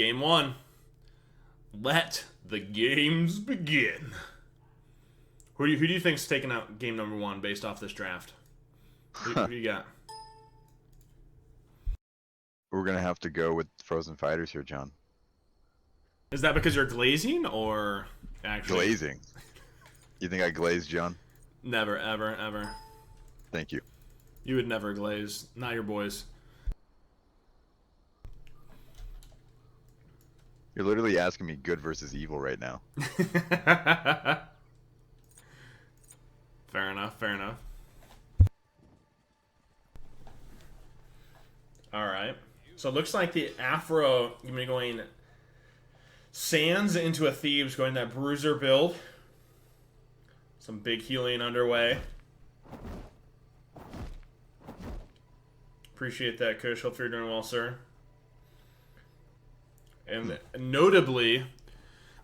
game one. Let the games begin. Who do you think's taking out game number one based off this draft? Who do you got? We're gonna have to go with Frozen Fighters here, John. Is that because you're glazing or actually Glazing. You think I glazed, John? Never, ever, ever. Thank you. You would never glaze. Not your boys. You're literally asking me good versus evil right now. Fair enough, fair enough. Alright. So it looks like the Afro going to be going Sands into a Thieves, going that Bruiser build. Some big healing underway. Appreciate that, Kush. Hope you're doing well, sir. And notably,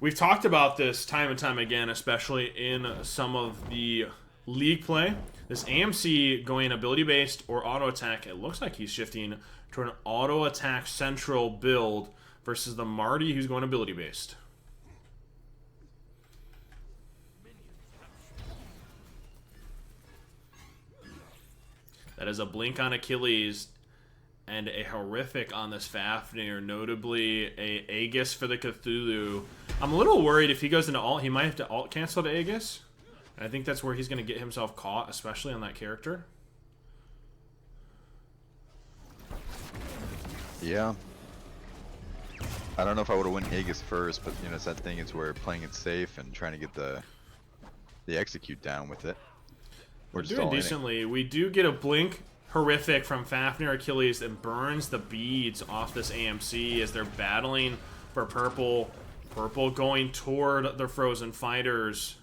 we've talked about this time and time again, especially in some of the league play. This AMC going ability-based or auto-attack, it looks like he's shifting to an auto-attack central build versus the Marty who's going ability-based. That is a blink on Achilles and a horrific on this Fafnir, notably a Aegis for the Cthulhu. I'm a little worried if he goes into alt, he might have to alt cancel to Aegis. And I think that's where he's going to get himself caught, especially on that character. Yeah. I don't know if I would have went Aegis first, but you know, it's that thing. It's where playing it safe and trying to get the execute down with it. We're just doing decently. We do get a blink horrific from Fafnir Achilles that burns the beads off this AMC as they're battling for purple. Purple going toward the Frozen Fighters.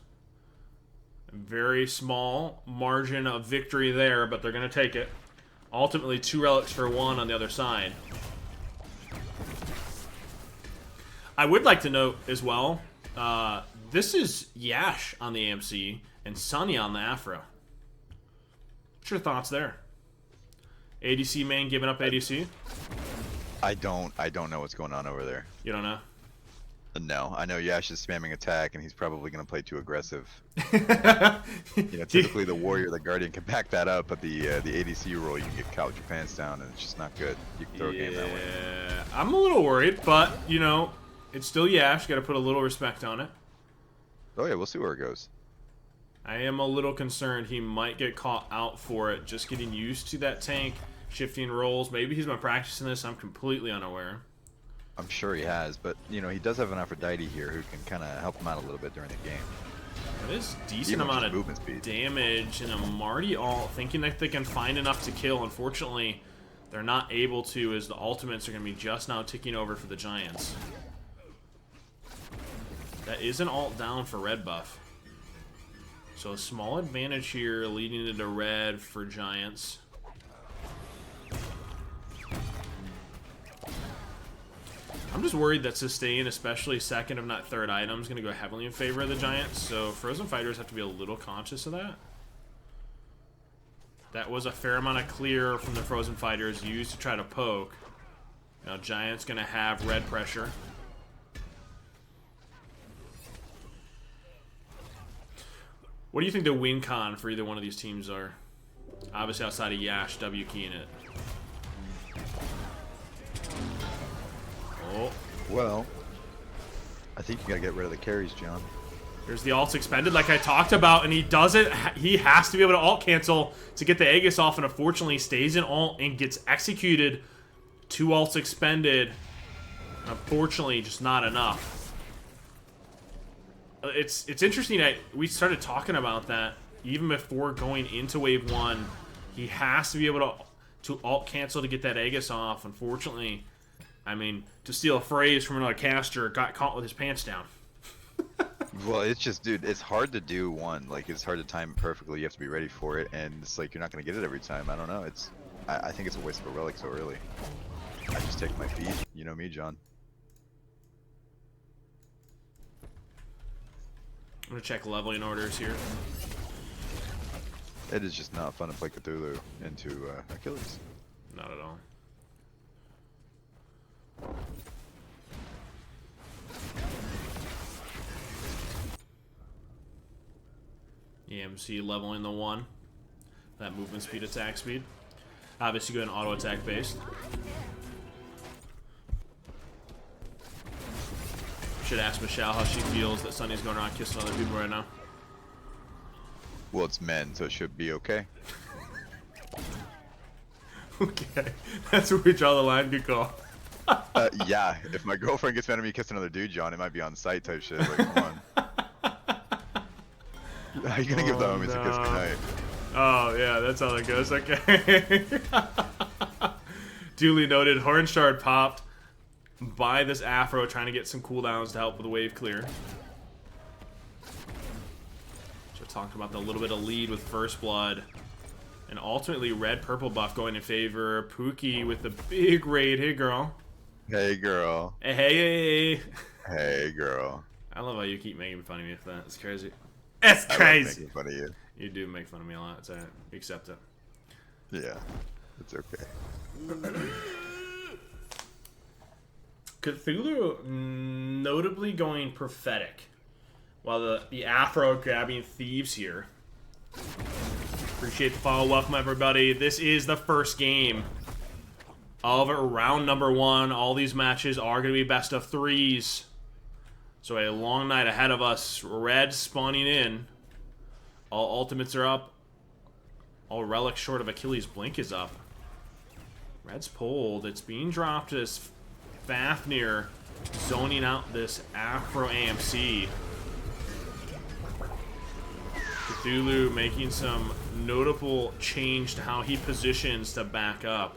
Very small margin of victory there, but they're going to take it. Ultimately, 2 relics for 1 on the other side. I would like to note as well, this is Yash on the AMC and Sunny on the Afro. What's your thoughts there? ADC main giving up ADC? I don't know what's going on over there. You don't know? No, I know Yash is spamming attack, and he's probably going to play too aggressive. You know, typically the warrior, the guardian can back that up, but the ADC role, you can get caught with your pants down, and it's just not good. You can throw a game that way. Yeah, I'm a little worried, but you know, it's still Yash. Got to put a little respect on it. Oh yeah, we'll see where it goes. I am a little concerned he might get caught out for it, just getting used to that tank, shifting roles. Maybe he's been practicing this. I'm completely unaware. I'm sure he has, but you know, he does have an Aphrodite here who can kind of help him out a little bit during the game. That is decent amount of movement speed. Damage, and a Marty ult thinking that they can find enough to kill. Unfortunately, they're not able to, as the ultimates are going to be just now ticking over for the Giants. That is an ult down for red buff. So a small advantage here leading into red for Giants. I'm just worried that sustain, especially second if not third item, is going to go heavily in favor of the Giants. So Frozen Fighters have to be a little conscious of that. That was a fair amount of clear from the Frozen Fighters used to try to poke. Now Giants going to have red pressure. What do you think the win con for either one of these teams are? Obviously outside of Yash, W keying it. Oh. Well, I think you gotta get rid of the carries, John. There's the ults expended like I talked about, and he does it. He has to be able to ult cancel to get the Aegis off, and unfortunately stays in ult and gets executed. 2 ults expended. Unfortunately, just not enough. It's interesting that we started talking about that even before going into wave 1. He has to be able to ult cancel to get that Aegis off. Unfortunately, I mean, to steal a phrase from another caster, got caught with his pants down. Well, it's just, dude, it's hard to do one. Like, it's hard to time it perfectly. You have to be ready for it, and it's like you're not gonna get it every time. I don't know. I think it's a waste of a relic so early. I just take my feet. You know me, John. I'm gonna check leveling orders here. It is just not fun to play Cthulhu into Achilles. Not at all. AMC leveling the 1. That movement speed, attack speed. Obviously going auto attack based. Should ask Michelle how she feels that Sunny's going around kissing other people right now. Well, it's men, so it should be okay. Okay, that's where we draw the line. Good call. Yeah, if my girlfriend gets mad at me kissing another dude, John, it might be on site type shit. Like, come on. How you gonna give the homies a kiss goodnight? Oh, yeah, that's how that goes. Okay. Duly noted. Horn Shard popped by this Afro, trying to get some cooldowns to help with the wave clear. So talking about the little bit of lead with First Blood. And ultimately, red-purple buff going in favor. Pookie with the big raid. Hey, girl. Hey, girl. Hey, hey, hey. Hey, girl. I love how you keep making fun of me for that. It's crazy. It's crazy. I love making fun of you. You do make fun of me a lot. It's alright. Accept it. Yeah, it's okay. Cthulhu notably going prophetic, while the Afro grabbing thieves here. Appreciate the follow. Welcome, everybody. This is the first game of round number 1. All these matches are going to be best of 3s. So a long night ahead of us. Red spawning in. All ultimates are up. All relics short of Achilles' Blink is up. Red's pulled. It's being dropped as Fafnir zoning out this Afro AMC. Cthulhu making some notable change to how he positions to back up.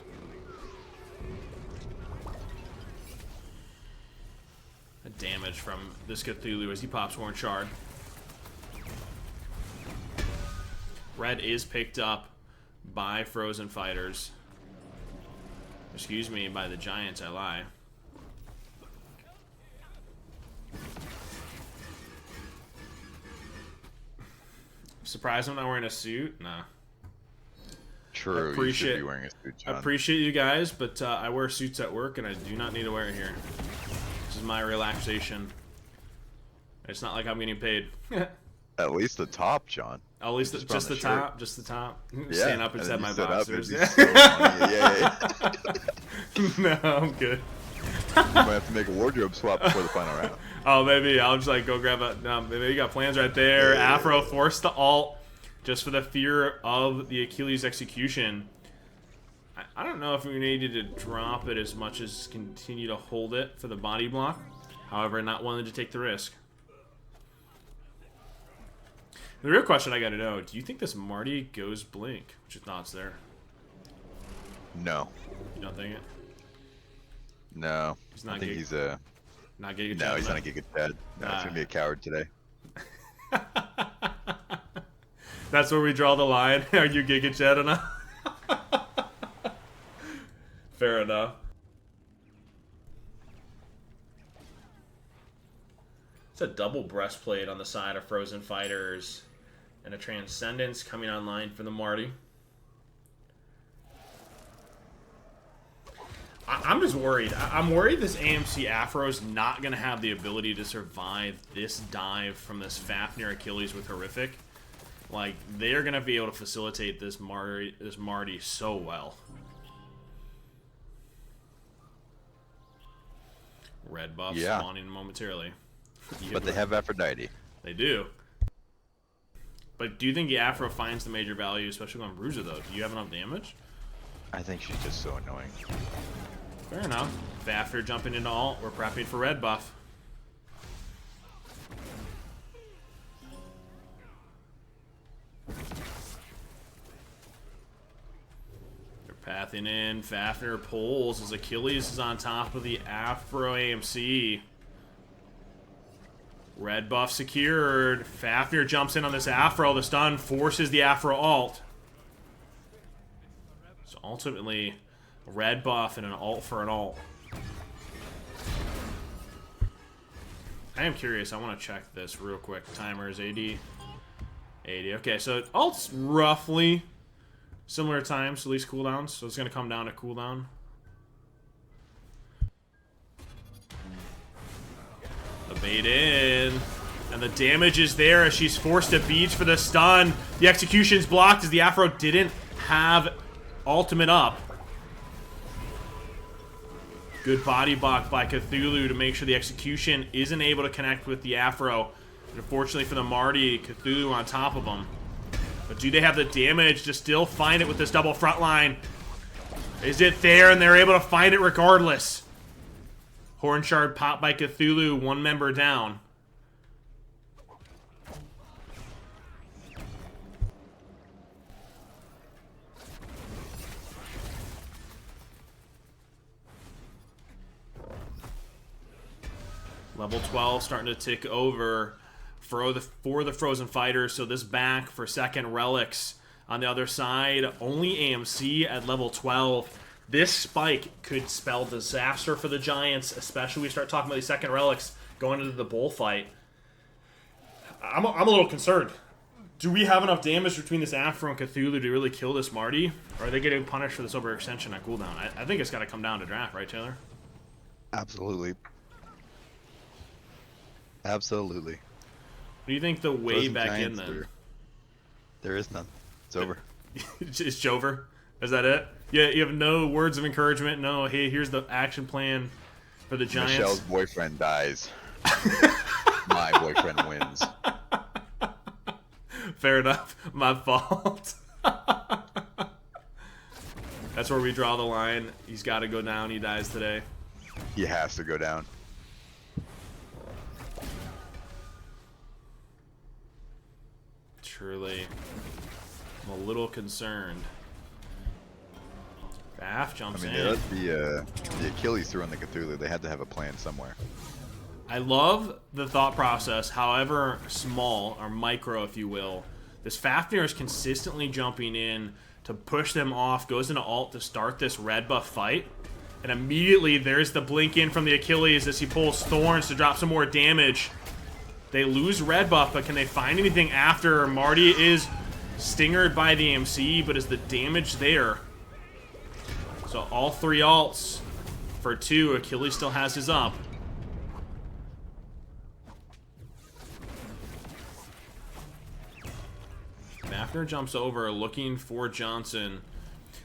The damage from this Cthulhu as he pops Horn Shard. Red is picked up by Frozen Fighters. Excuse me, by the Giants, I lie. Surprised I'm not wearing a suit? Nah. True, you should be wearing a suit, John. I appreciate you guys, but I wear suits at work, and I do not need to wear it here. This is my relaxation. It's not like I'm getting paid. At least the top, John. At least just the top, just the top. Yeah, Stand up inside my boxers. So yeah. No, I'm good. You might have to make a wardrobe swap before the final round. Oh, maybe I'll just like go grab a. Maybe you got plans right there. Yeah. Afro forced the ult just for the fear of the Achilles execution. I don't know if we needed to drop it as much as continue to hold it for the body block. However, not willing to take the risk. The real question I gotta know, do you think this Marty goes Blink? What's your thoughts there? No. You don't think it? No. He's not I think he's a... Not Giga Chad. No, he's not a Giga Chad. No, he's gonna be a coward today. That's where we draw the line. Are you Giga Chad enough? Fair enough. It's a double breastplate on the side of Frozen Fighters. And a Transcendence coming online for the Marty. I'm just worried. I'm worried this AMC Afro's not going to have the ability to survive this dive from this Fafnir Achilles with Horrific. Like, they're going to be able to facilitate this Marty so well. Red buff spawning momentarily. But they have Aphrodite. They do. But do you think the Afro finds the major value, especially on Bruiser, though? Do you have enough damage? I think she's just so annoying. Fair enough. Fafnir jumping into ult. We're prepping for red buff. They're pathing in. Fafnir pulls as Achilles is on top of the Afro AMC. Red buff secured. Fafnir jumps in on this Afro. The stun forces the Afro ult. So ultimately, red buff and an ult for an ult. I am curious. I want to check this real quick. Timer is 80. 80. Okay, so ult's roughly similar times, at least cooldowns. So it's going to come down to cooldown. The bait in. And the damage is there as she's forced to beach for the stun. The execution's blocked as the Afro didn't have ultimate up. Good body block by Cthulhu to make sure the execution isn't able to connect with the Afro. And unfortunately for the Marty, Cthulhu on top of him. But do they have the damage to still find it with this double front line? Is it there? And they're able to find it regardless. Horn Shard popped by Cthulhu, one member down. Level 12 starting to tick over for the Frozen Fighters. So this back for second Relics. On the other side, only AMC at level 12. This spike could spell disaster for the Giants, especially when we start talking about these second Relics going into the bullfight. I'm a little concerned. Do we have enough damage between this Afro and Cthulhu to really kill this Marty? Or are they getting punished for this overextension on cooldown? I think it's got to come down to draft, right, Taylor? Absolutely. Absolutely. What do you think the way Frozen back Giants, in then? There is none. It's over. It's Jover? Is that it? Yeah, you have no words of encouragement. No, hey, here's the action plan for the Giants. Michelle's boyfriend dies. My boyfriend wins. Fair enough. My fault. That's where we draw the line. He's got to go down. He dies today. He has to go down. Truly. I'm a little concerned. Baff jumps in. The Achilles threw on the Cthulhu. They had to have a plan somewhere. I love the thought process, however small, or micro, if you will. This Fafnir is consistently jumping in to push them off, goes into ult to start this red buff fight. And immediately there's the blink in from the Achilles as he pulls Thorns to drop some more damage. They lose red buff, but can they find anything after? Marty is stingered by the MC, but is the damage there? So all three ults for 2. Achilles still has his up. Fafnir jumps over looking for Johnson.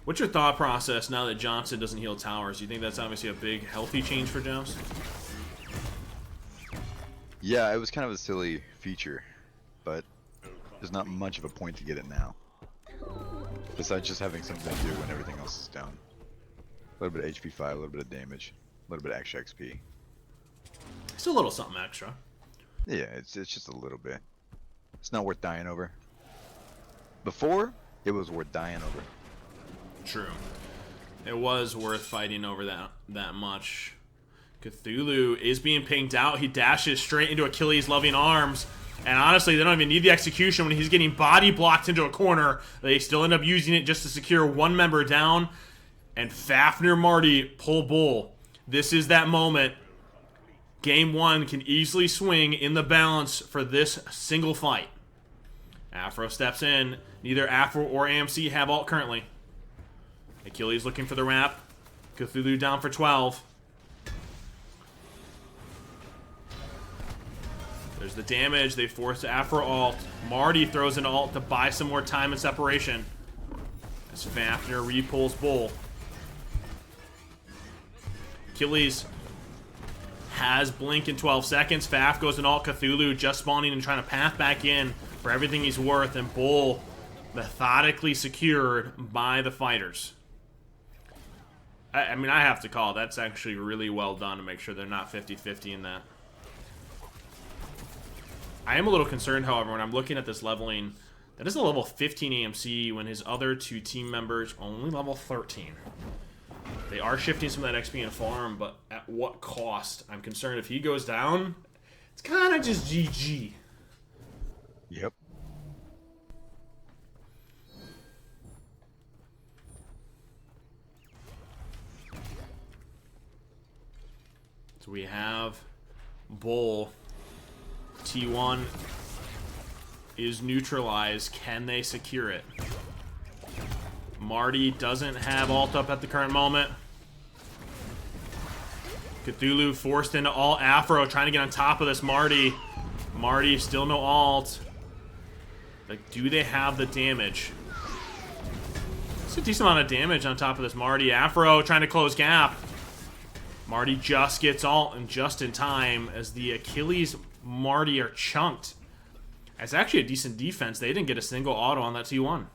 What's your thought process now that Johnson doesn't heal towers? Do you think that's obviously a big healthy change for Joust? Yeah, it was kind of a silly feature, but there's not much of a point to get it now. Besides just having something to do when everything else is down. A little bit of HP 5, a little bit of damage, a little bit of extra XP. It's a little something extra. Yeah, it's just a little bit. It's not worth dying over. Before, it was worth dying over. True. It was worth fighting over that much. Cthulhu is being pinged out. He dashes straight into Achilles' loving arms. And honestly, they don't even need the execution when he's getting body blocked into a corner. They still end up using it just to secure one member down. And Fafnir Marty pull bull. This is that moment. Game 1 can easily swing in the balance for this single fight. Afro steps in. Neither Afro or AMC have ult currently. Achilles looking for the wrap. Cthulhu down for 12. There's the damage. They force Afro ult. Marty throws an ult to buy some more time and separation. As Fafnir repulls bull. Achilles has blink in 12 seconds. Faf goes in ult. Cthulhu just spawning and trying to path back in for everything he's worth. And bull methodically secured by the fighters. I mean, I have to call. That's actually really well done to make sure they're not 50-50 in that. I am a little concerned, however, when I'm looking at this leveling. That is a level 15 AMC when his other 2 team members only level 13. They are shifting some of that XP and farm, but at what cost? I'm concerned if he goes down, it's kind of just GG. Yep. So we have Bull. T1 is neutralized. Can they secure it? Marty doesn't have ult up at the current moment. Cthulhu forced into all Afro, trying to get on top of this Marty. Marty, still no alt. Like, do they have the damage? It's a decent amount of damage on top of this Marty. Afro trying to close gap. Marty just gets alt and just in time as the Achilles Marty are chunked. It's actually a decent defense. They didn't get a single auto on that T1.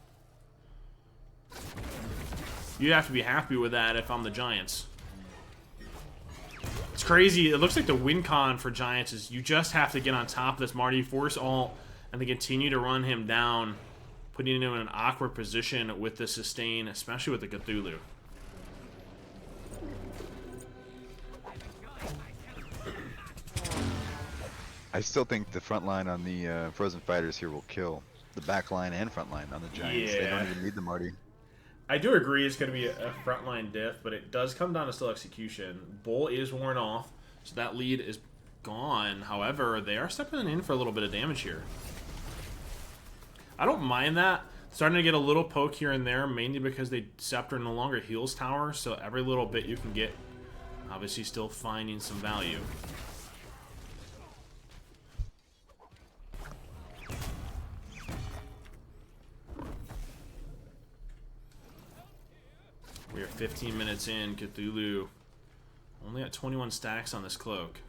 You'd have to be happy with that if I'm the Giants. It's crazy. It looks like the win con for Giants is you just have to get on top of this Marty, force alt, and they continue to run him down, putting him in an awkward position with the sustain, especially with the Cthulhu. I still think the front line on the Frozen Fighters here will kill the back line and front line on the Giants. Yeah. They don't even need the Marty. I do agree it's going to be a frontline diff, but it does come down to still execution. Bull is worn off, so that lead is gone. However, they are stepping in for a little bit of damage here. I don't mind that. Starting to get a little poke here and there, mainly because they Scepter no longer heals tower, so every little bit you can get, obviously still finding some value. We are 15 minutes in. Cthulhu only at 21 stacks on this cloak.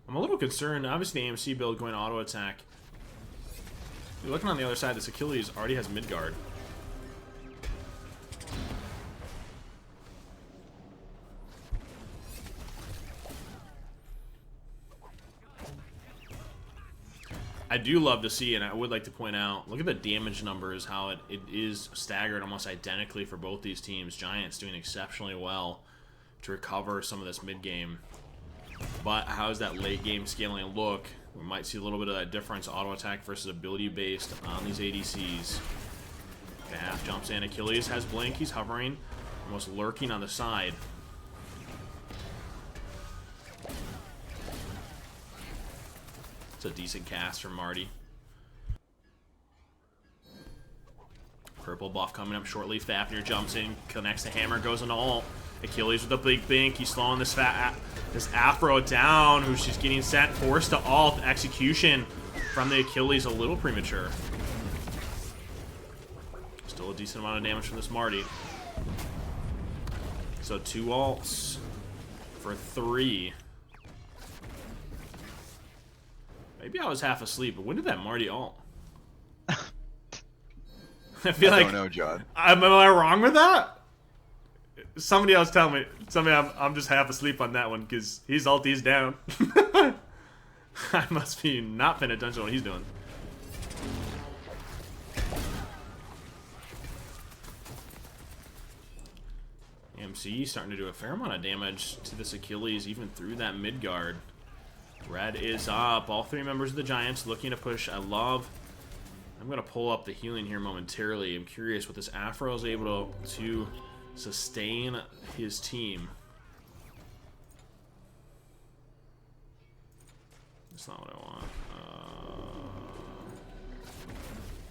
I'm a little concerned. Obviously, the AMC build going auto attack. You're looking on the other side. This Achilles already has Midgard. I do love to see, and I would like to point out, look at the damage numbers, how it is staggered almost identically for both these teams. Giants doing exceptionally well to recover some of this mid-game. But how does that late-game scaling look? We might see a little bit of that difference, auto attack versus ability-based on these ADCs. Okay, half jumps in. Achilles has blink. He's hovering, almost lurking on the side. It's a decent cast from Marty. Purple buff coming up shortly. Fafnir jumps in, connects the hammer, goes into ult. Achilles with a big bink. He's slowing this Afro down, who's just getting sent, forced to alt. Execution from the Achilles a little premature. Still a decent amount of damage from this Marty. So 2 alts for 3. Maybe I was half asleep, but when did that Marty ult? I feel like... I don't know, John. Am I wrong with that? Somebody else tell me. I'm just half asleep on that one, because his ulti's down. I must be not paying attention to what he's doing. MC starting to do a fair amount of damage to this Achilles, even through that Midgard. Red is up. All 3 members of the Giants looking to push. I'm going to pull up the healing here momentarily. I'm curious what this Afro is able to sustain his team. That's not what I want.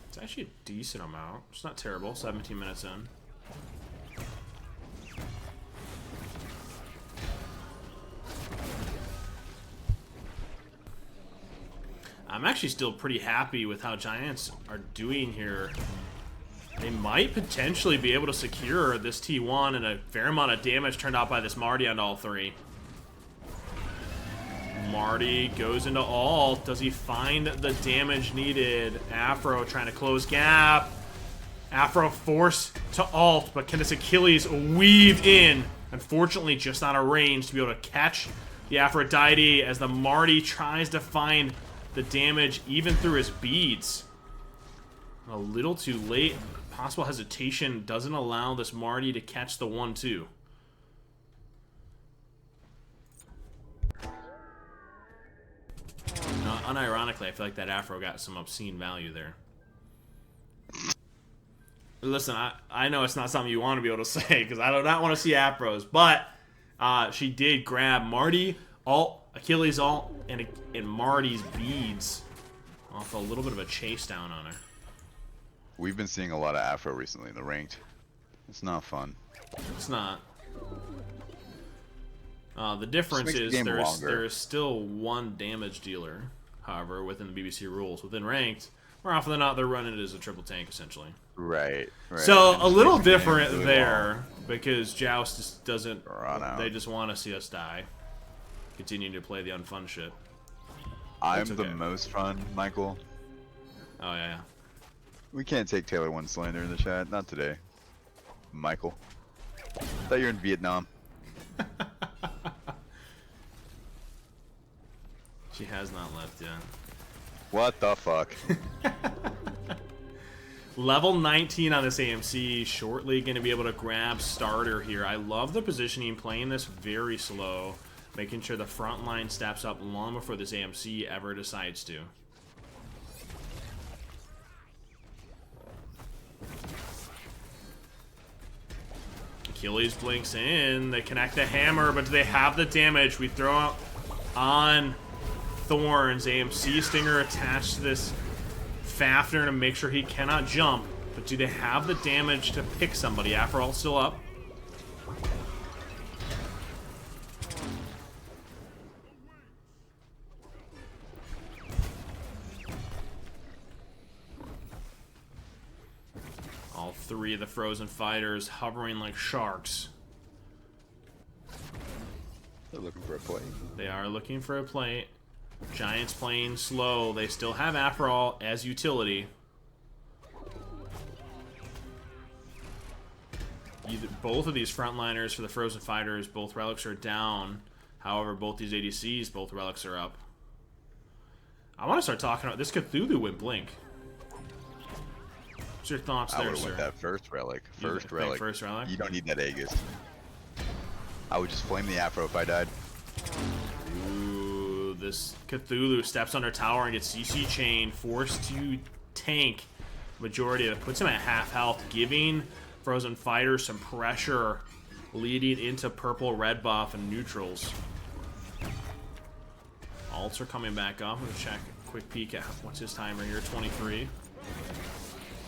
It's actually a decent amount. It's not terrible. 17 minutes in. I'm actually still pretty happy with how Giants are doing here. They might potentially be able to secure this T1 and a fair amount of damage turned out by this Marty on all 3. Marty goes into ult. Does he find the damage needed? Afro trying to close gap. Afro forced to ult, but can this Achilles weave in? Unfortunately, just out of range to be able to catch the Aphrodite as the Marty tries to find the damage even through his beads. A little too late. Possible hesitation doesn't allow this Marty to catch the 1-2. Unironically, I feel like that Afro got some obscene value there. Listen, I know it's not something you want to be able to say, because I do not want to see Afros, but she did grab Marty, ult, Achilles ult, and Marty's beads off a little bit of a chase down on her. We've been seeing a lot of Afro recently in the ranked. It's not fun. It's not. The difference makes the is game there longer. is still one damage dealer, however, within the BBC rules. Within ranked, more often than not, they're running it as a triple tank, essentially. Right. So, And a just little makes the game different really there, because Joust just doesn't... Run out. They just want to see us die. Continue to play the unfun shit. I'm It's the okay. most fun, Michael. Oh, yeah. We can't take Taylor One slander in the chat. Not today. Michael. Thought you were in Vietnam. She has not left yet. What the fuck? Level 19 on this AMC, shortly going to be able to grab starter here. I love the positioning, playing this very slow, making sure the front line steps up long before this AMC ever decides to. Achilles blinks in, they connect the hammer, but do they have the damage? We throw out on Thorns, AMC Stinger attached to this Fafnir to make sure he cannot jump, but do they have the damage to pick somebody? Aphrodite's still up. All three of the Frozen Fighters hovering like sharks. They're looking for a play. They are looking for a plate. Giants playing slow. They still have Aphro as utility. Both of these frontliners for the Frozen Fighters, both relics are down. However, both these ADCs, both relics are up. I want to start talking about this. Cthulhu went blink. What's your thoughts I there, would have sir? went that first relic. You First think relic. first relic? You don't need that Aegis. I would just flame the Afro if I died. Ooh, this Cthulhu steps under tower and gets CC chain, forced to tank majority of it. Puts him at half health, giving Frozen Fighters some pressure, leading into purple-red buff and neutrals. Alts are coming back up. I'm going to check a quick peek at what's his timer here, 23.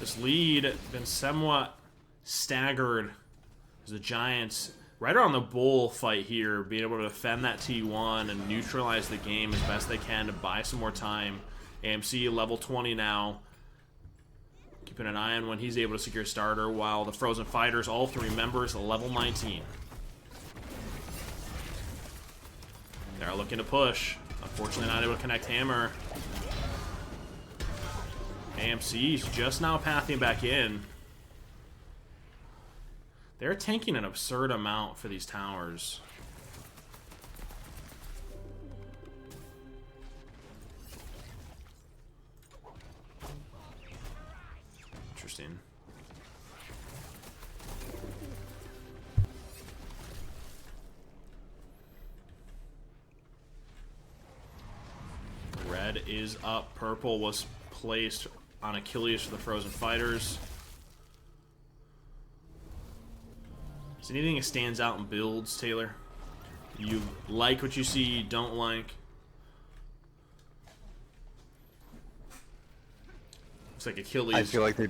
This lead been somewhat staggered as the Giants, right around the bull fight here, being able to defend that T1 and neutralize the game as best they can to buy some more time. AMC level 20 now. Keeping an eye on when he's able to secure starter, while the Frozen Fighters, all three members, level 19. They're looking to push. Unfortunately not able to connect hammer. AMC's just now pathing back in. They're tanking an absurd amount for these towers. Interesting. Red is up. Purple was placed on Achilles for the Frozen Fighters. Is anything that stands out in builds, Taylor? You like what you see, don't like? Looks like Achilles. I feel like they.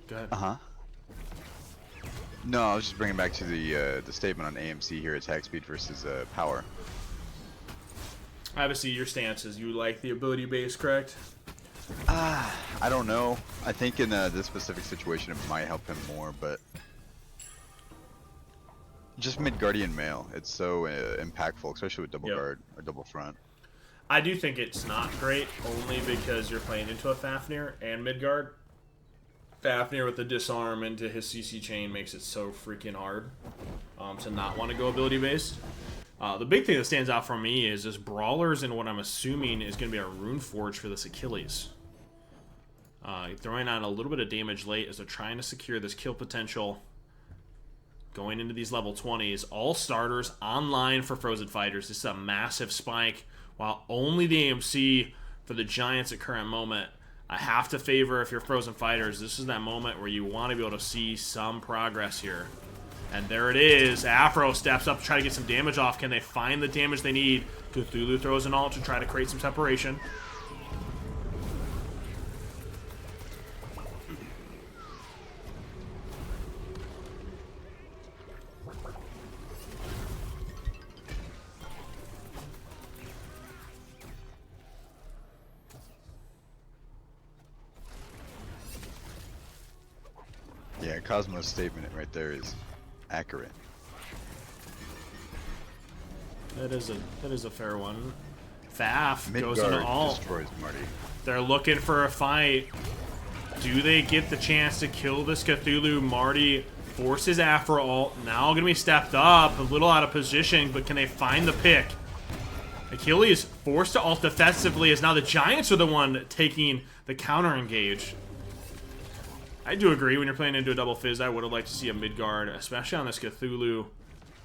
Go ahead. No, I was just bringing back to the statement on AMC here: attack speed versus power. Obviously, your stance is you like the ability base, correct? I don't know. I think in this specific situation, it might help him more, but just mid guardian male, it's so impactful, especially with double guard or double front. I do think it's not great, only because you're playing into a Fafnir and Midgard. Fafnir with the disarm into his CC chain makes it so freaking hard to not want to go ability based. The big thing that stands out for me is this Brawlers and what I'm assuming is going to be a Rune Forge for this Achilles. Throwing on a little bit of damage late as they're trying to secure this kill potential going into these level 20s. All starters online for Frozen Fighters. This is a massive spike, while only the AMC for the Giants at current moment. I have to favor, if you're Frozen Fighters, this is that moment where you want to be able to see some progress here. And there it is. Afro steps up to try to get some damage off. Can they find the damage they need? Cthulhu throws an ult to try to create some separation. Cosmo's statement right there is accurate. That is a fair one. Faf goes Midgard into ult. destroys Marty. They're looking for a fight. Do they get the chance to kill this Cthulhu? Marty forces Afro ult. Now going to be stepped up. A little out of position, but can they find the pick? Achilles forced to ult defensively as now the Giants are the one taking the counter engage. I do agree when you're playing into a double fizz, I would have liked to see a Midgard, especially on this Cthulhu,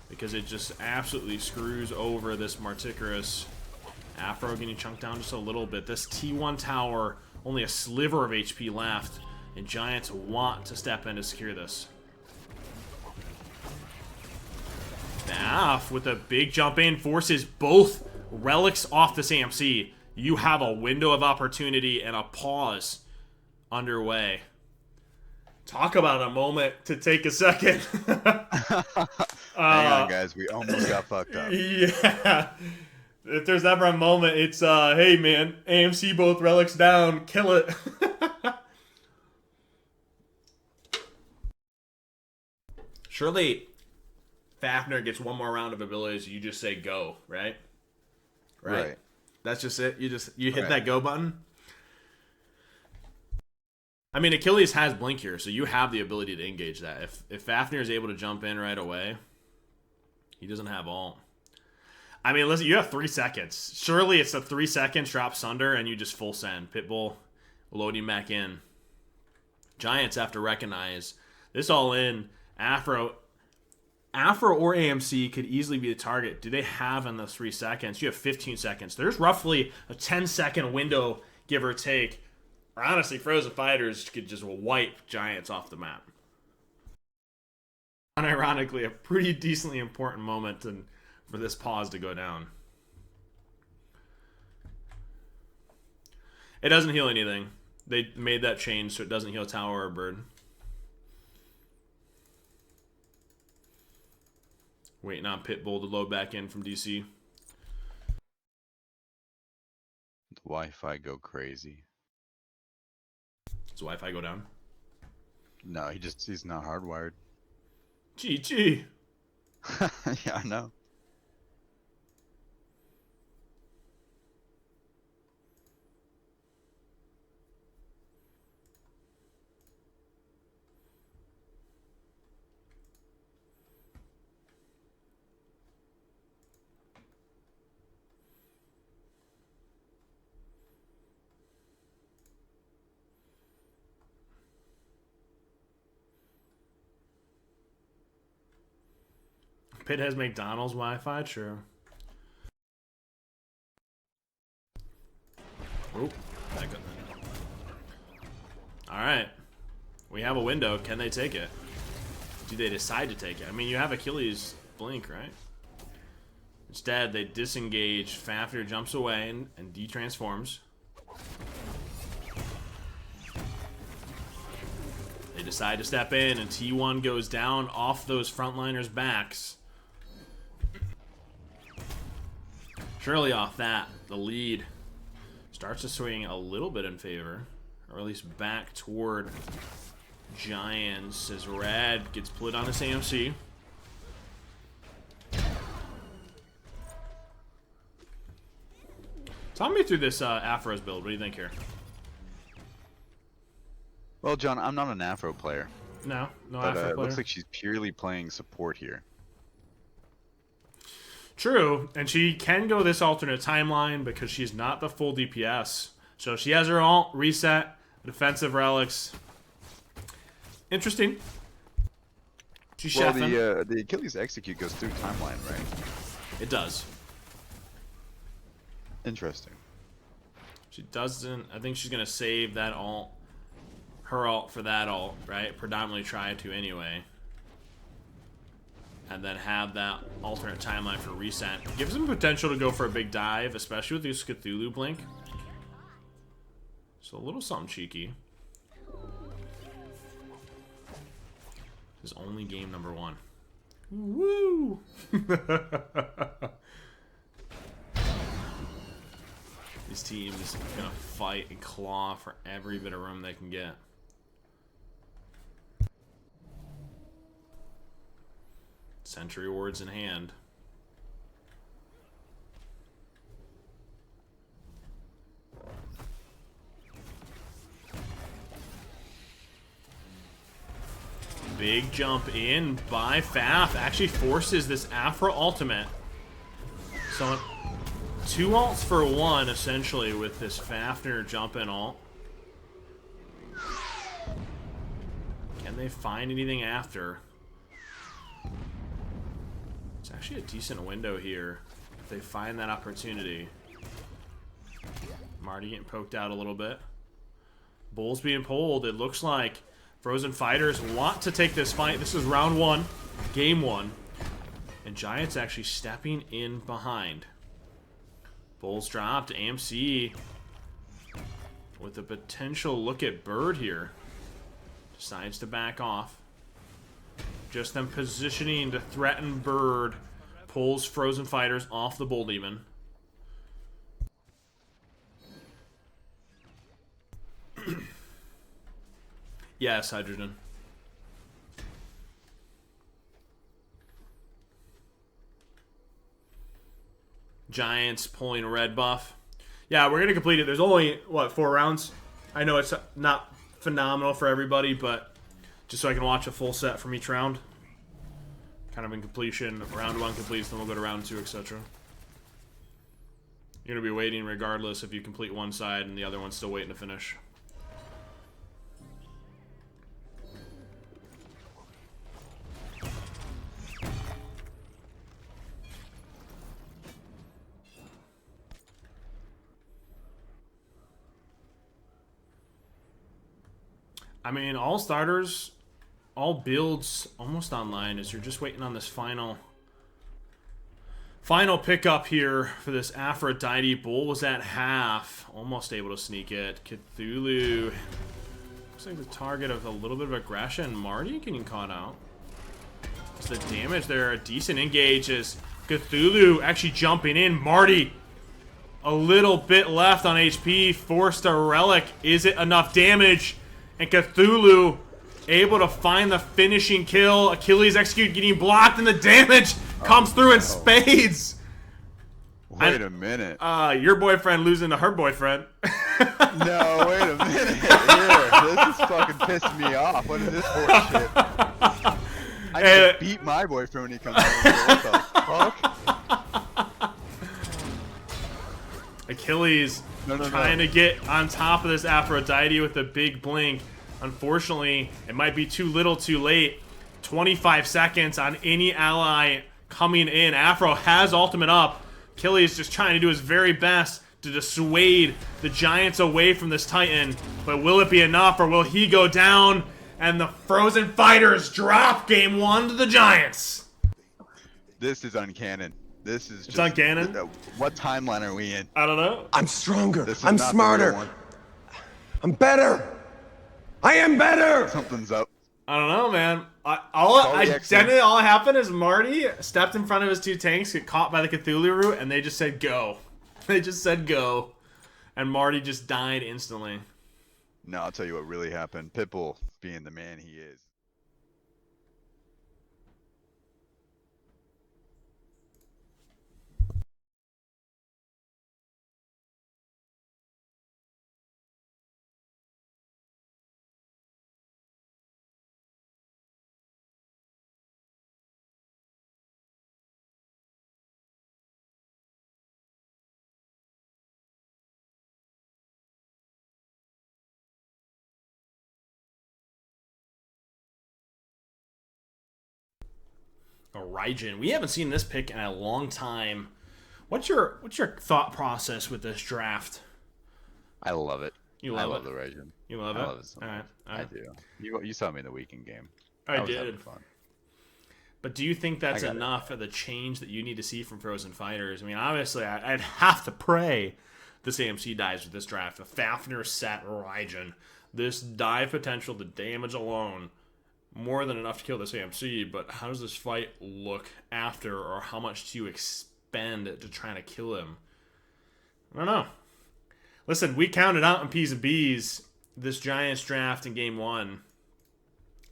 because it just absolutely screws over this Marticarus. Afro getting chunked down just a little bit. This T1 tower, only a sliver of HP left, and Giants want to step in to secure this. Af with a big jump in forces both relics off this AMC. You have a window of opportunity and a pause underway. Talk about a moment to take a second. Hang on, guys. We almost got fucked up. Yeah. If there's ever a moment, it's, hey, man, AMC both relics down. Kill it. Surely Fafnir gets one more round of abilities. You just say go, right? Right. That's just it. You hit that go button. I mean, Achilles has blink here, so you have the ability to engage that. If Fafnir is able to jump in right away, he doesn't have ult. I mean, listen, you have 3 seconds. Surely it's a 3 seconds drop Sunder and you just full send. Pitbull loading back in. Giants have to recognize this all in. Afro or AMC could easily be the target. Do they have in those 3 seconds? You have 15 seconds. There's roughly a 10-second window, give or take. Or honestly, Frozen Fighters could just wipe Giants off the map. Unironically, a pretty decently important moment for this pause to go down. It doesn't heal anything. They made that change so it doesn't heal tower or bird. Waiting on Pitbull to load back in from DC. The Wi-Fi go crazy. Does Wi-Fi go down? No, he's not hardwired. GG. Yeah, I know. Pitt has McDonald's Wi-Fi? True. Oop. That good. Alright. We have a window. Can they take it? Do they decide to take it? I mean, you have Achilles blink, right? Instead, they disengage. Fafnir jumps away and de-transforms. They decide to step in, and T1 goes down off those frontliners' backs. Surely off that, the lead starts to swing a little bit in favor, or at least back toward Giants as Red gets put on his AMC. Talk me through this Afro's build. What do you think here? Well, John, I'm not an Afro player. No but, Afro player. It looks like she's purely playing support here. True, and she can go this alternate timeline because she's not the full DPS. So she has her ult, reset, defensive relics. Interesting. She's chefing. The Achilles execute goes through timeline, right? It does. Interesting. She doesn't. I think she's gonna save that ult, her ult for that ult, right? Predominantly try to anyway. And then have that alternate timeline for reset. Gives them potential to go for a big dive, especially with this Cthulhu blink. So a little something cheeky. This is only game number 1. Woo! These teams are gonna fight and claw for every bit of room they can get. Sentry wards in hand. Big jump in by Faf. Actually forces this Afro ultimate. So 2 ults for 1, essentially, with this Fafnir jump in ult. Can they find anything after? It's actually a decent window here if they find that opportunity. Marty getting poked out a little bit. Bull's being pulled. It looks like Frozen Fighters want to take this fight. This is round 1, game 1. And Giants actually stepping in behind. Bull's dropped. AMC with a potential look at Bird here. Decides to back off. Just them positioning to threaten Bird. Pulls Frozen Fighters off the Bull Demon. Yes, Hydrogen. Giants pulling a red buff. Yeah, we're going to complete it. There's only, what, 4 rounds? I know it's not phenomenal for everybody, but just so I can watch a full set from each round. Kind of in completion. Round 1 completes, then we'll go to round 2, etc. You're going to be waiting regardless if you complete one side and the other one's still waiting to finish. I mean, all starters, all builds almost online as you're just waiting on this final pickup here for this Aphrodite. Bull was at half, almost able to sneak it. Cthulhu looks like the target of a little bit of aggression. Marty getting caught out. It's the damage there, a decent engage as Cthulhu actually jumping in. Marty, a little bit left on HP, forced a relic. Is it enough damage? And Cthulhu able to find the finishing kill. Achilles execute getting blocked, and the damage comes through in spades. Wait a minute. Your boyfriend losing to her boyfriend. No, wait a minute. Here, this is fucking pissing me off. What is this bullshit? I can beat my boyfriend when he comes home. What the fuck? Achilles trying to get on top of this Aphrodite with a big blink. Unfortunately, it might be too little too late. 25 seconds on any ally coming in. Afro has ultimate up. Achilles just trying to do his very best to dissuade the Giants away from this Titan. But will it be enough, or will he go down? And the Frozen Fighters drop game 1 to the Giants. This is uncanon. This is just... It's uncanon? What timeline are we in? I don't know. I'm stronger. This is I'm not the smarter. real one. I'm better. I am better. Something's up. I don't know, man. All that happened is Marty stepped in front of his 2 tanks, get caught by the Cthulhu root, and they just said go. They just said go. And Marty just died instantly. No, I'll tell you what really happened. Pitbull, being the man he is. Raijin. We haven't seen this pick in a long time. What's your thought process with this draft? I love it. You love it? I love the Raijin. You love it? I love it so much. All right. I do. You saw me in the weekend game. I was did. having fun. But do you think that's enough of the change that you need to see from Frozen Fighters? I mean, obviously, I'd have to pray this AMC dies with this draft. The Fafnir set Raijin. This dive potential, the damage alone, more than enough to kill this AMC, but how does this fight look after, or how much do you expend to try to kill him? I don't know. Listen, we counted out in P's and B's this Giants draft in game 1,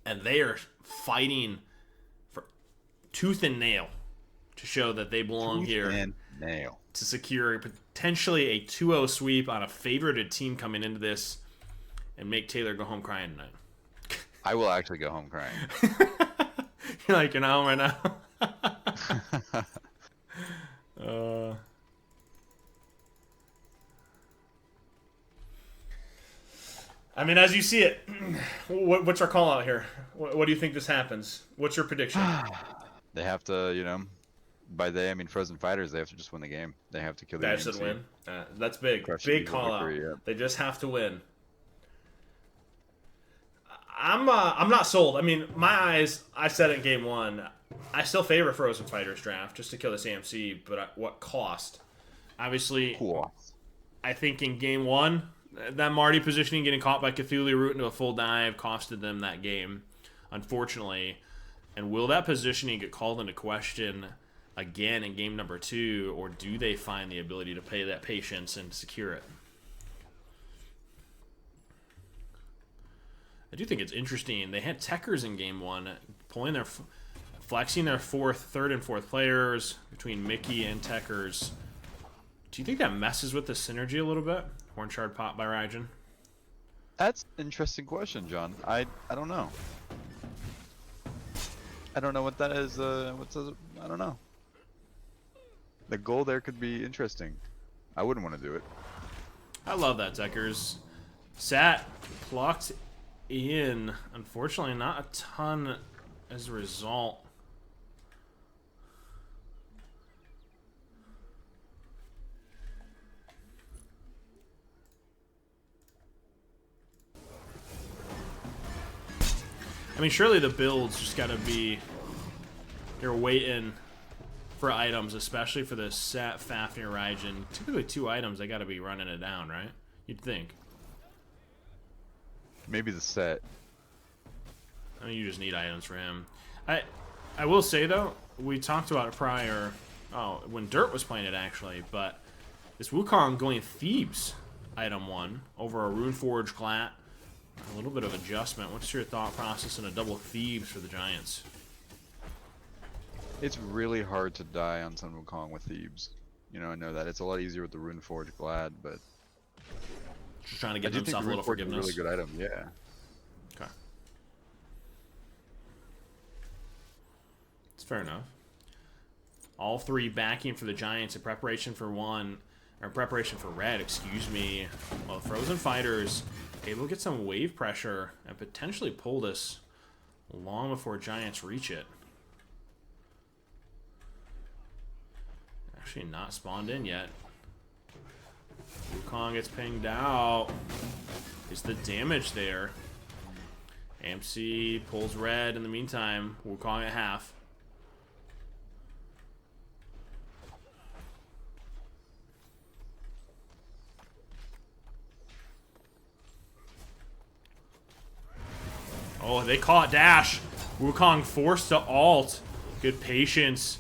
and they are fighting for tooth and nail to show that they belong Tooth here and nail. to secure potentially a 2-0 sweep on a favorited team coming into this and make Taylor go home crying tonight. I will actually go home crying. You're like, you're not home right now? I mean, as you see it, what's our call out here? What do you think this happens? What's your prediction? They have to, you know, by they I mean Frozen Fighters. They have to just win the game. They have to kill the They should AMC. win. That's big. Crush the Big Eagle call out. victory, yeah. They just have to win. I'm not sold. I mean, my eyes, I said it in game one, I still favor Frozen Fighters draft just to kill this AMC, but at what cost? Obviously, Cool. I think in game one, that Marty positioning, getting caught by Cthulhu root into a full dive, costed them that game, unfortunately. And will that positioning get called into question again in game number 2, or do they find the ability to pay that patience and secure it? I do think it's interesting. They had Techers in game 1, flexing their third and fourth players between Mickey and Techers. Do you think that messes with the synergy a little bit? Horn Shard pop by Raijin. That's an interesting question, John. I don't know. I don't know what that is. I don't know. The goal there could be interesting. I wouldn't want to do it. I love that Techers. Sat plucked in. Unfortunately, not a ton as a result. I mean, surely the build's just got to be... You're waiting for items, especially for the Sat, Fafnir, Raijin. Typically 2 items, they got to be running it down, right? You'd think. Maybe the set. I mean, you just need items for him. I will say, though, we talked about it prior... Oh, when Dirt was playing it, actually, but this Wukong going Thebes item 1 over a Runeforge Glat. A little bit of adjustment. What's your thought process in a double Thebes for the Giants? It's really hard to die on Sun Wukong with Thebes. You know, I know that. It's a lot easier with the Runeforge Glad, but... Just trying to give I do think himself a little Runeforge is a forgiveness. really good item, yeah. Okay. It's fair enough. All 3 backing for the Giants in preparation for red, excuse me. Well, Frozen Fighters able to get some wave pressure and potentially pull this long before Giants reach it. Actually not spawned in yet. Wukong gets pinged out. Is the damage there? AMC pulls red in the meantime. Wukong at half. Oh, they caught dash. Wukong forced to alt. Good patience.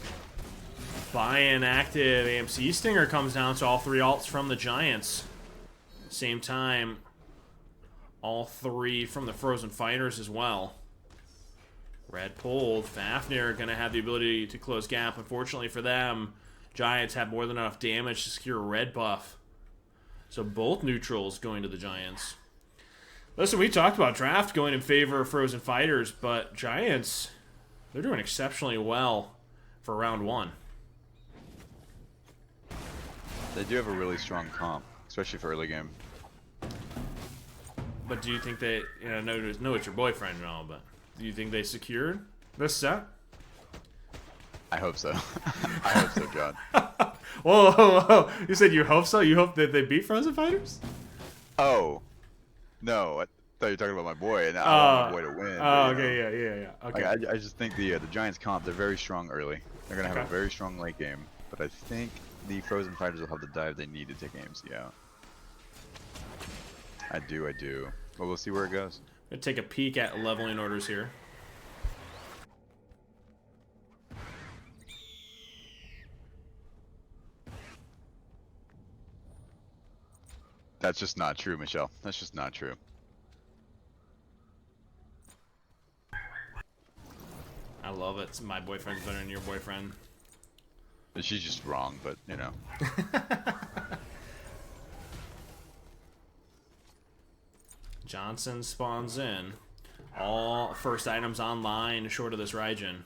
Buy-in active. AMC Stinger comes down to all 3 alts from the Giants. Same time, all 3 from the Frozen Fighters as well. Red pulled. Fafnir going to have the ability to close gap. Unfortunately for them, Giants have more than enough damage to secure a red buff. So both neutrals going to the Giants. Listen, we talked about draft going in favor of Frozen Fighters, but Giants, they're doing exceptionally well for round 1. They do have a really strong comp, especially for early game. But do you think they, you know it's your boyfriend and all, but do you think they secured this set? I hope so. I hope so, John. Whoa, whoa, whoa. You said you hope so? You hope that they beat Frozen Fighters? Oh. No, I thought you were talking about my boy, and I want my boy to win. Oh, but, okay, yeah. Okay. Like, I just think the Giants comp, they're very strong early. They're going to have a very strong late game, but I think the Frozen Fighters will have the dive they need to take AMC out. I do. But we'll see where it goes. Gonna take a peek at leveling orders here. That's just not true, Michelle. That's just not true. I love love it. My boyfriend's better than your boyfriend. She's just wrong, but you know. Johnson spawns in. All first items online short of this Raijin.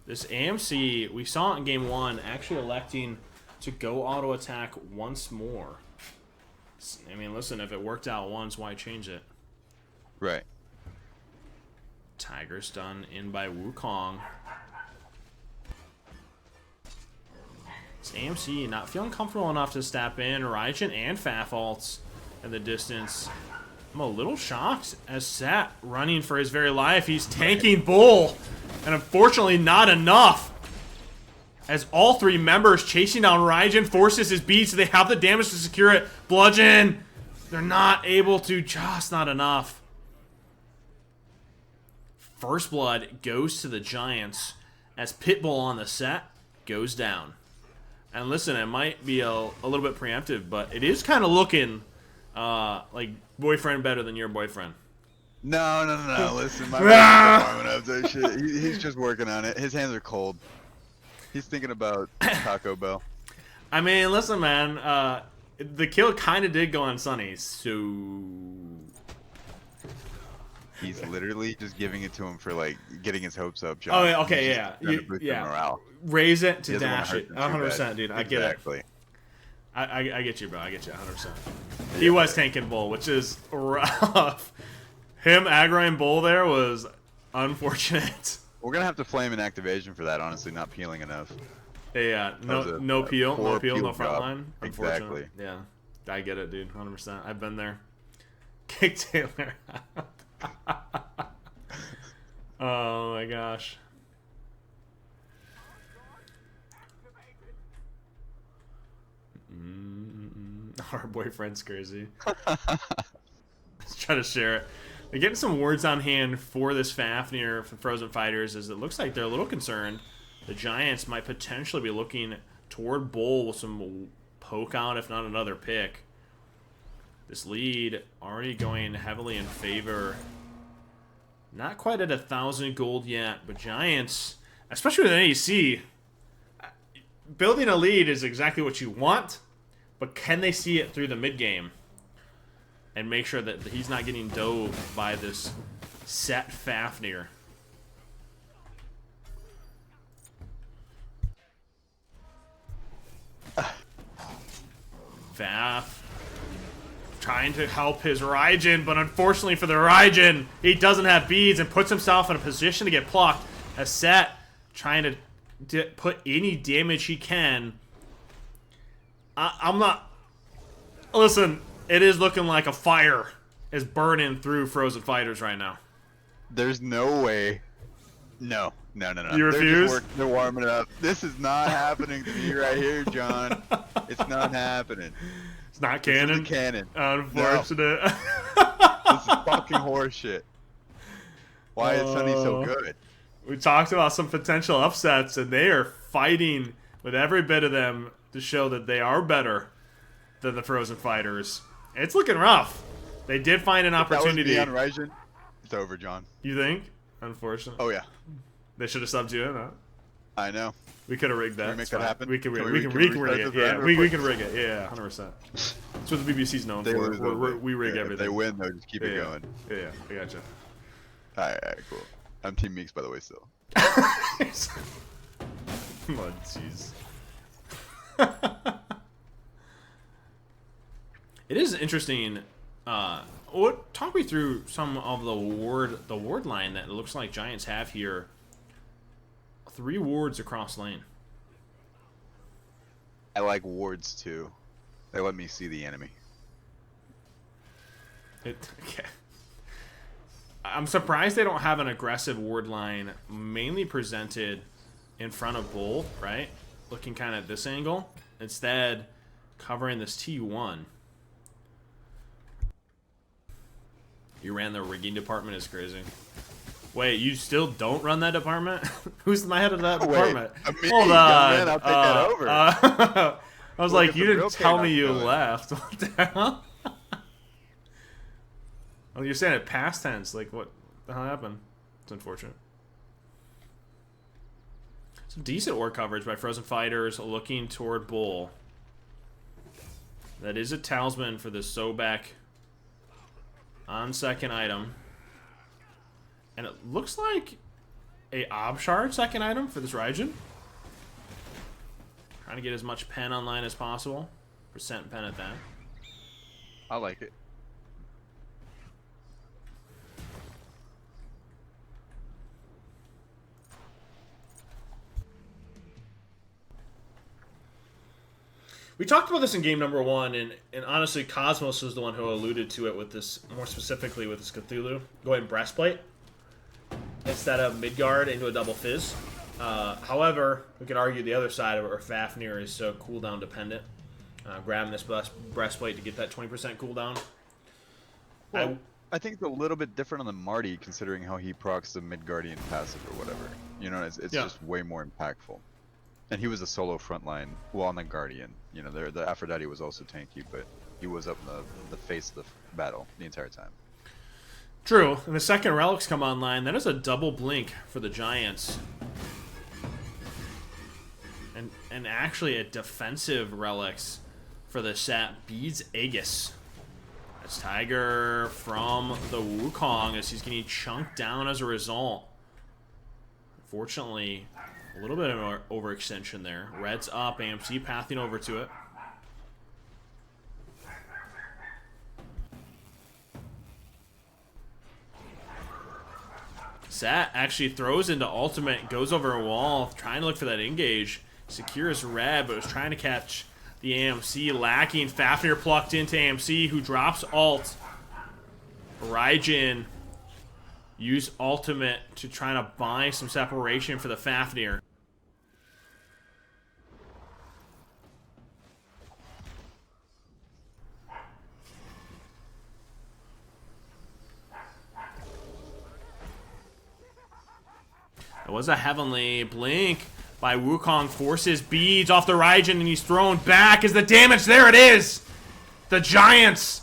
This AMC, we saw it in game 1, actually electing to go auto attack once more. I mean, listen, if it worked out once, why change it? Right. Tiger stun in by Wukong. This AMC not feeling comfortable enough to step in. Raijin and Faf ults in the distance. I'm a little shocked as Set running for his very life. He's tanking Bull. And unfortunately not enough. As all 3 members chasing down Raijin forces his beat so they have the damage to secure it. Bludgeon. They're not able to, just not enough. First blood goes to the Giants as Pitbull on the Set goes down. And listen, it might be a little bit preemptive, but it is kind of looking like boyfriend better than your boyfriend. No. Listen, my man's warming up that shit. He's just working on it. His hands are cold. He's thinking about Taco Bell. I mean, listen, man. The kill kind of did go on Sunny, so... He's literally just giving it to him for, like, getting his hopes up, John. Oh, yeah, okay, yeah. Yeah. Morale. Raise it to dash it. 100%, dude. I get it. Exactly. I get you, bro. I get you 100%. He was tanking Bull, which is rough. Him aggroing Bull there was unfortunate. We're gonna have to flame an activation for that, honestly, not peeling enough. Yeah, no peel, no front line. Exactly. Yeah, I get it, dude. 100%. I've been there. Kick Taylor out. Oh my gosh. Our boyfriend's crazy. Let's try to share it. They're getting some words on hand for this Fafnir for Frozen Fighters, as it looks like they're a little concerned. The Giants might potentially be looking toward Bull with some poke out, if not another pick. This lead already going heavily in favor. Not quite at 1,000 gold yet, but Giants, especially with an AC, building a lead is exactly what you want, but can they see it through the mid game and make sure that he's not getting dove by this Set Fafnir? Faf trying to help his Raijin, but unfortunately for the Raijin, he doesn't have beads and puts himself in a position to get plucked. As Set trying to put any damage he can. I'm not... Listen, it is looking like a fire is burning through Frozen Fighters right now. There's no way. No. You refuse? They're warming it up. This is not happening to me right here, John. It's not happening. It's not canon? This isn't canon. Unfortunate. No. This is fucking horseshit. Why is Sunny so good? We talked about some potential upsets, and they are fighting with every bit of them to show that they are better than the Frozen Fighters. It's looking rough. They did find an opportunity. That was me on Raijin. It's over, John. You think? Unfortunately. Oh, yeah. They should have subbed you in, huh? I know. We could have rigged that. Can we make that happen? We can rig it. Yeah, we can rig it. Yeah, 100%. That's what the BBC's known for. We rig everything. If they win, though, just keep it going. Yeah, I gotcha. Alright, cool. I'm Team Meeks, by the way, still. Oh, jeez. It is interesting. Talk me through some of the ward line that it looks like Giants have here. 3 wards across lane. I like wards too. They let me see the enemy. Okay. I'm surprised they don't have an aggressive ward line mainly presented in front of Bull, right? Looking kind of at this angle. Instead, covering this T1. You ran the rigging department is crazy. Wait, you still don't run that department? Who's the head of that Wait, department? me, Hold young on. man, I'll take that over. I was Look like, at you the didn't real tell K-Knock me you doing. left. What the hell? Oh, you're saying it past tense. Like, what the hell happened? It's unfortunate. Some decent war coverage by Frozen Fighters looking toward Bull. That is a talisman for the Sobek on second item. And it looks like a Obshard second item for this Raijin. Trying to get as much pen online as possible. Percent pen at that. I like it. We talked about this in game number 1, and honestly, Cosmos was the one who alluded to it with this, more specifically with this Cthulhu. Going breastplate instead of Midgard into a double fizz. However, we could argue the other side of it, where Fafnir is so cooldown dependent. Grabbing this breastplate to get that 20% cooldown. Well, I think it's a little bit different on the Marty, considering how he procs the Midgardian passive or whatever. You know, it's Yeah. just way more impactful. And he was a solo frontline, well, on the Guardian. You know, the Aphrodite was also tanky, but he was up in the face of the battle the entire time. True, and the second relics come online. That is a double blink for the Giants. And actually a defensive relics for the Sat Beads Aegis. That's Tiger from the Wukong as he's getting chunked down as a result. Unfortunately, a little bit of an overextension there. Red's up, AMC pathing over to it. Sat actually throws into ultimate, goes over a wall, trying to look for that engage. Secures Red, but was trying to catch the AMC, lacking. Fafnir plucked into AMC, who drops ult. Raijin use ultimate to try to buy some separation for the Fafnir. It was a heavenly blink by Wukong, forces beads off the Raijin, and he's thrown back as the damage, there it is! The Giants,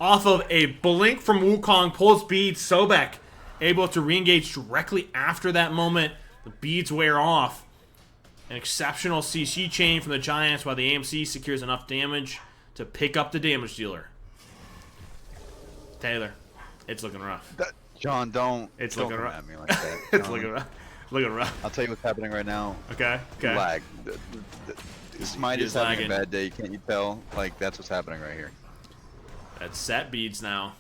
off of a blink from Wukong, pulls beads. Sobek able to re-engage directly after that moment. The beads wear off. An exceptional CC chain from the Giants, while the AMC secures enough damage to pick up the damage dealer. Taylor, it's looking rough. John, don't. It's don't looking come rough. at me like that. It's John. looking rough. Looking rough. I'll tell you what's happening right now. Okay. Okay. Lag. Smite He's is having lagging. a bad day. Can't you tell? Like, that's what's happening right here. That's set beads now.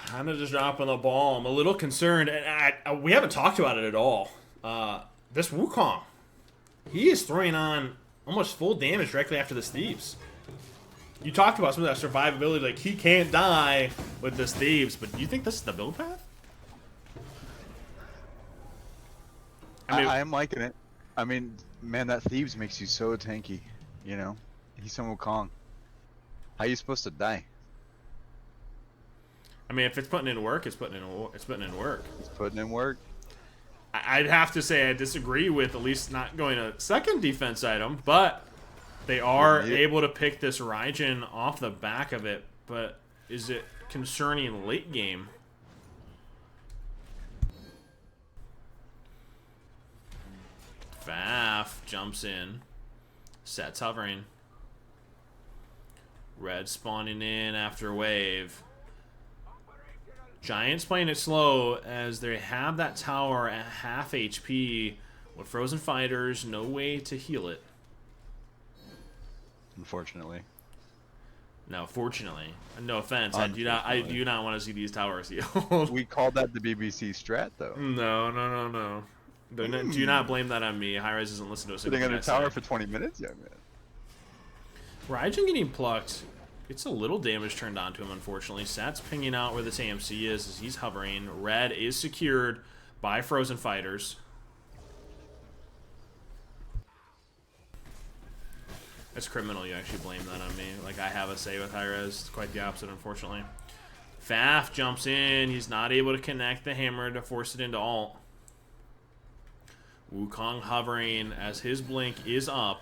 Kind of just dropping the ball. I'm a little concerned, and we haven't talked about it at all. This Wukong, he is throwing on almost full damage directly after this Thieves. You talked about some of that survivability, like he can't die with this Thieves, but do you think this is the build path? I am liking it. I mean, man, that Thieves makes you so tanky. You know, he's some Wukong. How you supposed to die? I mean, if it's putting in work, it's putting in work. He's putting in work. I'd have to say I disagree with at least not going a second defense item, but they are able to pick this Raijin off the back of it. But is it concerning late game? Faf jumps in. Set's hovering. Red spawning in after wave. Giants playing it slow as they have that tower at half HP with Frozen Fighters, no way to heal it. Unfortunately. No, fortunately. No offense, I do not want to see these towers healed. We called that the BBC strat, though. No. Do not blame that on me. Hi-Res doesn't listen to us. Sitting on a tower for 20 minutes, young man. Raijin getting plucked. It's a little damage turned onto him, unfortunately. Sat's pinging out where this AMC is as he's hovering. Red is secured by Frozen Fighters. It's criminal you actually blame that on me. Like, I have a say with high-res. It's quite the opposite, unfortunately. Faf jumps in. He's not able to connect the hammer to force it into ult. Wukong hovering as his blink is up.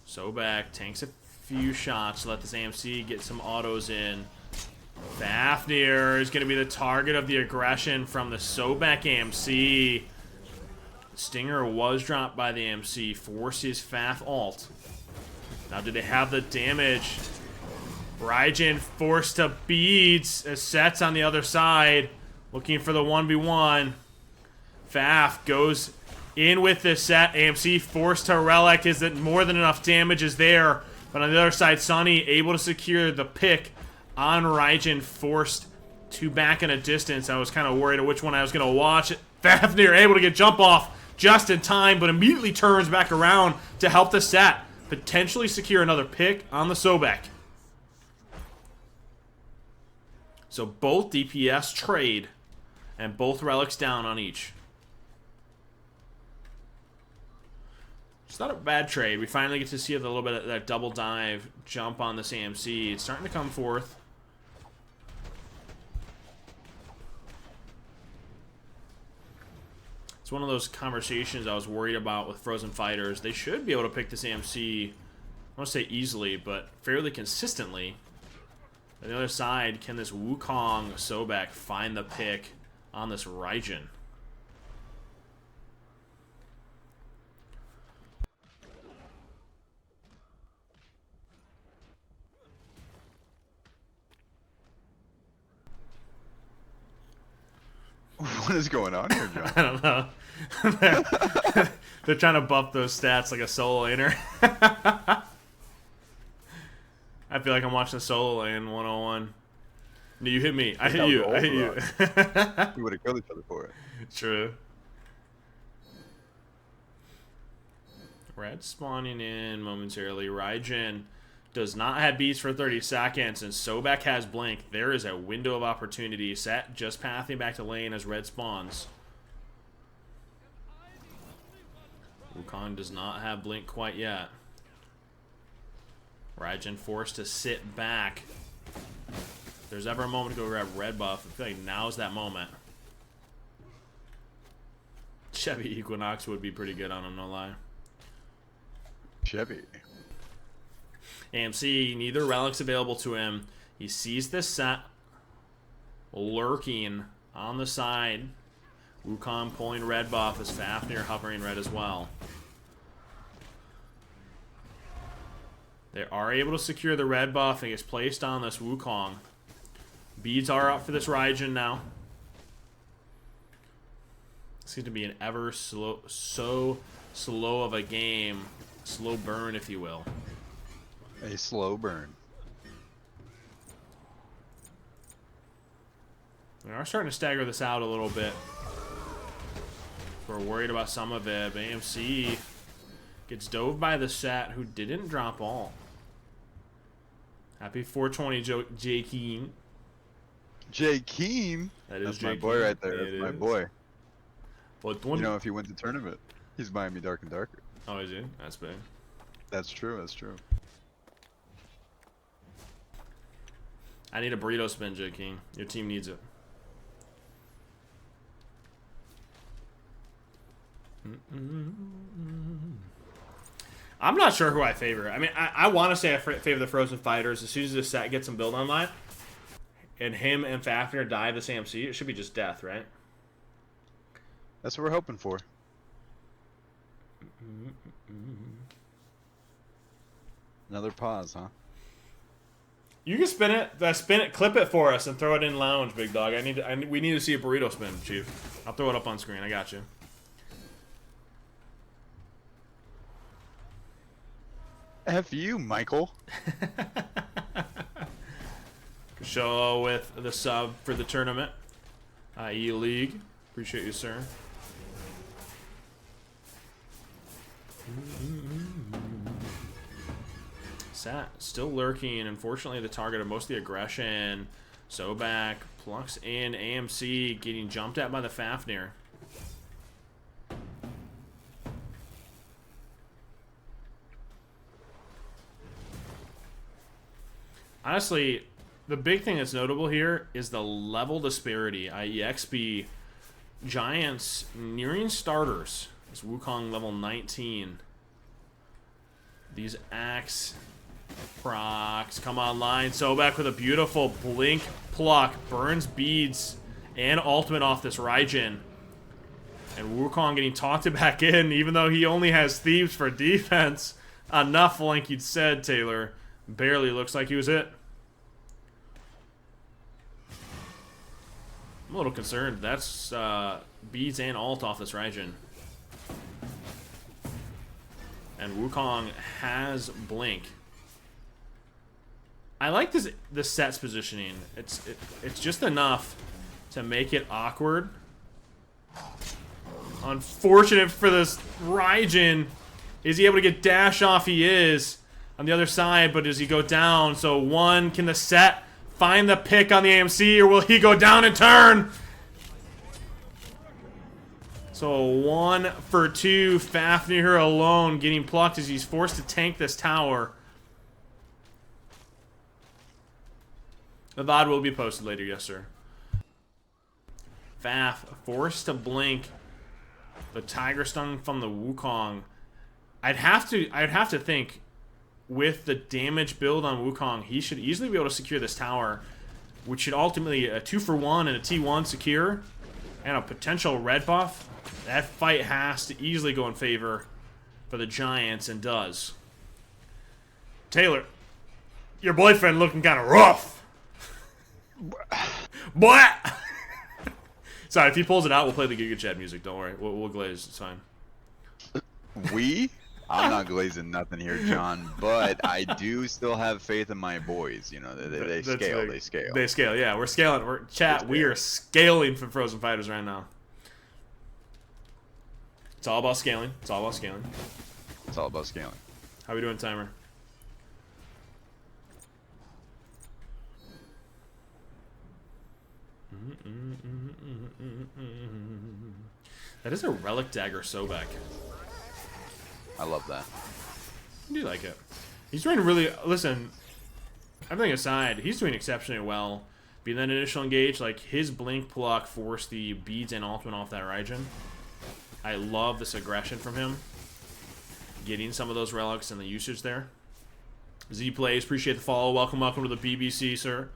Sobek tanks a few shots to let this AMC get some autos in. Fafnir is going to be the target of the aggression from the Sobek AMC. Stinger was dropped by the AMC, forces Faf ult. Now, do they have the damage? Raijin forced to beads as Set's on the other side, looking for the 1v1. Faf goes in with this Set. AMC forced to relic. Is that more than enough damage is there? But on the other side, Sunny able to secure the pick on Raijin, forced to back in a distance. I was kind of worried of which one I was going to watch. Fafnir able to get jump off just in time, but immediately turns back around to help the Set potentially secure another pick on the Sobek. So both DPS trade, and both relics down on each. It's not a bad trade. We finally get to see a little bit of that double dive jump on this AMC. It's starting to come forth. It's one of those conversations I was worried about with Frozen Fighters. They should be able to pick this AMC, I want to say easily, but fairly consistently. On the other side, can this Wukong Sobek find the pick on this Raijin? What is going on here, John? I don't know. They're trying to buff those stats like a solo laner. I feel like I'm watching a solo lane 101. No, you hit me. I hit you. I hit you. We would have killed each other for it. True. Red spawning in momentarily. Raijin does not have beats for 30 seconds, and Sobek has blink. There is a window of opportunity. Set just pathing back to lane as red spawns. Wukong does not have blink quite yet. Raijin forced to sit back. If there's ever a moment to go grab red buff, I feel like now's that moment. Chevy Equinox would be pretty good on him, no lie. Chevy. AMC, neither relics available to him. He sees this Set lurking on the side. Wukong pulling red buff as Fafnir hovering red as well. They are able to secure the red buff and gets placed on this Wukong. Beads are up for this Raijin now. Seems to be an ever so slow of a game. Slow burn, if you will. A slow burn. We are starting to stagger this out a little bit. We're worried about some of it, but AMC gets dove by the Set, who didn't drop all. Happy 420, Jay Keen. Jay Keen? That is That's Jay my boy Keen. right there. It That's my is. boy. But You know, if he wins the tournament, he's buying me Dark and Darker. oh, is he? That's big. That's true, that's true. I need a burrito spin, Jay King. Your team needs it. I'm not sure who I favor. I mean, I want to say I favor the Frozen Fighters. As soon as this Set gets some build online, and him and Fafnir dive this AMC, it should be just death, right? That's what we're hoping for. Another pause, huh? You can spin it, clip it for us, and throw it in lounge, big dog. We need to see a burrito spin, Chief. I'll throw it up on screen. I got you. F you, Michael. Show with the sub for the tournament, i.e. League. Appreciate you, sir. Sat still lurking. Unfortunately, the target of most of the aggression. Sobek plucks in AMC, getting jumped at by the Fafnir. Honestly, the big thing that's notable here is the level disparity, i.e. XP. Giants nearing starters. This Wukong level 19. These axe procs come online. Sobek with a beautiful blink pluck. Burns beads and ultimate off this Raijin. And Wukong getting talked back in, even though he only has thieves for defense. Enough, like you'd said, Taylor. Barely looks like he was it. I'm a little concerned. That's beads and ult off this Raijin. And Wukong has blink. I like this set's positioning. It's just enough to make it awkward. Unfortunate for this Raijin. Is he able to get dash off? He is on the other side, but does he go down? So one, can the set find the pick on the AMC, or will he go down and turn? So 1 for 2. Fafnir alone getting plucked as he's forced to tank this tower. The VOD will be posted later, yes sir. Faf forced to blink the Tiger Stung from the Wukong. I'd have to think with the damage build on Wukong, he should easily be able to secure this tower, which should ultimately a 2-for-1 and a T1 secure, and a potential red buff. That fight has to easily go in favor for the Giants, and does. Taylor, your boyfriend looking kind of rough. Boy. Sorry, if he pulls it out, we'll play the Giga Chad music. Don't worry, we'll glaze. It's fine. I'm not glazing nothing here, John, but I do still have faith in my boys. You know, they scale. They scale. Yeah, we're scaling. We are scaling for Frozen Fighters right now. It's all about scaling. It's all about scaling. It's all about scaling. How we doing, timer? That is a relic dagger Sobek. I love that. I do like it. He's doing really... Listen, everything aside, he's doing exceptionally well. Being that initial engage, like, his blink pluck forced the beads and ultimate off that Raijin. I love this aggression from him. Getting some of those relics and the usage there. Z Plays, appreciate the follow. Welcome to the BBC, sir.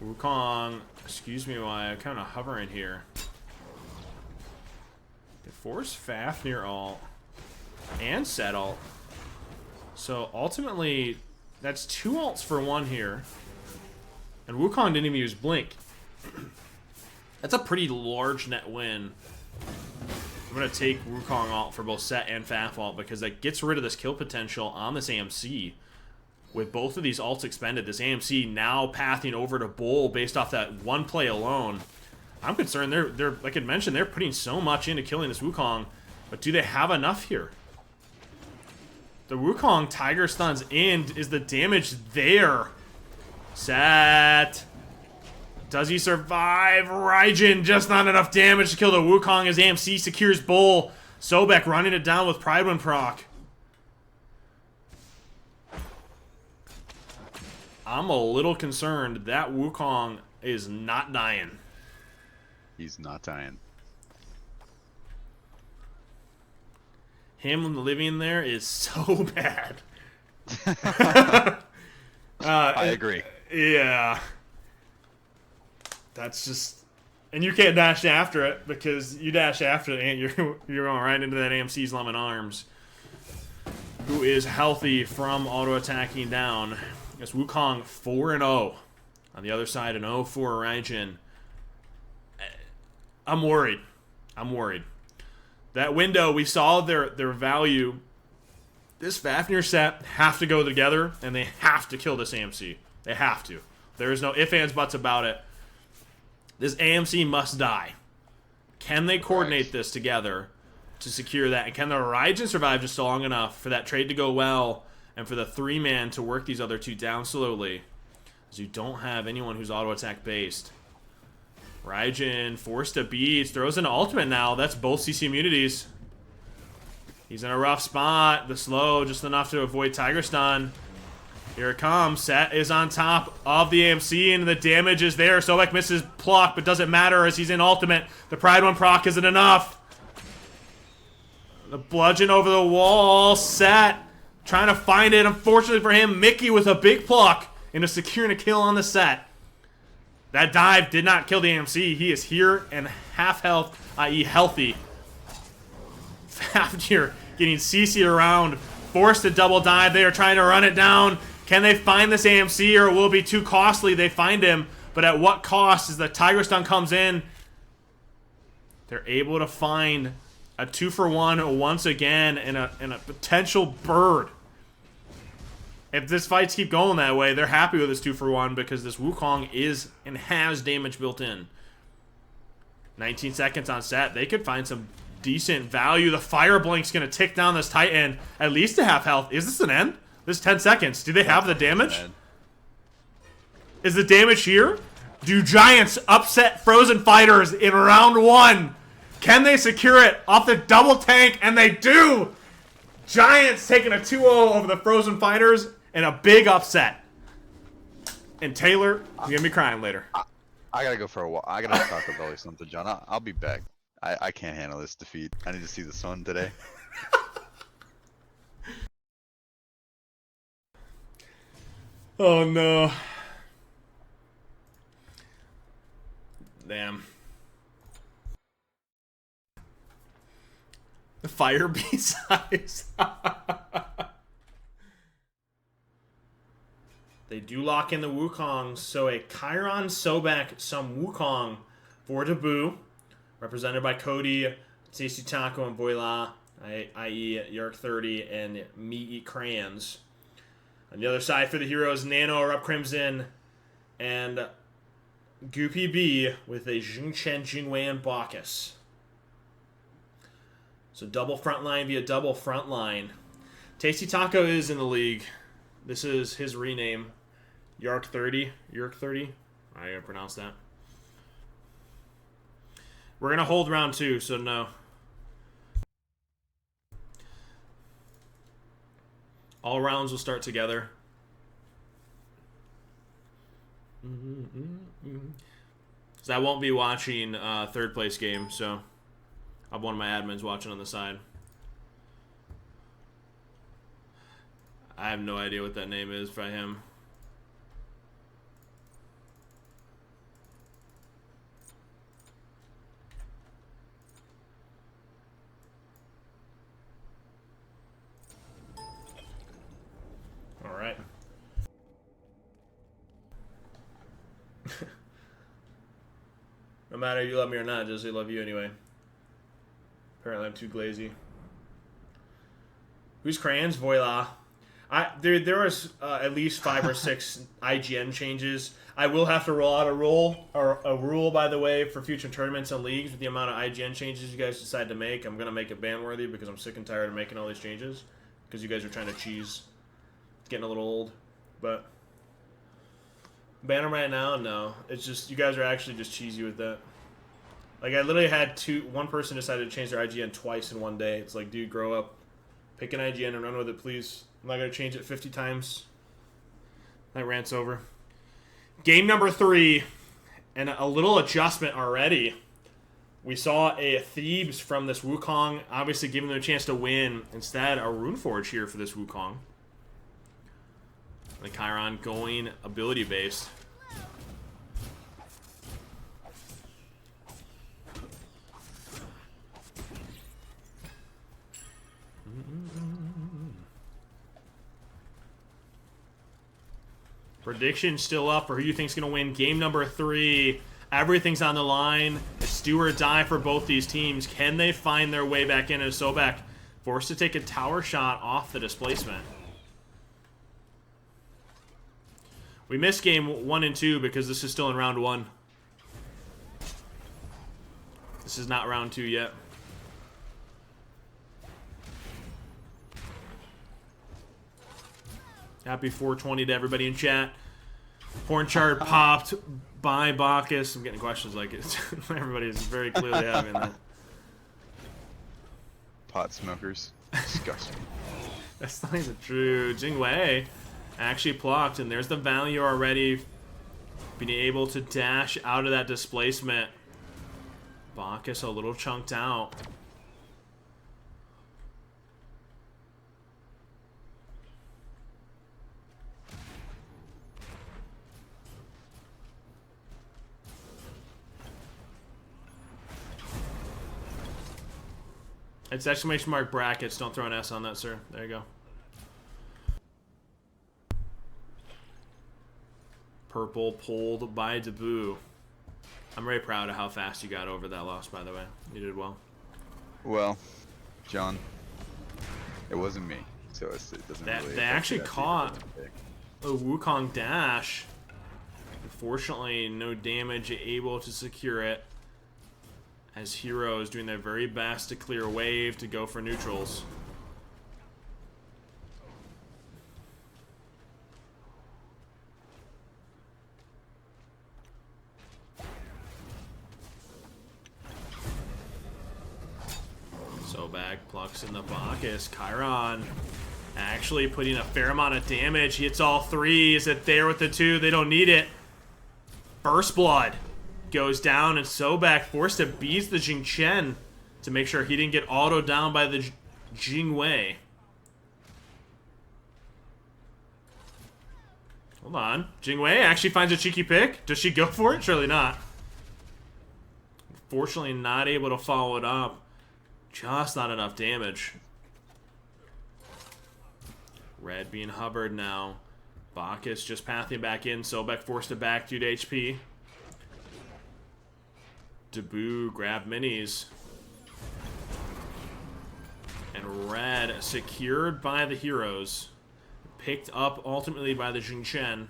Wukong, excuse me while I'm kind of hovering here. They force Fafnir ult and set ult. So ultimately, that's 2 ults for 1 here. And Wukong didn't even use blink. That's a pretty large net win. I'm going to take Wukong ult for both set and Faf ult, because that gets rid of this kill potential on this AMC. With both of these ults expended, this AMC now pathing over to Bull based off that 1 play alone. I'm concerned they're like I mentioned, they're putting so much into killing this Wukong, but do they have enough here? The Wukong Tiger Stuns in. Is the damage there? Set. Does he survive? Raijin, just not enough damage to kill the Wukong as AMC secures Bull. Sobek running it down with Pride Wind proc. I'm a little concerned that Wukong is not dying. He's not dying. Him living there is so bad. I agree. Yeah. That's just... And you can't dash after it, because you dash after it and you're going right into that AMC's Lemon Arms, who is healthy from auto-attacking down. It's Wukong 4-0. On the other side, an 0-4 Raijin. I'm worried. I'm worried. That window, we saw their value. This Fafnir set have to go together, and they have to kill this AMC. They have to. There is no ifs, ands, buts about it. This AMC must die. Can they coordinate this together to secure that? And can the Raijin survive just long enough for that trade to go well, and for the 3-man to work these other 2 down slowly, as you don't have anyone who's auto-attack based. Raijin forced to beads, throws an ultimate now. That's both CC immunities. He's in a rough spot. The slow, just enough to avoid Tiger Stun. Here it comes. Set is on top of the AMC, and the damage is there. Sobek misses Pluck, but doesn't matter as he's in ultimate. The Pride 1 proc isn't enough. The bludgeon over the wall. Set trying to find it. Unfortunately for him, Mickey with a big pluck into securing a kill on the set. That dive did not kill the AMC. He is here and half health, i.e. healthy. Fafnir getting CC'd around, forced to double dive. They are trying to run it down. Can they find this AMC, or will it be too costly? They find him, but at what cost? As the Tiger Stun comes in, they're able to find a 2-for-1 once again and a potential bird. If this fights keep going that way, they're happy with this 2-for-1 because this Wukong is and has damage built in. 19 seconds on set. They could find some decent value. The Fire Blink's going to tick down this Titan at least to half health. Is this an end? This is 10 seconds. Do they have the damage? Is the damage here? Do Giants upset Frozen Fighters in round 1? Can they secure it off the double tank? And they do! Giants taking a 2-0 over the Frozen Fighters and a big upset. And Taylor, you're gonna be crying later. I gotta go for a walk. I gotta talk about something, John. I'll be back. I can't handle this defeat. I need to see the sun today. Oh no. Damn. The fire beast size. They do lock in the Wukongs, so a Chiron, Sobek, some Wukong for debut, represented by Cody, Tasty Taco, and Voila, i.e. Yark 30 and Me Eat Crayons. On the other side for the heroes, Nano, Erupt Crimson, and Goopy B with a Jing Chen, Jingwei, and Bacchus. So double front line via double front line. Tasty Taco is in the league. This is his rename. Yark 30. Yark 30. I gotta pronounce that. We're gonna hold round 2, so no. All rounds will start together. So I won't be watching third place game, so I have one of my admins watching on the side. I have no idea what that name is by him. All right. No matter if you love me or not, just they love you anyway. Apparently I'm too glazy. Who's Crayons? Voila. There was at least 5 or 6 IGN changes. I will have to roll out a rule, by the way, for future tournaments and leagues with the amount of IGN changes you guys decide to make. I'm going to make it ban-worthy because I'm sick and tired of making all these changes. Because you guys are trying to cheese. It's getting a little old. But ban them right now? No. It's just, you guys are actually just cheesy with that. Like, I literally had one person decided to change their IGN twice in one day. It's like, dude, grow up. Pick an IGN and run with it, please. I'm not going to change it 50 times. That rant's over. Game number 3, and a little adjustment already. We saw a Thebes from this Wukong, obviously giving them a chance to win. Instead, a Runeforge here for this Wukong. The Chiron going ability-based. Prediction still up for who you think's going to win game number 3. Everything's on the line. It's do or die for both these teams. Can they find their way back in as Sobek forced to take a tower shot off the displacement? We missed game 1 and 2 because this is still in round 1. This is not round 2 yet. Happy 420 to everybody in chat. Porn chart popped by Bacchus. I'm getting questions like it. Everybody is very clearly having that. Pot smokers. Disgusting. That's not even true. Jingwei actually plucked, and there's the value already. Being able to dash out of that displacement. Bacchus a little chunked out. It's exclamation mark brackets. Don't throw an S on that, sir. There you go. Purple pulled by Debut. I'm very proud of how fast you got over that loss, by the way. You did well. Well, John, it wasn't me, so it doesn't really. They actually caught a Wukong dash. Unfortunately, no damage, able to secure it. As Heroes doing their very best to clear a wave to go for neutrals. Sobag plucks in the Bacchus. Chiron actually putting a fair amount of damage. He hits all three. Is it there with the two? They don't need it. First Blood goes down, and Sobak forced to beat the Jing Chen to make sure he didn't get autoed down by the Jingwei. Hold on. Jingwei actually finds a cheeky pick. Does she go for it? Surely not. Unfortunately, not able to follow it up. Just not enough damage. Red being Hubbard now. Bacchus just pathing back in. Sobek forced it back due to HP. Debut grab minis. And Red secured by the Heroes. Picked up ultimately by the Jing Chen.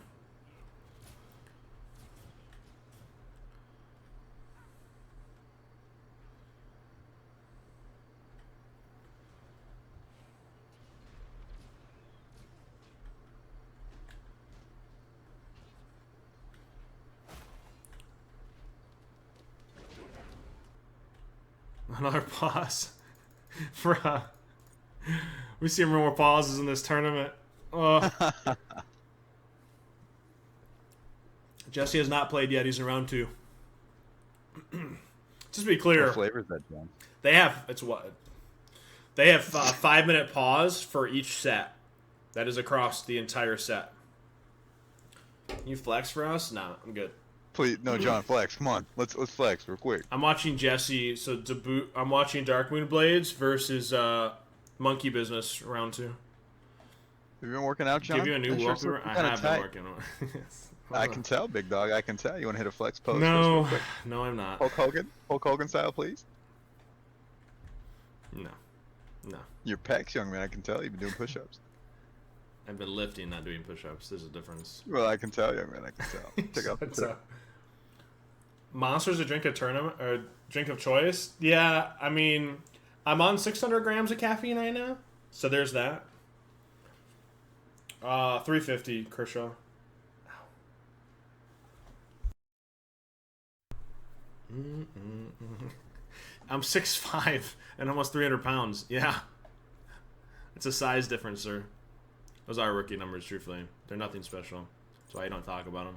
Another pause. Bruh. We see more pauses in this tournament. Jesse has not played yet. He's in round 2. Just to be clear. What flavor is that, John? They have, it's what? They have 5-minute pause for each set. That is across the entire set. You flex for us? Nah, I'm good. Please, no, John, flex. Come on, let's flex real quick. I'm watching Jesse. So debut. I'm watching Dark Moon Blades versus Monkey Business round 2. Have you been working out, John? Give you a new wallpaper. I have been working on. I can tell, big dog. I can tell. You want to hit a flex pose? No, real quick? no, I'm not. Hulk Hogan style, please. No, no. Your pecs, young man. I can tell. You've been doing push-ups. I've been lifting, not doing push-ups. There's a difference. Well, I can tell, young man. I can tell. Take off the tip. Monster's a drink of tournament or drink of choice. Yeah, I mean, I'm on 600 grams of caffeine right now, so there's that. 350 Kershaw. I'm 6'5" and almost 300 pounds. Yeah, it's a size difference, sir. Those are rookie numbers, truthfully. They're nothing special. That's why you don't talk about them.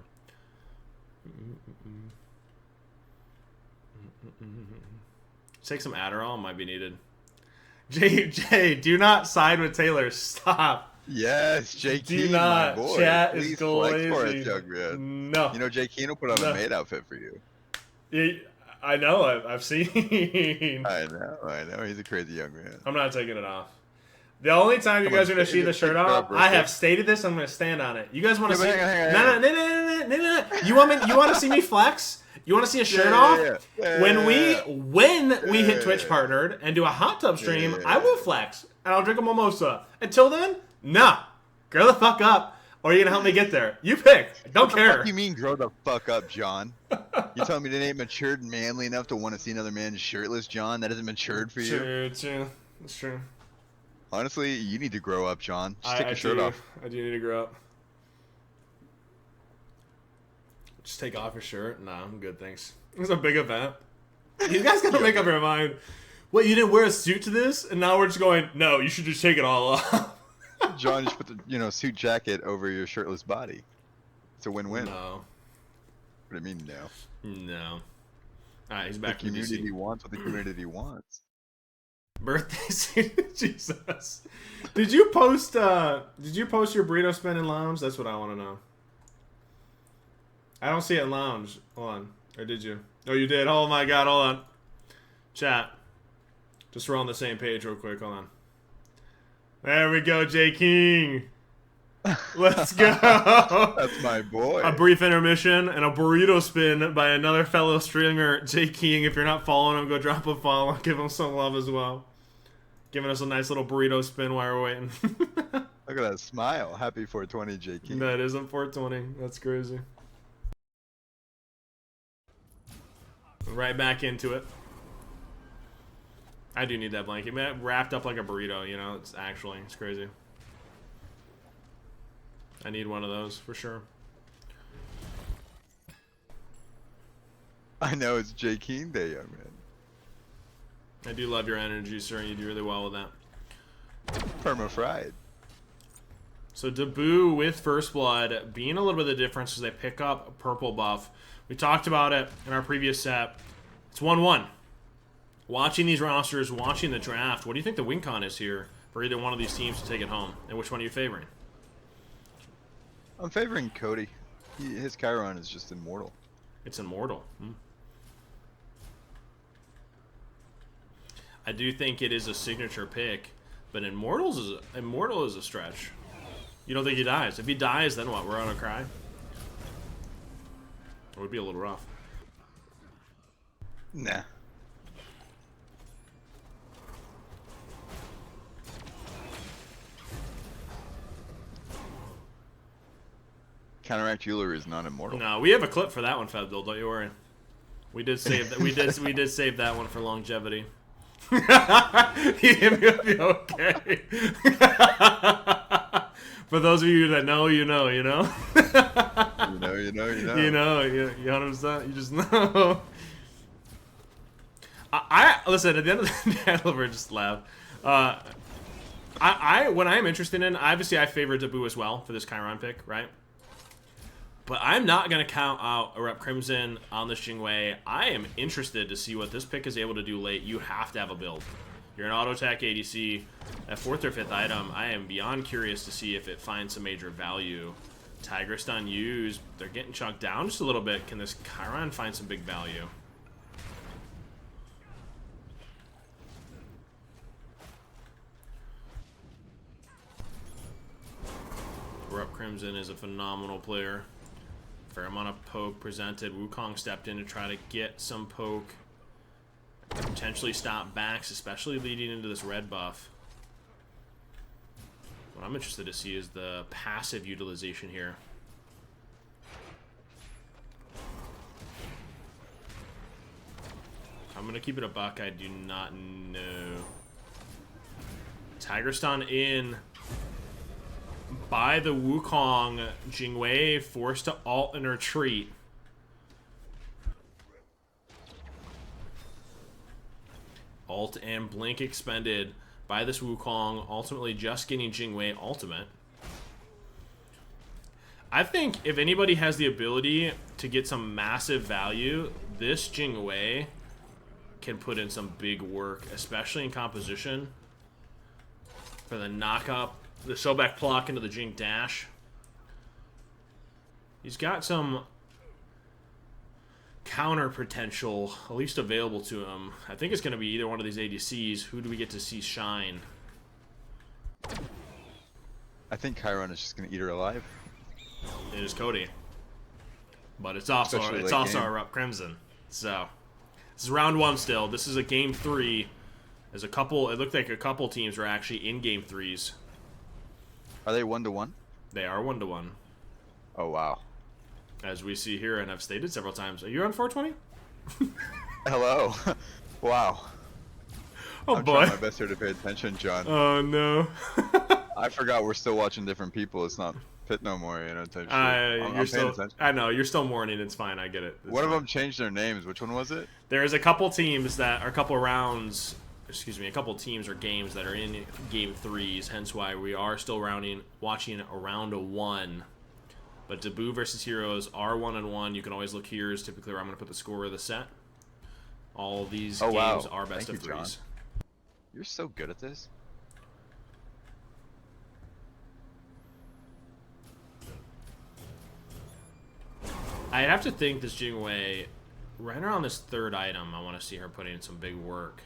Take some Adderall, might be needed. Jay, do not side with Taylor. Stop. Yes, Jay Do Keen, not. my boy. Chat Please is flex for us, glazing. young man. No. You know Jay Keen will put on a maid outfit for you. Yeah, I know. I've seen. I know. He's a crazy young man. I'm not taking it off. The only time you guys are going to see the shirt off, I have stated this. I'm going to stand on it. You guys want to see? No. You want to see me flex? You want to see a shirt off? When we hit Twitch partnered and do a hot tub stream, I will flex and I'll drink a mimosa. Until then, nah. Grow the fuck up, or you're gonna help me get there. You pick. Don't care. What the fuck you mean, grow the fuck up, John? You telling me that ain't matured and manly enough to want to see another man shirtless, John? That isn't matured for you? True. That's true. Honestly, you need to grow up, John. Just take your shirt off. I do need to grow up. Just take off your shirt? Nah, I'm good, thanks. It's a big event. You guys gotta make up your mind. What, you didn't wear a suit to this? And now we're just going, no, you should just take it all off. John, you should put the suit jacket over your shirtless body. It's a win-win. No. What do you mean, no? No. Alright, he's back The to DC. community wants what the community wants. Birthday suit? Jesus. Did you post your burrito spin in lounge? That's what I want to know. I don't see it in lounge. Hold on. Or did you? Oh, you did. Oh my god, hold on. Chat. Just we're on the same page real quick. Hold on. There we go, J King. Let's go. That's my boy. A brief intermission and a burrito spin by another fellow streamer, J King. If you're not following him, go drop a follow. Give him some love as well. Giving us a nice little burrito spin while we're waiting. Look at that smile. Happy 420, J King. That isn't 420. That's crazy. Right back into it. I do need that blanket. Man, wrapped up like a burrito, you know? It's crazy. I need one of those for sure. I know it's J King Day, young man. I do love your energy, sir. You do really well with that. Perma fried. So Dabu with First Blood being a little bit of the difference as they pick up a purple buff. We talked about it in our previous set. It's 1-1. Watching these rosters, watching the draft, what do you think the win con is here for either one of these teams to take it home? And which one are you favoring? I'm favoring Cody. His Chiron is just immortal. It's immortal. I do think it is a signature pick, but immortal is a stretch. You don't think he dies? If he dies, then what? We're on a cry? It would be a little rough. Nah. Counteract Euler is not immortal. No, we have a clip for that one, Fabdul. Don't you worry. We did save that. We did save that one for longevity. He hit me up. Okay. For those of you that know, you know. You know. You know, you 100%. You just know. I listen. At the end of the day, Oliver just laugh. What I'm interested in, obviously, I favor Dabu as well for this Chiron pick, right? But I'm not going to count out a Rep Crimson on this Jingwei. I am interested to see what this pick is able to do late. You have to have a build. You're an auto attack ADC. At 4th or 5th item, I am beyond curious to see if it finds some major value. Tiger Stun used. They're getting chunked down just a little bit. Can this Chiron find some big value? Rep Crimson is a phenomenal player. Fair amount of poke presented. Wukong stepped in to try to get some poke. Potentially stop backs, especially leading into this red buff. What I'm interested to see is the passive utilization here. I'm going to keep it a buck. I do not know. Tiger Stun in by the Wukong. Jingwei forced to ult and retreat. Ult and blink expended by this Wukong, ultimately just getting Jingwei ultimate. I think if anybody has the ability to get some massive value, this Jingwei can put in some big work, especially in composition. For the knock up, the Sobek Pluck into the Jing Dash. He's got some counter potential, at least available to him. I think it's going to be either one of these ADCs. Who do we get to see shine? I think Chiron is just going to eat her alive. It is Cody. But it's also our Rep Crimson. So, this is round 1 still. This is a game 3. There's a couple, it looked like a couple teams were actually in game 3s. Are they 1-1? They are 1-1. Oh, wow. As we see here, and I've stated several times. Are you on 420? Hello. Wow. Oh, I'm boy. trying my best here to pay attention, John. Oh, no. I forgot we're still watching different people. It's not Pit no more, you know, type shit. I'm still, attention. I know, you're still mourning. It's fine. I get it. One of them changed their names. Which one was it? There's a couple teams that are a couple rounds. excuse me, a couple teams or games that are in game 3s, hence why we are still watching a round of 1. But Debut versus Heroes are 1-1. You can always look here is typically where I'm going to put the score of the set. All of these games are best of 3s. You're so good at this. I'd have to think this Jingwei, right around this 3rd item, I want to see her putting in some big work.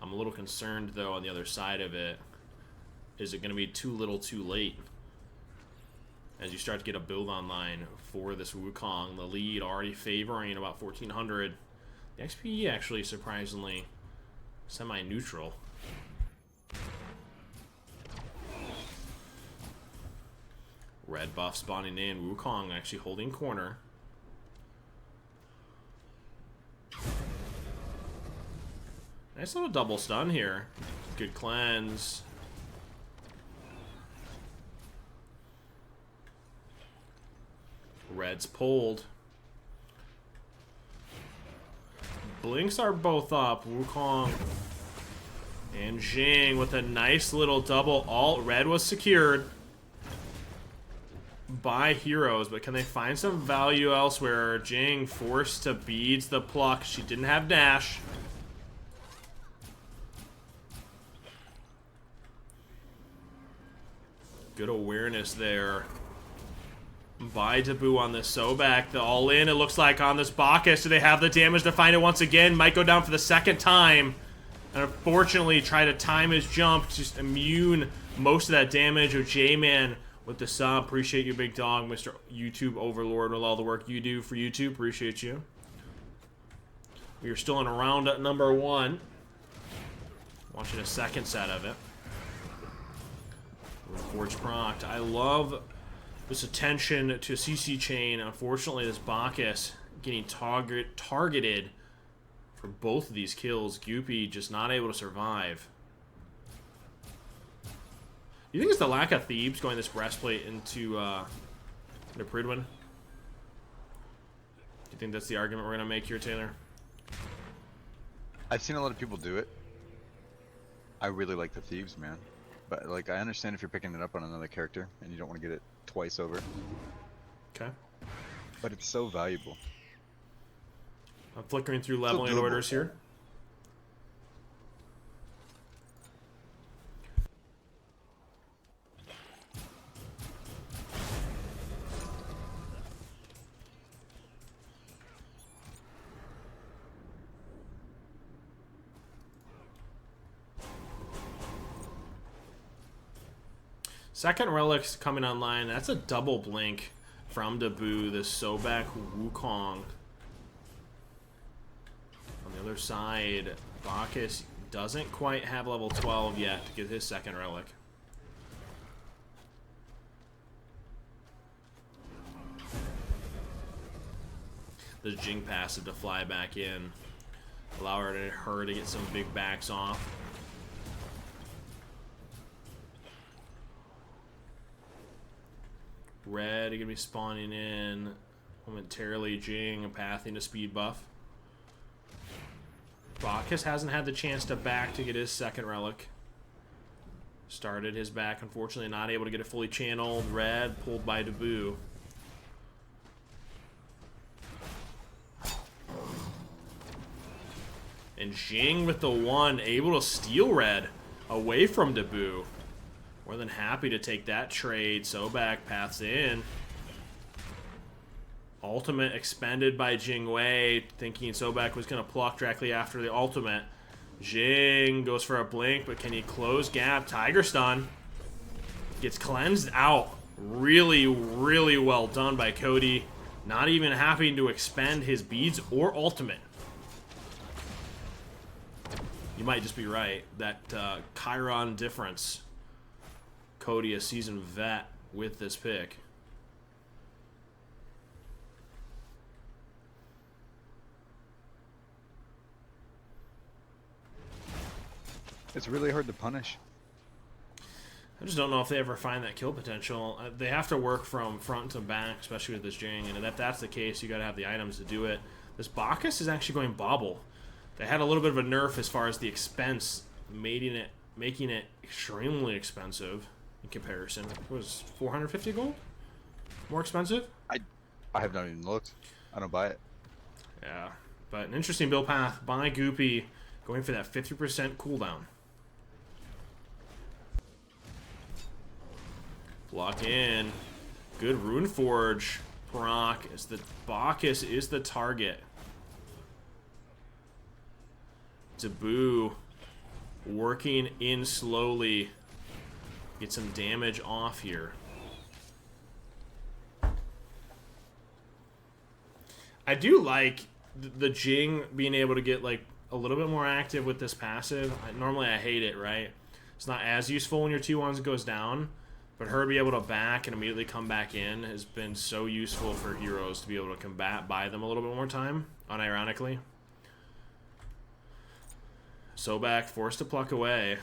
I'm a little concerned, though, on the other side of it. Is it going to be too little too late? As you start to get a build online for this Wukong, the lead already favoring about 1400. The XP actually surprisingly semi-neutral. Red buff spawning in. Wukong actually holding corner. Nice little double stun here. Good cleanse. Red's pulled. Blinks are both up. Wukong and Jing with a nice little double ult. Red was secured by Heroes, but can they find some value elsewhere? Jing forced to beads the pluck. She didn't have dash. Good awareness there by Debut on this Sobek. The all-in, it looks like, on this Bacchus. Do they have the damage to find it once again? Might go down for the 2nd time. And unfortunately, try to time his jump. Just immune most of that damage. of J-Man with the sub. Appreciate you, big dog. Mr. YouTube Overlord, with all the work you do for YouTube. Appreciate you. We are still in round number 1. Watching a 2nd set of it. Forge procced. I love this attention to CC chain. Unfortunately, this Bacchus getting targeted for both of these kills. Goopy just not able to survive. You think it's the lack of Thebes going this breastplate into Pridwin? Do you think that's the argument we're going to make here, Taylor? I've seen a lot of people do it. I really like the Thebes, man. But, like, I understand if you're picking it up on another character and you don't want to get it twice over. Okay. But it's so valuable. I'm flickering through leveling orders here. Second relic's coming online. That's a double blink from Debut, the Sobek Wukong. On the other side, Bacchus doesn't quite have level 12 yet to get his second relic. The Jing passive to fly back in. Allow her to get some big backs off. Red are going to be spawning in momentarily. Jing pathing to speed buff. Bacchus hasn't had the chance to back to get his second relic. Started his back, unfortunately not able to get it fully channeled. Red pulled by Debut. And Jing with the 1, able to steal Red away from Debut. More than happy to take that trade. Sobek paths in. Ultimate expended by Jingwei, thinking Sobek was going to pluck directly after the ultimate. Jing goes for a blink, but can he close gap? Tiger stun. Gets cleansed out. Really, really well done by Cody. Not even having to expend his beads or ultimate. You might just be right. That Chiron difference. Cody, a seasoned vet with this pick. It's really hard to punish. I just don't know if they ever find that kill potential. They have to work from front to back, especially with this Jing. And if that's the case, you got to have the items to do it. This Bacchus is actually going bobble. They had a little bit of a nerf as far as the expense, making it extremely expensive in comparison. It was 450 gold? More expensive? I have not even looked. I don't buy it. Yeah, but an interesting build path by Goopy, going for that 50% cooldown. Lock in. Good Runeforge proc as the Bacchus is the target. Dabu working in slowly. Get some damage off here. I do like the Jing being able to get like a little bit more active with this passive. Normally I hate it, right? It's not as useful when your T1s goes down, but her be able to back and immediately come back in has been so useful for heroes to be able to combat, buy them a little bit more time, unironically. Sobak forced to pluck away.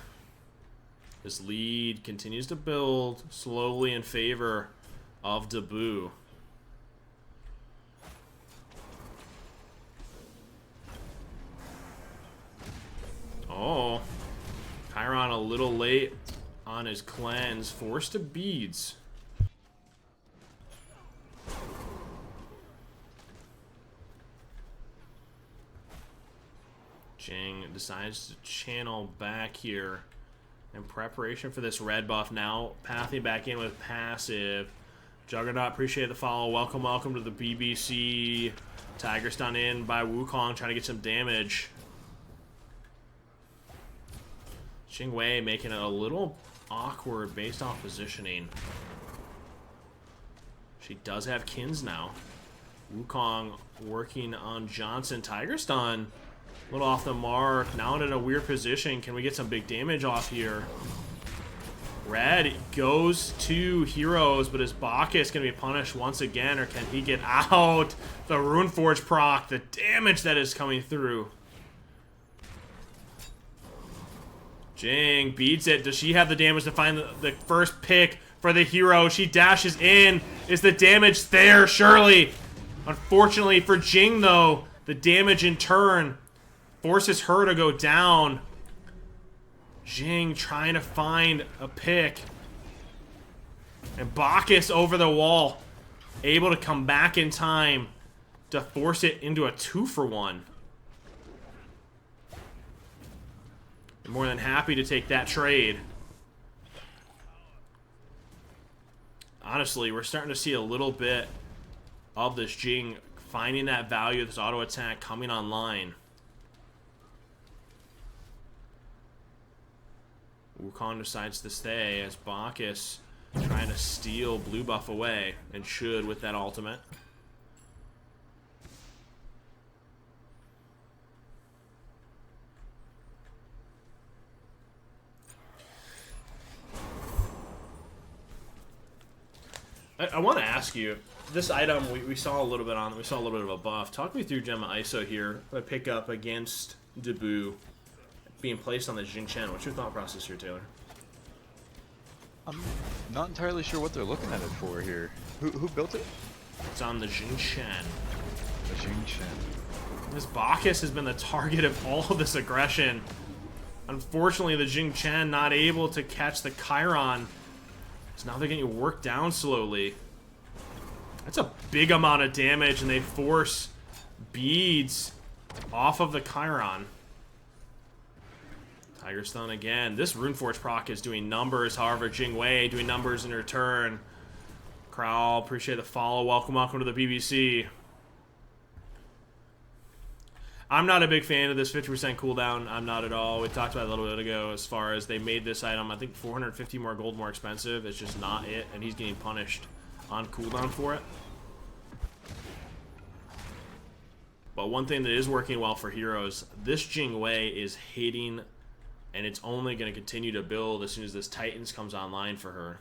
This lead continues to build slowly in favor of Dabu. Oh, Chiron a little late on his cleanse, forced to beads. Jing decides to channel back here in preparation for this red buff. Now pathing back in with passive. Juggernaut, appreciate the follow. Welcome, welcome to the BBC. Tiger stun in by Wukong, trying to get some damage. Xing Wei making it a little awkward based off positioning. She does have Kins now. Wukong working on Johnson. Tiger stun. A little off the mark. Now in a weird position. Can we get some big damage off here? Red goes to Heroes, but is Bacchus going to be punished once again, or can he get out? The Runeforge proc, the damage that is coming through. Jing beats it. Does she have the damage to find the first pick for the hero? She dashes in. Is the damage there? Surely. Unfortunately for Jing, though, the damage in turn forces her to go down. Jing trying to find a pick. And Bacchus over the wall. Able to come back in time to force it into a 2-for-1. More than happy to take that trade. Honestly, we're starting to see a little bit of this Jing finding that value of this auto attack coming online. Wukong decides to stay as Bacchus trying to steal blue buff away, and should with that ultimate. I want to ask you, this item we saw a little bit on, we saw a little bit of a buff. Talk me through Gemma ISO here, a pick up against Dabu being placed on the Jing Chen. What's your thought process here, Taylor? I'm not entirely sure what they're looking at it for here. Who built it? It's on the Jing Chen. The Jing Chen. This Bacchus has been the target of all of this aggression. Unfortunately, the Jing Chen not able to catch the Chiron. So now they're getting worked down slowly. That's a big amount of damage, and they force beads off of the Chiron. Tiger stun again. This Runeforge proc is doing numbers. However, Jing Wei doing numbers in return. Crowl, appreciate the follow. Welcome, welcome to the BBC. I'm not a big fan of this 50% cooldown. I'm not at all. We talked about it a little bit ago as far as they made this item, I think 450 more gold more expensive. It's just not it, and he's getting punished on cooldown for it. But one thing that is working well for heroes, this Jing Wei is hitting, and it's only going to continue to build as soon as this Titans comes online for her.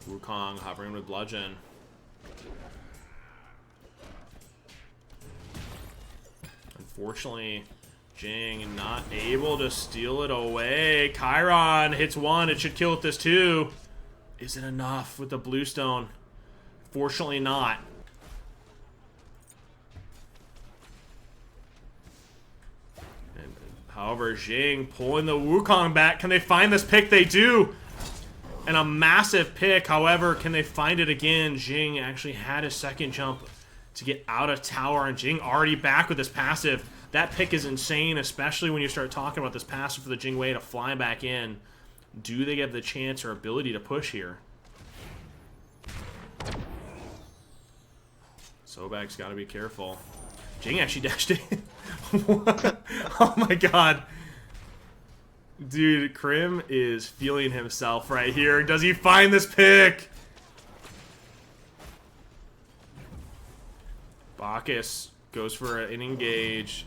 Wukong hovering with Bludgeon. Unfortunately, Jing not able to steal it away. Chiron hits one. It should kill with this too. Is it enough with the Bluestone? Fortunately not. And, however, Jing pulling the Wukong back. Can they find this pick? They do. And a massive pick. However, can they find it again? Jing actually had his second jump to get out of tower, and Jing already back with his passive. That pick is insane, especially when you start talking about this passive for the Jing Wei to fly back in. Do they get the chance or ability to push here? Sobek's got to be careful. Jing actually dashed in. Oh my god. Dude, Krim is feeling himself right here. Does he find this pick? Bacchus goes for an engage.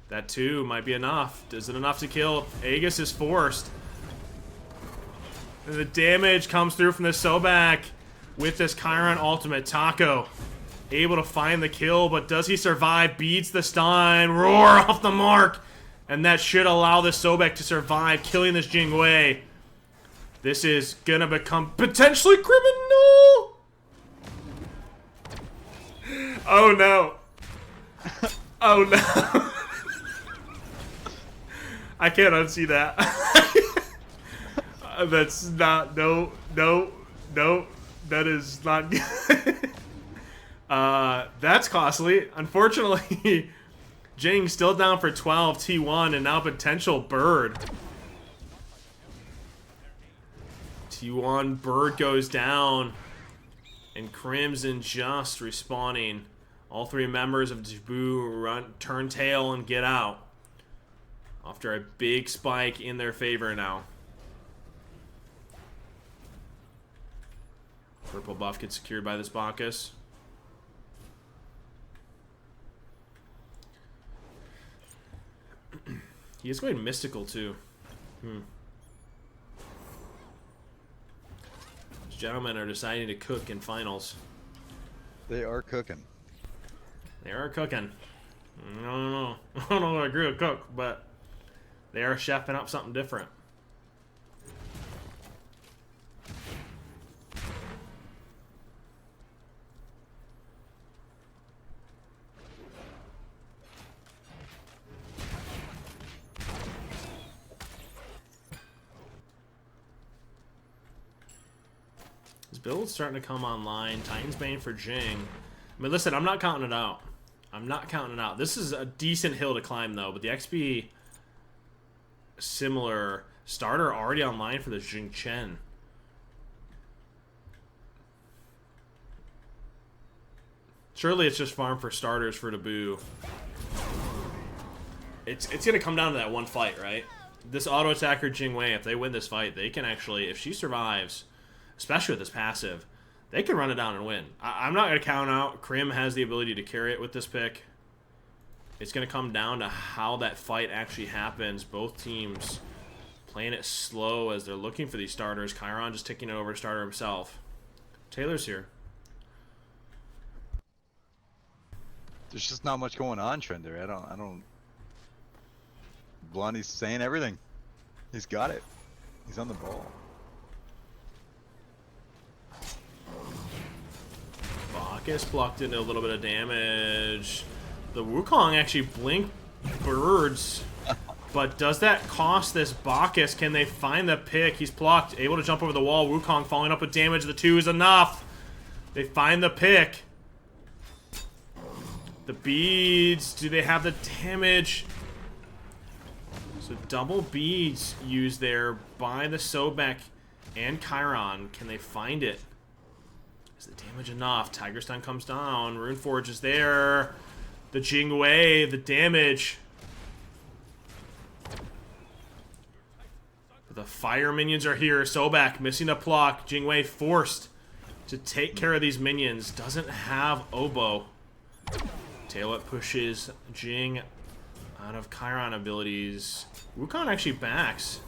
That 2 might be enough. Is it enough to kill? Aegis is forced. And the damage comes through from the Sobek with this Chiron ultimate. Taco able to find the kill, but does he survive? Beats the stun. Roar off the mark. And that should allow the Sobek to survive, killing this Jing Wei. This is gonna become potentially criminal. Oh no. Oh no. I can't unsee that. That's not, no. That is not good. That's costly. Unfortunately, Jing still down for 12, T1, and now potential Bird. T1, Bird goes down. And Crimson Joust respawning. All 3 members of Jibu turn tail and get out. After a big spike in their favor now. Purple buff gets secured by this Bacchus. He is going mystical too. These gentlemen are deciding to cook in finals. They are cooking. They are cooking. I don't know. I don't know if I agree with cook, but they are chefing up something different. This build's starting to come online. Titan's Bane for Jing. I mean, listen, I'm not counting it out. I'm not counting it out. This is a decent hill to climb, though, but the XP similar. Starter already online for the Jing Chen. Surely it's just farm for starters for Naboo. It's gonna come down to that one fight, right? This auto attacker Jing Wei, if they win this fight, they can actually, if she survives, especially with this passive, they can run it down and win. I'm not gonna count out. Krim has the ability to carry it with this pick. It's gonna come down to how that fight actually happens. Both teams playing it slow as they're looking for these starters. Chiron just taking it over starter himself. Taylor's here. There's just not much going on, Trender. I don't. Blondie's saying everything. He's got it. He's on the ball. Bacchus blocked into a little bit of damage. The Wukong actually blinked birds. But does that cost this Bacchus? Can they find the pick? He's blocked. Able to jump over the wall. Wukong following up with damage. The 2 is enough. They find the pick. The beads. Do they have the damage? So double beads used there by the Sobek and Chiron. Can they find it? Is the damage enough? Tiger Stun comes down. Runeforge is there. The Jing Wei, the damage. The fire minions are here. Sobek missing a block. Jing Wei forced to take care of these minions. Doesn't have Oboe. Tailwhip pushes Jing out of Chiron abilities. Wukong actually backs.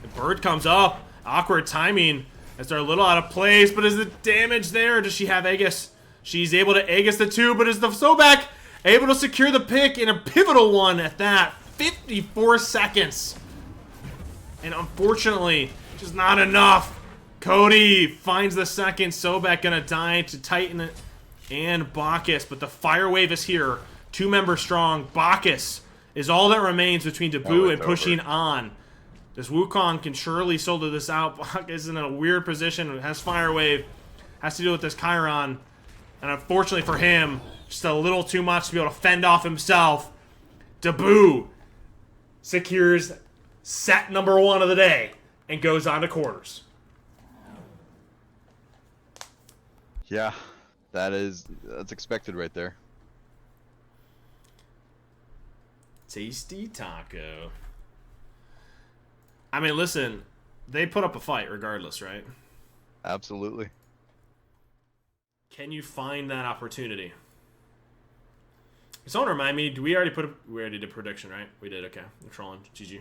The bird comes up. Awkward timing as they're a little out of place, but is the damage there? Or does she have Aegis? She's able to Aegis the 2, but is the Sobek able to secure the pick in a pivotal one at that? 54 seconds. And unfortunately, just not enough Cody finds the second. Sobek gonna die to Titan it. And Bacchus, but the fire wave is here. 2 members strong. Bacchus is all that remains between Dabu and pushing on. This Wukong can surely solo this out. Bacchus is in a weird position. It has fire wave. Has to deal with this Chiron. And unfortunately for him, just a little too much to be able to fend off himself. Dabu secures set number 1 of the day and goes on to quarters. Yeah, that's expected right there. Tasty taco. I mean, listen, they put up a fight regardless, right? Absolutely. Can you find that opportunity? Someone remind me, we already did prediction, right? We did, okay. I'm trolling. GG.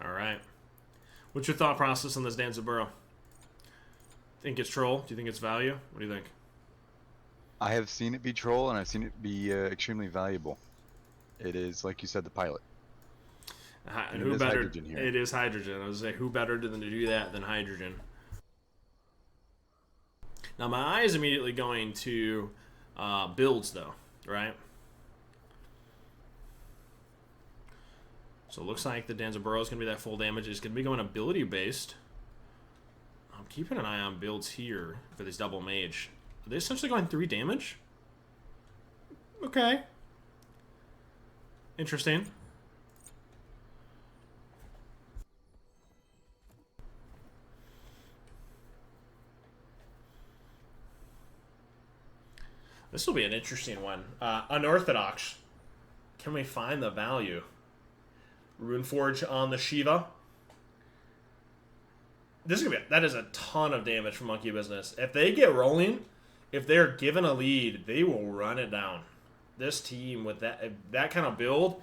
Alright. What's your thought process on this Dance of Burrow? Think it's troll? Do you think it's value? What do you think? I have seen it be troll, and I've seen it be extremely valuable. It is, like you said, the pilot. And who better? Hydrogen here. It is hydrogen. I was say, who better to do that than hydrogen? Now my eye is immediately going to builds, though, right? So it looks like the Danzaburrow is going to be that full damage. It's going to be going ability-based. I'm keeping an eye on builds here for this double mage. Are they essentially going 3 damage? Okay. Interesting. This will be an interesting one. Unorthodox. Can we find the value? Runeforge on the Shiva. This is gonna be, that is a ton of damage from Monkey Business. If they get rolling, if they're given a lead, they will run it down. This team with that kind of build,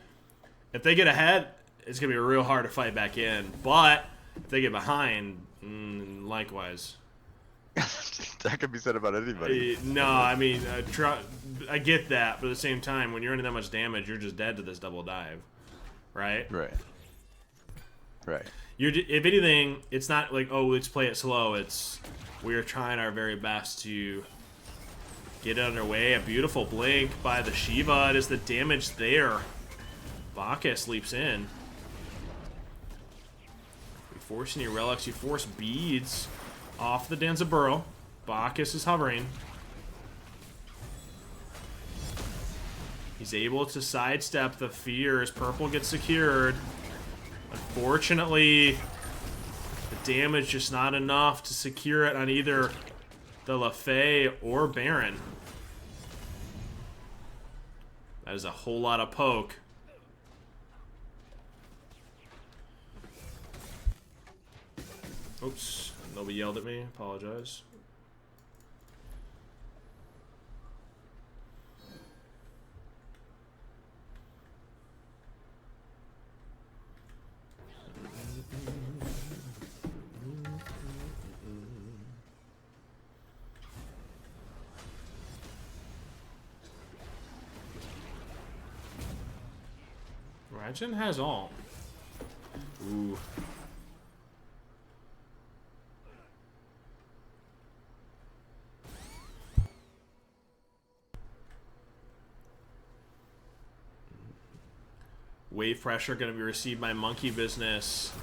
if they get ahead, it's gonna be real hard to fight back in. But if they get behind, likewise. That could be said about anybody. No, I mean, I get that, but at the same time, when you're into that much damage, you're just dead to this double dive. Right? Right. Right. If anything, it's not like, oh, let's play it slow. It's, we're trying our very best to get it underway. A beautiful blink by the Shiva. It is the damage there. Bacchus leaps in. You force any relics. You force beads off the Danzaburrow. Bacchus is hovering. He's able to sidestep the fear as purple gets secured. Unfortunately, the damage just not enough to secure it on either the LaFay or Baron. That is a whole lot of poke. Oops, nobody yelled at me. Apologize. Raijin has all. Ooh. Wave pressure going to be received by Monkey Business.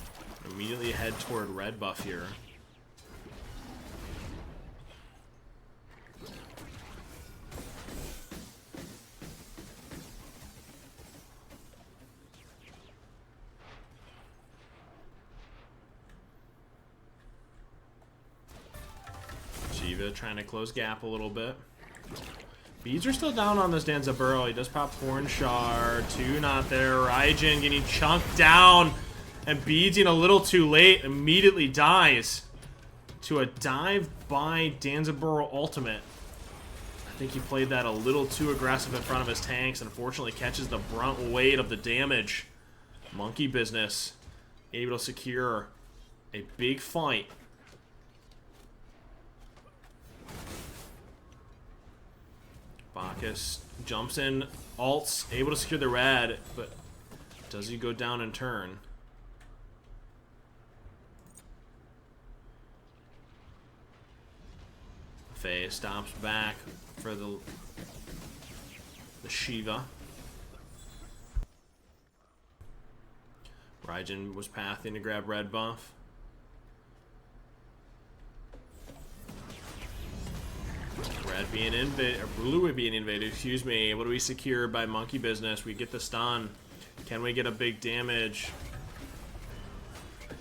Immediately head toward red buff here. Shiva trying to close gap a little bit. Beads are still down on this Danzaburrow. He does pop Horn Shard. 2 not there. Raijin getting chunked down. And Beadsing a little too late. Immediately dies to a dive by Danzaburrow ultimate. I think he played that a little too aggressive in front of his tanks. Unfortunately catches the brunt weight of the damage. Monkey Business able to secure a big fight. Bacchus jumps in, ults, able to secure the red, but does he go down in turn? Faye stops back for the Shiva. Raijin was pathing to grab red buff. Red being invaded, or blue being invaded, excuse me. What do we secure by monkey business? We get the stun. Can we get a big damage?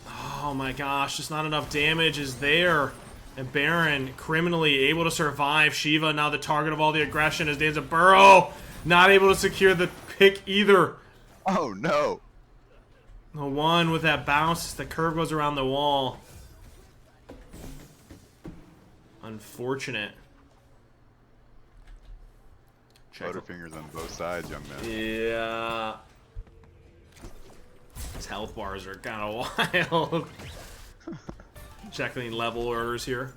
Oh my gosh, just not enough damage is there. And Baron criminally able to survive. Shiva now the target of all the aggression as Danza Burrow not able to secure the pick either. Oh no. The one with that bounce, the curve goes around the wall. Unfortunate. Butterfingers on both sides, young man. Yeah. His health bars are kind of wild. Checking level orders here.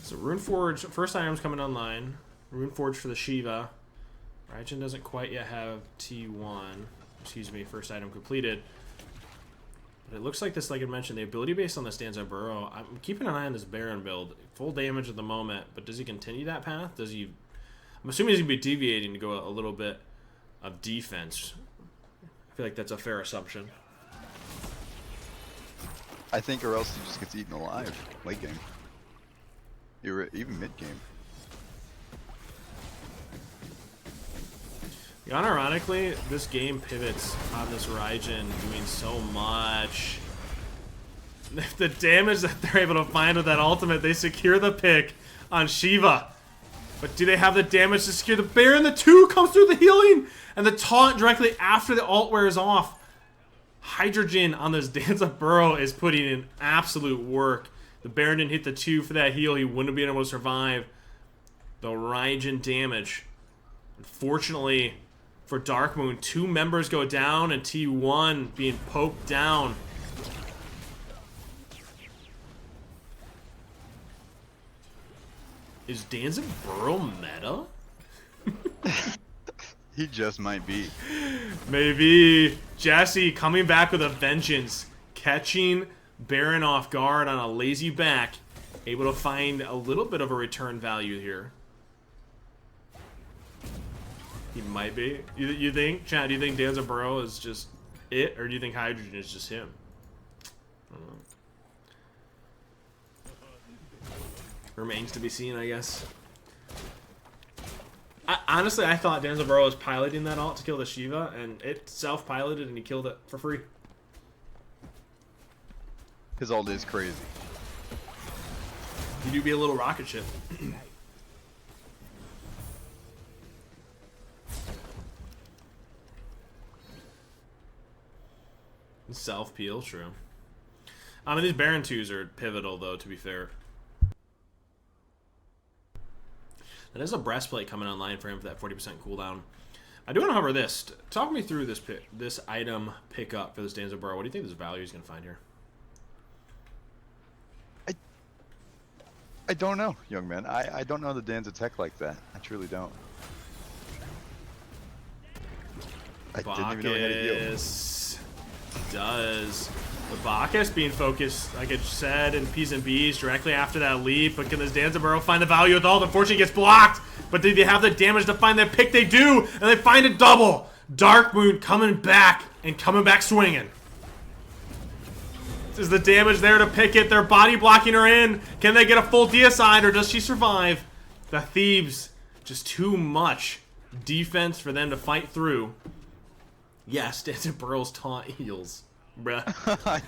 So Runeforge, first item's coming online. Runeforge for the Shiva. Raijin doesn't quite yet have T1. Excuse me, first item completed. But it looks like this, like I mentioned, the ability based on this Danza Burrow. I'm keeping an eye on this Baron build. Full damage at the moment, but does he continue that path? Does he... I'm assuming he's going to be deviating to go a little bit of defense. I feel like that's a fair assumption. I think, or else he just gets eaten alive late game. Even mid game. Unironically, this game pivots on this Raijin doing so much. The damage that they're able to find with that ultimate, they secure the pick on Shiva. But do they have the damage to secure the Baron? The 2 comes through the healing! And the taunt directly after the ult wears off. Hydrogen on this Danza Burrow is putting in absolute work. The Baron didn't hit the 2 for that heal. He wouldn't have been able to survive the Raijin damage. Unfortunately for Darkmoon, 2 members go down and T1 being poked down. Is Danza Burrow meta? He just might be. Maybe. Jesse coming back with a vengeance. Catching Baron off guard on a lazy back. Able to find a little bit of a return value here. He might be. You think? Chad, do you think Danza Burrow is just it? Or do you think Hydrogen is just him? I don't know. Remains to be seen, I guess. Honestly, I thought Danza Burrow was piloting that ult to kill the Shiva, and it self-piloted and he killed it for free. His ult is crazy. You do be a little rocket ship. Self-peel, true. I mean, these Baron 2s are pivotal, though, to be fair. That is a breastplate coming online for him for that 40% cooldown. I do want to hover this. Talk me through this item pickup for this Danza Burrow. What do you think this value is going to find here? I don't know, young man. I don't know the Danza tech like that. I truly don't. I didn't even know he had a heal. Does. The Bacchus being focused, like I said, in P's and B's directly after that leap. But can this Danza Burrow find the value with ult? Unfortunately, it gets blocked. But do they have the damage to find that pick? They do. And they find a double. Darkmoon coming back and coming back swinging. Is the damage there to pick it? They're body blocking her in. Can they get a full deicide or does she survive? The Thieves, just too much defense for them to fight through. Yes, Dancer Burrow's taunt heals. Bruh. I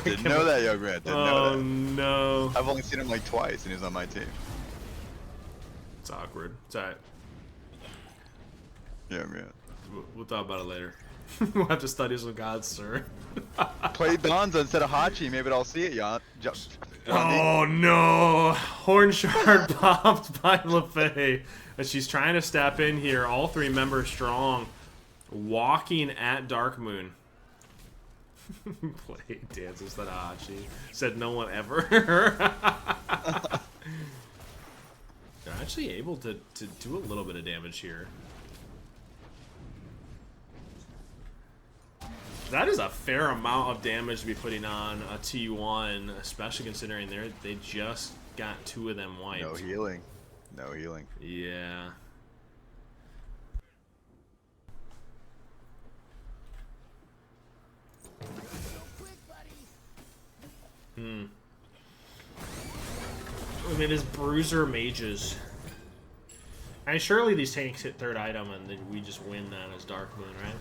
didn't know that, young man. Didn't know Oh that. no. I've only seen him like twice, and he's on my team. It's awkward. It's alright. Yeah, man. We'll talk about it later. We'll have to study some gods, sir. Play Donza instead of Hachi. Maybe I'll see it, Jan. Oh no! Horn Shard popped by LaFay. As she's trying to step in here, all 3 members strong. Walking at Dark Moon. Play dances that Hachi. Said no one ever. They're actually able to do a little bit of damage here. That is a fair amount of damage to be putting on a T1, especially considering they just got 2 of them wiped. No healing. No healing. Yeah. I mean, it's Bruiser Mages. I mean, surely these tanks hit 3rd item and then we just win that as Dark Moon, right?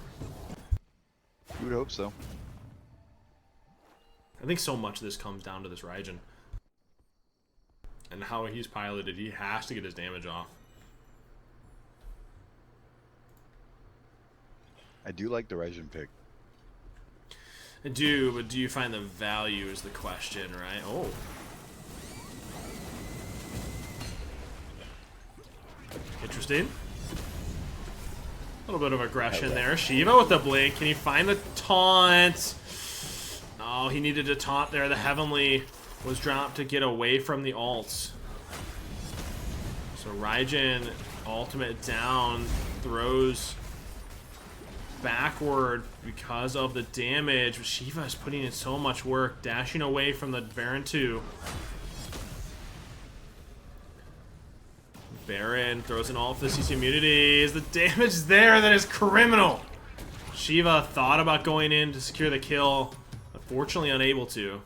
You would hope so. I think so much of this comes down to this Raijin. And how he's piloted, he has to get his damage off. I do like the Raijin pick. I do, but do you find the value is the question, right? Oh. Interesting. A little bit of aggression there. Shiva with the blink. Can he find the taunt? Oh, he needed a taunt there. The Heavenly was dropped to get away from the ults. So Raijin, ultimate down, throws backward because of the damage. Shiva is putting in so much work, dashing away from the Baron 2. Baron throws an ult for the CC immunity. Is the damage there? That is criminal. Shiva thought about going in to secure the kill. Unfortunately unable to.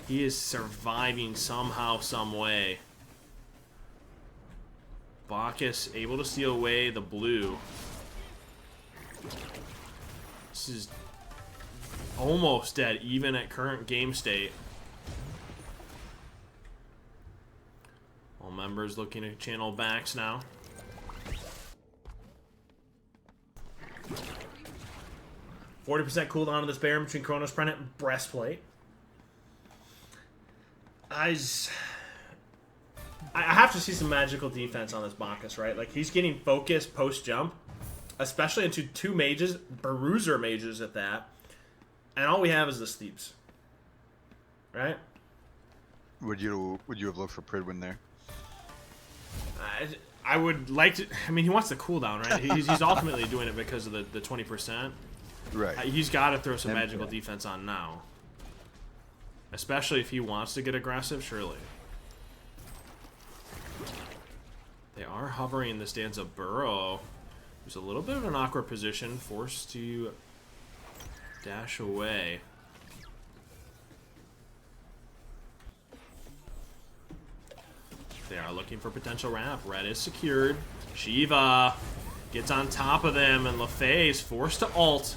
He is surviving somehow, some way. Bacchus able to steal away the blue. This is almost dead, even at current game state. All members looking to channel backs now. %40 cooldown of this Baron between Chronos Prenant and Breastplate. I have to see some magical defense on this Bacchus, right? Like, he's getting focused post-jump, especially into 2 mages, Bruiser mages at that, and all we have is the Steeps. Right? Would you have looked for Pridwin there? I would like to. I mean, he wants the cooldown, right? He's ultimately doing it because of the 20%. Right. He's got to throw some magical defense on now. Especially if he wants to get aggressive, surely. They are hovering the stanza Burrow. There's a little bit of an awkward position, forced to dash away. They are looking for potential wrap. Red is secured. Shiva gets on top of them, and LaFay is forced to ult.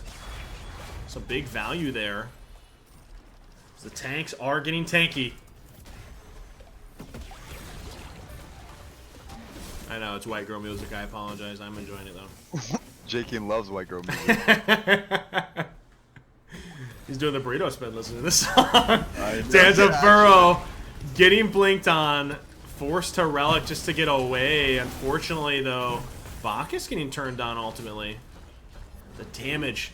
Some big value there. The tanks are getting tanky. I know, it's white girl music. I apologize. I'm enjoying it, though. Jakin loves white girl music. He's doing the burrito spin listening to this song. Danza Burrow getting blinked on. Forced to Relic just to get away. Unfortunately, though, Bacchus getting turned down ultimately. The damage.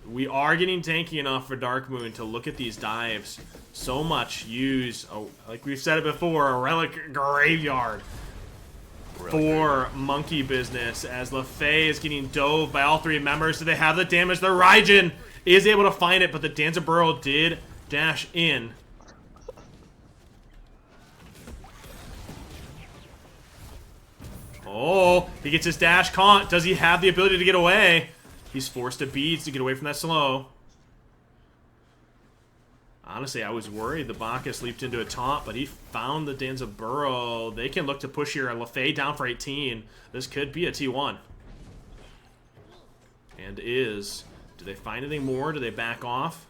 We are getting tanky enough for Dark Moon to look at these dives. So much use, like we've said it before, a Relic Graveyard for monkey business. As LaFay is getting dove by all 3 members. Do they have the damage? The Raijin is able to find it, but the Danza Burrow did dash in. Oh, he gets his dash caught. Does he have the ability to get away? He's forced to beads to get away from that slow. Honestly, I was worried the Bacchus leaped into a taunt, but he found the Danza Burrow. They can look to push here. LaFay down for 18. This could be a T1. And is. Do they find anything more? Do they back off?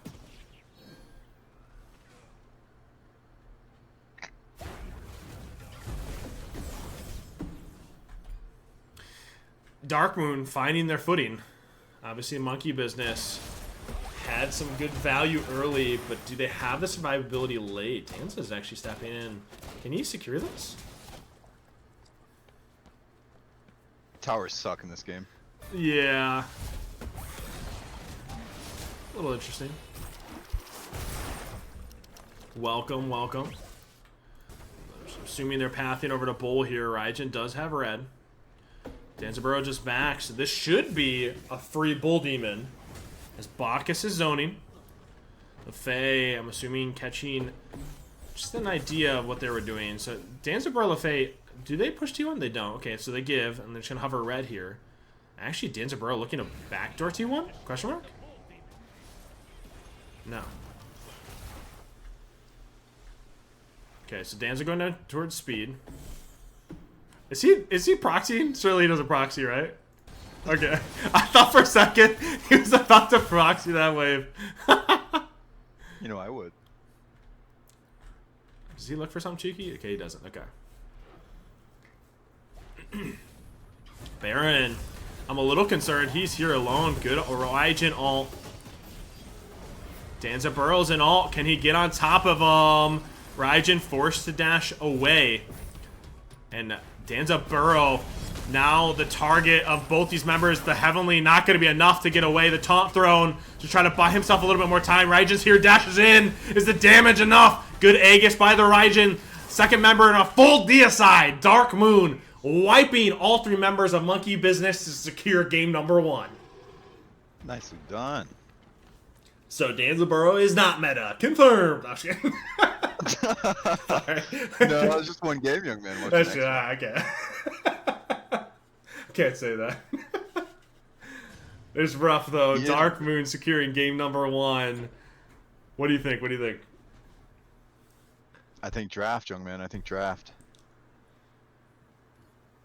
Dark Moon finding their footing. Obviously, Monkey Business had some good value early, but do they have the survivability late? Danza's actually stepping in. Can he secure this? Towers suck in this game. Yeah. A little interesting. Welcome, welcome. Assuming they're pathing over to Bull here. Raijin does have red. Danzaburo just backs. This should be a free Bull Demon. As Bacchus is zoning. The Fae, I'm assuming, catching just an idea of what they were doing. So Danzaburo, LaFay, do they push T1? They don't. Okay, so they give, and they're just going to hover red here. Actually, Danzaburo looking to backdoor T1? Question mark? No. Okay, so Danza going down towards speed. Is he proxying? Surely he doesn't proxy, right? Okay. I thought for a second he was about to proxy that wave. You know, I would. Does he look for something cheeky? Okay, he doesn't. Okay. Baron. I'm a little concerned. He's here alone. Good Raijin ult. Danza burrows in ult. Can he get on top of him? Raijin forced to dash away. And Danza burrow. Now the target of both these members. The Heavenly not going to be enough to get away. The taunt thrown to try to buy himself a little bit more time. Raijin's here. Dashes in. Is the damage enough? Good Aegis by the Raijin. Second member in a full deicide. Dark Moon wiping all three members of Monkey Business to secure game number 1. Nicely done. So Danzaburo is not meta. Confirmed. No, I'm just kidding. Sorry. No, that was just one game, young man. What's That's next? okay. Can't say that. It's rough though. Yeah. Dark Moon securing game number 1. What do you think? What do you think? I think draft, young man. I think draft.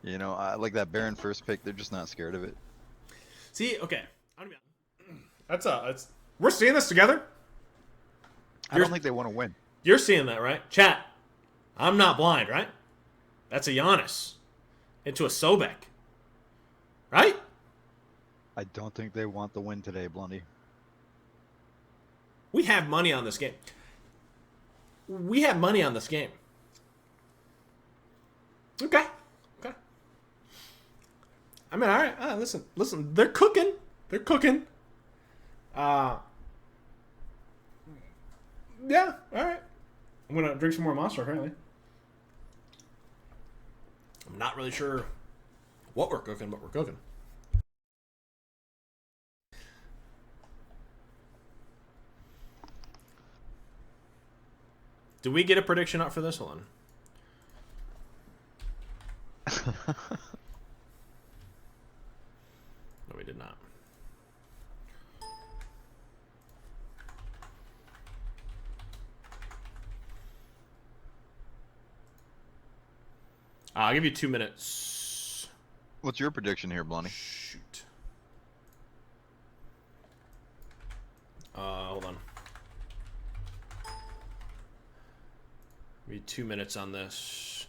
You know, I like that Baron first pick. They're just not scared of it. See, okay. We're seeing this together. I don't think they want to win. You're seeing that, right? Chat. I'm not blind, right? That's a Giannis into a Sobek. Right? I don't think they want the win today, Blondie. We have money on this game. We have money on this game. Okay. Okay. I mean, all right. Listen. They're cooking. They're cooking. Yeah. All right. I'm gonna drink some more Monster. Apparently, I'm not really sure what we're cooking, but we're cooking. Did we get a prediction up for this one? No, we did not. I'll give you 2 minutes. What's your prediction here, Blondie? Shoot. Hold on. Give me 2 minutes on this.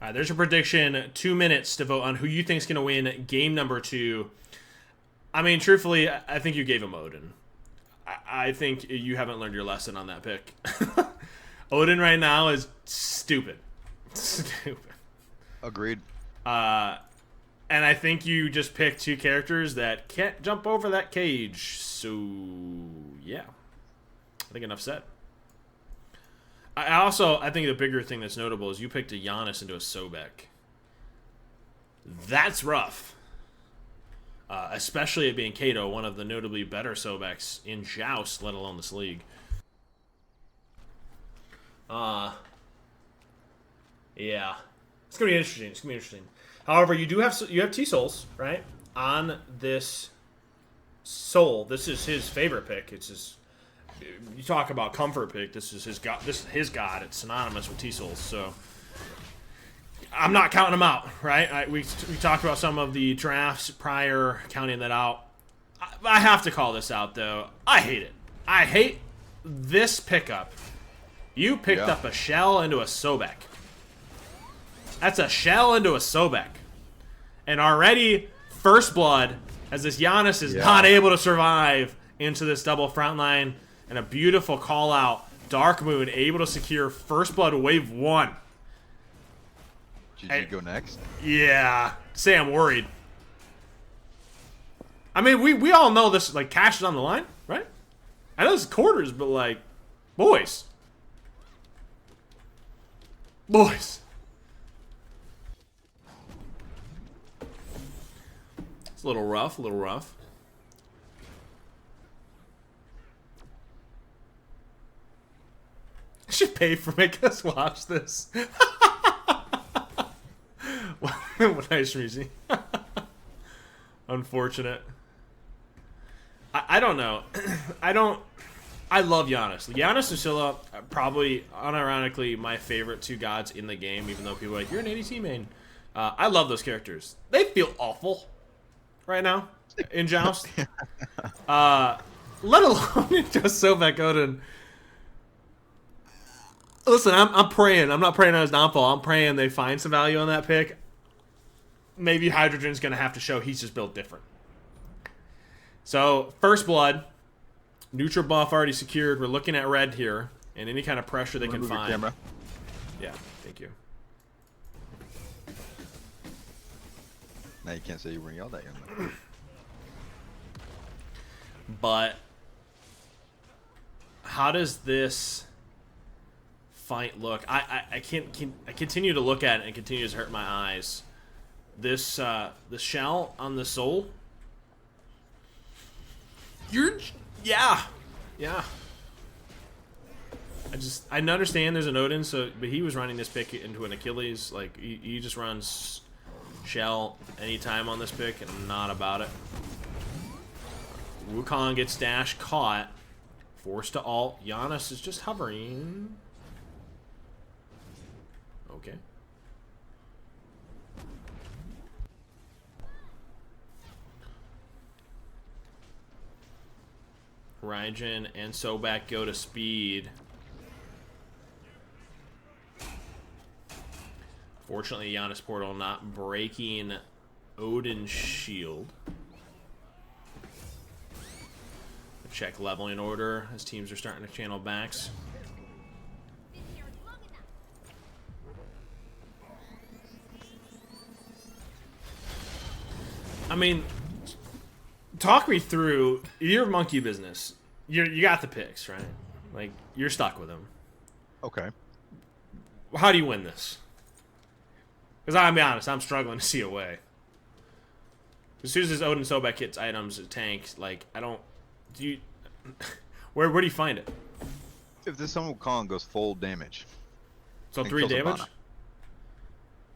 All right, there's your prediction. 2 minutes to vote on who you think is going to win game number 2. I mean, truthfully, I think you gave him Odin. I think you haven't learned your lesson on that pick. Odin right now is stupid. Stupid. Agreed. And I think you just picked 2 characters that can't jump over that cage. So, yeah. I think enough said. I think the bigger thing that's notable is you picked a Giannis into a Sobek. That's rough. Especially it being Kato, one of the notably better Sobeks in Joust, let alone this league. Yeah. It's gonna be interesting. However, you have T-Souls, right? On this Soul. This is his favorite pick. It's his. You talk about comfort pick. This is his god. This is his god. It's synonymous with T-Souls. So I'm not counting him out, right? We talked about some of the drafts prior, counting that out. I have to call this out, though. I hate it. I hate this pickup. You picked up a shell into a Sobek. That's a shell into a Sobek. And already, First Blood, as this Giannis is not able to survive into this double front line. And a beautiful call out. Dark Moon able to secure First Blood wave 1. GG go next? Yeah. Say I'm worried. I mean, we all know this, like, cash is on the line, right? I know this is quarters, but, like, boys. Boys. It's a little rough, a little rough. I should pay for making us watch this. What nice Reezy. Unfortunate. I don't know. I love Giannis. Giannis and Scylla, probably, unironically, my favorite two gods in the game, even though people are like, you're an ADC main. I love those characters. They feel awful right now in Joust. Let alone just Sobek Odin. Listen, I'm praying. I'm not praying on his downfall. I'm praying they find some value on that pick. Maybe Hydrogen's going to have to show he's just built different. So, First Blood. Neutral buff already secured. We're looking at red here. And any kind of pressure they can find. Camera. Yeah, thank you. Now you can't say you weren't yelled at, young man. But how does this fight look? I continue to look at it and it continues to hurt my eyes. This the shell on the soul. Yeah. I understand there's an Odin, but he was running this pick into an Achilles. Like he just runs shell anytime on this pick, and I'm not about it. Wukong gets dash caught, forced to ult. Giannis is just hovering. Okay. Raijin and Sobek go to speed. Fortunately, Giannis Portal not breaking Odin's shield. Check leveling order as teams are starting to channel backs. I mean, talk me through your monkey business. You got the picks, right? Like, you're stuck with them. Okay. How do you win this? Because I'll be honest, I'm struggling to see a way. As soon as this Odin Sobek hits items, tanks, like, I don't... Do you... Where do you find it? If this Sun Wukong goes full damage. So 3 damage?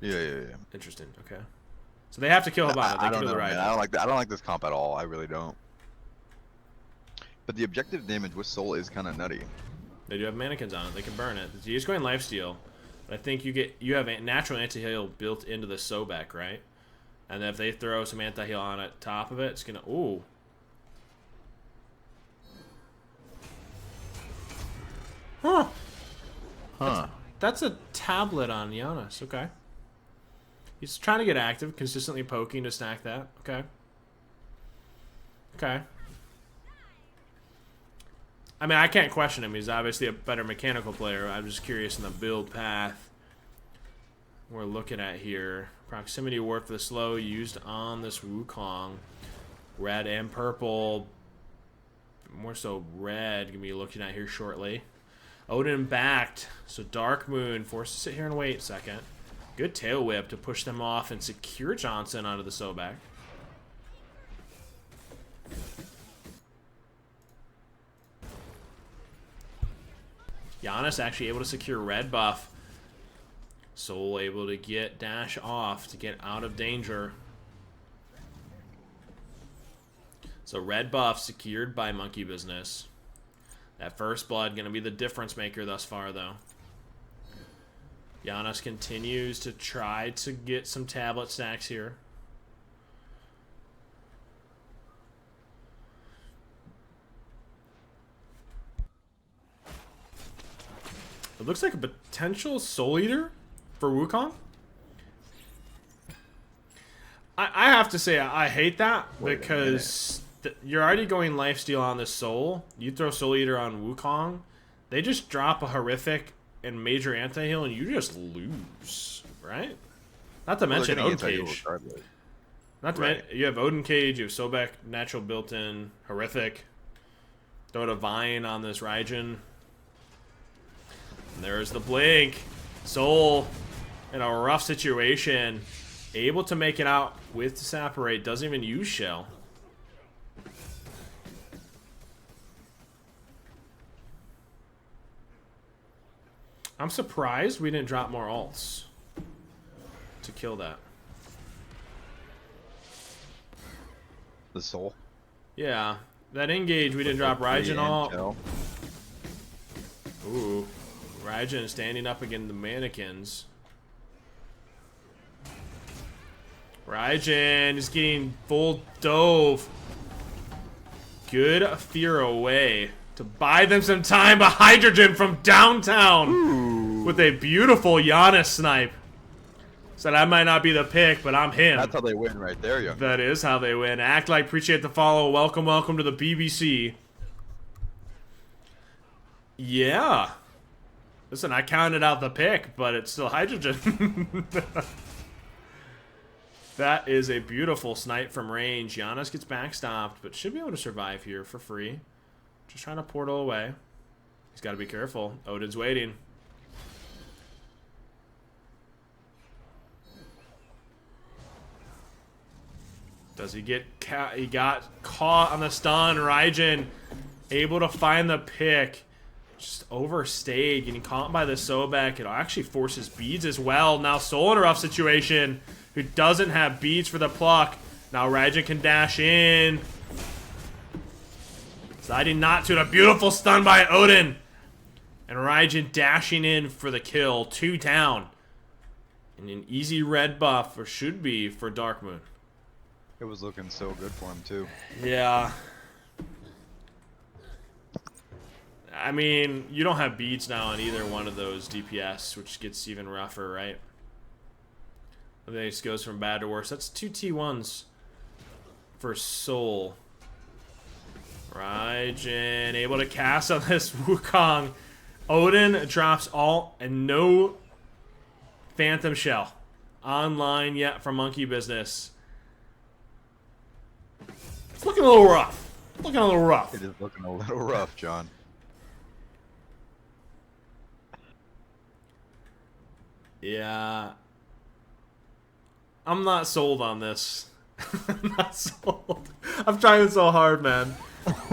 Yeah. Interesting, okay. So they have to kill Hibana. I don't know, man. I don't like this comp at all. I really don't. But the objective damage with Soul is kind of nutty. They do have mannequins on it. They can burn it. You're just going lifesteal. But I think you have a natural anti-heal built into the Sobek, right? And then if they throw some anti-heal on it, top of it, it's gonna... Ooh. Huh. That's a tablet on Giannis. Okay. He's trying to get active, consistently poking to stack that. Okay. I mean, I can't question him. He's obviously a better mechanical player. I'm just curious in the build path we're looking at here. Proximity ward for the slow used on this Wukong. Red and purple. More so red gonna be looking at here shortly. Odin backed. So Dark Moon forced to sit here and wait a second. Good tail whip to push them off and secure Johnson onto the Sobek. Giannis actually able to secure red buff. Soul able to get dash off to get out of danger. So red buff secured by Monkey Business. That First Blood going to be the difference maker thus far, though. Giannis continues to try to get some tablet stacks here. It looks like a potential Soul Eater for Wukong. I have to say, I hate that because you're already going lifesteal on this Soul. You throw Soul Eater on Wukong, they just drop a horrific and major anti-heal, and you just lose, right? Not to mention Odin Cage. Not to mention, you have Odin Cage, you have Sobek, natural built-in, horrific. Throw a Vine on this Raijin. And there's the Blink. Soul in a rough situation. Able to make it out with the Separate. Doesn't even use Shell. I'm surprised we didn't drop more ults to kill that. The Soul? Yeah. That engage, we didn't drop Raijin ult. Ooh. Raijin standing up against the mannequins. Raijin is getting full dove. Good fear away to buy them some time. A Hydrogen from downtown with a beautiful Giannis snipe. Said I might not be the pick, but I'm him. That's how they win right there, young. That is how they win. Act like, appreciate the follow. Welcome, welcome to the BBC. Yeah. Listen, I counted out the pick, but it's still Hydrogen. That is a beautiful snipe from range. Giannis gets backstopped, but should be able to survive here for free. Just trying to portal away. He's got to be careful. Odin's waiting. Does he get he got caught on the stun. Raijin able to find the pick. Just overstayed, getting caught by the Sobek. It'll actually force his beads as well. Now Soul in a rough situation. Who doesn't have beads for the pluck. Now Raijin can dash in. Deciding not to. And a beautiful stun by Odin. And Raijin dashing in for the kill. 2 down. And an easy red buff, or should be, for Dark Moon. It was looking so good for him, too. Yeah. I mean, you don't have beads now on either one of those DPS, which gets even rougher, right? I think it goes from bad to worse. That's 2 T1s for Soul. Raijin able to cast on this Wukong. Odin drops ult and no Phantom Shell online yet for Monkey Business. It's looking a little rough. Looking a little rough. It is looking a little rough, John. Yeah. I'm not sold on this. I'm not sold. I'm trying so hard, man.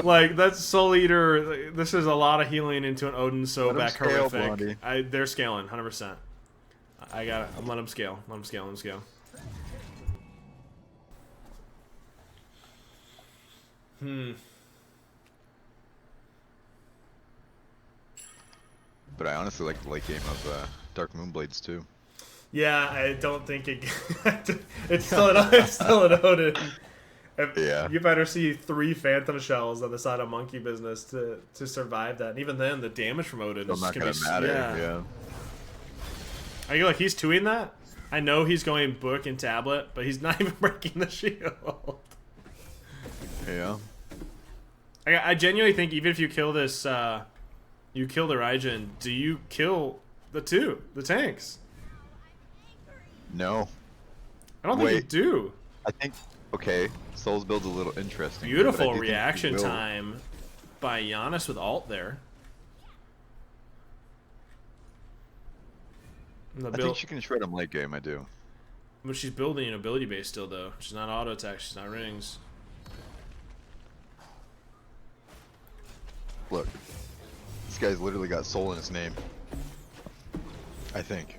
Like, that Soul Eater, this is a lot of healing into an Odin Sobek horrific. They're scaling, 100%. I got it. I'm letting them scale. Let them scale, let them scale. But I honestly like the late game of Dark Moonblades too. Yeah, I don't think it. It's still an Odin. Yeah. You better see 3 Phantom Shells on the side of Monkey Business to survive that. And even then, the damage from Odin is not gonna gonna matter. Yeah. I feel like he's 2-ing that. I know he's going book and tablet, but he's not even breaking the shield. Yeah. I genuinely think even if you kill this, you kill the Raijin, do you kill the tanks? No. I don't think you do. I think, okay, Soul's build's a little interesting. Beautiful reaction time by Giannis with ult there. I think she can shred him late game, I do. But she's building an ability base still, though. She's not auto attack, she's not rings. Look, this guy's literally got Soul in his name. I think.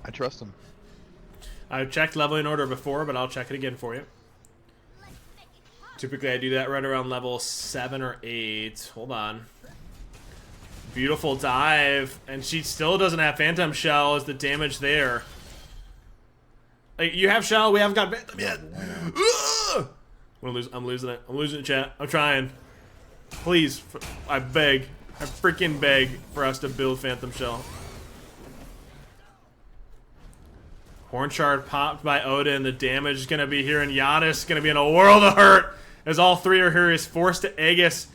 I trust him. I've checked leveling order before, but I'll check it again for you. Typically, I do that right around level 7 or 8. Hold on. Beautiful dive, and she still doesn't have Phantom Shell as the damage there. Like, you have Shell, we haven't got Phantom yet. I'm losing it. I'm losing it, chat. I'm trying. Please, I beg. I freaking beg for us to build Phantom Shell. Horn Shard popped by Odin. The damage is going to be here, and Giannis is going to be in a world of hurt as all three are here. He's forced to Aegis.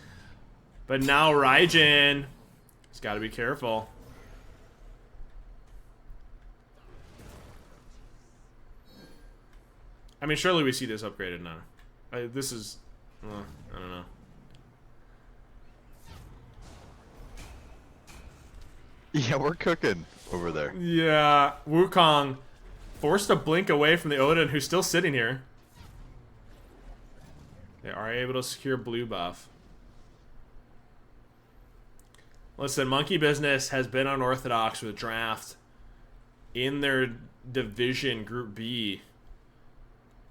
But now Raijin has got to be careful. I mean, surely we see this upgraded now. This is... I don't know. Yeah, we're cooking over there. Yeah, Wukong forced to blink away from the Odin, who's still sitting here. They are able to secure blue buff. Listen, Monkey Business has been unorthodox with draft in their division, Group B.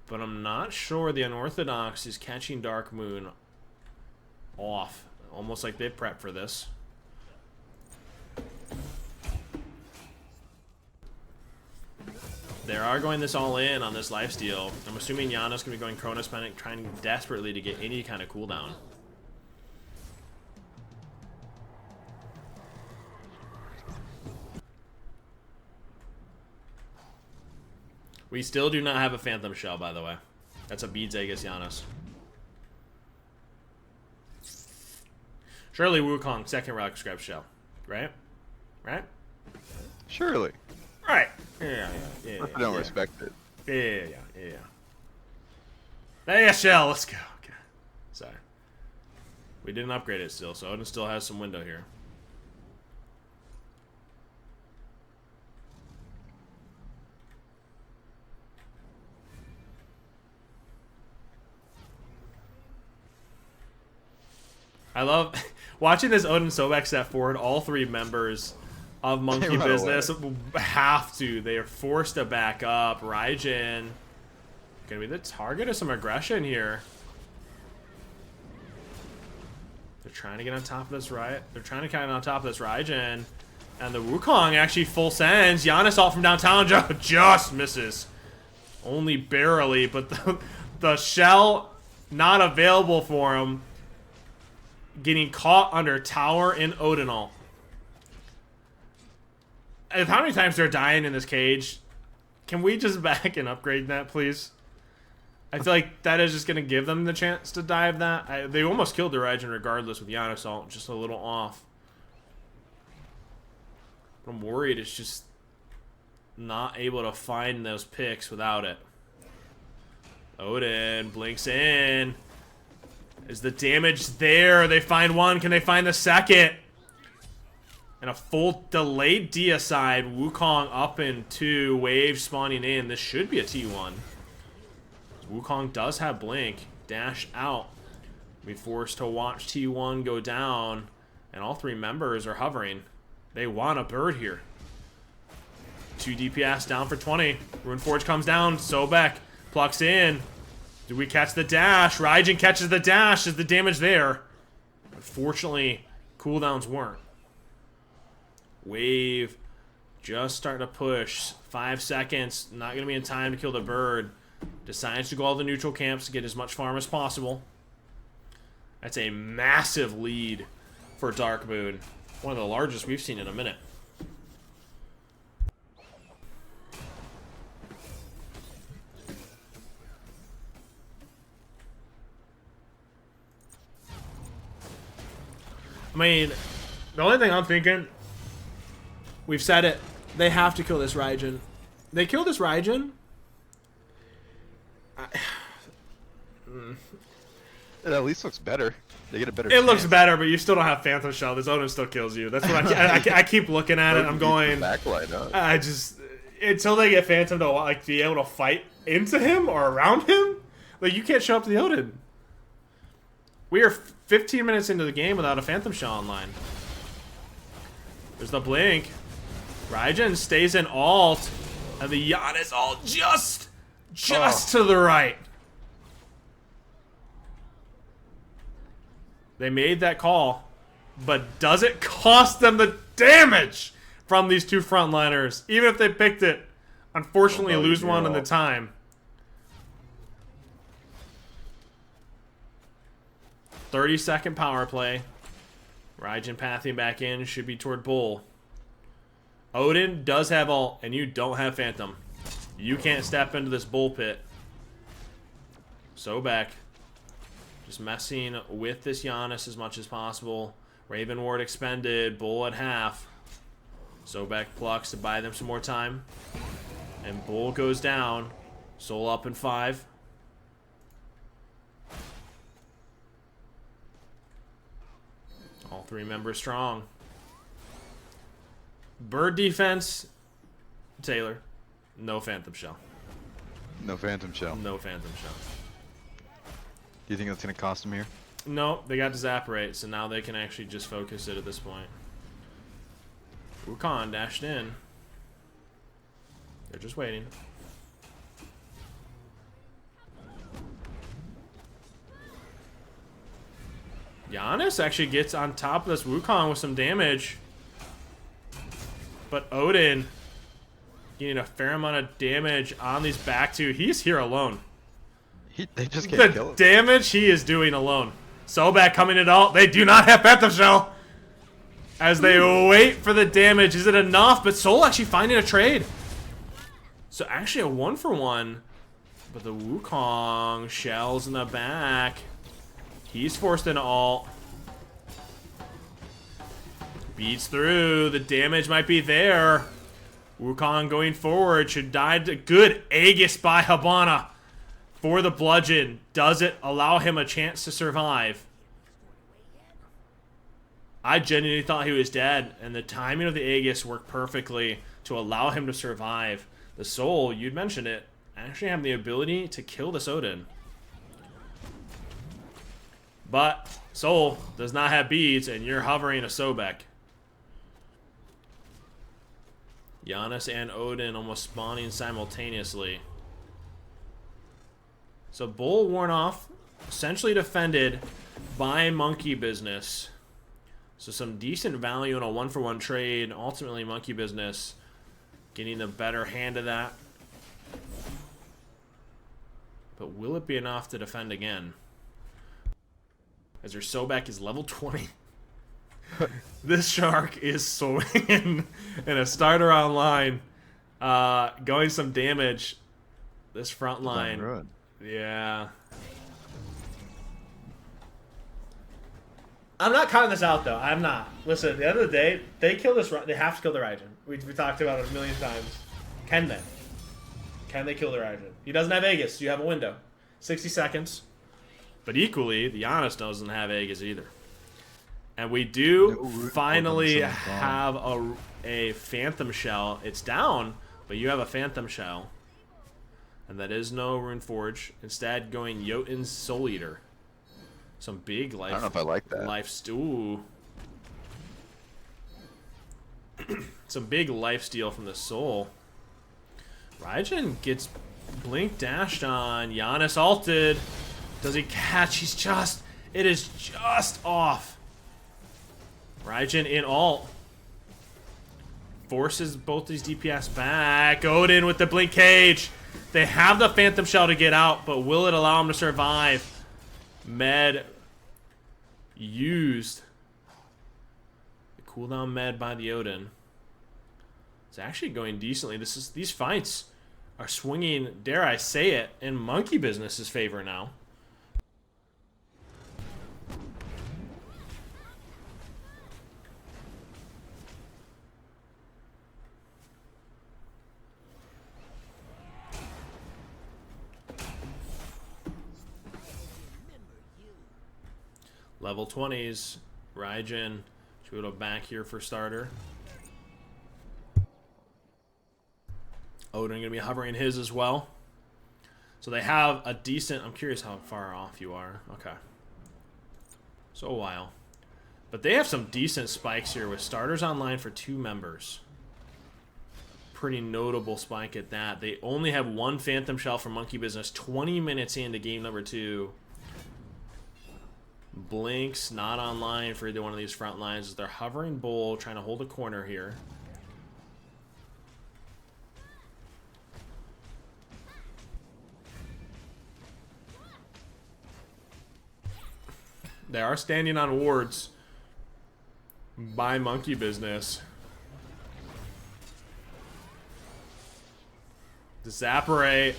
But I'm not sure the unorthodox is catching Dark Moon off. Almost like they prepped for this. They are going this all in on this lifesteal. I'm assuming Yana's going to be going Chronos Panic, trying desperately to get any kind of cooldown. We still do not have a Phantom Shell, by the way. That's a Beads Aegis Giannis. Surely Wukong, second Relic Scrap Shell. Right? Right? Surely. Right. Yeah. I don't respect it. Yeah. There you Shell, let's go. Okay. Sorry. We didn't upgrade it still, so Odin still has some window here. I love watching this Odin Sobek step forward. All three members of Monkey Business have to. They are forced to back up. Raijin gonna be the target of some aggression here. They're trying to get on top of this They're trying to get on top of this Raijin. And the Wukong actually full sends. Giannis all from downtown just misses. Only barely, but the shell not available for him. Getting caught under tower in Odinal. And how many times they're dying in this cage? Can we just back and upgrade that, please? I feel like that is just going to give them the chance to dive that. They almost killed the Raijin regardless with Giannis ult, just a little off. But I'm worried it's just not able to find those picks without it. Odin blinks in. Is the damage there? They find one. Can they find the second? And a full delayed deicide. Wukong up in 2. Wave spawning in. This should be a T1. Wukong does have blink. Dash out. Be forced to watch T1 go down. And all three members are hovering. They want a bird here. 2 DPS down for 20. Runeforge comes down. Sobek plucks in. Do we catch the dash? Raijin catches the dash. Is the damage there? Unfortunately, cooldowns weren't. Wave just starting to push. 5 seconds. Not going to be in time to kill the bird. Decides to go all the neutral camps to get as much farm as possible. That's a massive lead for Dark Moon. One of the largest we've seen in a minute. I mean, the only thing I'm thinking, we've said it, they have to kill this Raijin. They kill this Raijin. It at least looks better. They get a better It chance. looks better, but you still don't have Phantom Shell. This Odin still kills you. That's what I keep looking at it. I'm going. Backline up. I just until they get Phantom to like be able to fight into him or around him, like you can't show up to the Odin. We are 15 minutes into the game without a Phantom Shell online. There's the blink. Raijin stays in alt, and the Giannis ult just to the right. They made that call, but does it cost them the damage from these two frontliners? Even if they picked it, unfortunately lose one in the time. 30-second power play. Raijin pathing back in. Should be toward Bull. Odin does have ult, and you don't have Phantom. You can't step into this Bull pit. Sobek. Just messing with this Giannis as much as possible. Raven Ward expended. Bull at half. Sobek plucks to buy them some more time. And Bull goes down. Soul up in 5. All 3 members strong. Bird defense. Taylor. No Phantom Shell. No Phantom Shell. No Phantom Shell. Do you think that's going to cost him here? No, they got Disaparate, so now they can actually just focus it at this point. Wukong dashed in. They're just waiting. Giannis actually gets on top of this Wukong with some damage. But Odin getting a fair amount of damage on these back two. He's here alone. They just can't kill him. The damage he is doing alone. Sobek coming at all. They do not have Phantom Shell. As they wait for the damage. Is it enough? But Soul actually finding a trade. So actually a 1-for-1. But the Wukong shells in the back. He's forced into ult. Beats through. The damage might be there. Wukong going forward. Should die to good Aegis by Habana. For the bludgeon. Does it allow him a chance to survive? I genuinely thought he was dead. And the timing of the Aegis worked perfectly to allow him to survive. The Soul, you'd mentioned it, actually have the ability to kill this Odin. But Soul does not have beads, and you're hovering a Sobek. Giannis and Odin almost spawning simultaneously. So Bull worn off, essentially defended by Monkey Business. So some decent value in a 1-for-1 trade. Ultimately, Monkey Business getting the better hand of that. But will it be enough to defend again? As their Sobek is level 20. This shark is swinging in a starter online. Going some damage. This front line. Yeah. I'm not counting this out, though. I'm not. Listen, at the end of the day, they kill this. They have to kill the Raijin. We talked about it a million times. Can they? Can they kill the Raijin? He doesn't have Aegis. So you have a window. 60 seconds. But equally, the Giannis doesn't have Aegis either. And we do finally have a Phantom Shell. It's down, but you have a Phantom Shell. And that is no Runeforge. Instead, going Jotun's Soul Eater. Some big life. I don't know if I like that. Life stew. Some big life steal from the Soul. Raijin gets blink dashed on. Giannis ulted. Does he catch? He's just. It is just off. Raijin in ult. Forces both these DPS back. Odin with the blink cage. They have the Phantom Shell to get out, but will it allow him to survive? Med used. The cooldown med by the Odin. It's actually going decently. These fights are swinging, dare I say it, in Monkey Business's favor now. Level 20s, Raijin, should we go back here for starter. Odin gonna be hovering his as well. So they have a decent, I'm curious how far off you are. Okay. So a while. But they have some decent spikes here with starters online for 2 members. Pretty notable spike at that. They only have 1 Phantom Shell for Monkey Business 20 minutes into game number 2. Blinks not online for either one of these front lines. They're hovering Bull, trying to hold a corner here. They are standing on wards. by Monkey Business. The Zapperay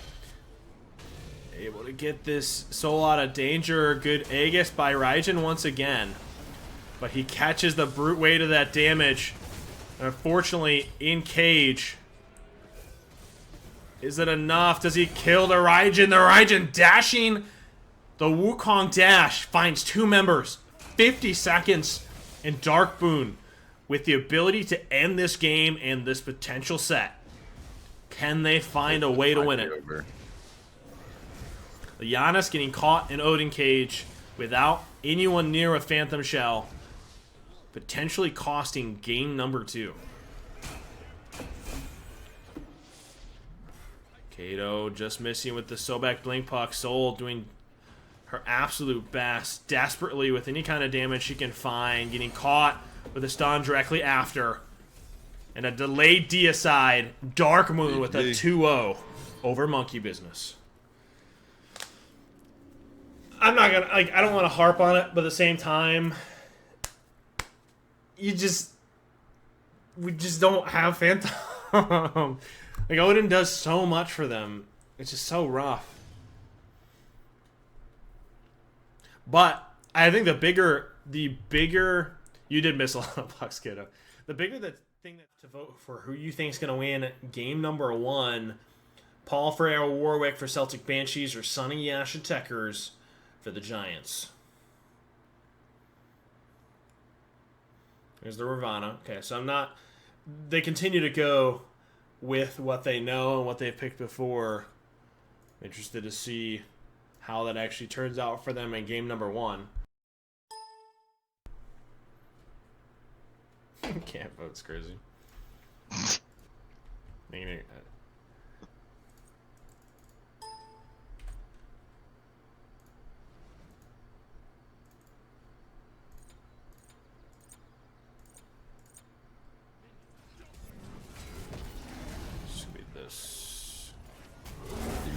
able to get this soul out of danger. Good Aegis by Raijin once again. But he catches the brute weight of that damage. And unfortunately, in cage. Is it enough? Does he kill the Raijin? The Raijin dashing. The Wukong dash finds 2 members. 50 seconds. And Dark Boon with the ability to end this game and this potential set. Can they find a way to win it? Giannis getting caught in Odin Cage without anyone near a Phantom Shell. Potentially costing game number 2. Kato just missing with the Sobek Blink Puck. Soul doing her absolute best. Desperately with any kind of damage she can find. Getting caught with a stun directly after. And a delayed deicide. Dark Moon with a 2-0 over Monkey Business. I'm not gonna, like, I don't want to harp on it, but at the same time, we just don't have Phantom. Like, Odin does so much for them. It's just so rough. But I think the bigger, you did miss a lot of bucks, kiddo. The bigger the thing that to vote for who you think is going to win game number 1, Paul Ferreira Warwick for Celtic Banshees or Sonny Yashatekers for the Giants. There's the Ravana. Okay, so I'm not... They continue to go with what they know and what they've picked before. I'm interested to see how that actually turns out for them in game number 1. Can't vote's crazy.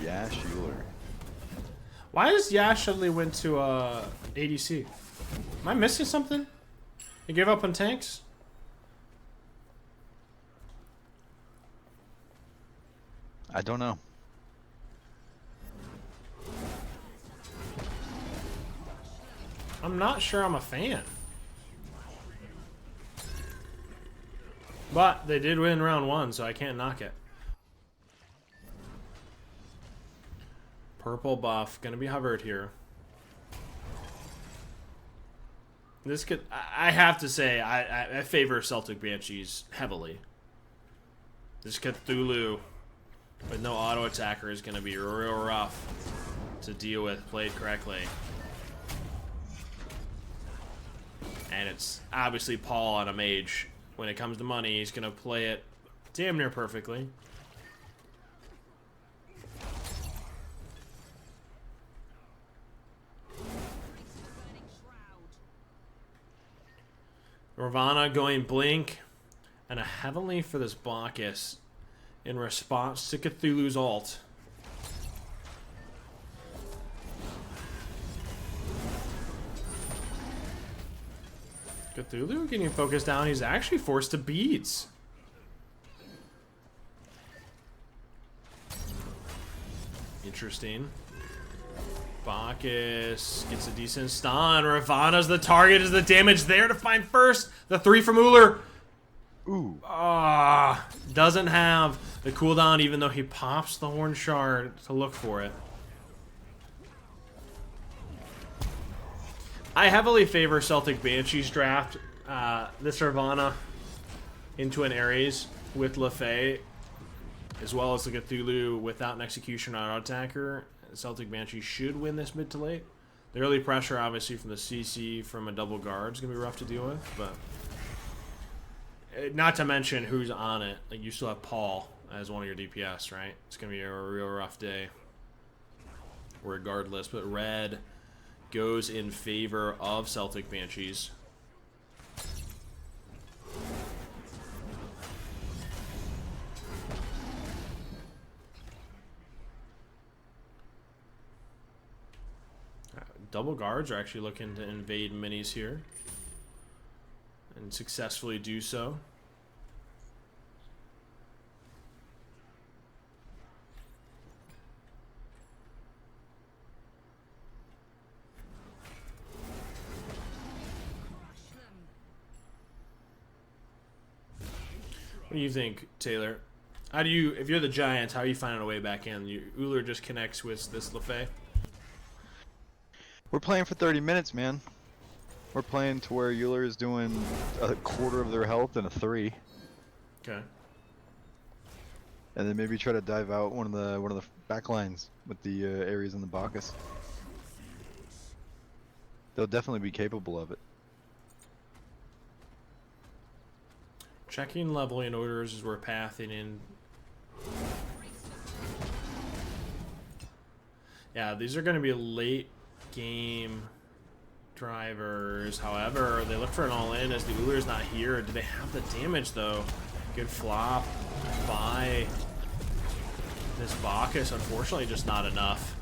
Yash Euler. Why does Yash suddenly went to ADC? Am I missing something? He gave up on tanks? I don't know. I'm not sure I'm a fan. But they did win round 1, so I can't knock it. Purple buff, gonna be hovered here. This could, I have to say, I favor Celtic Banshees heavily. This Cthulhu with no auto attacker is gonna be real rough to deal with, played correctly. And it's obviously Paul on a mage. When it comes to money, he's gonna play it damn near perfectly. Ravana going Blink, and a Heavenly for this Bacchus in response to Cthulhu's ult. Cthulhu getting focused down, he's actually forced to beads. Interesting. Bacchus gets a decent stun. Ravana's the target. Is the damage there to find first? The 3 from Uller. Ooh. Doesn't have the cooldown even though he pops the Horn Shard to look for it. I heavily favor Celtic Banshees draft this Ravana into an Ares with LaFay, as well as the Cthulhu without an Execution auto attacker. Celtic Banshee should win this mid to late. The early pressure, obviously, from the CC from a double guard is going to be rough to deal with, but not to mention who's on it. Like, you still have Paul as one of your DPS, right? It's going to be a real rough day regardless, but red goes in favor of Celtic Banshees. Double guards are actually looking to invade minis here. and successfully do so. What do you think, Taylor? How do you, if you're the Giants, how are you finding a way back in? Uller just connects with this LaFay? We're playing for 30 minutes, man. We're playing to where Euler is doing a quarter of their health and a 3. Okay. And then maybe try to dive out one of the back lines with the Ares and the Bacchus. They'll definitely be capable of it. Checking leveling orders as we're pathing in. Yeah, these are going to be late game drivers. However, they look for an all-in as the Ullr's not here. Do they have the damage, though? Good flop by this Bacchus. Unfortunately, just not enough.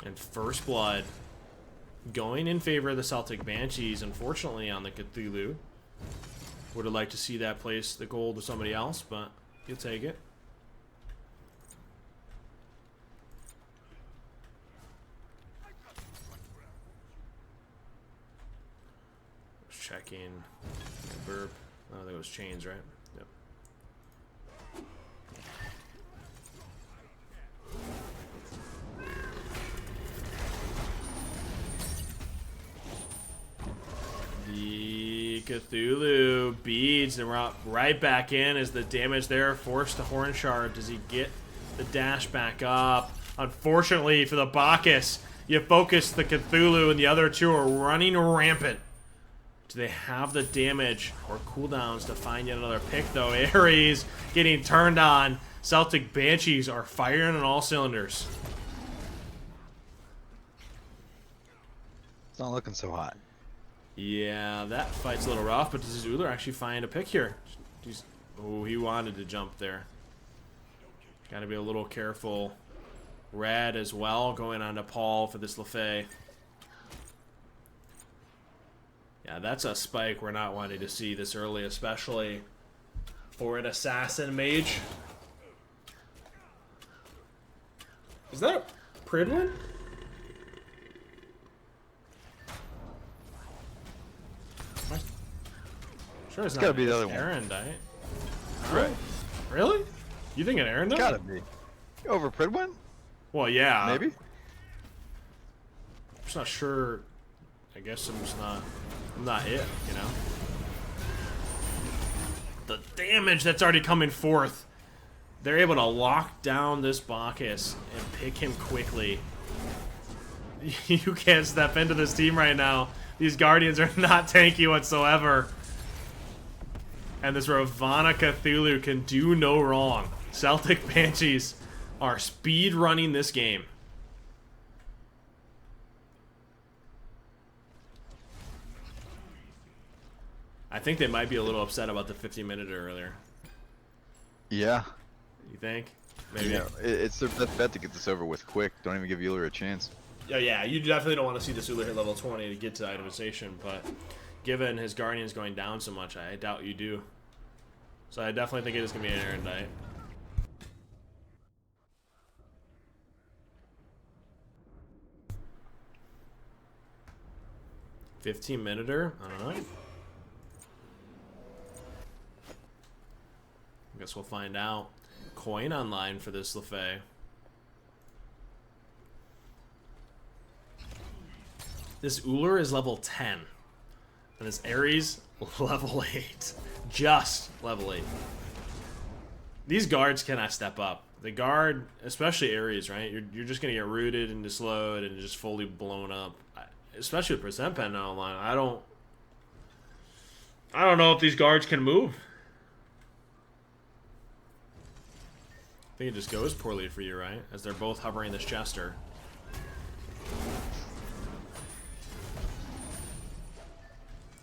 And first blood going in favor of the Celtic Banshees, unfortunately, on the Cthulhu. Would have liked to see that place the gold to somebody else, but you'll take it. Checking. Burp. I think it was chains, right? Yep. The Cthulhu beads, and we're up right back in as the damage there. Forced to Horn Shard. Does he get the dash back up? Unfortunately for the Bacchus, you focus the Cthulhu, and the other two are running rampant. Do they have the damage or cooldowns to find yet another pick, though? Ares getting turned on. Celtic Banshees are firing on all cylinders. It's not looking so hot. Yeah, that fight's a little rough, but does Uller actually find a pick here? Oh, he wanted to jump there. Got to be a little careful. Red as well, going on to Paul for this LaFay. Yeah, that's a spike we're not wanting to see this early, especially for an assassin mage. Is that a Pridwin? Sure, it's gotta be the other one. Erendite. Right. Really? You think an Erendite? Gotta be. Over Pridwin? Well, yeah. Maybe. I'm just not sure. I guess I'm not it, you know? The damage that's already coming forth. They're able to lock down this Bacchus and pick him quickly. You can't step into this team right now. These Guardians are not tanky whatsoever. And this Ravana Cthulhu can do no wrong. Celtic Banshees are speed running this game. I think they might be a little upset about the 15-minute earlier. Yeah. You think? Maybe. Yeah, it's their best bet to get this over with quick. Don't even give Euler a chance. Oh, yeah, you definitely don't want to see this Uller hit level 20 to get to itemization, but given his Guardians going down so much, I doubt you do. So I definitely think it is going to be an Erendite. 15-minute-er? I don't know. I guess we'll find out. Coin online for this LaFay. This Uller is level 10. And this Ares, level 8. Just level 8. These guards cannot step up. The guard, especially Ares, right? You're just going to get rooted and slowed and just fully blown up. Especially with Percent Pen now online. I don't know if these guards can move. I think it just goes poorly for you, right? As they're both hovering this Jester.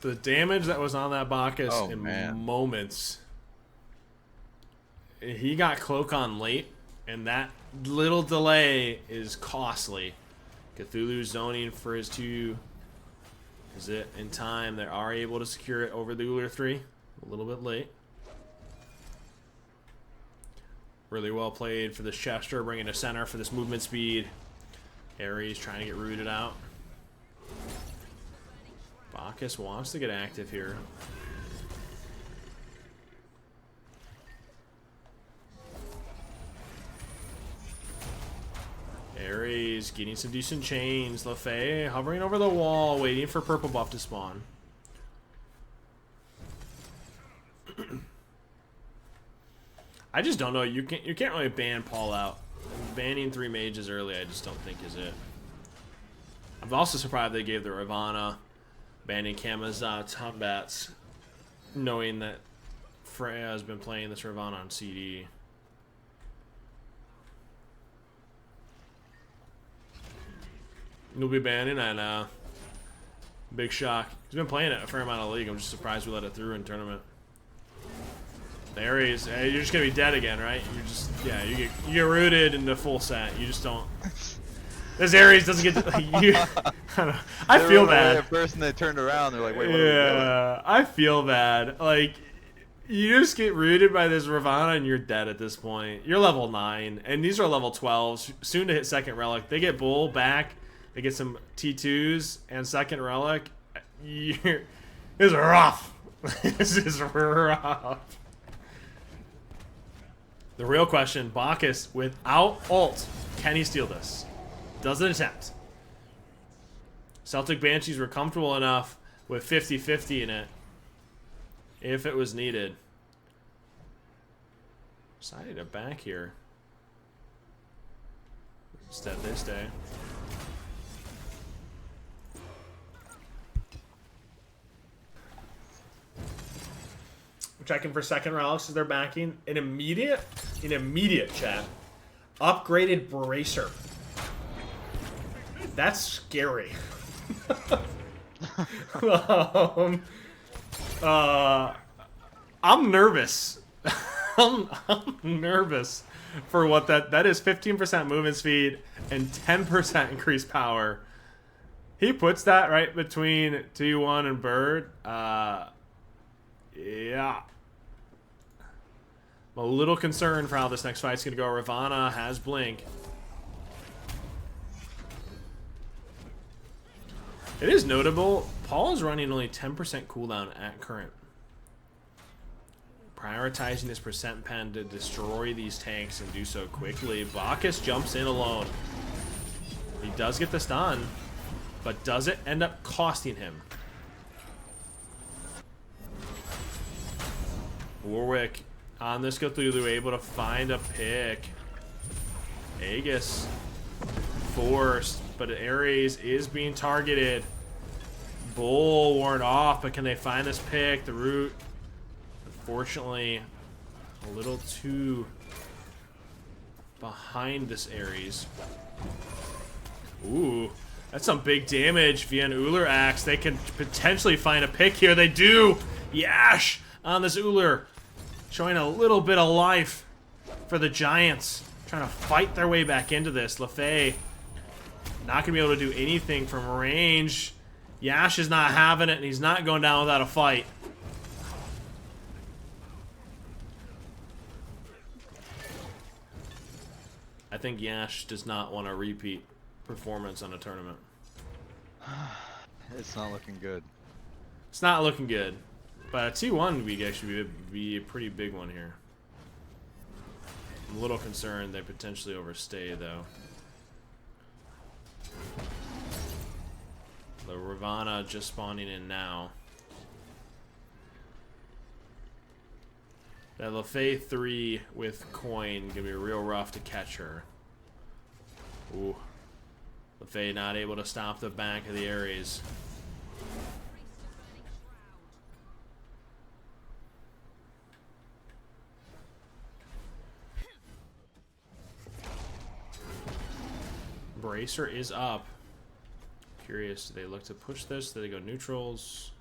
The damage that was on that Bacchus moments. He got Cloak on late, and that little delay is costly. Cthulhu zoning for his two Is it in time? They are able to secure it over the Uller 3. A little bit late. Really well played for this Chester, bringing to center for this movement speed. Ares trying to get rooted out. Bacchus wants to get active here. Ares getting some decent chains. LeFay hovering over the wall, waiting for purple buff to spawn. I just don't know. You can't really ban Paul out. Banning 3 mages early, I just don't think is it. I'm also surprised they gave the Ravana banning Kamazat's Humbats, knowing that Freya has been playing this Ravana on CD. You'll be banning, and big shock. He's been playing it a fair amount of league. I'm just surprised we let it through in tournament. There he is. You're just gonna be dead again, right? You're just, yeah. You get rooted in the full set. You just don't. This Ares doesn't get to, you. I don't know. I feel bad. At first, and they turned around. They're like, wait, what yeah, are we doing? I feel bad. Like, you just get rooted by this Ravana, and you're dead at this point. You're level 9, and these are level 12s. Soon to hit second relic. They get Bull back. They get some T2s and second relic. This is rough. This is rough. The real question, Bacchus, without ult, can he steal this? Does an attempt. Celtic Banshees were comfortable enough with 50-50 in it, if it was needed. Decided to back here. Instead they stay. Checking for second relics as they're backing. An immediate chat. Upgraded Bracer. That's scary. I'm nervous. I'm nervous for what that is. 15% movement speed and 10% increased power. He puts that right between T1 and Bird. Yeah. I'm a little concerned for how this next fight's going to go. Ravana has Blink. It is notable, Paul is running only 10% cooldown at current. Prioritizing his percent pen to destroy these tanks and do so quickly. Bacchus jumps in alone. He does get the stun, but does it end up costing him? Warwick on this Cthulhu able to find a pick. Aegis forced, but Ares is being targeted. Bull warned off, but can they find this pick? The root, unfortunately, a little too behind this Ares. Ooh, that's some big damage via an Uller Axe. They can potentially find a pick here. They do. Yash on this Uller, showing a little bit of life for the Giants. Trying to fight their way back into this. LeFay not going to be able to do anything from range. Yash is not having it, and he's not going down without a fight. I think Yash does not want a repeat performance on a tournament. It's not looking good. It's not looking good. But a T1 would actually be a pretty big one here. I'm a little concerned they potentially overstay, though. The Ravana just spawning in now. That LeFay 3 with coin gonna be real rough to catch her. Ooh. LeFay not able to stop the back of the Ares. Bracer is up. Curious, do they look to push this? Do they go neutrals?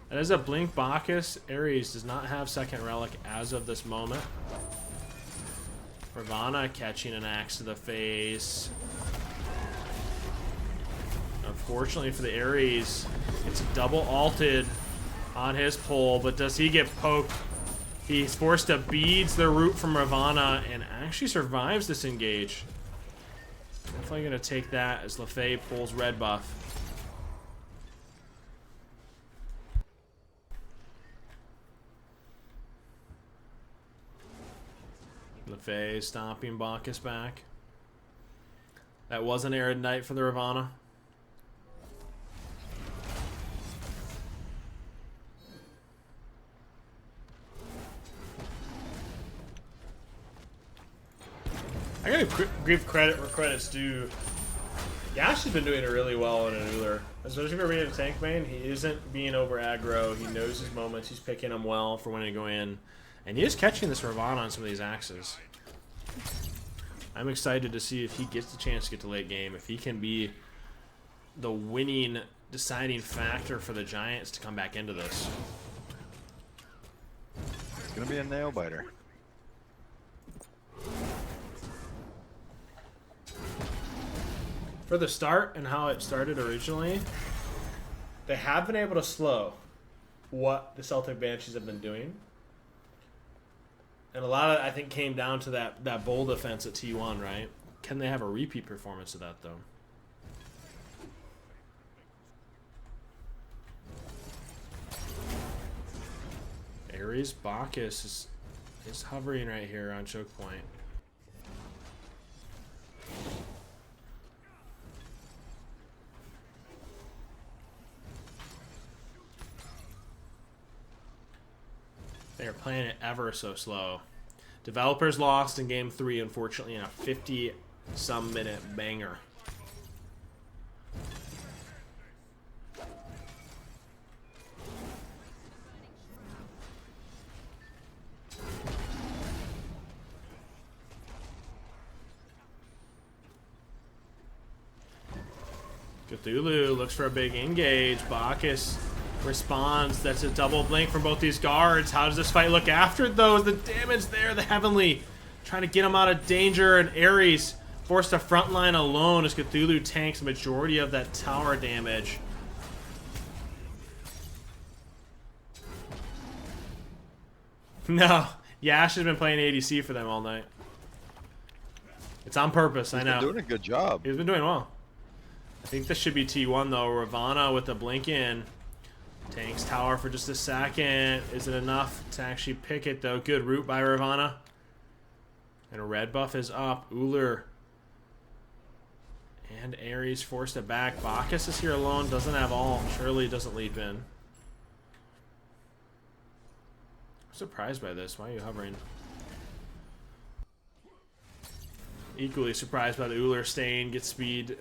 That is a Blink Bacchus. Ares does not have second relic as of this moment. Ravana catching an axe to the face. Unfortunately for the Ares, it's double alted on his pull, but does he get poked? He's forced to beads the root from Ravana and actually survives this engage. Definitely gonna take that as LeFay pulls red buff. LeFay stomping Bacchus back. That was an Arid Knight for the Ravana. I gotta give credit where credit's due. Yash has been doing it really well in an Uller. Especially for being a tank main, he isn't being over aggro. He knows his moments. He's picking them well for when to go in. And he is catching this Ravana on some of these axes. I'm excited to see if he gets the chance to get to late game. If he can be the winning, deciding factor for the Giants to come back into this. It's going to be a nail biter. For the start and how it started originally, they have been able to slow what the Celtic Banshees have been doing. And a lot of it, I think, came down to that bold defense at T1, right? Can they have a repeat performance of that, though? Ares Bacchus is hovering right here on choke point. They're playing it ever so slow. Developers lost in game 3, unfortunately, in a 50-some minute banger. Cthulhu looks for a big engage. Bacchus responds. That's a double blink from both these guards. How does this fight look after those? The damage there, the Heavenly trying to get him out of danger, and Ares forced to frontline alone as Cthulhu tanks the majority of that tower damage. No, Yash has been playing ADC for them all night. It's on purpose, I know. He's been doing a good job. He's been doing well. I think this should be T1 though. Ravana with the blink in. Tanks tower for just a second. Is it enough to actually pick it though? Good root by Ravana. And a red buff is up. Uller and Ares forced it back. Bacchus is here alone. Doesn't have all. Surely doesn't leap in. I'm surprised by this. Why are you hovering? Equally surprised by the Uller staying. Get speed.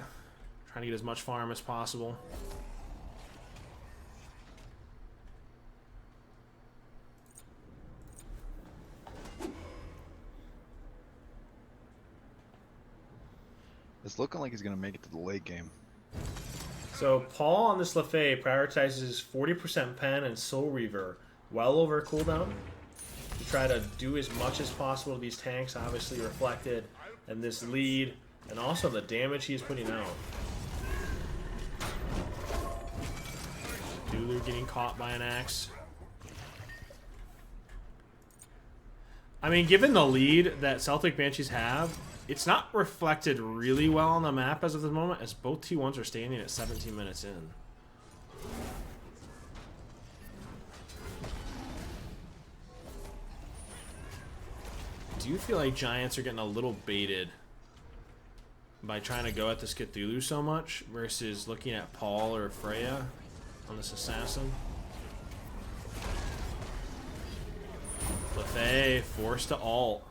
Trying to get as much farm as possible. It's looking like he's going to make it to the late game. So Paul on this LeFay prioritizes 40% pen and Soul Reaver, well over cooldown, to try to do as much as possible to these tanks, obviously reflected in this lead, and also the damage he is putting out. Cthulhu getting caught by an axe. I mean, given the lead that Celtic Banshees have, it's not reflected really well on the map as of the moment, as both T1s are standing at 17 minutes in. Do you feel like Giants are getting a little baited by trying to go at this Cthulhu so much versus looking at Paul or Freya on this assassin? LeFay forced to ult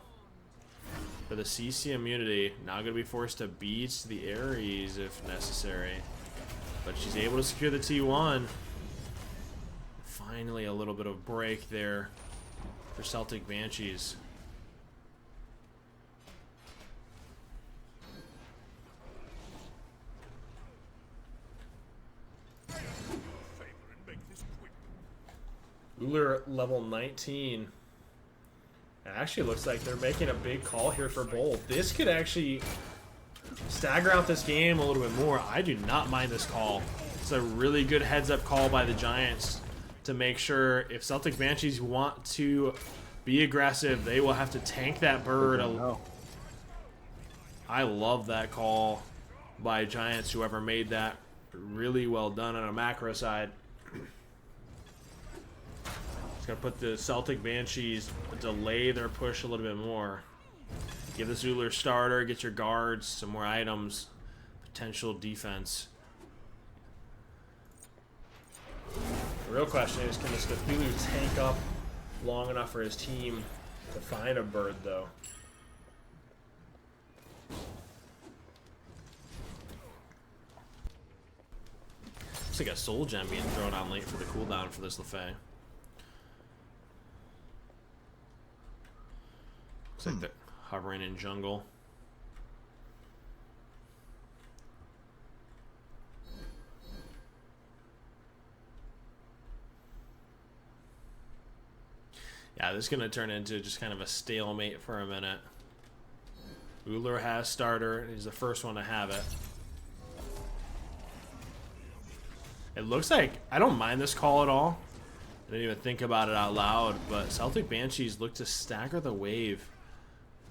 for the CC immunity. Now going to be forced to beads to the Ares if necessary. But she's able to secure the T1. Finally a little bit of break there for Celtic Banshees. Uller level 19. Actually looks like they're making a big call here for Bold. This could actually stagger out this game a little bit more. I do not mind this call. It's a really good heads-up call by the Giants to make sure if Celtic Banshees want to be aggressive, they will have to tank that bird. I love that call by Giants, whoever made that. Really well done on a macro side. It's going to put the Celtic Banshees, delay their push a little bit more. Give the Zooler starter, get your guards, some more items, potential defense. The real question is, can this Cthulhu tank up long enough for his team to find a bird, though? Looks like a soul gem being thrown on late for the cooldown for this Lefay. Looks like they're hovering in jungle. Yeah, this is going to turn into just kind of a stalemate for a minute. Uller has starter. He's the first one to have it. It looks like, I don't mind this call at all. I didn't even think about it out loud, but Celtic Banshees look to stagger the wave,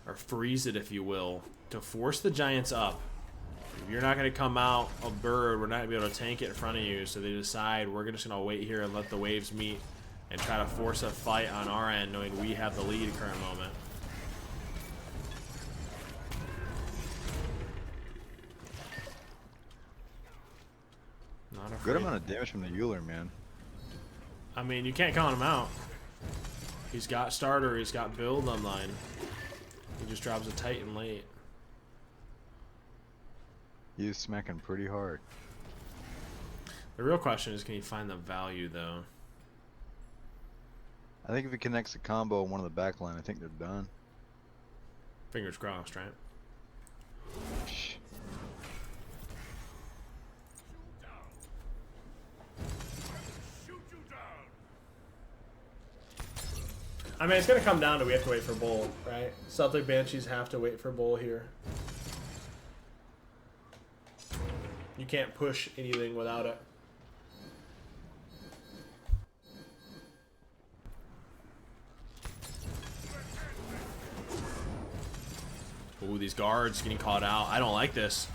or freeze it if you will, to force the Giants up. If you're not going to come out a bird, we're not going to be able to tank it in front of you, so they decide we're just going to wait here and let the waves meet and try to force a fight on our end, knowing we have the lead at current moment. Not afraid. Good amount of damage from the Euler, man. I mean, you can't count him out. He's got starter, he's got build online. He just drops a Titan late. He's smacking pretty hard. The real question is, can he find the value, though? I think if he connects a combo on one of the backline, I think they're done. Fingers crossed, right? Shh. I mean, it's going to come down to we have to wait for Bull, right? Celtic Banshees have to wait for Bull here. You can't push anything without it. Ooh, these guards getting caught out. I don't like this.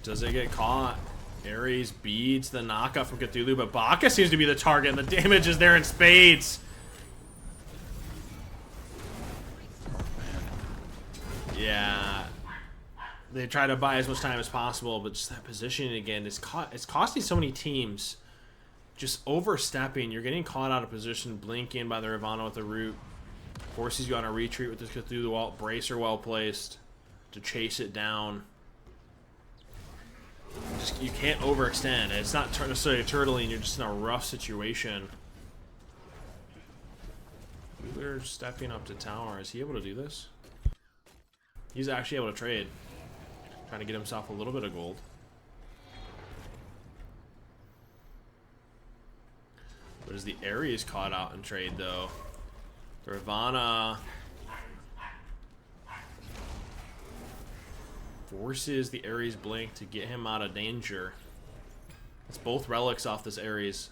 Does it get caught? Ares beats the knockout from Cthulhu, but Baka seems to be the target, and the damage is there in spades. Yeah. They try to buy as much time as possible, but just that positioning again, it's costing so many teams. Just overstepping. You're getting caught out of position, blinking by the Ravana with the root. Forces you on a retreat with this Cthulhu ult. Bracer well placed to chase it down. Just, you can't overextend. It's not necessarily turtling. You're just in a rough situation. They're stepping up to tower. Is he able to do this? He's actually able to trade. Trying to get himself a little bit of gold. But is the Ares caught out in trade, though? The Ravana forces the Ares blink to get him out of danger. It's both relics off this Ares.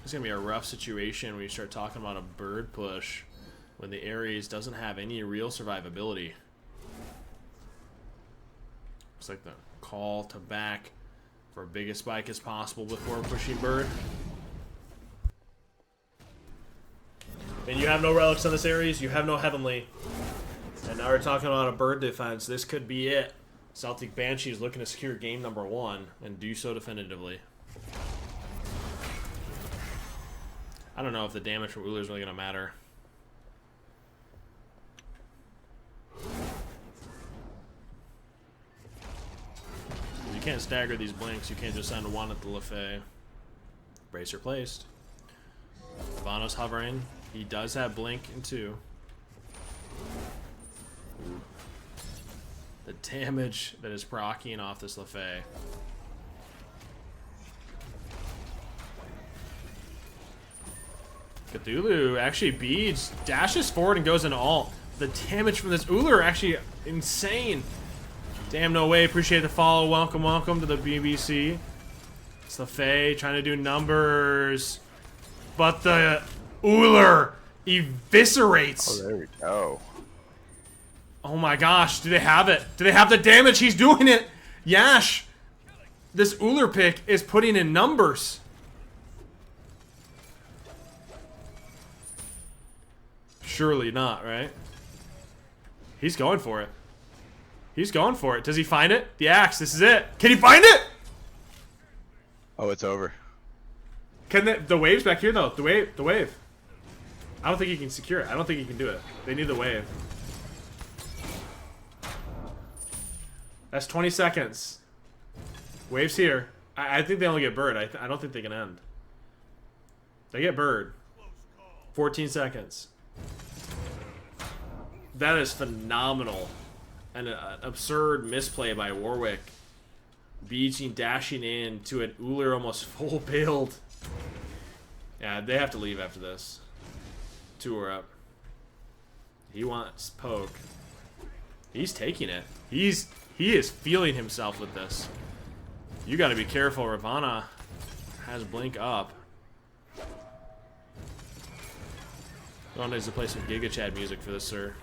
It's going to be a rough situation when you start talking about a bird push when the Ares doesn't have any real survivability. Looks like the call to back for a biggest spike as possible before pushing bird. And you have no relics on this Ares, you have no heavenly. And now we're talking about a bird defense. This could be it. Celtic Banshee is looking to secure game number 1 and do so definitively. I don't know if the damage from Uller is really going to matter. You can't stagger these blinks. You can't just send one at the Lefay. Bracer placed. Vano's hovering. He does have blink in 2. The damage that is proccing off this Lefay. Cthulhu actually beads, dashes forward and goes into ult. The damage from this Uller actually insane. Damn, no way. Appreciate the follow. Welcome, welcome to the BBC. It's the Fae trying to do numbers. But the Uller eviscerates. Oh, there we go. Oh my gosh, do they have it? Do they have the damage? He's doing it. Yash, this Uller pick is putting in numbers. Surely not, right? He's going for it. He's going for it. Does he find it? The axe, this is it. Can he find it? Oh, it's over. Can the wave's back here though? The wave. I don't think he can secure it. I don't think he can do it. They need the wave. That's 20 seconds. Wave's here. I think they only get bird. I don't think they can end. They get bird. 14 seconds. That is phenomenal. An absurd misplay by Warwick. Beaching, dashing in to an Uller almost full build. Yeah, they have to leave after this. 2 are up. He wants poke. He's taking it. He is feeling himself with this. You gotta be careful. Ravana has blink up. Someone needs to play some Giga Chad music for this, sir.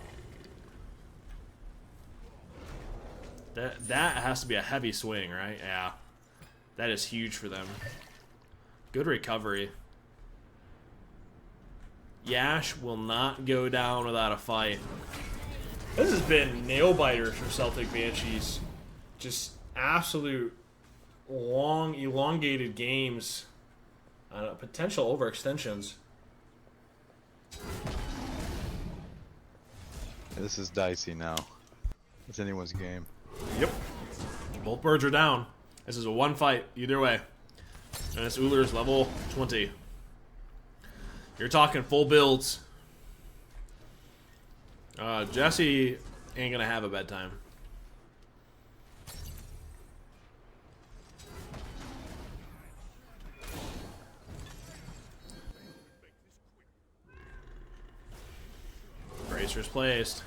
That has to be a heavy swing, right? Yeah. That is huge for them. Good recovery. Yash will not go down without a fight. This has been nail biters for Celtic Banshees. Just absolute long, elongated games. Potential overextensions. This is dicey now. It's anyone's game. Yep. Both birds are down. This is a one fight, either way. And this Uller's level 20. You're talking full builds. Jesse ain't gonna have a bedtime. Bracers placed.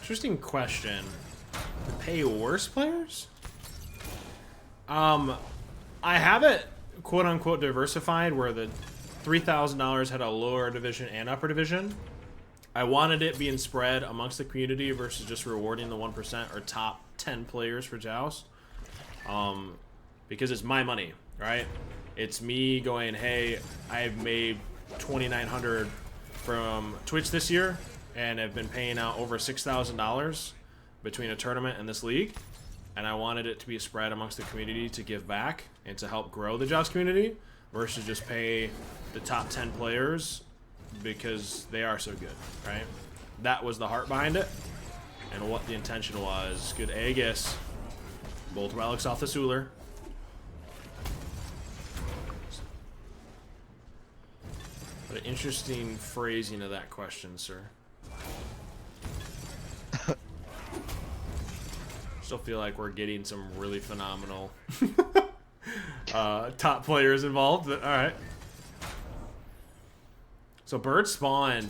Interesting question. To pay worse players? I have it quote unquote diversified where the $3,000 had a lower division and upper division. I wanted it being spread amongst the community versus just rewarding the 1% or top 10 players for Joust. Because it's my money, right? It's me going, hey, I've made $2,900 from Twitch this year and have been paying out over $6,000 between a tournament and this league. And I wanted it to be spread amongst the community to give back and to help grow the Joust community versus just pay the top 10 players because they are so good, right? That was the heart behind it and what the intention was. Good Aegis. Both relics off the Suler. What an interesting phrasing of that question, sir. Still feel like we're getting some really phenomenal top players involved. But, all right. So bird spawned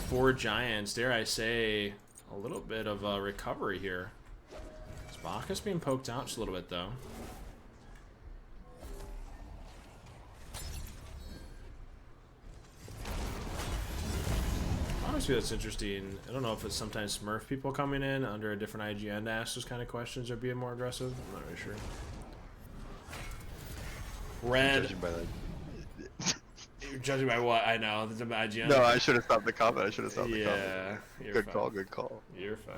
4 giants. Dare I say, a little bit of a recovery here. Bacchus being poked out just a little bit though. Honestly, that's interesting. I don't know if it's sometimes Smurf people coming in under a different IGN to ask those kind of questions or being more aggressive. I'm not really sure. Red. Judging by that. You're judging by what? I know. The IGN. No, I should have stopped the comment. I should have stopped the comment. Yeah. Good call, good call. You're fine.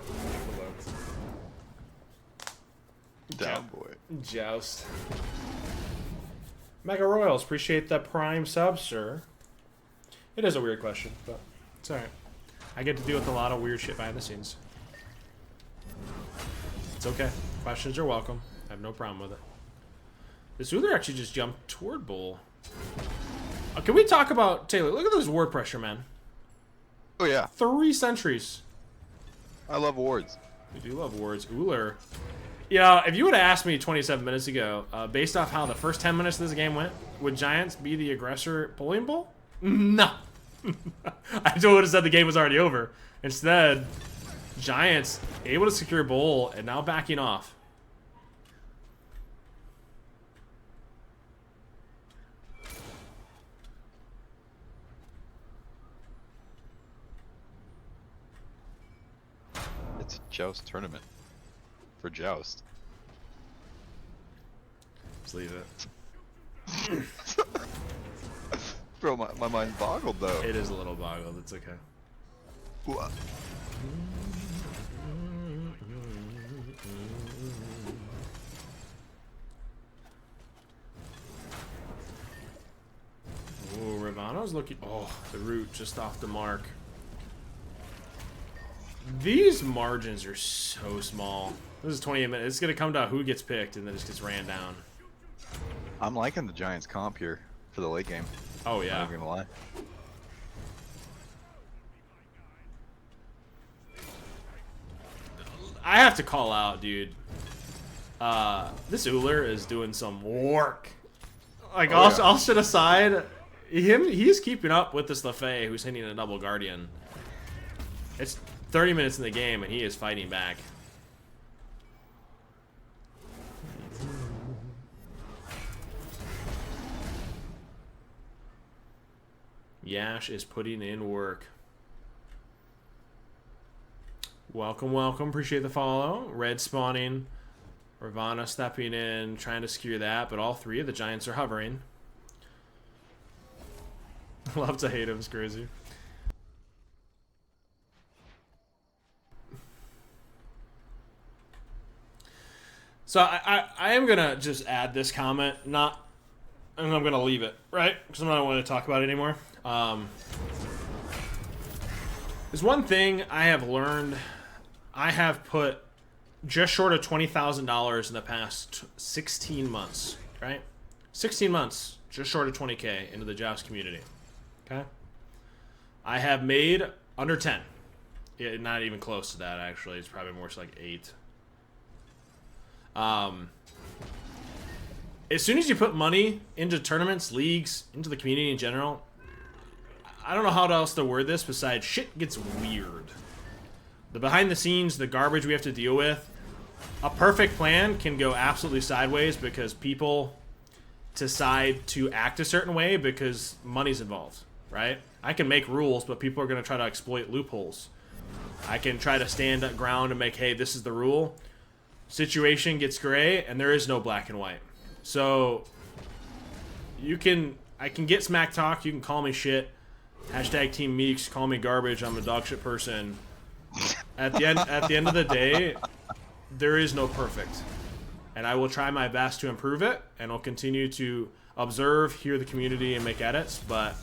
Down, boy. Joust. Mega Royals, appreciate the prime sub, sir. It is a weird question, but it's alright. I get to deal with a lot of weird shit behind the scenes. It's okay. Questions are welcome. I have no problem with it. This Uther actually just jumped toward Bull. Can we talk about Taylor? Look at this ward pressure, man. Oh yeah, 3 sentries. I love wards. We do love wards. Uller. You know, if you would have asked me 27 minutes ago, based off how the first 10 minutes of this game went, would Giants be the aggressor pulling bull? No. I would have said the game was already over. Instead, Giants able to secure bull and now backing off. It's a Joust tournament. For Joust. Just leave it. Bro, my mind boggled though. It is a little boggled. It's okay. What? Oh, Ravano's looking. Oh, the root just off the mark. These margins are so small. This is 28 minutes. It's going to come down who gets picked and then just gets ran down. I'm liking the Giants comp here for the late game. Oh, yeah. I'm not gonna lie. I have to call out, dude. This Uller is doing some work. Like, all shit aside, he's keeping up with this Lefay who's hitting a double Guardian. It's 30 minutes in the game, and he is fighting back. Yash is putting in work. Welcome, welcome. Appreciate the follow. Red spawning. Ravana stepping in, trying to secure that, but all 3 of the Giants are hovering. Love to hate him, it's crazy. So I am gonna just add this comment, and I'm gonna leave it, right? Because I'm not want to talk about it anymore. There's one thing I have learned. I have put just short of $20,000 in the past 16 months, right? 16 months, just short of 20K into the Joust community. Okay? I have made under 10. Yeah, not even close to that, actually. It's probably more like 8. As soon as you put money into tournaments, leagues, into the community in general, I don't know how else to word this besides shit gets weird. The behind the scenes, the garbage we have to deal with, a perfect plan can go absolutely sideways because people decide to act a certain way because money's involved, right? I can make rules, but people are going to try to exploit loopholes. I can try to stand up ground and make, hey, this is the rule. Situation gets gray, and there is no black and white. So, I can get smack talk, you can call me shit. Hashtag Team Meeks, call me garbage, I'm a dog shit person. At the end of the day, there is no perfect. And I will try my best to improve it, and I'll continue to observe, hear the community, and make edits, but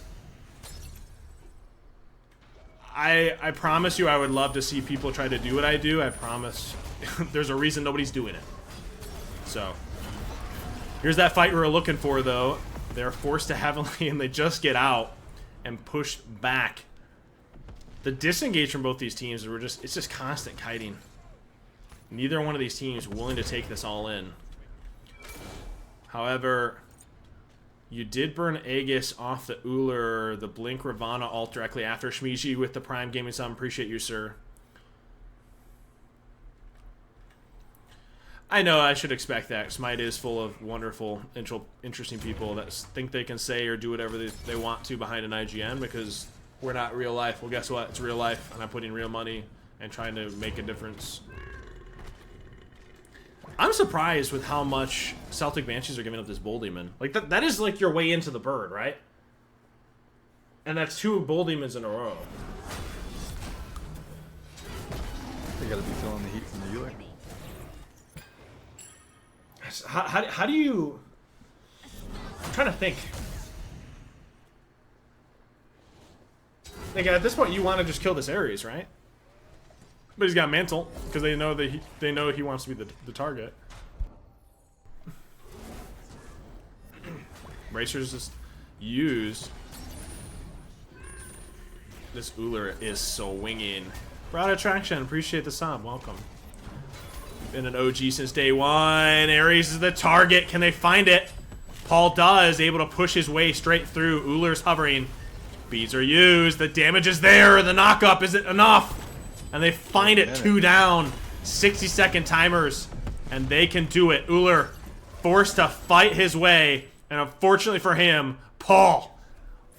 I promise you I would love to see people try to do what I do. I promise there's a reason nobody's doing it. So, here's that fight we were looking for, though. They're forced to heavily, and they just get out and push back. The disengage from both these teams it's just constant kiting. Neither one of these teams willing to take this all in. However, you did burn Aegis off the Uller, the Blink Ravana ult directly after Shmiji with the Prime Gaming Sum. Appreciate you, sir. I know I should expect that. Smite is full of wonderful, interesting people that think they can say or do whatever they want to behind an IGN because we're not real life. Well, guess what? It's real life, and I'm putting real money and trying to make a difference. I'm surprised with how much Celtic Banshees are giving up this Bull Demon. Like, that is like your way into the bird, right? And that's 2 Bull Demons in a row. They gotta be feeling the heat from the Euler. How do you... I'm trying to think. Like, at this point, you want to just kill this Ares, right? But he's got Mantle, because they know that he wants to be the target. Racers just use This Uller is swinging. Broad Attraction, appreciate the sub. Welcome. Been an OG since day one. Ares is the target. Can they find it? Paul does, able to push his way straight through. Uller's hovering. Beads are used. The damage is there. The knockup, is it enough? And they find it, 2 down. 60-second timers. And they can do it. Uller forced to fight his way. And unfortunately for him, Paul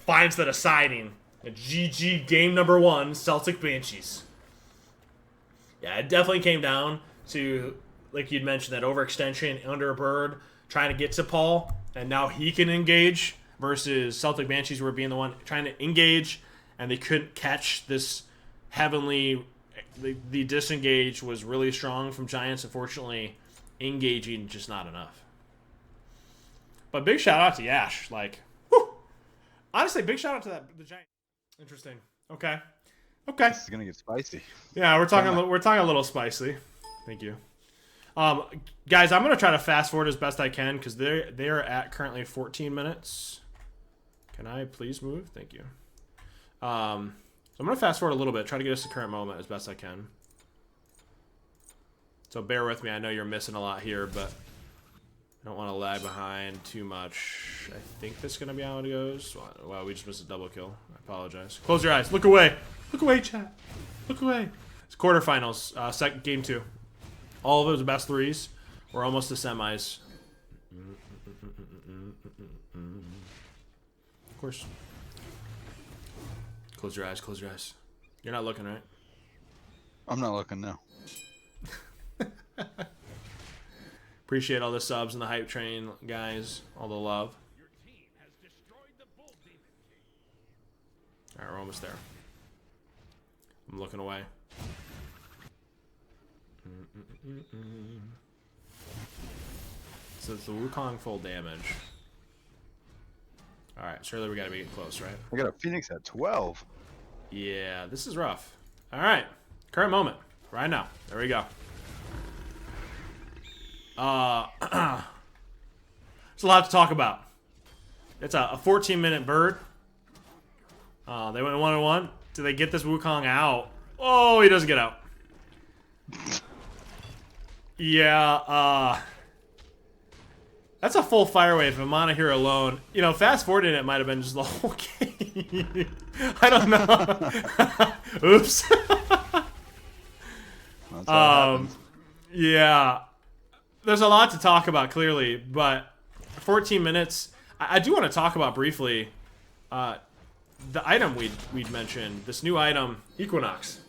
finds the deciding. A GG game number 1, Celtic Banshees. Yeah, it definitely came down to, like you'd mentioned, that overextension under a bird, trying to get to Paul, and now he can engage, versus Celtic Banshees were being the one trying to engage, and they couldn't catch this heavenly... The disengage was really strong from Giants. Unfortunately, engaging just not enough. But big shout out to Yash. Like, whew. Honestly, big shout out to the Giants. Interesting. Okay. Okay. This is gonna get spicy. Yeah, we're talking a little spicy. Thank you. Guys, I'm gonna try to fast forward as best I can because they are at currently 14 minutes. Can I please move? Thank you. So I'm gonna fast forward a little bit, try to get us to the current moment as best I can. So bear with me. I know you're missing a lot here, but I don't want to lag behind too much. I think that's gonna be how it goes. Wow, we just missed a double kill. I apologize. Close your eyes. Look away. Look away, chat. Look away. It's quarterfinals. Second game 2. All of those best 3s. We're almost to semis. Of course. Close your eyes. Close your eyes. You're not looking, right? I'm not looking now. Appreciate all the subs and the hype train, guys. All the love. Alright, we're almost there. I'm looking away. So it's the Wukong full damage. Alright, surely we gotta be getting close, right? I got a Phoenix at 12. Yeah, this is rough. Alright, current moment. Right now. There we go. There's a lot to talk about. It's a 14-minute bird. They went 1-1. Do they get this Wukong out? Oh, he doesn't get out. Yeah, that's a full fire wave if Vamana here alone. You know, fast forwarding it might have been just the whole game. I don't know. Oops. That's how it happens. Yeah. There's a lot to talk about, clearly, but 14 minutes. I do want to talk about briefly the item we'd mentioned. This new item, Equinox.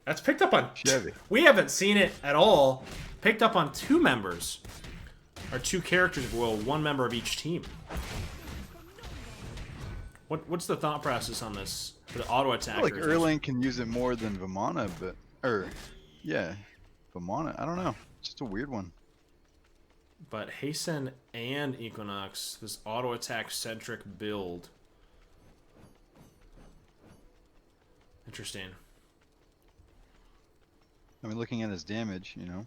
That's picked up on... Chevy. We haven't seen it at all. Picked up on 2 members. Or 2 characters, well, 1 member of each team. What's the thought process on this for the auto attackers? Like Erling can use it more than Vamana, but... yeah. Vamana, I don't know. It's just a weird one. But Hasten and Equinox, this auto attack centric build. Interesting. I mean, looking at his damage, you know.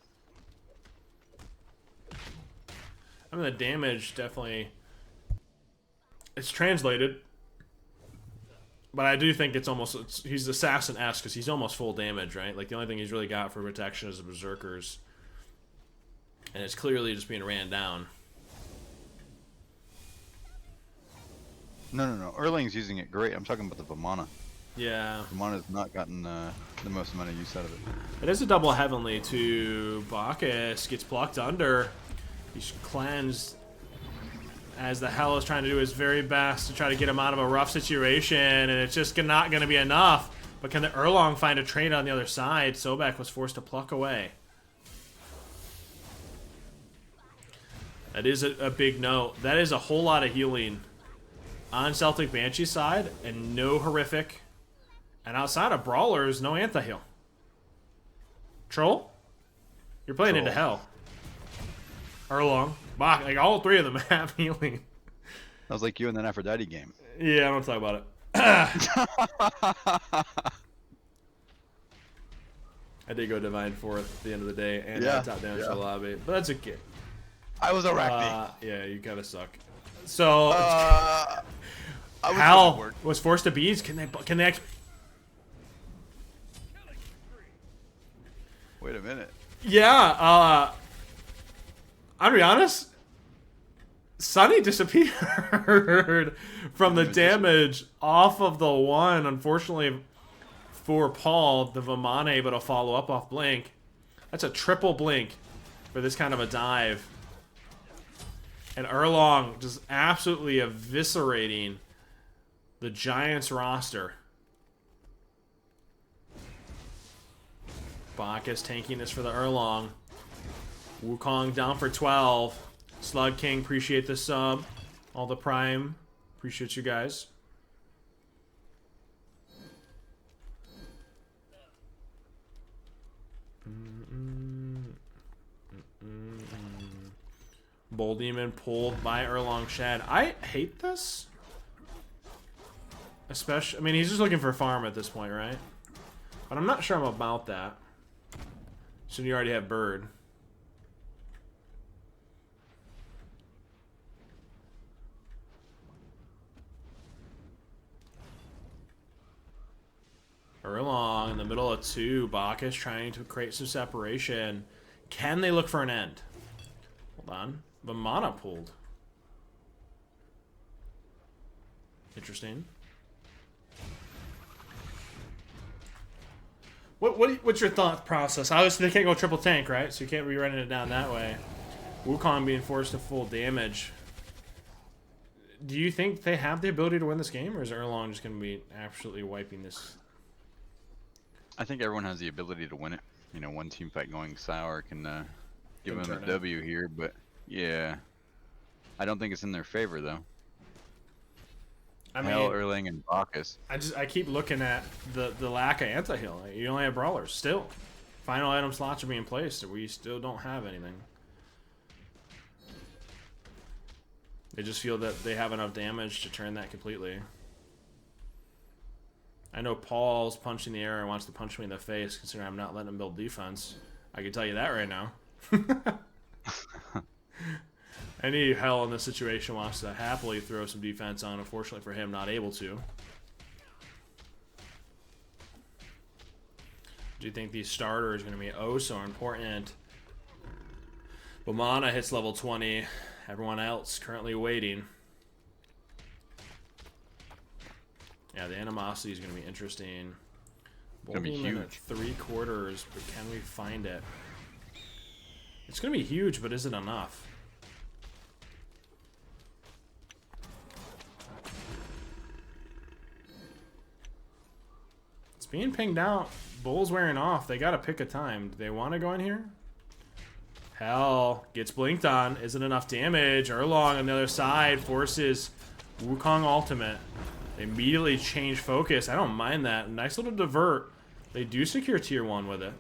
I mean, the damage definitely... It's translated. But I do think it's almost... he's Assassin-esque because he's almost full damage, right? Like, the only thing he's really got for protection is the Berserkers. And it's clearly just being ran down. No. Erling's using it great. I'm talking about the Vamana. Yeah. Vamana's not gotten the most amount of use out of it. It is a double heavenly to Bacchus. Gets plucked under. He's cleansed as the hell is trying to do his very best to try to get him out of a rough situation, and it's just not going to be enough. But can the Erlong find a trade on the other side? Sobek was forced to pluck away. That is a big note. That is a whole lot of healing on Celtic Banshee's side, and no horrific. And outside of Brawlers, no anti-heal. Troll? You're playing into hell. Erlong. Bach, like all 3 of them have healing. That was like you in that Aphrodite game. Yeah, I don't talk about it. I did go Divine Fourth at the end of the day, and I top damage to the lobby. But that's okay. I was Arachne. Yeah, you kind of suck. So, I was Hal was forced to beads. Can they Wait a minute. Yeah, I'll be honest. Sunny disappeared from the damage off of the one. Unfortunately for Paul, the Vamana able to follow up off Blink. That's a triple Blink for this kind of a dive. And Erlong just absolutely eviscerating the Giants roster. Bacchus tanking this for the Erlong. Wukong down for 12. Slug King, appreciate the sub. All the Prime, appreciate you guys. Bull Demon pulled by Erlong Shed. I hate this. Especially, I mean, he's just looking for farm at this point, right? But I'm not sure I'm about that. So you already have Bird. Erlong in the middle of 2. Bacchus trying to create some separation. Can they look for an end? Hold on. The mana pulled. Interesting. What's your thought process? Obviously, they can't go triple tank, right? So you can't be running it down that way. Wukong being forced to full damage. Do you think they have the ability to win this game, or is Erlong just going to be absolutely wiping this? I think everyone has the ability to win it. You know, one team fight going sour can give them a W here, but yeah, I don't think it's in their favor though. I mean, Hell, Erling and Bacchus. I keep looking at the lack of anti-heal. You only have brawlers still. Final item slots are being placed, and we still don't have anything. They just feel that they have enough damage to turn that completely. I know Paul's punching the air and wants to punch me in the face, considering I'm not letting him build defense. I can tell you that right now. Any hell in this situation wants to happily throw some defense on. Unfortunately for him, not able to. Do you think these starters are going to be oh so important? Bomana hits level 20. Everyone else currently waiting. Yeah, the animosity is going to be interesting. It's going to be huge. 3/4, but can we find it? It's going to be huge, but is it enough? It's being pinged out. Bull's wearing off. They got to pick a time. Do they want to go in here? Hell, gets blinked on. Isn't enough damage. Erlong on the other side forces Wukong ultimate. They immediately change focus. I don't mind that. Nice little divert. They do secure tier 1 with it.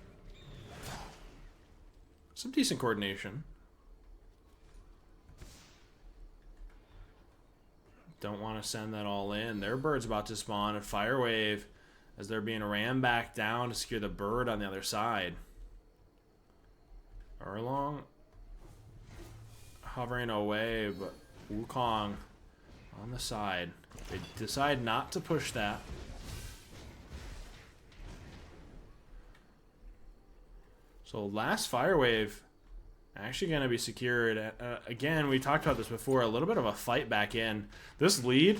Some decent coordination. Don't want to send that all in. Their bird's about to spawn at Fire Wave as they're being rammed back down to secure the bird on the other side. Erlong hovering away, but Wukong on the side. They decide not to push that. So last Fire Wave actually going to be secured. Again, we talked about this before. A little bit of a fight back in. This lead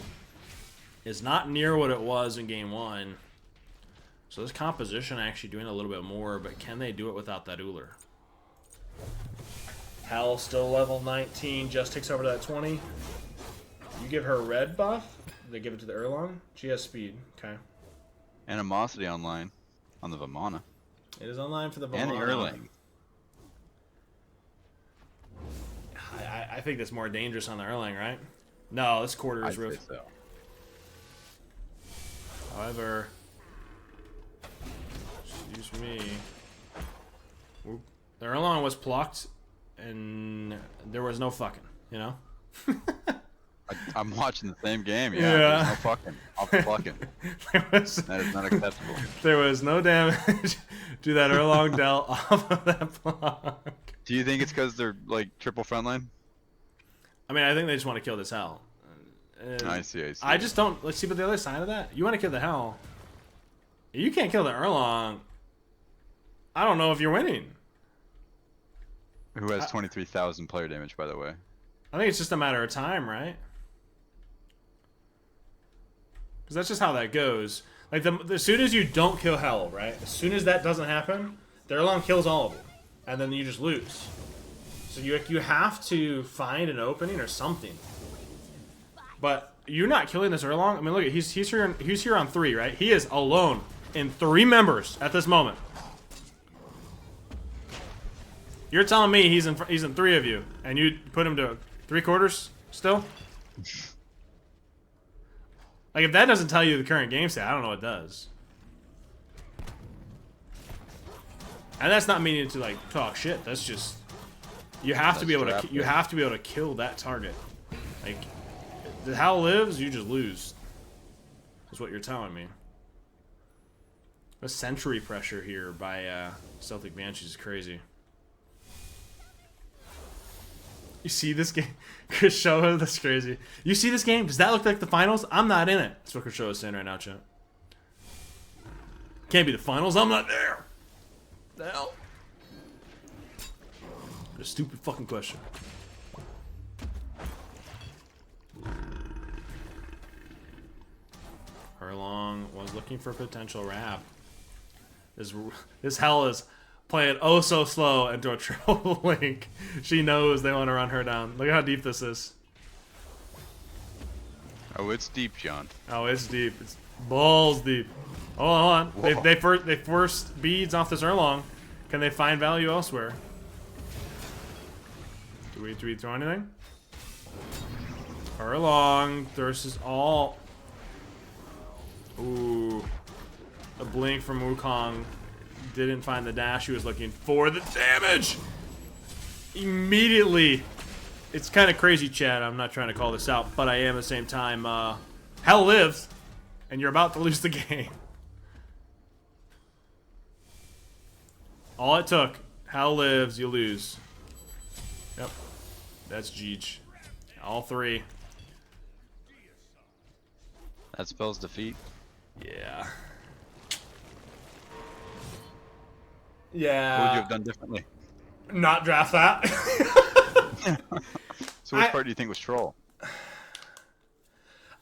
is not near what it was in Game 1. So this composition actually doing a little bit more, but can they do it without that Uller? Hal still level 19. Just takes over that 20. You give her a red buff. They give it to the Erlong. She has speed. Okay. Animosity online on the Vamana. It is online for the Vamana. And the Erling. I think that's more dangerous on the Erling, right? No, this quarter is roof. So. However, excuse me. The Erlong was plucked, and there was no fucking, you know? I'm watching the same game, yeah. There's no fucking. I'll fucking. That is not acceptable. There was no damage to that Erlong dealt off of that block. Do you think it's because they're, like, triple frontline? I mean, I think they just want to kill this hell. I see. I just don't... Let's see, but the other side of that, you want to kill the hell. You can't kill the Erlong. I don't know if you're winning. Who has 23,000 player damage, by the way? I think it's just a matter of time, right? Because that's just how that goes. Like, as soon as you don't kill Hell, right? As soon as that doesn't happen, Derlong kills all of them. And then you just lose. So you have to find an opening or something. But you're not killing this Erlong. I mean, look, he's here on 3, right? He is alone in 3 members at this moment. You're telling me he's in 3 of you, and you put him to 3/4 still? Like, if that doesn't tell you the current game state, I don't know what does. And that's not meaning to like talk shit. That's just you have to be able to kill that target. Like, the Hal lives, you just lose. Is what you're telling me. The sentry pressure here by Celtic Banshees is crazy. You see this game? Krishoa, that's crazy. You see this game? Does that look like the finals? I'm not in it. That's what Krishoa's saying right now, chat. Can't be the finals. I'm not there. The hell? A stupid fucking question. Erlong was looking for potential wrap. This Hell is playing oh so slow into a triple link. She knows they want to run her down. Look how deep this is. Oh, it's deep, John. Oh, it's deep. It's balls deep. Hold on. They forced beads off this Erlong. Can they find value elsewhere? Do we throw anything? Erlong versus all. Ooh. A blink from Wukong. Didn't find the dash he was looking for. The damage! Immediately. It's kind of crazy, Chad. I'm not trying to call this out, but I am at the same time. Hell lives, and you're about to lose the game. All it took. Hell lives, you lose. Yep. That's Jeej. All 3. That spells defeat. Yeah. What would you have done differently? Not draft that. So which part do you think was troll?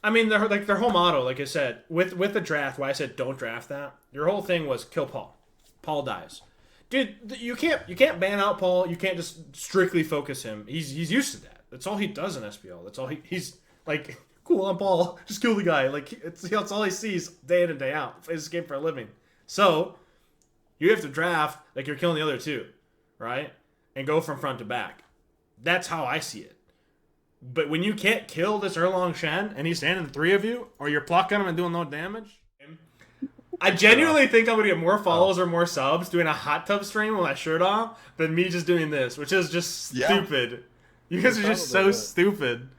I mean, their whole motto, like I said, with the draft, why I said don't draft that. Your whole thing was kill Paul. Paul dies, dude. You can't ban out Paul. You can't just strictly focus him. He's used to that. That's all he does in SPL. That's all he's like. Cool, I'm Paul. Just kill the guy. Like it's all he sees day in and day out. Plays this game for a living. So you have to draft like you're killing the other 2, right? And go from front to back. That's how I see it. But when you can't kill this Erlong Shen and he's standing 3 of you, or you're plucking him and doing no damage, I genuinely think I'm gonna get more follows or more subs doing a hot tub stream with my shirt off than me just doing this, which is just stupid. You guys are just so stupid.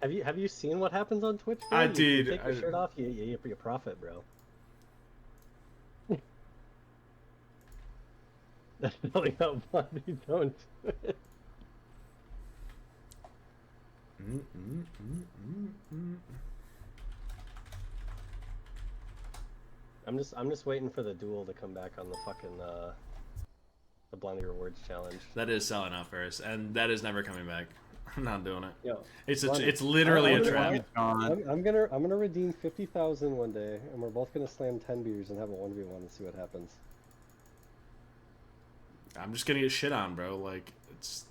Have you seen what happens on Twitch? Bro? I did. You take your shirt off, you profit, bro. That's really how funny. Don't. I'm just waiting for the duel to come back on the fucking the Blindly Rewards challenge. That is selling out first, and that is never coming back. I'm not doing it. Yo, it's literally a trap. I'm gonna redeem 50,000 one day, and we're both gonna slam 10 beers and have a 1v1 and see what happens. I'm just gonna get shit on, bro. Like it's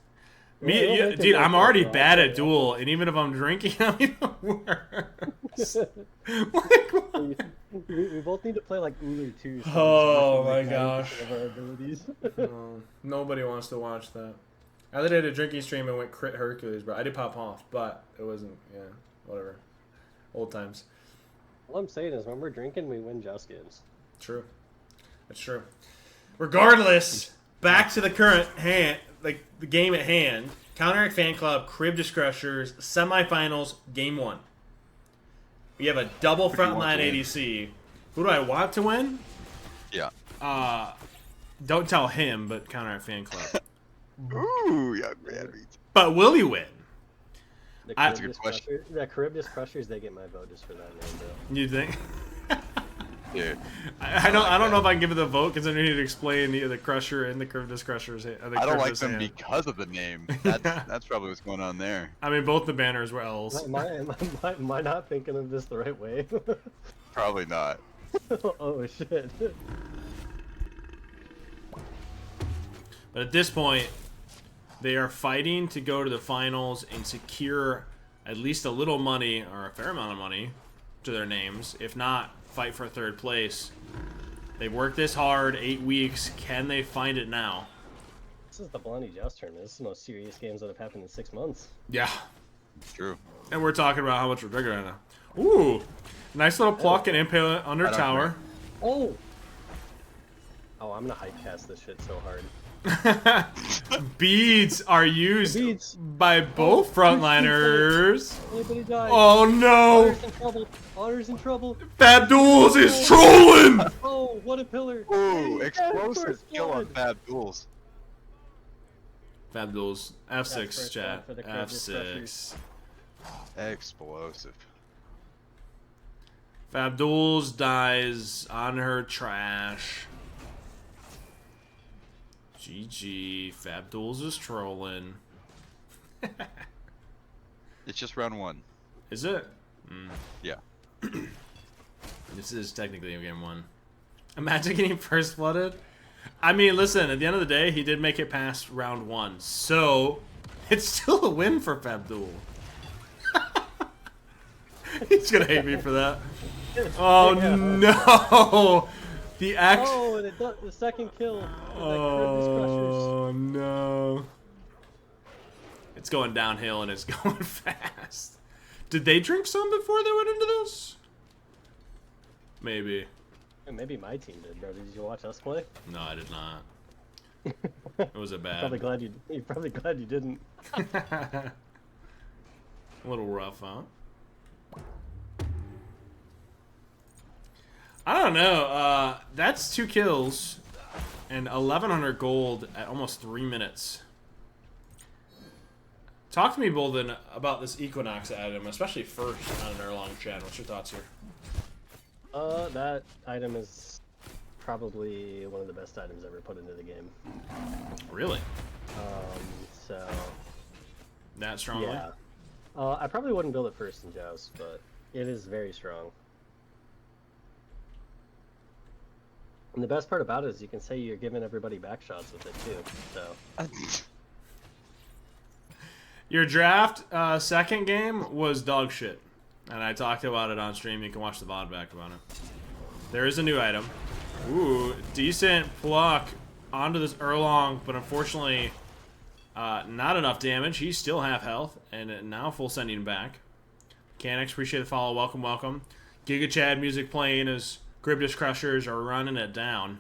me, dude. I'm already bad at duel, and even if I'm drinking, I'm even worse. Like, what? We both need to play like Ulu 2. So oh my gosh. of our abilities. Nobody wants to watch that. I did a drinking stream and went crit Hercules, bro. I did pop off, but it wasn't. Yeah, whatever. Old times. All I'm saying is, when we're drinking, we win Joust games. True. That's true. Regardless, back to the current hand, like the game at hand. Counteract Fan Club, Crib Discrushers, semifinals, game 1. We have a double frontline ADC. Who do I want to win? Yeah. Don't tell him, but Counteract Fan Club. Ooh, yeah, man. But will he win? That's a good question. The Charybdis Crushers, they get my vote just for that name, bro. You think? Dude. I don't know if I can give it the vote because I need to explain the Crusher and the Curved Disc Crushers. I don't like them because of the name. That's probably what's going on there. I mean, both the banners were L's. Am I not thinking of this the right way? Probably not. Oh shit. But at this point, they are fighting to go to the finals and secure at least a little money, or a fair amount of money, to their names. If not, fight for third place. They've worked this hard, 8 weeks. Can they find it now? This is the Blondie Joust tournament. This is the most serious games that have happened in 6 months. Yeah. True. And we're talking about how much we're drinking right now. Ooh. Nice little pluck and impale it under tower. Oh! Oh, I'm gonna hype cast this shit so hard. Beads are used by both frontliners. Anybody died. Oh no! Otter's in trouble. Otter's in trouble. Fab Duels is trolling! Oh, what a pillar. Ooh, explosive kill on Fab Duels. Fab Duels. F6, That's chat. for the Curved Disc F6. Explosive. Fab Duels dies on her trash. GG. Fab Duels is trolling. It's just round 1. Is it? Mm. Yeah. This is technically game 1. Imagine getting first blooded. I mean, listen, at the end of the day, he did make it past round 1. So, it's still a win for Fab Duel. He's gonna hate me for that. Oh no! The act. Oh, and the second kill. Oh no! It's going downhill and it's going fast. Did they drink some before they went into this? Maybe. Maybe my team did, bro. Did you watch us play? No, I did not. It was a bad. You're probably glad you didn't. A little rough, huh? I don't know. That's 2 kills and 1,100 gold at almost 3 minutes. Talk to me, Bolden, about this Equinox item, especially first on an Erlong chat. What's your thoughts here? That item is probably one of the best items ever put into the game. Really? So... That strongly? Yeah. I probably wouldn't build it first in Joust, but it is very strong. And the best part about it is you can say you're giving everybody back shots with it too. So. Your draft second game was dog shit, and I talked about it on stream. You can watch the VOD back about it. There is a new item. Ooh, decent pluck onto this Erlong, but unfortunately not enough damage. He's still half health, and now full sending back. Mechanics, appreciate the follow. Welcome, welcome. Giga Chad music playing as Gribdish Crushers are running it down.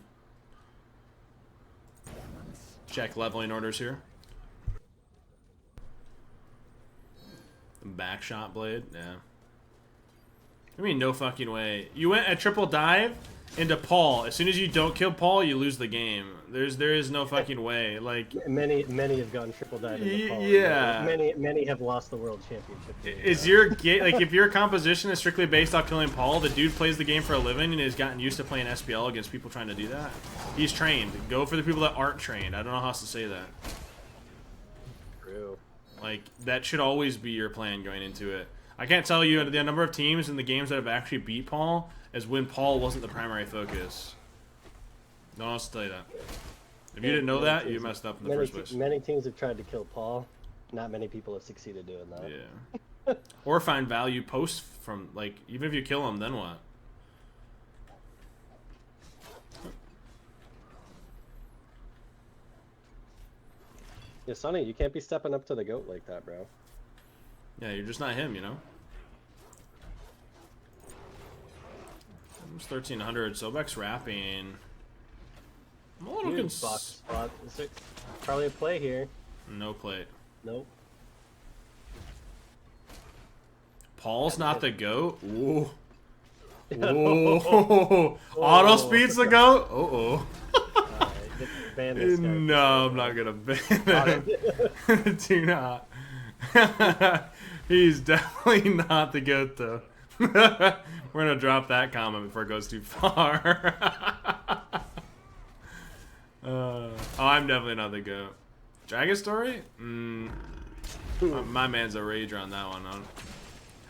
Check leveling orders here. Back shot blade, yeah. I mean, no fucking way. You went a triple dive into Paul. As soon as you don't kill Paul, you lose the game. There is no fucking way. Like many have gone triple dive into Paul. Yeah. Many have lost the world championship. Is your like if your composition is strictly based off killing Paul, the dude plays the game for a living and has gotten used to playing SPL against people trying to do that. He's trained. Go for the people that aren't trained. I don't know how else to say that. True. Like, that should always be your plan going into it. I can't tell you the number of teams in the games that have actually beat Paul as when Paul wasn't the primary focus. No one else to tell you that. If you didn't know that, you messed up in the first place. Many teams have tried to kill Paul. Not many people have succeeded doing that. Yeah. Or find value post from, like, even if you kill him, then what? Yeah, Sonny, you can't be stepping up to the goat like that, bro. Yeah, you're just not him, you know? Almost 1,300. Sobek's wrapping. I'm a little Huge box spot. Is there probably a play here? No plate. Nope. Paul's not the GOAT? Ooh. Ooh. Auto speed's the GOAT? Uh-oh. Ban this guy. No, I'm not gonna ban him. Do not. He's definitely not the GOAT, though. We're gonna drop that comment before it goes too far. Oh, I'm definitely not the GOAT. Dragon Story? My man's a rager on that one.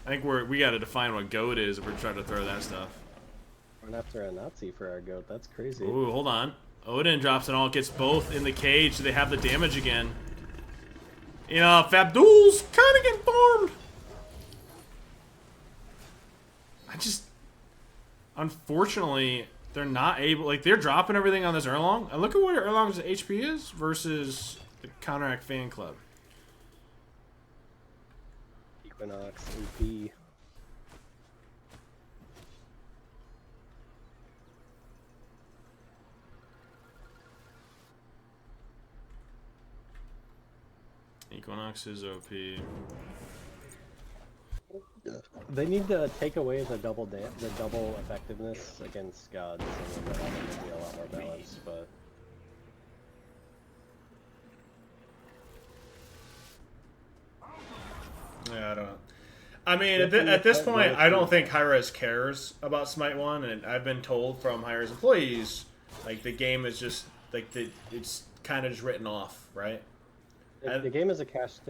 I think we gotta define what GOAT is if we're trying to throw that stuff. Run after a Nazi for our GOAT. That's crazy. Ooh, hold on. Odin drops it all, gets both in the cage, so they have the damage again. You know, Fabdul's kind of getting farmed. Unfortunately, they're not able, like, they're dropping everything on this Erlong. And look at what Erlong's HP is versus the Counteract Fan Club. Equinox, AP. Equinox is OP. They need to take away the double effectiveness against gods, and then that'll be a lot more balanced. But Yeah, I don't know. I mean, at this point, I don't think Hi-Rez cares about Smite 1, and I've been told from Hi-Rez employees, like, the game is just, like, it's kind of just written off, right? the game is a cash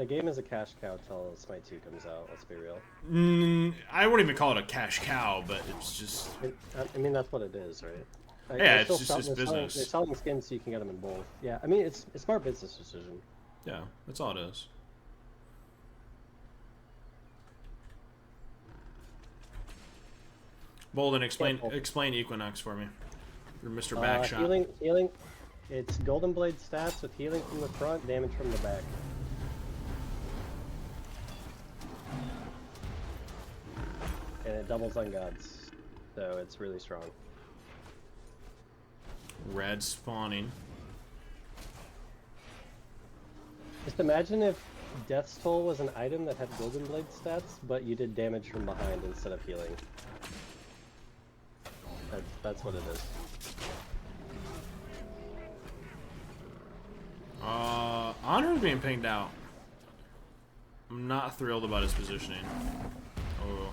cow till Smite 2 comes out. Let's be real. I wouldn't even call it a cash cow, but it's just. I mean that's what it is, right? Like, yeah, it's just business. They're selling skins so you can get them in both. Yeah, I mean it's a smart business decision. Yeah, that's all it is. Bolden, explain Equinox for me. You're Mr. Backshot. Healing. It's Golden Blade stats with healing from the front, damage from the back. And it doubles on gods, so it's really strong. Red spawning. Just imagine if Death's Toll was an item that had Golden Blade stats, but you did damage from behind instead of healing. That's what it is. Honor's being pinged out. I'm not thrilled about his positioning. Oh.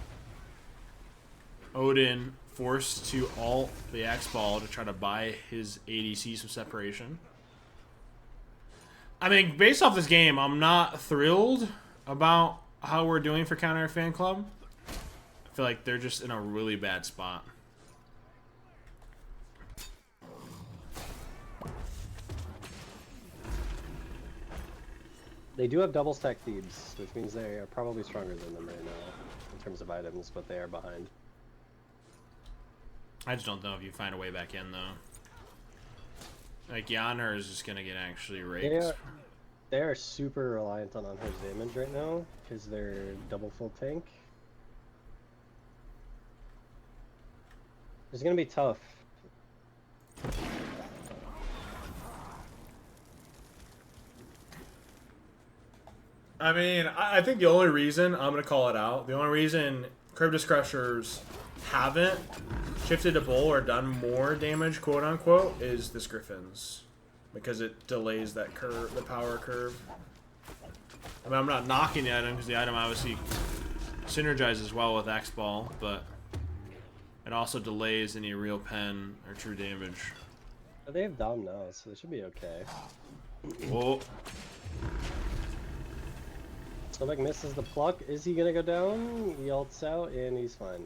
Odin forced to ult the X-Ball to try to buy his ADC some separation. I mean, based off this game, I'm not thrilled about how we're doing for Counter Fan Club. I feel like they're just in a really bad spot. They do have double stack Thebes, which means they are probably stronger than them right now in terms of items, but they are behind. I just don't know if you find a way back in, though. Like, Yonner is just gonna get actually raped. They are super reliant on Anher's damage right now, because they're double full tank. It's gonna be tough. I mean, I think the only reason, I'm going to call it out, the only reason Cryptus Crushers haven't shifted to Bull or done more damage, quote unquote, is this Griffins. Because it delays that curve, the power curve. I mean, I'm not knocking the item, because the item obviously synergizes well with X-Ball, but it also delays any real pen or true damage. But they have Dom now, so they should be okay. Whoa. Stomach misses the pluck. Is he gonna go down? He ults out and he's fine.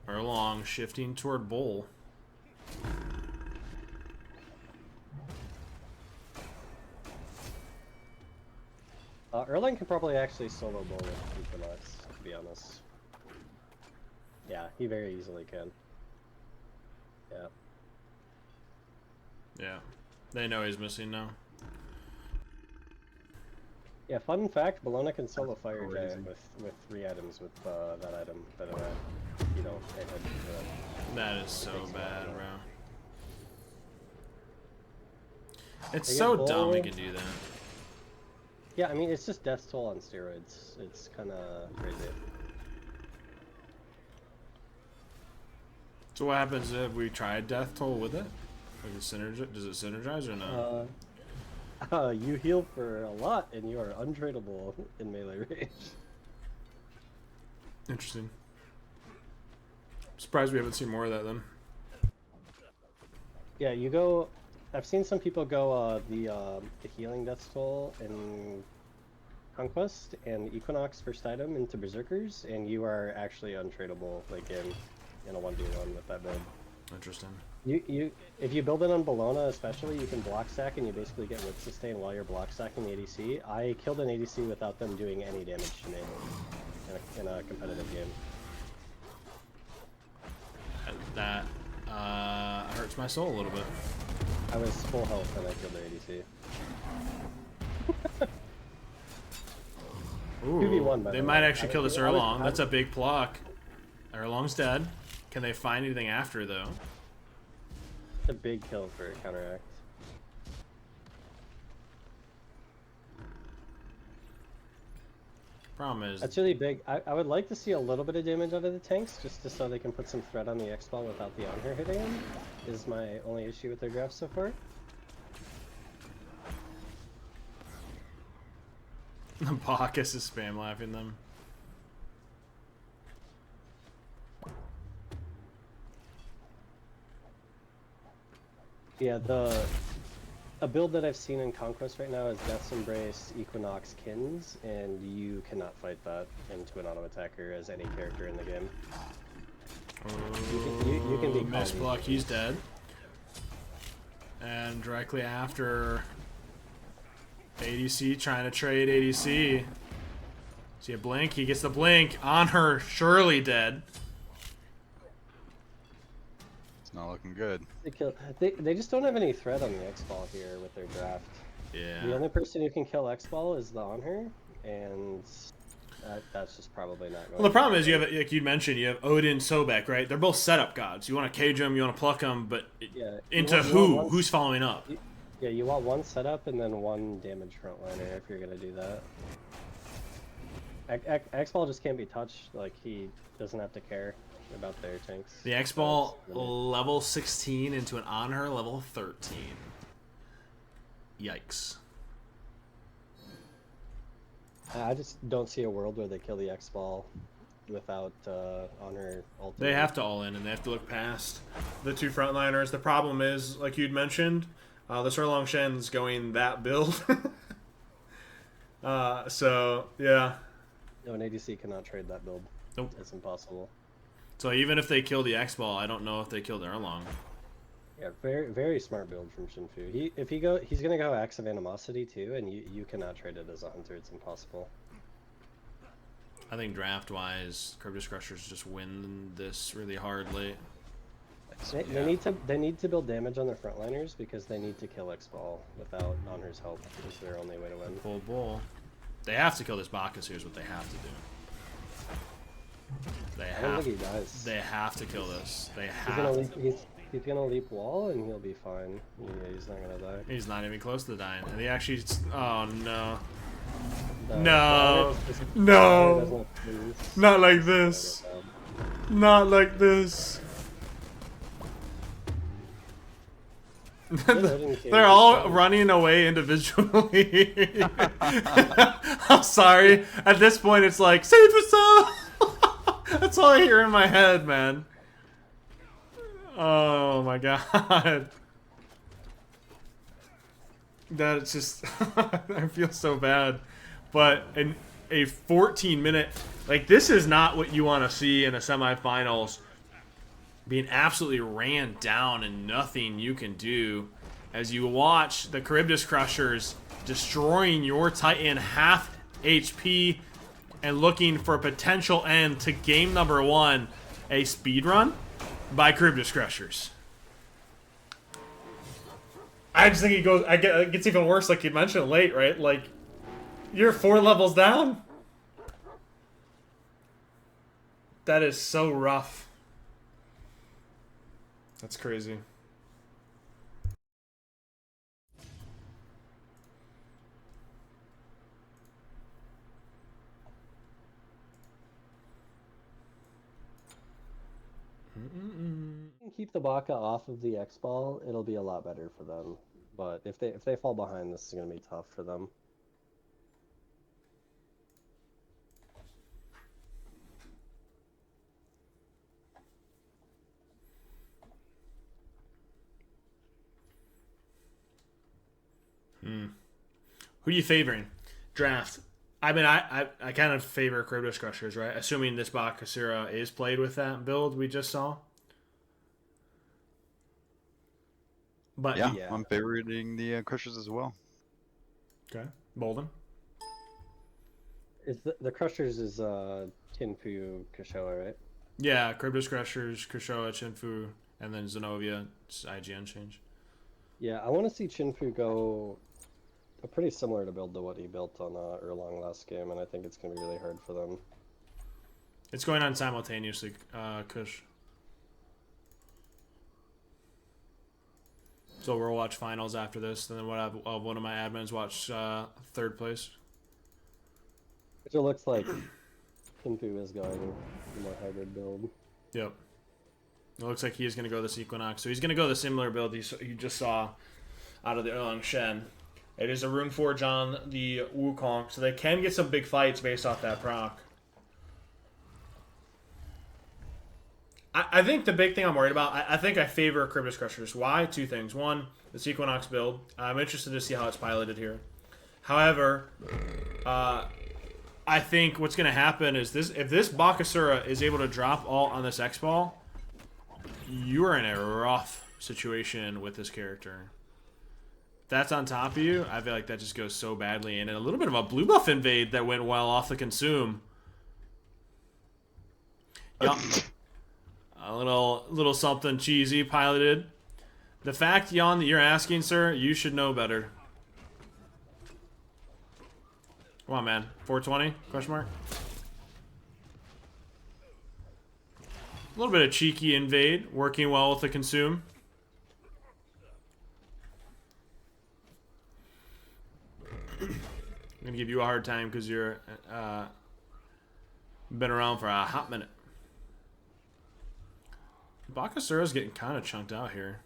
Erlong shifting toward Bull. Erlang can probably actually solo Bull with Equinox, to be honest. Yeah, he very easily can. Yeah. Yeah. They know he's missing now. Yeah, fun fact, Bologna can solo Fire Giant with 3 items with that item, but you know, it had that is so bad, bro. It's They so get dumb Bull. he can do that. Yeah, I mean, it's just Death Toll on steroids. It's kind of crazy. So what happens if we try Death Toll with it? Like does it synergize or no? You heal for a lot, and you are untradeable in melee range. Interesting. Surprised we haven't seen more of that then. Yeah, you go. I've seen some people go the healing death toll in Conquest and Equinox first item into Berserkers, and you are actually untradeable like in a 1v1 with that build. Interesting. If you build it on Bologna especially, you can block stack and you basically get whip sustain while you're block stacking the ADC. I killed an ADC without them doing any damage to me in a competitive game. That hurts my soul a little bit. I was full health and I killed the ADC. Ooh, 2v1, by they the might way. actually kill this Erlong. That's a big block. Erlong's dead. Can they find anything after, though? It's a big kill for a counteract. Problem is... That's really big. I would like to see a little bit of damage out of the tanks, just so they can put some threat on the X-Ball without the on-her hitting him, is my only issue with their draft so far. Bacchus is spam laughing them. Yeah, a build that I've seen in Conquest right now is Death's Embrace, Equinox, Kins, and you cannot fight that into an auto attacker as any character in the game. You can be Miss block, he's dead. And directly after, ADC trying to trade ADC. See a blink, he gets the blink on her, surely dead. It's not looking good. They just don't have any threat on the X-Ball here with their draft. Yeah. The only person who can kill X-Ball is the on-her, and that's just probably not going. Well, the problem is you have, like you mentioned, you have Odin, Sobek, right? They're both setup gods. You want to cage them, you want to pluck them, but into who? Who's following up? Yeah, you want one setup and then one damage frontliner if you're gonna do that. X-Ball just can't be touched. Like, he doesn't have to care about their tanks. The X-Ball level 16 into an on her level 13. Yikes. I just don't see a world where they kill the X-Ball without honor ultimate. They have to all in, and they have to look past the two frontliners. The problem is, like you'd mentioned, this Erlong Shen's going that build. So, yeah. No, an ADC cannot trade that build. Nope. It's impossible. So even if they kill the X-Ball, I don't know if they kill the Erlong. Yeah, very very smart build from Shinfu. He's gonna go Axe of Animosity too, and you cannot trade it as a hunter. It's impossible. I think draft-wise, Cryptus Crushers just win this really hard late. They need to build damage on their frontliners because they need to kill X-Ball without Honor's help. It's their only way to win. Full bull. They have to kill this Bacchus. Here's what they have to do. I don't think he does. They have to kill this. They have. He's gonna leap wall and he'll be fine. Yeah, he's not gonna die. He's not even close to dying. And he actually. Oh no. No. No. Not like this. Not like this. They're all running away individually. I'm sorry. At this point, it's like, save yourself! That's all I hear in my head, man. Oh my god. That's just... I feel so bad. But in a 14-minute... Like, this is not what you want to see in a semifinals. Being absolutely ran down and nothing you can do as you watch the Charybdis Crushers destroying your Titan half HP and looking for a potential end to game number 1, a speedrun by Charybdis Crushers. I just think it gets even worse, like you mentioned late, right? Like, you're 4 levels down. That is so rough. That's crazy. Keep the Baka off of the X-Ball, it'll be a lot better for them. But if they fall behind, this is gonna be tough for them. Who are you favoring? Draft. I mean, I kind of favor Cryptos Crushers, right? Assuming this Bakasura is played with that build we just saw. But Yeah, Yeah. I'm favoriting the Crushers as well. okay, Bolden. Is the Crushers is Tinfu Kashoa, right? Yeah, Cryptos Crushers, Kushoa, Chinfu, and then Zenobia. It's IGN change. Yeah, I want to see Chinfu go a pretty similar to build to what he built on Erlang last game, and I think it's going to be really hard for them. It's going on simultaneously, Kush. So we'll watch finals after this, and then we'll have one of my admins watch third place. Which it looks like Tinfu is going a more hybrid build. Yep. It looks like he's going to go this Equinox. So he's going to go the similar build you just saw out of the Erlang Shen. It is a Rune Forge on the Wukong, so they can get some big fights based off that proc. I think the big thing I'm worried about, I think I favor Cryptos Crushers. Why? Two things. One, this Equinox build. I'm interested to see how it's piloted here. However, I think what's going to happen is if this Bakasura is able to drop alt on this X-Ball, you are in a rough situation with this character. If that's on top of you, I feel like that just goes so badly. And a little bit of a blue buff invade that went well off the consume. Yep. A little something cheesy piloted. The fact, Jan, that you're asking, sir, you should know better. Come on, man. 420? Question mark. A little bit of cheeky invade, working well with the consume. I'm gonna give you a hard time because you're been around for a hot minute. Bakasura's getting kind of chunked out here.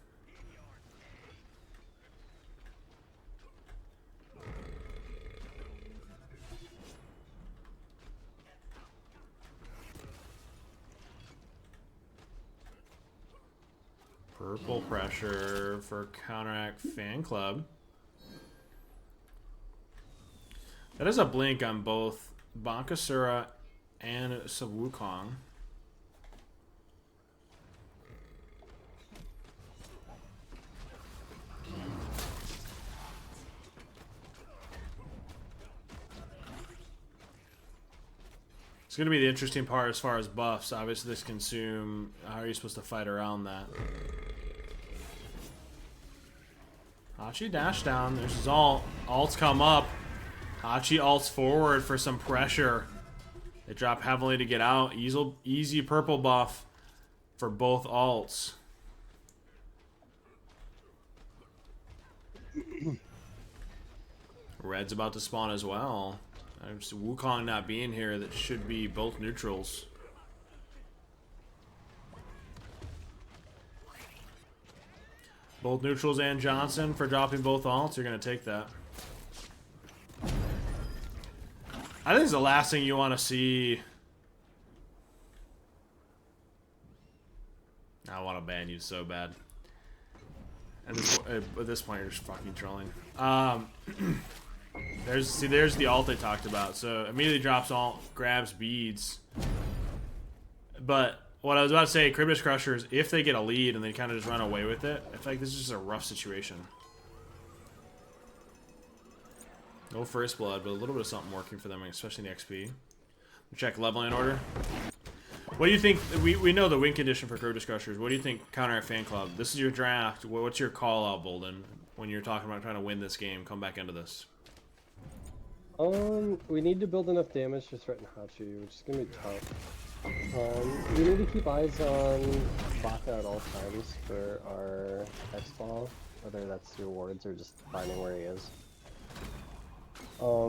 Purple pressure for Counteract Fan Club. That is a blink on both Bakasura and Wukong. It's going to be the interesting part as far as buffs. Obviously, this consume. How are you supposed to fight around that? Hachi dash down. There's his ult. Ults come up. Hachi ults forward for some pressure. They drop heavily to get out. Easy purple buff for both ults. Red's about to spawn as well. There's Wukong not being here. That should be both neutrals. Both neutrals and Johnson for dropping both ults. You're going to take that. I think it's the last thing you want to see. I want to ban you so bad. At this point, you're just fucking trolling. There's the ult they talked about. So immediately drops ult, grabs beads. But what I was about to say, Cryptos Crushers, if they get a lead and they kind of just run away with it, I feel like this is just a rough situation. No first blood, but a little bit of something working for them, especially in the XP. Check leveling order. What do you think? We know the win condition for Cryptos Crushers. What do you think, Counteract Fan Club? This is your draft. What's your call out, Bolden, when you're talking about trying to win this game? Come back into this. We need to build enough damage to threaten Hachi, which is gonna be tough. We need to keep eyes on Baka at all times for our X-Ball, whether that's through wards or just finding where he is.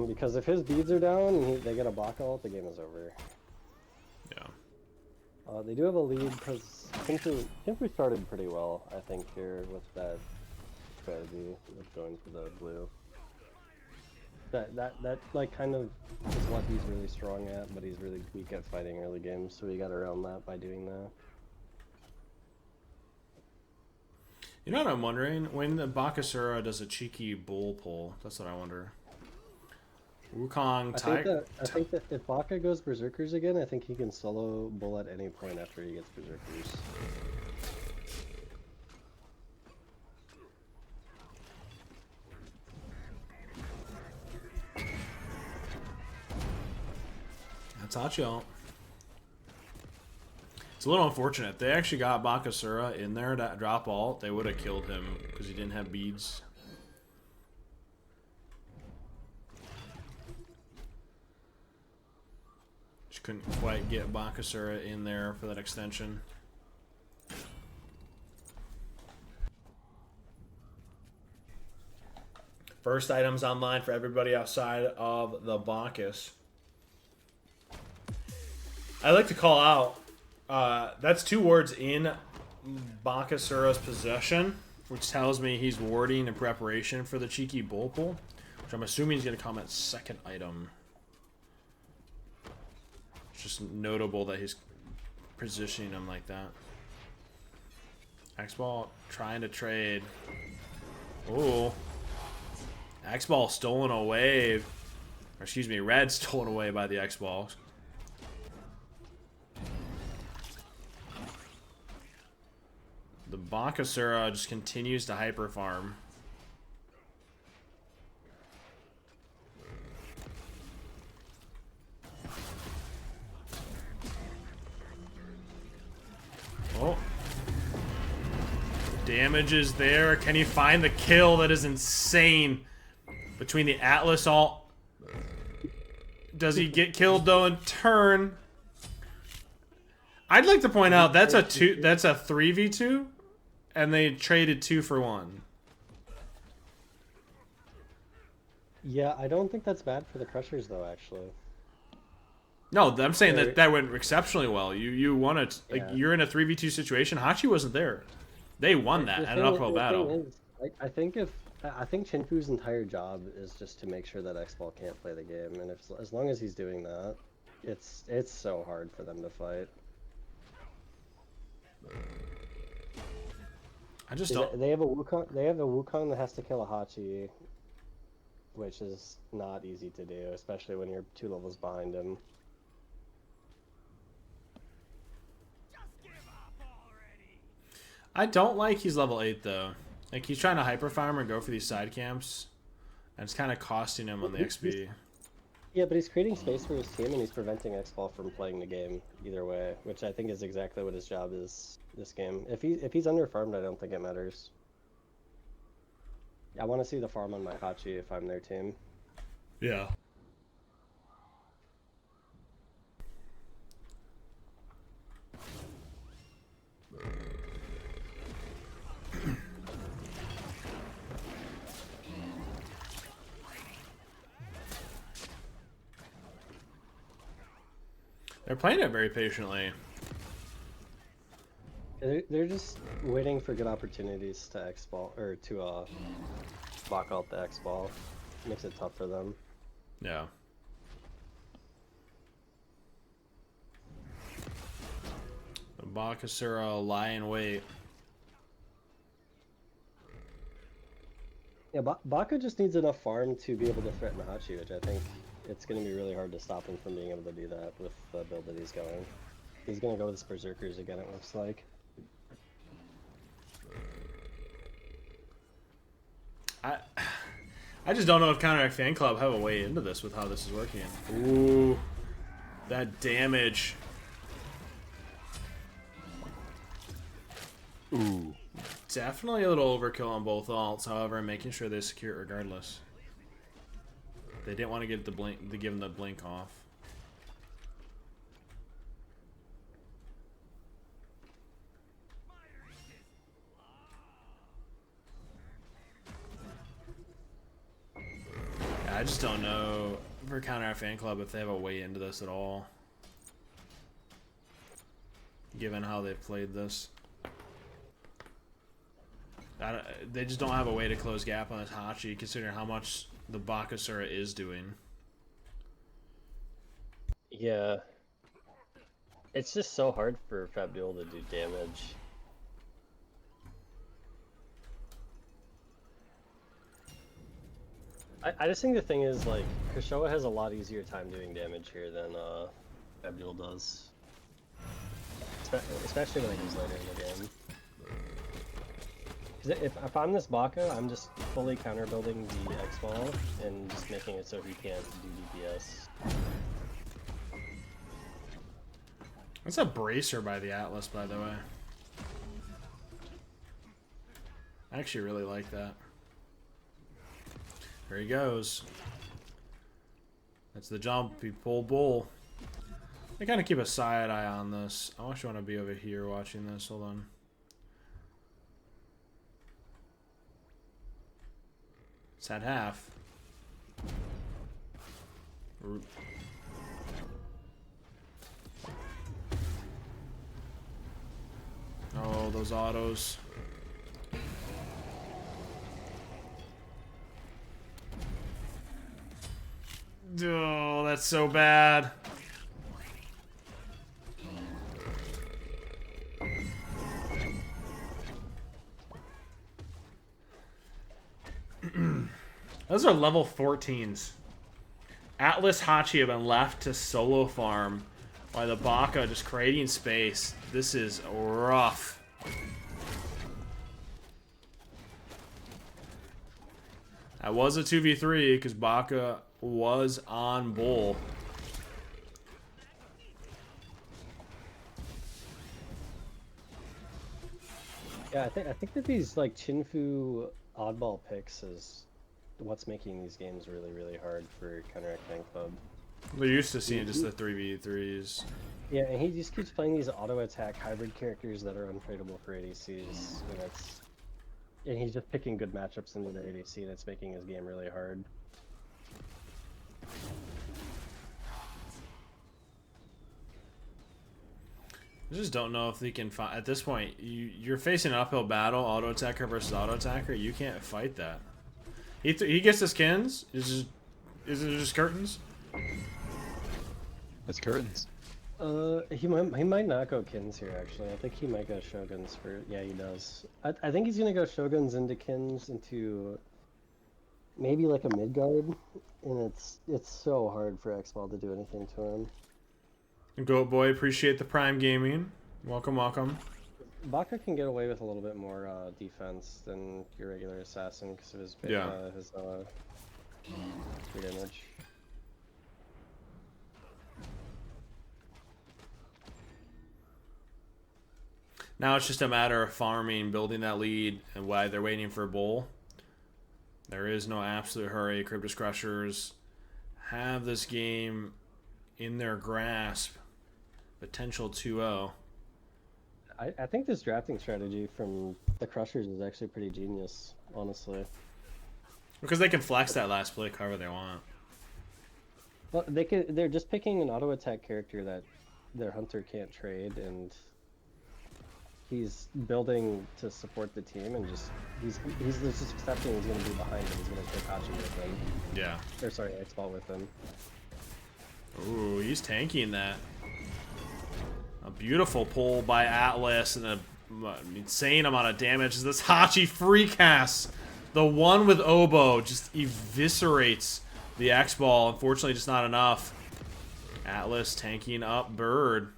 Because if his beads are down and they get a Baka ult, the game is over. Yeah. They do have a lead because I think we started pretty well, I think, here with that strategy with going for the blue. That like kind of is what he's really strong at, but he's really weak at fighting early games, so we got around that by doing that. You know what I'm wondering? When the Bakasura does a cheeky bull pull, that's what I wonder. Wukong, I think that if Baka goes Berserkers again, I think he can solo bull at any point after he gets Berserkers. That's hot, y'all. It's a little unfortunate. If they actually got Bakasura in there to drop alt, they would have killed him because he didn't have beads. Just couldn't quite get Bakasura in there for that extension. First items online for everybody outside of the Bacchus. I like to call out, that's 2 wards in Bakasura's possession, which tells me he's warding in preparation for the cheeky bull pull, which I'm assuming he's going to come at second item. It's just notable that he's positioning him like that. X-Ball trying to trade. Ooh. X-Ball stolen away. Or excuse me, Red stolen away by the X-Balls. The Bakasura just continues to hyper farm. Oh. Damage is there. Can he find the kill? That is insane. Between the Atlas alt. Does he get killed though in turn? I'd like to point out that's a 3v2 and they traded 2 for 1. Yeah, I don't think that's bad for the Crushers though, actually. No, I'm saying that went exceptionally well. You won it. Like, Yeah. you're in a 3v2 situation. Hachi wasn't there. They won that at an uphill battle. I think Chinfu's entire job is just to make sure that X-Ball can't play the game, and as long as he's doing that, it's so hard for them to fight. I just don't. They have a Wukong that has to kill a Hachi, which is not easy to do, especially when you're 2 levels behind him. I don't like he's level 8 though. Like, he's trying to hyper farm or go for these side camps, and it's kind of costing him on the XP. Yeah, but he's creating space for his team, and he's preventing X-Ball from playing the game either way, which I think is exactly what his job is this game. If he's under farmed, I don't think it matters. I want to see the farm on my Hachi if I'm their team. Yeah. They're playing it very patiently. They're just waiting for good opportunities to X-Ball, or to block out the X-Ball. Makes it tough for them. Yeah. The Bakasura lie in wait. Yeah, Baka just needs enough farm to be able to threaten Hachi, which I think it's going to be really hard to stop him from being able to do that with the build that he's going. He's going to go with his Berserkers again, it looks like. I just don't know if Counteract Fan Club have a way into this with how this is working. Ooh. That damage. Ooh. Definitely a little overkill on both alts, however, making sure they secure it regardless. They didn't want to get the blink, to give him the blink off. Yeah, I just don't know for Counteract Fan Club if they have a way into this at all, given how they've played this. They just don't have a way to close gap on this Hachi, considering how much the Bakasura is doing. Yeah. It's just so hard for Fabiola to do damage. I just think the thing is, like, Kushoa has a lot easier time doing damage here than Abdul does. Especially when he's later in the game. 'Cause if I'm this Baka, I'm just fully counter building the X-Ball and just making it so he can't do DPS. That's a bracer by the Atlas, by the way. I actually really like that. There he goes. That's the jump. He pulled bull. I kind of keep a side eye on this. I actually want to be over here watching this. Hold on. It's at half. Oh, those autos. Oh, that's so bad. Those are level 14s. Atlas Hachi have been left to solo farm while the Baka just creating space. This is rough. That was a 2v3 because Baka was on bull. Yeah, I think that these like Chinfu oddball picks is what's making these games really, really hard for Counteract Fan Club. We're used to seeing just the 3v3s. Yeah, and he just keeps playing these auto attack hybrid characters that are untradeable for ADCs, and he's just picking good matchups into the ADC, and it's making his game really hard. I just don't know if they can fight. At this point, you're facing an uphill battle, auto attacker versus auto attacker. You can't fight that. He gets his skins. Is it just curtains? It's curtains. He might not go Kins here actually. I think he might go Shoguns for. Yeah, he does. I think he's gonna go Shoguns into Kins into maybe like a mid guard, and it's so hard for X-Ball to do anything to him. Goat Boy, appreciate the Prime Gaming. Welcome, welcome. Baka can get away with a little bit more defense than your regular assassin because of his his free damage. Now it's just a matter of farming, building that lead, and why they're waiting for a bull. There is no absolute hurry. Cryptus Crushers have this game in their grasp. Potential 2-0. I think this drafting strategy from the Crushers is actually pretty genius, honestly. Because they can flex that last play however they want. Well, they're just picking an auto attack character that their hunter can't trade, and he's building to support the team, and he's just accepting he's going to be behind him. He's going to take Hachi with him. Yeah. Or sorry, X-Ball with him. Ooh, he's tanking that. A beautiful pull by Atlas and an insane amount of damage as this Hachi free cast. The one with Oboe just eviscerates the X-Ball. Unfortunately, just not enough. Atlas tanking up Bird.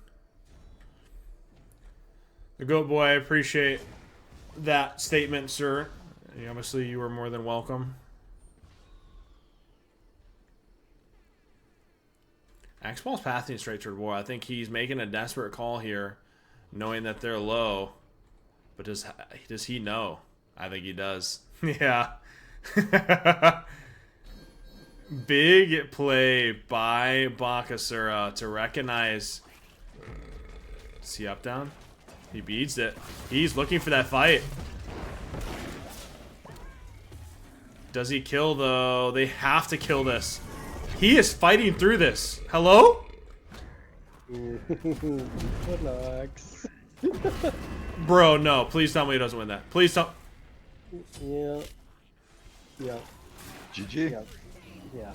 The Goat Boy, I appreciate that statement, sir. Obviously, you were more than welcome. X-Ball's pathing straight toward war. I think he's making a desperate call here, knowing that they're low. But does he know? I think he does. Yeah. Big play by Bakasura to recognize. Is he up down? He beats it. He's looking for that fight. Does he kill though? They have to kill this. He is fighting through this. Hello? Relax. Bro, no. Please tell me he doesn't win that. Please tell. Yeah. Yeah. GG. Yeah. Yeah.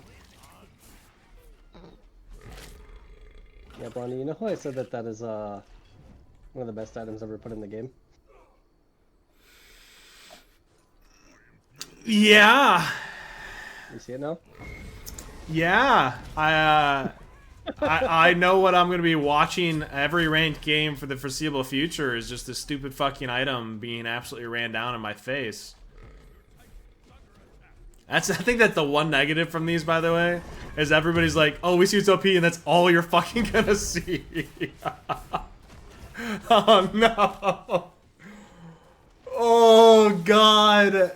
Yeah, Blondie, you know how I said that is one of the best items ever put in the game? Yeah. You see it now? Yeah, I know what I'm gonna be watching every ranked game for the foreseeable future is just this stupid fucking item being absolutely ran down in my face. I think that's the one negative from these, by the way, is everybody's like, oh, we see it's OP, and that's all you're fucking gonna see. Oh no. Oh god.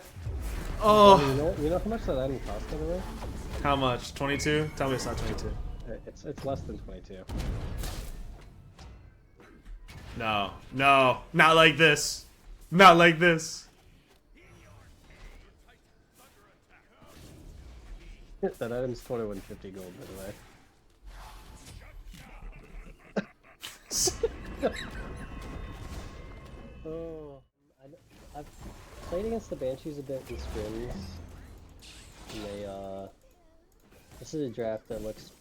Oh. You know how much that item costs, by the way? How much? 22? Tell me it's not 22. It's less than 22. No, no, not like this. Not like this. That item's 2150 gold, by the way. Oh, I've played against the Banshees a bit in scrims. And they, this is a draft that looks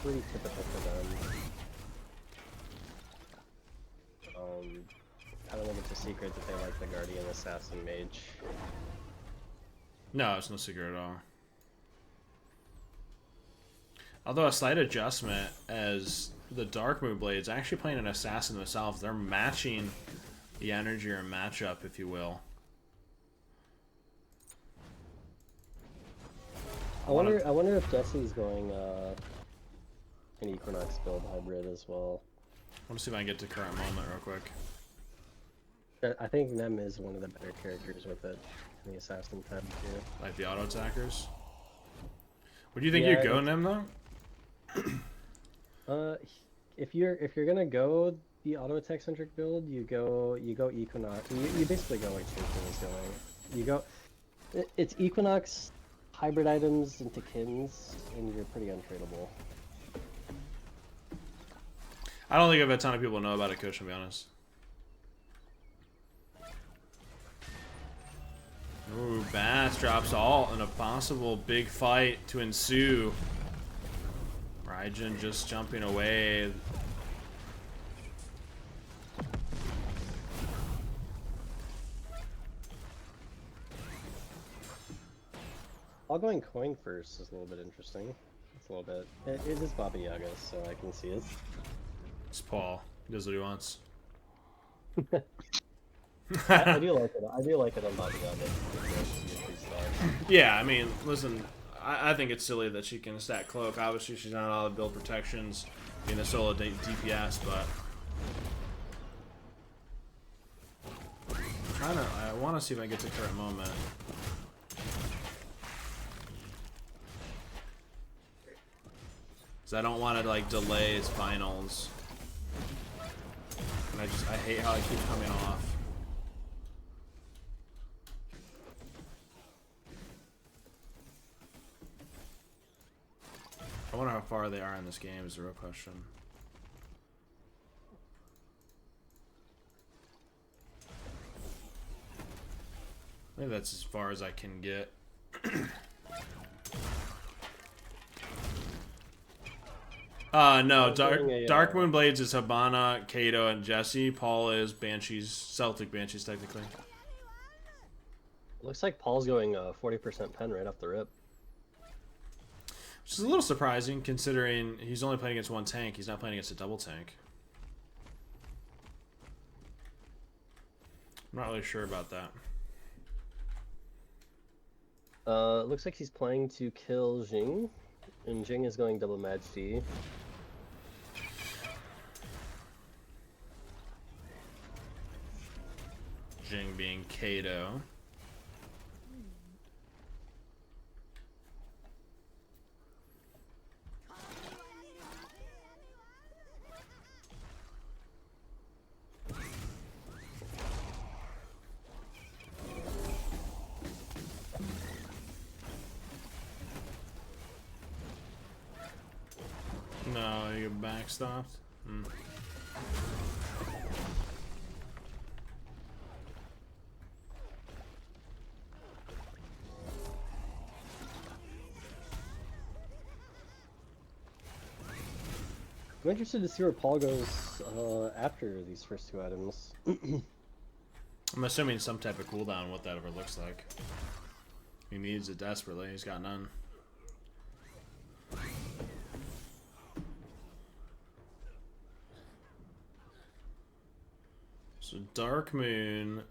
pretty typical for them. I don't think it's a secret that they like the Guardian Assassin Mage. No, it's no secret at all. Although a slight adjustment as the Dark Moon Blades actually playing an assassin themselves, they're matching the energy or matchup, if you will. I wonder if Jesse's going an Equinox build hybrid as well. I want to see if I can get to current moment real quick. I think Nem is one of the better characters with it in the assassin type too. Like the auto attackers. Would you think Yeah, you'd go Nem though? If you're gonna go the auto attack centric build, you go Equinox. You basically go like Shinken is going. You go. It's Equinox hybrid items into Kins, and you're pretty untradeable. I don't think a ton of people know about it, Coach, to be honest. Ooh, Bass drops all in a possible big fight to ensue. Raijin just jumping away. All going coin first is a little bit interesting. It's a little bit. It is Baba Yaga, so I can see it. It's Paul. He does what he wants. I do like it. I do like it on Baba Yaga. Yeah, I mean, listen, I think it's silly that she can stack Cloak. Obviously, she's not all the build protections, being a solo DPS, but I want to see if I can get to current moment. Because I don't want to like delay his finals. And I hate how it keeps coming off. I wonder how far they are in this game is the real question. Maybe that's as far as I can get. No, Dark Moon Blades is Habana, Kato, and Jesse. Paul is Banshees, Celtic Banshees, technically. Looks like Paul's going 40% pen right off the rip. Which is a little surprising, considering he's only playing against one tank. He's not playing against a double tank. I'm not really sure about that. Looks like he's playing to kill Jing, and Jing is going double Maj D. Jing being Kato. No, you get backstopped. I'm interested to see where Paul goes after these first two items. I'm assuming some type of cooldown, what that ever looks like. He needs it desperately. He's got none. So Dark Moon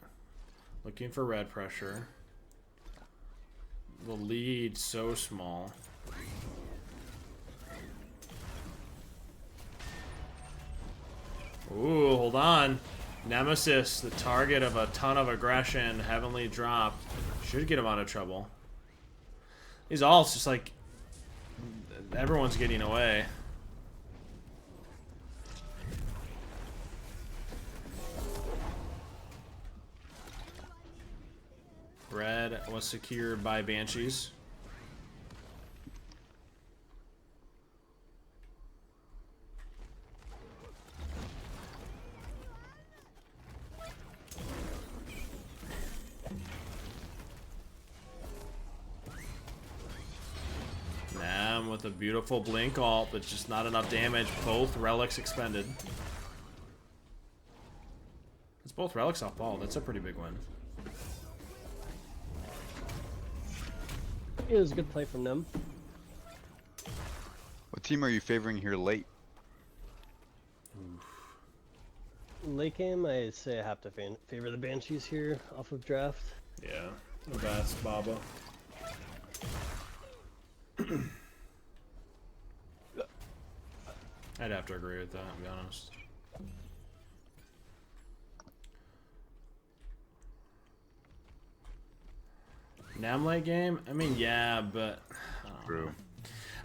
looking for red pressure. The lead so small. Ooh, hold on. Nemesis, the target of a ton of aggression, heavenly drop. Should get him out of trouble. These alts just like everyone's getting away. Red was secured by Banshees. Nam with a beautiful blink ult, but just not enough damage. Both relics expended. It's both relics off ball. That's a pretty big win. It was a good play from them. What team are you favoring here late? Late game, I say I have to favor the Banshees here off of draft. Yeah, the best, Baba. I'd have to agree with that, to be honest. Nam late game? I mean, yeah, but... True.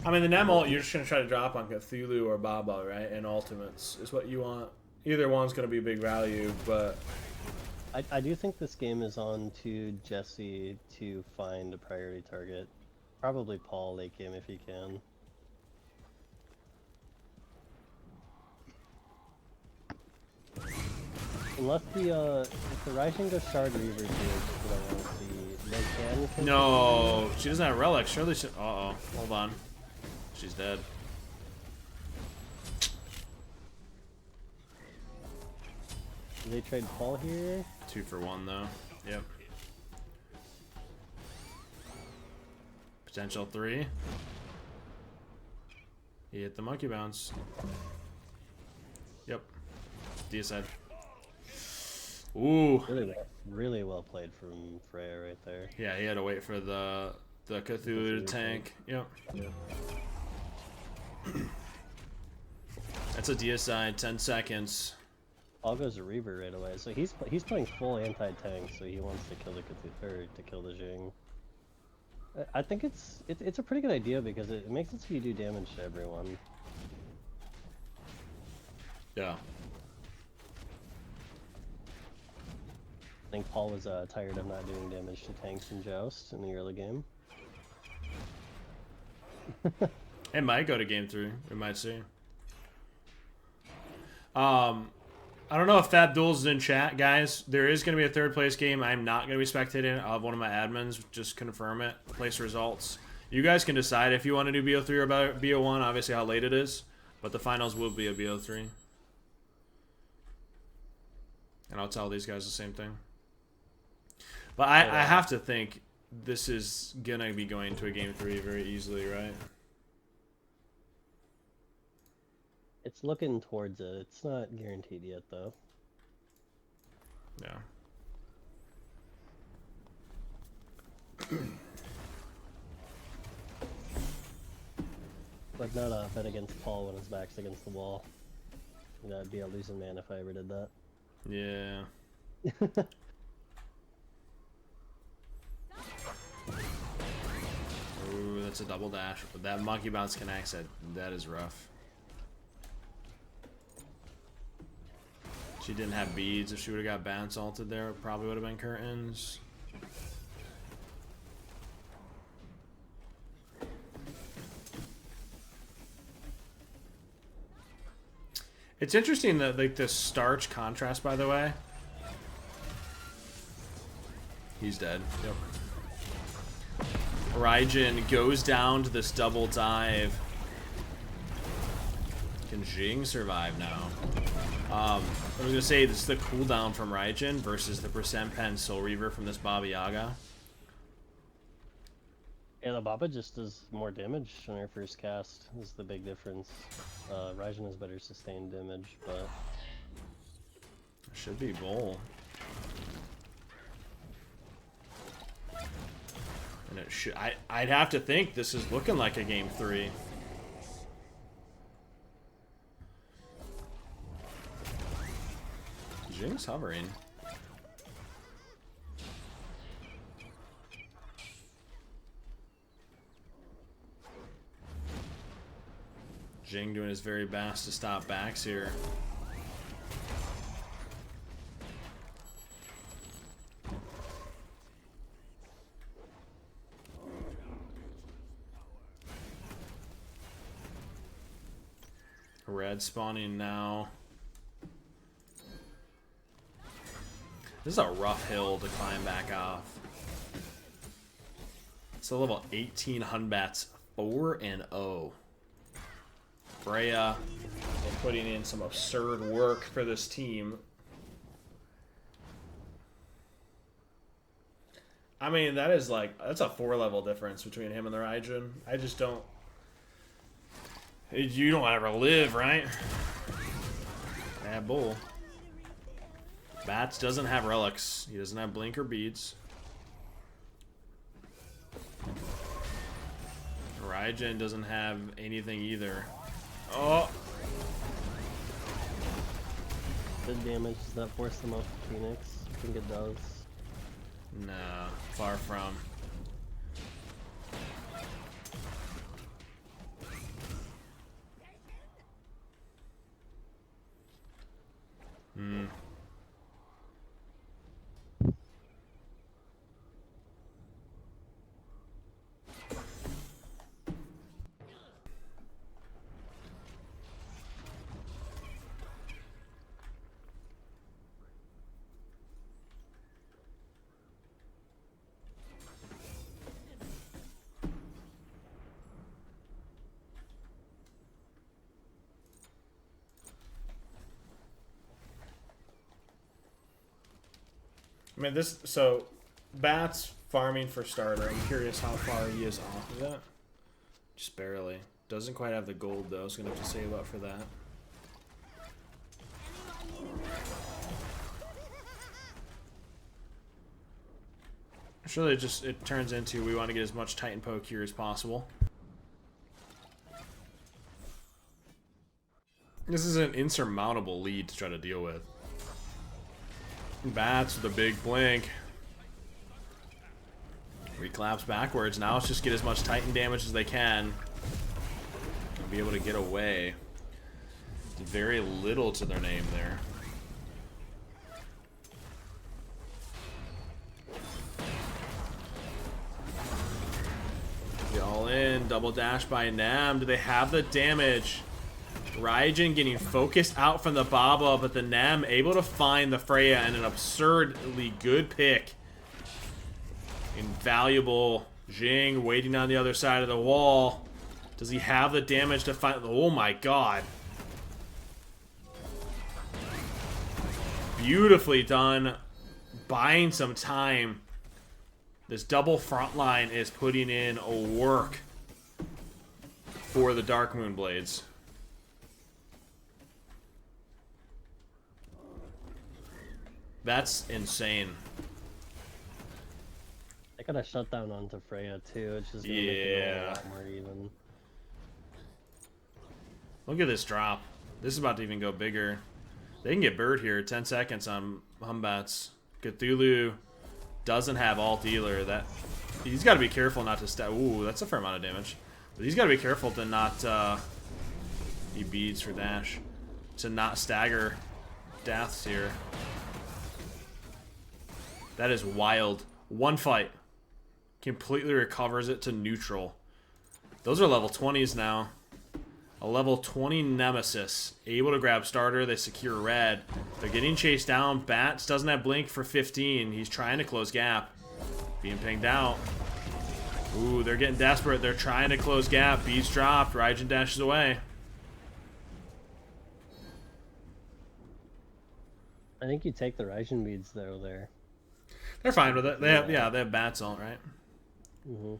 I mean, the Nam ult, you're just going to try to drop on Cthulhu or Baba, right? And Ultimates is what you want. Either one's going to be big value, but... I do think this game is on to Jesse to find a priority target. Probably Paul late game if he can. Unless if the Rising goes Shard Reaver dude, what I want to see, they can. No, she doesn't have relics. Surely she... Uh-oh. Hold on. She's dead. Do they trade Paul here? 2 for 1, though. Yep. Potential 3. He hit the monkey bounce. Yep. DSI. Ooh. Really well played from Freya right there. Yeah, he had to wait for the Cthulhu to tank. Yep. That's a DSI, 10 seconds. All goes to Reaver right away. So he's playing full anti-tank, so he wants to kill the Cthulhu, or to kill the Jing. I think it's a pretty good idea because it makes it so you do damage to everyone. Yeah. I think Paul was tired of not doing damage to tanks in Joust in the early game. It might go to game 3. We might see. I don't know if Fab Duels is in chat, guys. There is going to be a third place game. I'm not going to be spectating. I'll have one of my admins just confirm it, place results. You guys can decide if you want to do BO3 or BO1, obviously how late it is. But the finals will be a BO3. And I'll tell these guys the same thing. But I have to think this is going to be going to a game 3 very easily, right? It's looking towards it. It's not guaranteed yet, though. Yeah. Like, not a bet against Paul when his back's against the wall. That'd be a losing man if I ever did that. Yeah. Ooh, that's a double dash. But that monkey bounce connects it. That is rough. She didn't have beads. If she would have got bounce ulted there, it probably would have been curtains. It's interesting that like the starch contrast, by the way. He's dead. Yep. Raijin goes down to this double dive. Can Jing survive now? I was gonna say this is the cooldown from Raijin versus the percent pen Soul Reaver from this Baba Yaga. Yeah, the Baba just does more damage on her first cast, is the big difference. Raijin has better sustained damage, but... Should be Bull. And it should. I'd have to think this is looking like a game 3. Jing's hovering. Jing doing his very best to stop backs here. Red spawning now. This is a rough hill to climb back off. It's a level 18 Hunbats 4-0. Freya putting in some absurd work for this team. I mean, that's a 4-level difference between him and the Raijin. I just don't. You don't ever live, right? Bad Bull. Bats doesn't have relics. He doesn't have blink or beads. Raijin doesn't have anything either. Oh! Good damage. Does that force them off Phoenix? I think it does. Nah, far from. Hmm. I mean, so Bats farming for starter. I'm curious how far he is off of that. Just barely. Doesn't quite have the gold though. I was gonna have to save up for that. Surely it turns into we want to get as much Titan poke here as possible. This is an insurmountable lead to try to deal with. Bats with a big blink. Reclaps backwards. Now let's just get as much Titan damage as they can. And be able to get away. Very little to their name there. Get all in. Double dash by Nam. Do they have the damage? Raijin getting focused out from the Baba, but the Nam able to find the Freya and an absurdly good pick. Invaluable. Jing waiting on the other side of the wall. Does he have the damage to find? Oh my god. Beautifully done. Buying some time. This double front line is putting in a work for the Dark Moon Blades. That's insane. I got a shutdown onto Freya too, which is gonna make it a lot more even. Look at this drop. This is about to even go bigger. They can get bird here. 10 seconds on Humbats. Cthulhu doesn't have alt dealer. That he's got to be careful not to ooh, that's a fair amount of damage. But he's got to be careful to not he beads for dash to not stagger deaths here. That is wild. One fight. Completely recovers it to neutral. Those are level 20s now. A level 20 Nemesis. Able to grab starter. They secure red. They're getting chased down. Bats doesn't have blink for 15. He's trying to close gap. Being pinged out. Ooh, they're getting desperate. They're trying to close gap. Beats dropped. Raijin dashes away. I think you take the Raijin beads though there. They're fine with it. They have, yeah, they have bats on, right? Mm-hmm.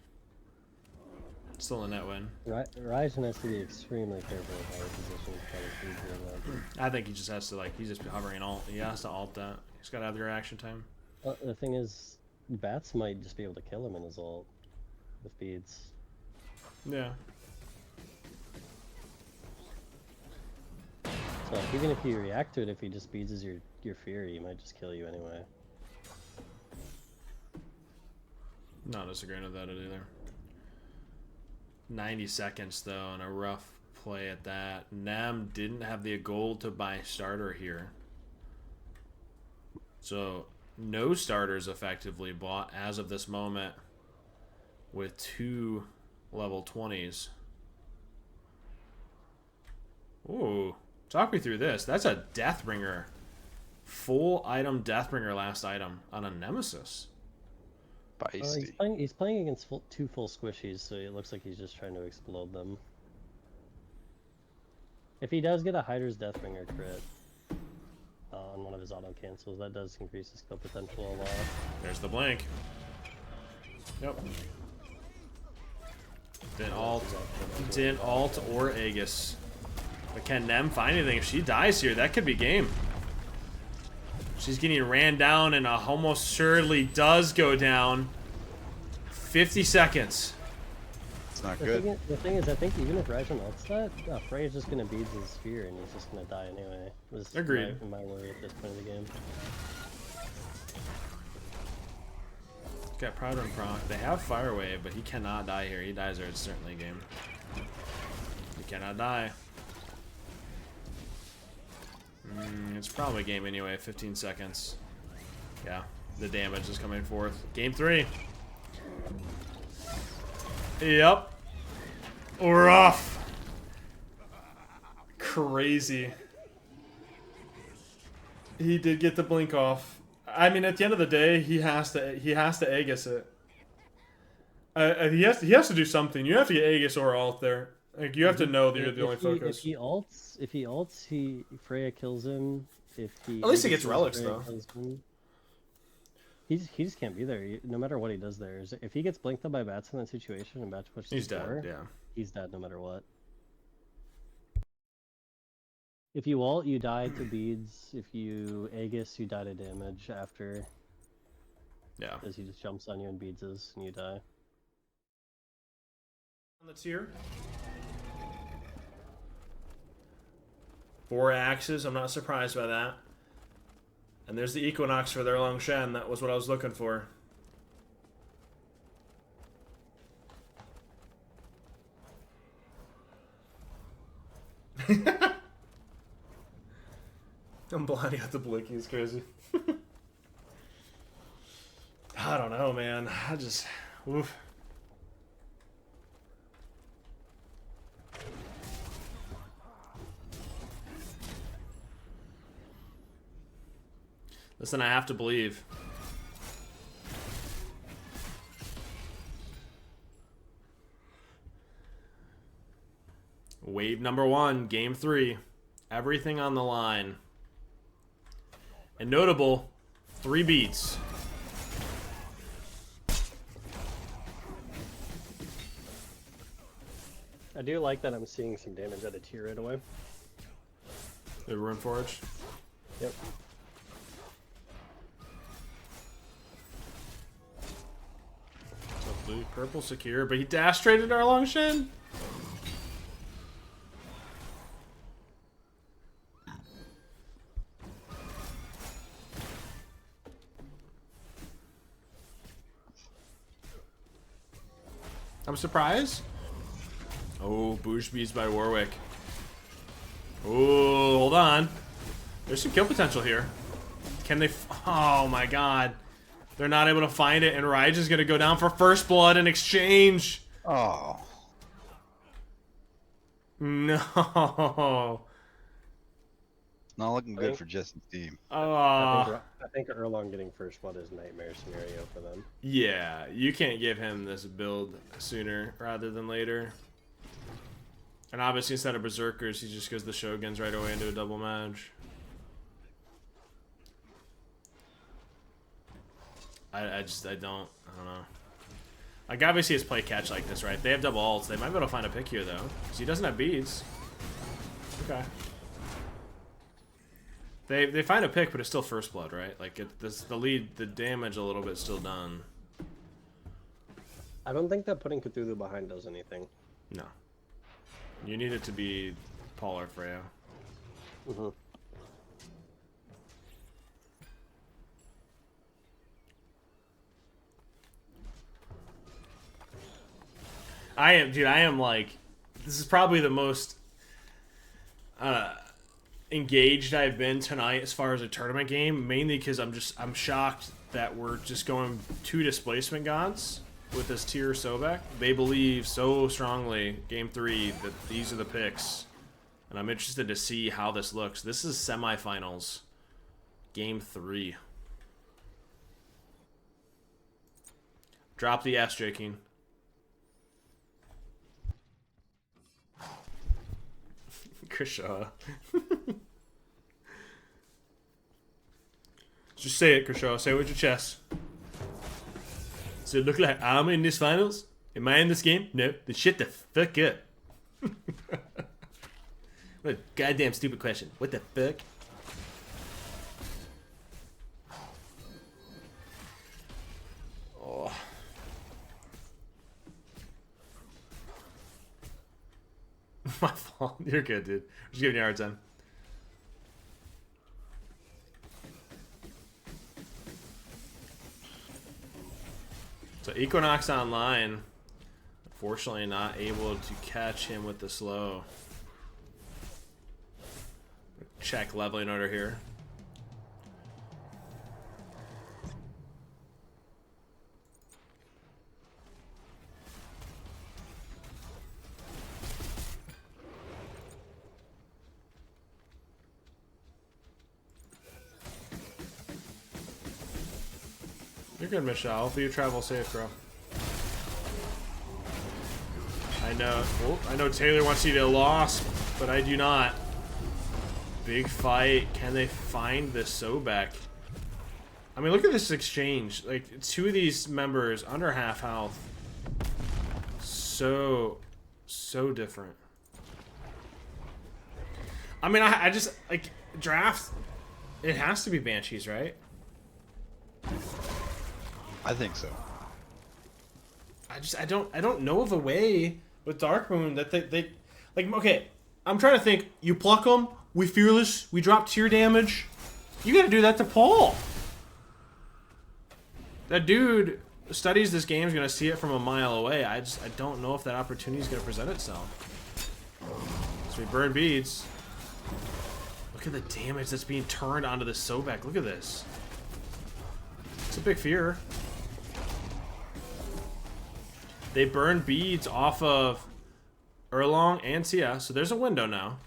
Still a net win. Ryzen has to be extremely careful with how he positions his beads. I think he just has to, like, he's just hovering alt. He has to alt that. He's got to have the reaction time. The thing is, bats might just be able to kill him in his ult with beads. Yeah. So like, even if you react to it, if he just beads as your Fury, he might just kill you anyway. Not disagreeing with that either. 90 seconds though, and a rough play at that. Nem didn't have the gold to buy starter here. So no starters effectively bought as of this moment with 2 level 20s. Ooh. Talk me through this. That's a Deathbringer. Full item Deathbringer last item on a Nemesis. He's playing against 2 full squishies, so it looks like he's just trying to explode them. If he does get a Hyder's Deathbringer crit on one of his auto cancels, that does increase his kill potential a lot. There's the blink. Yep. Didn't alt or Aegis. But can Nem find anything? If she dies here, that could be game. She's getting ran down and almost surely does go down. 50 seconds. It's not good. The thing is, I think even if Ryzen ults that, Frey's just going to bead his sphere and he's just going to die anyway. Agreed. My worry at this point of the game. Got Powder and Proc. They have Fire Wave, but he cannot die here. He dies there, it's certainly a game. He cannot die. It's probably a game anyway. 15 seconds. Yeah, the damage is coming forth. Game 3. Yep. Rough. Crazy. He did get the blink off. I mean, at the end of the day, he has to Aegis it. He has to do something. You have to get Aegis or alt there. Like, you have to know that you're the only focus. If he ults, Freya kills him. If he at least he gets relics though. He just can't be there. No matter what he does there. If he gets blinked up by bats in that situation and bats pushes He's dead. Yeah. He's dead no matter what. If you ult, you die to beads. If you Aegis, you die to damage after. Yeah. As he just jumps on you and beads us, and you die. On the tier. 4 axes. I'm not surprised by that. And there's the Equinox for their Long Shen. That was what I was looking for. I'm blinding out the blinky. It's crazy. I don't know, man. I just... Oof. Listen, I have to believe. Wave number 1, game 3. Everything on the line. And notable, 3 beats. I do like that I'm seeing some damage at a tier right away. The Rune Forge. Yep. So blue, purple secure, but he dash traded our Long Shen. I'm surprised. Oh, Boosh Beads by Warwick. Oh, hold on. There's some kill potential here. Can they... Oh my god. They're not able to find it, and Rige is going to go down for first blood in exchange. Oh. No. Not looking good for Jesse's team. I think Erlong getting first blood is a nightmare scenario for them. Yeah, you can't give him this build sooner rather than later. And obviously instead of Berserkers, he just goes the Shoguns right away into a double match. I don't know. Like, obviously it's play catch like this, right? They have double ults. They might be able to find a pick here, though. Because he doesn't have beads. Okay. They find a pick, but it's still first blood, right? Like, the damage a little bit still done. I don't think that putting Cthulhu behind does anything. No. You need it to be Paul or Freya. Mm-hmm. I am like, this is probably the most engaged I've been tonight as far as a tournament game, mainly because I'm shocked that we're just going 2 displacement gods with this tier Sobek. They believe so strongly, game 3, that these are the picks. And I'm interested to see how this looks. This is semifinals, game 3. Drop the S, J-King. Krisha. Just say it, Krisha. Say it with your chest. Does it look like I'm in this finals? Am I in this game? No. Then shit the fuck up. What a goddamn stupid question. What the fuck? Oh. My fault. You're good, dude. I'm just giving you a hard time. So Equinox online, unfortunately not able to catch him with the slow. Check leveling order here. You're good, Michelle. Hopefully you travel safe, bro. I know. Oh, I know Taylor wants you to loss, but I do not. Big fight. Can they find the Sobek? I mean, look at this exchange. Like, 2 of these members under half health. So different. I mean, I just, like, draft, it has to be Banshees, right? I think so. I don't know of a way with Darkmoon that they like, okay, I'm trying to think. You pluck them, we fearless, we drop tier damage. You gotta do that to Paul. That dude studies this game, is gonna see it from a mile away. I don't know if that opportunity is gonna present itself. So we burn beads. Look at the damage that's being turned onto the Sobek. Look at this. It's a big fear. They burn beads off of Erlong and Tia, so there's a window now.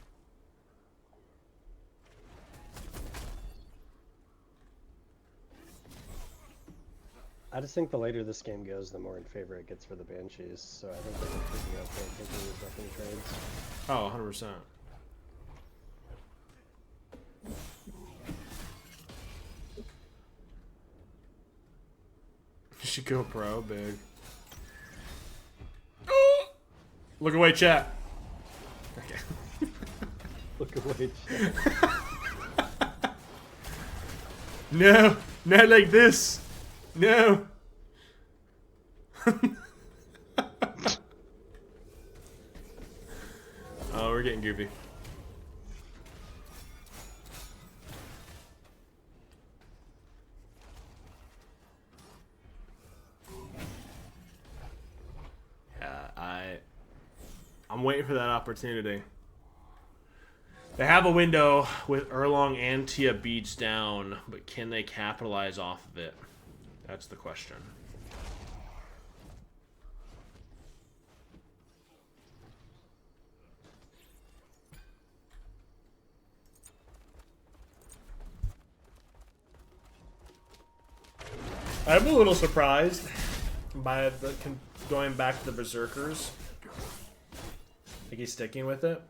I just think the later this game goes, the more in favor it gets for the Banshees. So I think they're picking up taking these roughing trades. Oh, 100%. You should go pro, big. Look away, chat. Okay. Look away, chat. No, not like this. No. Oh, we're getting goofy. I'm waiting for that opportunity. They have a window with Erlong and Tia beads down, but can they capitalize off of it? That's the question. I'm a little surprised by going back to the Berserkers. I think he's sticking with it.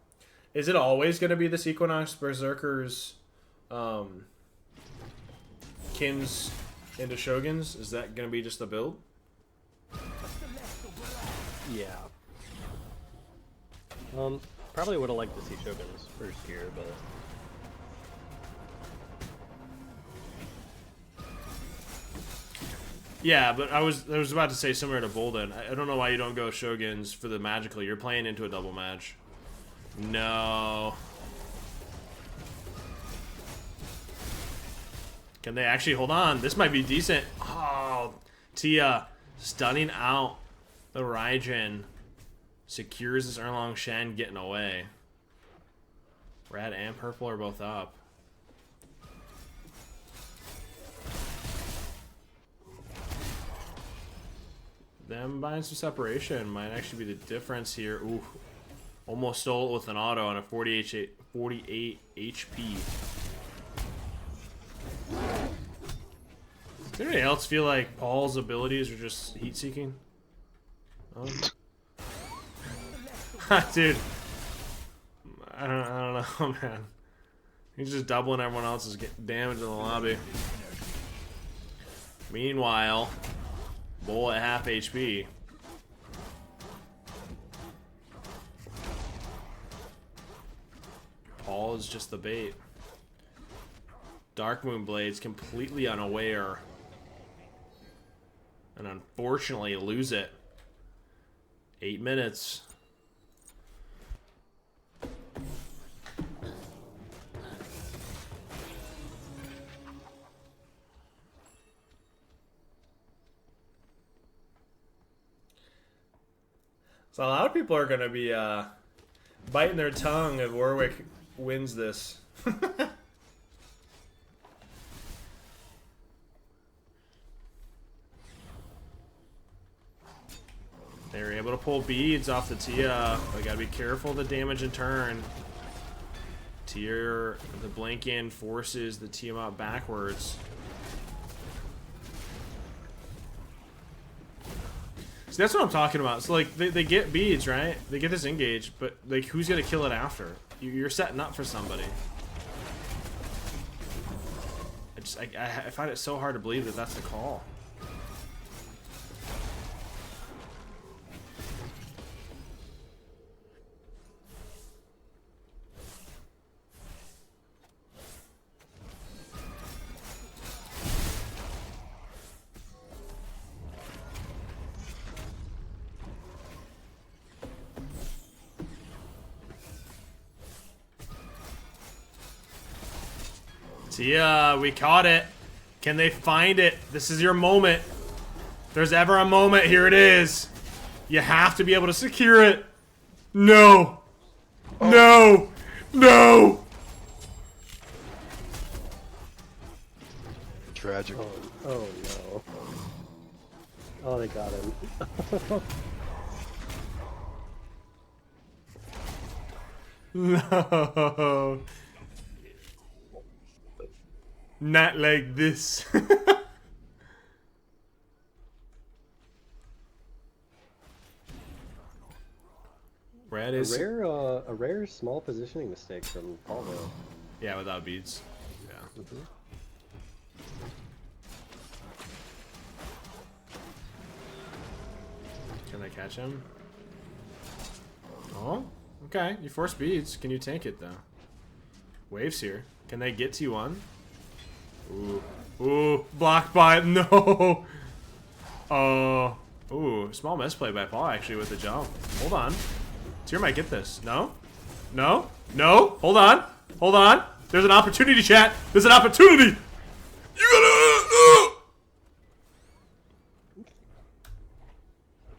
Is it always going to be this Equinox Berserkers Kins into Shoguns? Is that going to be just the build? Yeah. Probably would have liked to see Shogun's first here, but Yeah, but I was about to say similar to Bolden. I don't know why you don't go Shoguns for the magical. You're playing into a double match. No. Can they actually hold on? This might be decent. Oh, Tia stunning out the Raijin. Secures this Erlong Shen getting away. Red and purple are both up. Them buying some separation might actually be the difference here. Ooh, almost stole it with an auto on a 48 HP. Does anybody else feel like Paul's abilities are just heat-seeking? Dude, I don't know, man. He's just doubling everyone else's damage in the lobby. Meanwhile, Bull at half HP. Paul is just the bait. Dark Moon Blade's completely unaware. And unfortunately lose it. 8 minutes. So a lot of people are going to be biting their tongue if Warwick wins this. They were able to pull beads off the Tia. They gotta be careful of the damage in turn. Tia, the blink in forces the Tiamat backwards. See, that's what I'm talking about. So, like, they get beads, right? They get this engage, but, like, who's gonna kill it after? You're setting up for somebody. I find it so hard to believe that that's the call. Tia, we caught it. Can they find it? This is your moment. If there's ever a moment, here it is. You have to be able to secure it. No. Oh. No. No. Tragic. Oh no. Oh, they got him. No. Not like this. Red is a rare small positioning mistake from Paul though. Yeah, without beads. Yeah. Can I catch him? Oh, okay. You force beads. Can you tank it though? Waves here. Can they get T1? Ooh. Ooh. Blocked by... No! Oh. Ooh. Small misplay by Paul, actually, with the jump. Hold on. Tier might get this. No? No? No? Hold on. Hold on. There's an opportunity, chat. There's an opportunity! You gotta...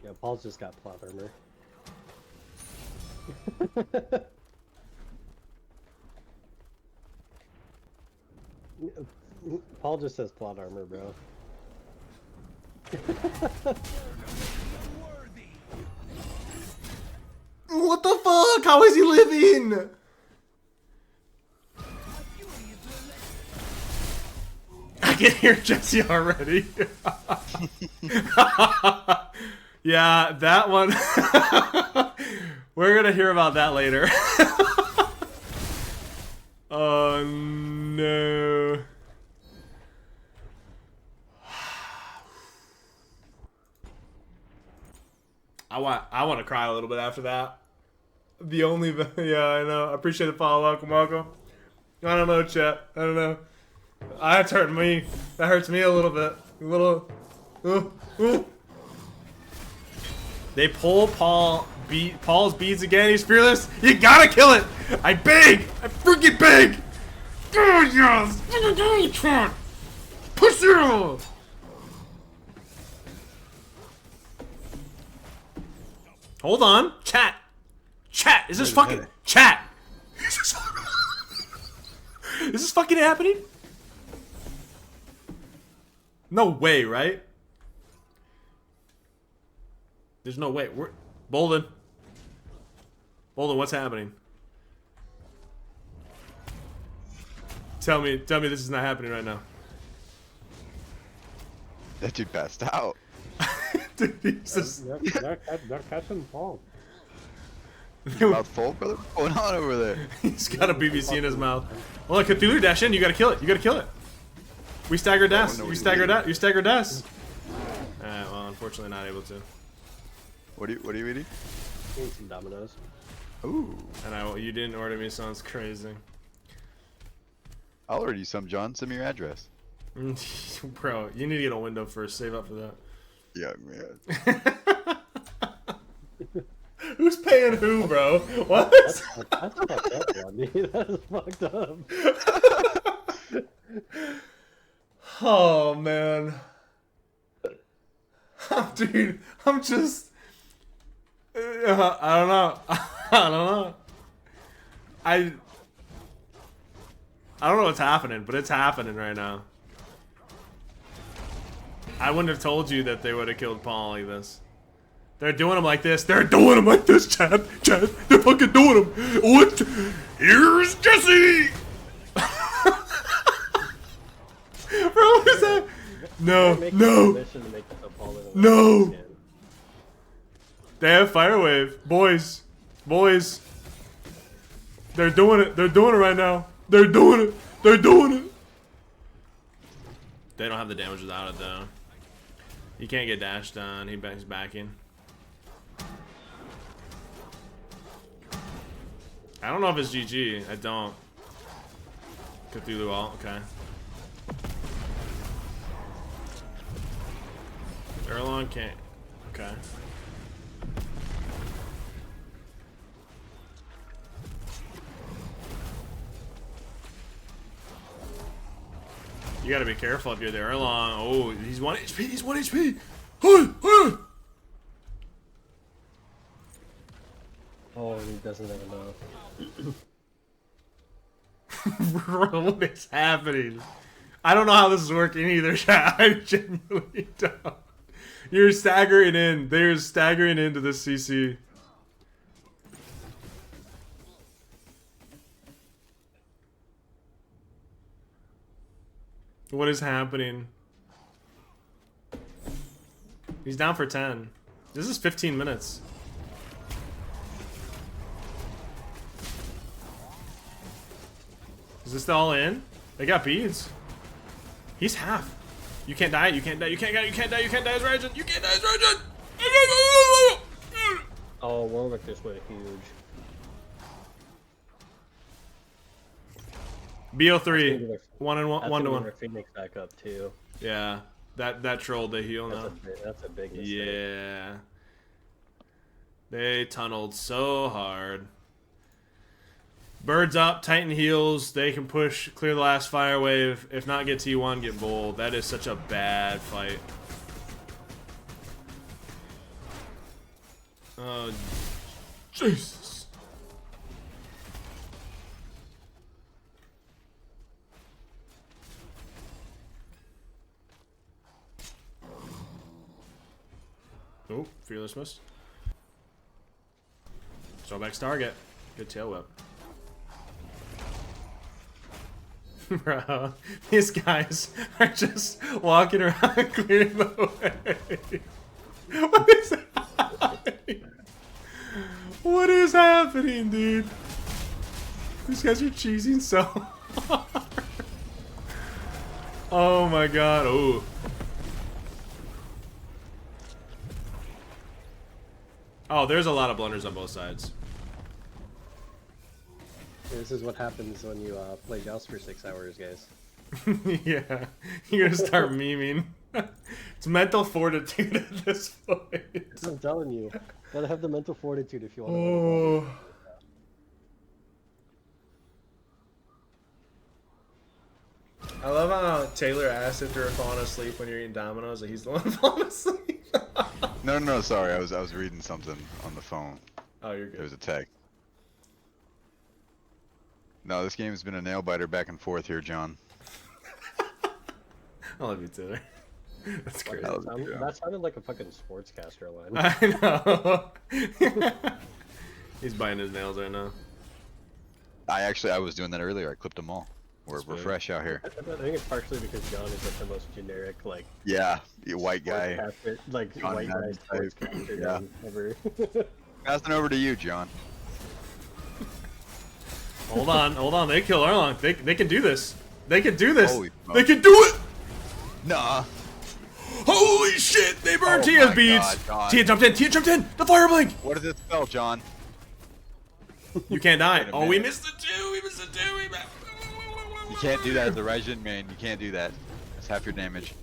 Yeah, Paul's just got plot armor. Paul just has plot armor, bro. What the fuck? How is he living? I can hear Jesse already. Yeah, that one. We're gonna hear about that later. Oh no. I want to cry a little bit after that. The only yeah, I know. I appreciate the follow. Welcome, welcome. I don't know, chat. I don't know. That's hurting me. That hurts me a little bit. A little. They pull Paul's beads again. He's fearless. You gotta kill it. I beg. I freaking beg. Oh yes. Push you. Hold on, chat. Chat. Is this fucking chat? Is this fucking happening? No way, right? There's no way. We're Bolden. Bolden, what's happening? Tell me this is not happening right now. That dude passed out. Dude, he's just... They're catching Paul. Mouth full, brother? What's going on over there? He's got a BBC in his mouth. Well, Cthulhu dash in. You gotta kill it. You gotta kill it. We stagger deaths. You stagger deaths. You stagger deaths. Well, unfortunately, not able to. What are you eating? Eating some Dominoes. Ooh. And you didn't order me. Sounds crazy. I'll order you some, John. Send me your address. Bro, you need to get a window first. Save up for that. Yeah, man. Who's paying who, bro? What? That's fucked up, Rodney. That is fucked up. Oh man, dude, I'm just, I don't know, I don't know. I don't know what's happening, but it's happening right now. I wouldn't have told you that they would have killed Paul like this. They're doing him like this. They're doing him like this, Chad. They're fucking doing him. What? Here's Jesse. Bro, what is that? No, no, no. They have Fire Wave. Boys. Boys. They're doing it. They're doing it right now. They're doing it. They're doing it. They don't have the damage without it, though. You can't get dashed done. He's backing. I don't know if it's GG. I don't. Cthulhu ult. Okay. Erlon can't. Okay. You gotta be careful if you're the Erlon. Oh, he's 1 HP. He's 1 HP. Oh, he doesn't even know. Bro, what is happening? I don't know how this is working either, chat. I genuinely don't. You're staggering in. They're staggering into this CC. What is happening? He's down for 10. This is 15 minutes. Is this all in? They got beads. He's half. You can't die. You can't die. You can't die. You can't die. You can't die as Regen. You can't die as Regen. Oh, Warwick just went huge. BO3. 1 and 1 to 1. Phoenix back up too. Yeah. That trolled the heal now. That's a big mistake. Yeah. They tunneled so hard. Birds up, Titan heals. They can push, clear the last fire wave. If not, get T1, get bold. That is such a bad fight. Oh, Jesus. Oh, fearless miss. Throwback's target. Good tail whip. Bro, these guys are just walking around clearing the way. What is happening? What is happening, dude? These guys are cheesing so hard. Oh my god. Oh. Oh, there's a lot of blunders on both sides. This is what happens when you play Joust for 6 hours, guys. Yeah, you're gonna start memeing. It's mental fortitude at this point. I'm telling you, gotta have the mental fortitude if you want to. Oh. I love how Taylor asked if you're falling asleep when you're eating Domino's, and he's the one falling asleep. No, sorry. I was reading something on the phone. Oh, you're good. There was a text. No, this game has been a nail biter back and forth here, John. I love you, Taylor. That's crazy. That sounded like a fucking sportscaster line. I know. He's biting his nails right now. I was doing that earlier. I clipped them all. We're fresh out here. I think it's partially because John is like the most generic, like, Yeah, you white guy. like John white guy Madden sportscaster yeah. name ever. Passing over to you, John. Hold on. They kill Arlong. They can do this. They can do this. Holy They smokes. can do it. Nah. Holy shit! They burned Oh Tia's my beads. God, John. Tia jumped in. Tia jumped in. The fire blink. What does it spell, John? You can't die. Wait a Oh, we minute. missed the two. We missed the two. You can't do that as a Raijin main. You can't do that. That's half your damage.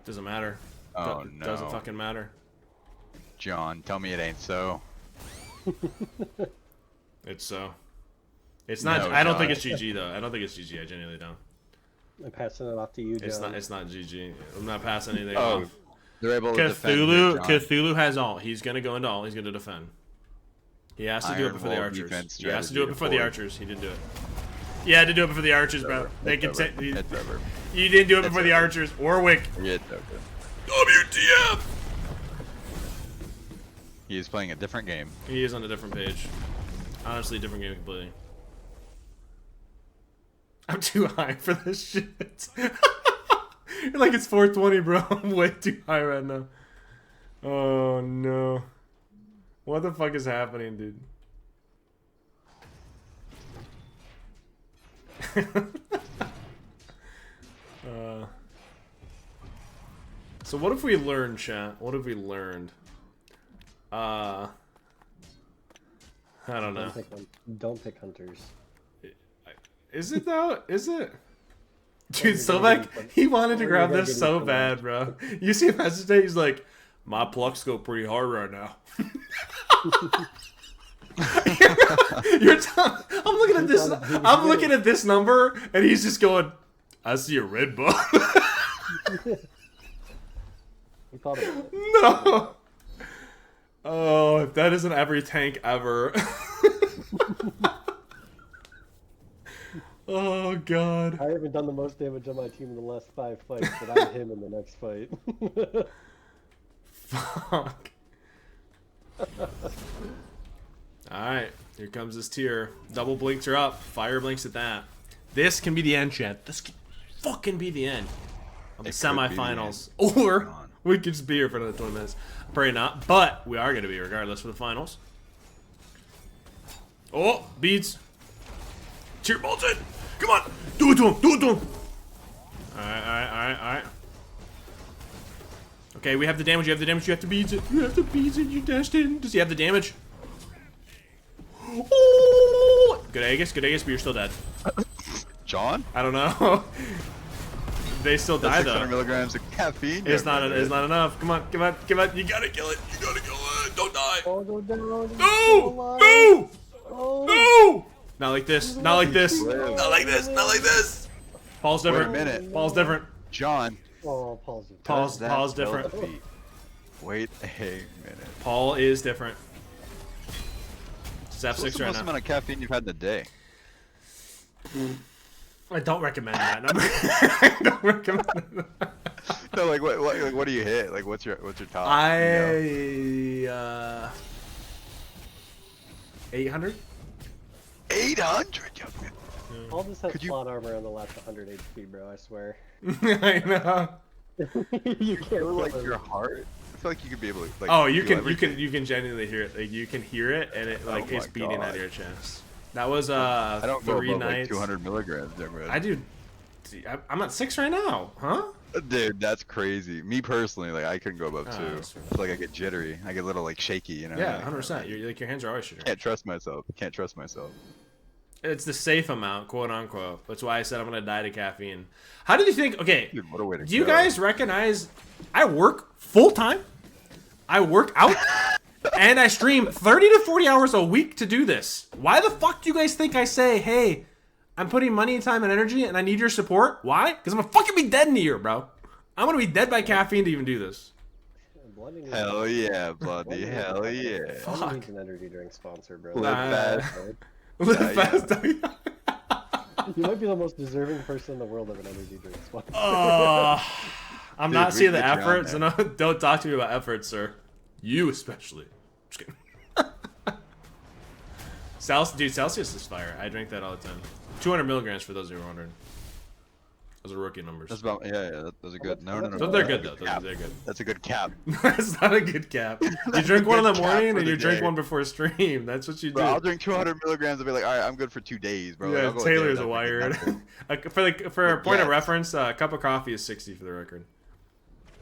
Doesn't matter. Oh, Doesn't no. fucking matter. John, tell me it ain't so. It's so. It's not. No, I don't John. think it's GG though. I don't think it's GG. I genuinely don't. I'm passing it off to you, John. It's not. It's not GG. I'm not passing anything Oh, off. they're able to defend Cthulhu. here, John. Cthulhu has ult. He's gonna go into ult. He's gonna defend. He has to do it Iron before the wall archers. defense He has to do it strategy before the forward. archers. He didn't do it. He had to do it before the archers, bro. They can take. It's over. You didn't do it It's before the over. archers. Warwick. Yeah, it's over. WTF? He is playing a different game. He is on a different page. Honestly, different game completely. I'm too high for this shit. You're like, it's 420, bro. I'm way too high right now. Oh, no. What the fuck is happening, dude? So what if we learned, chat? What have we learned? I don't know. Don't pick hunters. Is it though? Is it? Dude, Stovek, he wanted to grab this so bad, bro. You see him hesitate? He's like, my plucks go pretty hard right now. I'm looking at this. I'm looking at this number, and he's just going, I see a red bug. You thought about it. No. Oh, if that isn't every tank ever. Oh, God. I haven't done the most damage on my team in the last 5 fights, but I'm him in the next fight. Fuck. Alright, here comes this tier. Double blinks are up. Fire blinks at that. This can be the end, chat. This can fucking be the end of the It could be the semifinals. end. Or Come on. we could just be here for another 20 minutes. Probably not, but we are going to be regardless for the finals. Oh, beads. Tier bolts in. Come on. Do it to him. Do it to him. Alright. Okay, we have the damage. You have the damage. You have the beads. You have the beads and you dashed in. Does he have the damage? Oh! Good Aegis, but you're still dead. John? I don't know. They still die 600 though. milligrams of caffeine. It's Yeah, not. brother. It's not enough. Come on. You gotta kill it. You gotta kill it. Don't die. Oh, go down. No! No! No! Not like this. Not like this. Not like this. Not like this. Paul's Wait a different. minute. Paul's different. John. Oh, Paul's. Paul's That Paul's spell different. defeat. Wait a minute. Paul is different. It's What's F6 the right most now. amount of caffeine you've had in a day? I don't recommend that number. I don't recommend that. No, like what do you hit? Like what's your top? you know? 800. 800. Young man. Paul just has Could you- plot armor on the last 100 HP, bro. I swear. I know. You can't Feel like kill him. your heart. I feel like you could be able to. Like, Oh, you feel can everything. you can genuinely hear it. Like you can hear it, and it like Oh it's my beating out God. of your chest. That was I don't go 3 above like nights. 200 milligrams. Young man. I do. I'm at 6 right now, huh? Dude, that's crazy. Me personally, like I couldn't go above Oh, 2. that's fair. I feel like I get jittery. I get a little like shaky, you know? Yeah, Like, 100%. You're like your hands are always shooting. can't trust myself. Can't trust myself. It's the safe amount, quote unquote. That's why I said I'm gonna die to caffeine. How did you think? Okay, Dude, what a way to do you go. guys recognize? I work full time. I work out, and I stream 30 to 40 hours a week to do this. Why the fuck do you guys think I say, "Hey, I'm putting money, time, and energy, and I need your support"? Why? Because I'm gonna fucking be dead in a year, bro. I'm gonna be dead by caffeine to even do this. Bloody needs- Hell yeah, bloody Bloody needs- hell yeah. Bloody Fuck. needs an energy drink sponsor, bro. Live fast. Live yeah. fast. You might be the most deserving person in the world of an energy drink sponsor. I'm Dude, not we seeing the can get you on efforts, and don't talk to me about efforts, sir. You especially. Just kidding. Dude, Celsius is fire. I drink that all the time. 200 milligrams for those who are wondering. Those are rookie numbers. That's about those are good. No. But they're good though. Cap. They're good. That's a good cap. That's not a good cap. You drink one in the Good cap morning for and the you drink day. one before stream. That's what you do. Bro, I'll drink 200 milligrams and be like, all right, I'm good for 2 days, bro. Like, Yeah, I'll go a day Taylor's without drinking wired. nothing. For a point of Yes. reference, a cup of coffee is 60 for the record.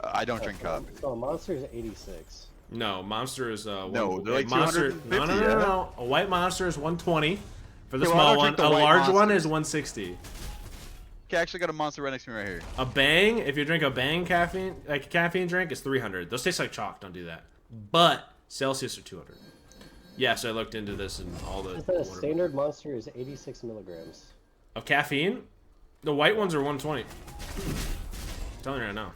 I don't drink coffee. So Monster is 86. No, Monster is No, they're like Monster. 250, No. A white Monster is 120 for the Okay, well, I small don't one. drink the A white large one Monster. is 160. Okay, I actually got a Monster right next to me right here. A Bang, if you drink a Bang caffeine, like a caffeine drink, is 300. Those taste like chalk. Don't do that. But Celsius are 200. Yes, I looked into this and all the. The standard Monster is 86 milligrams. Of caffeine, the white ones are 120. I'm telling you right now.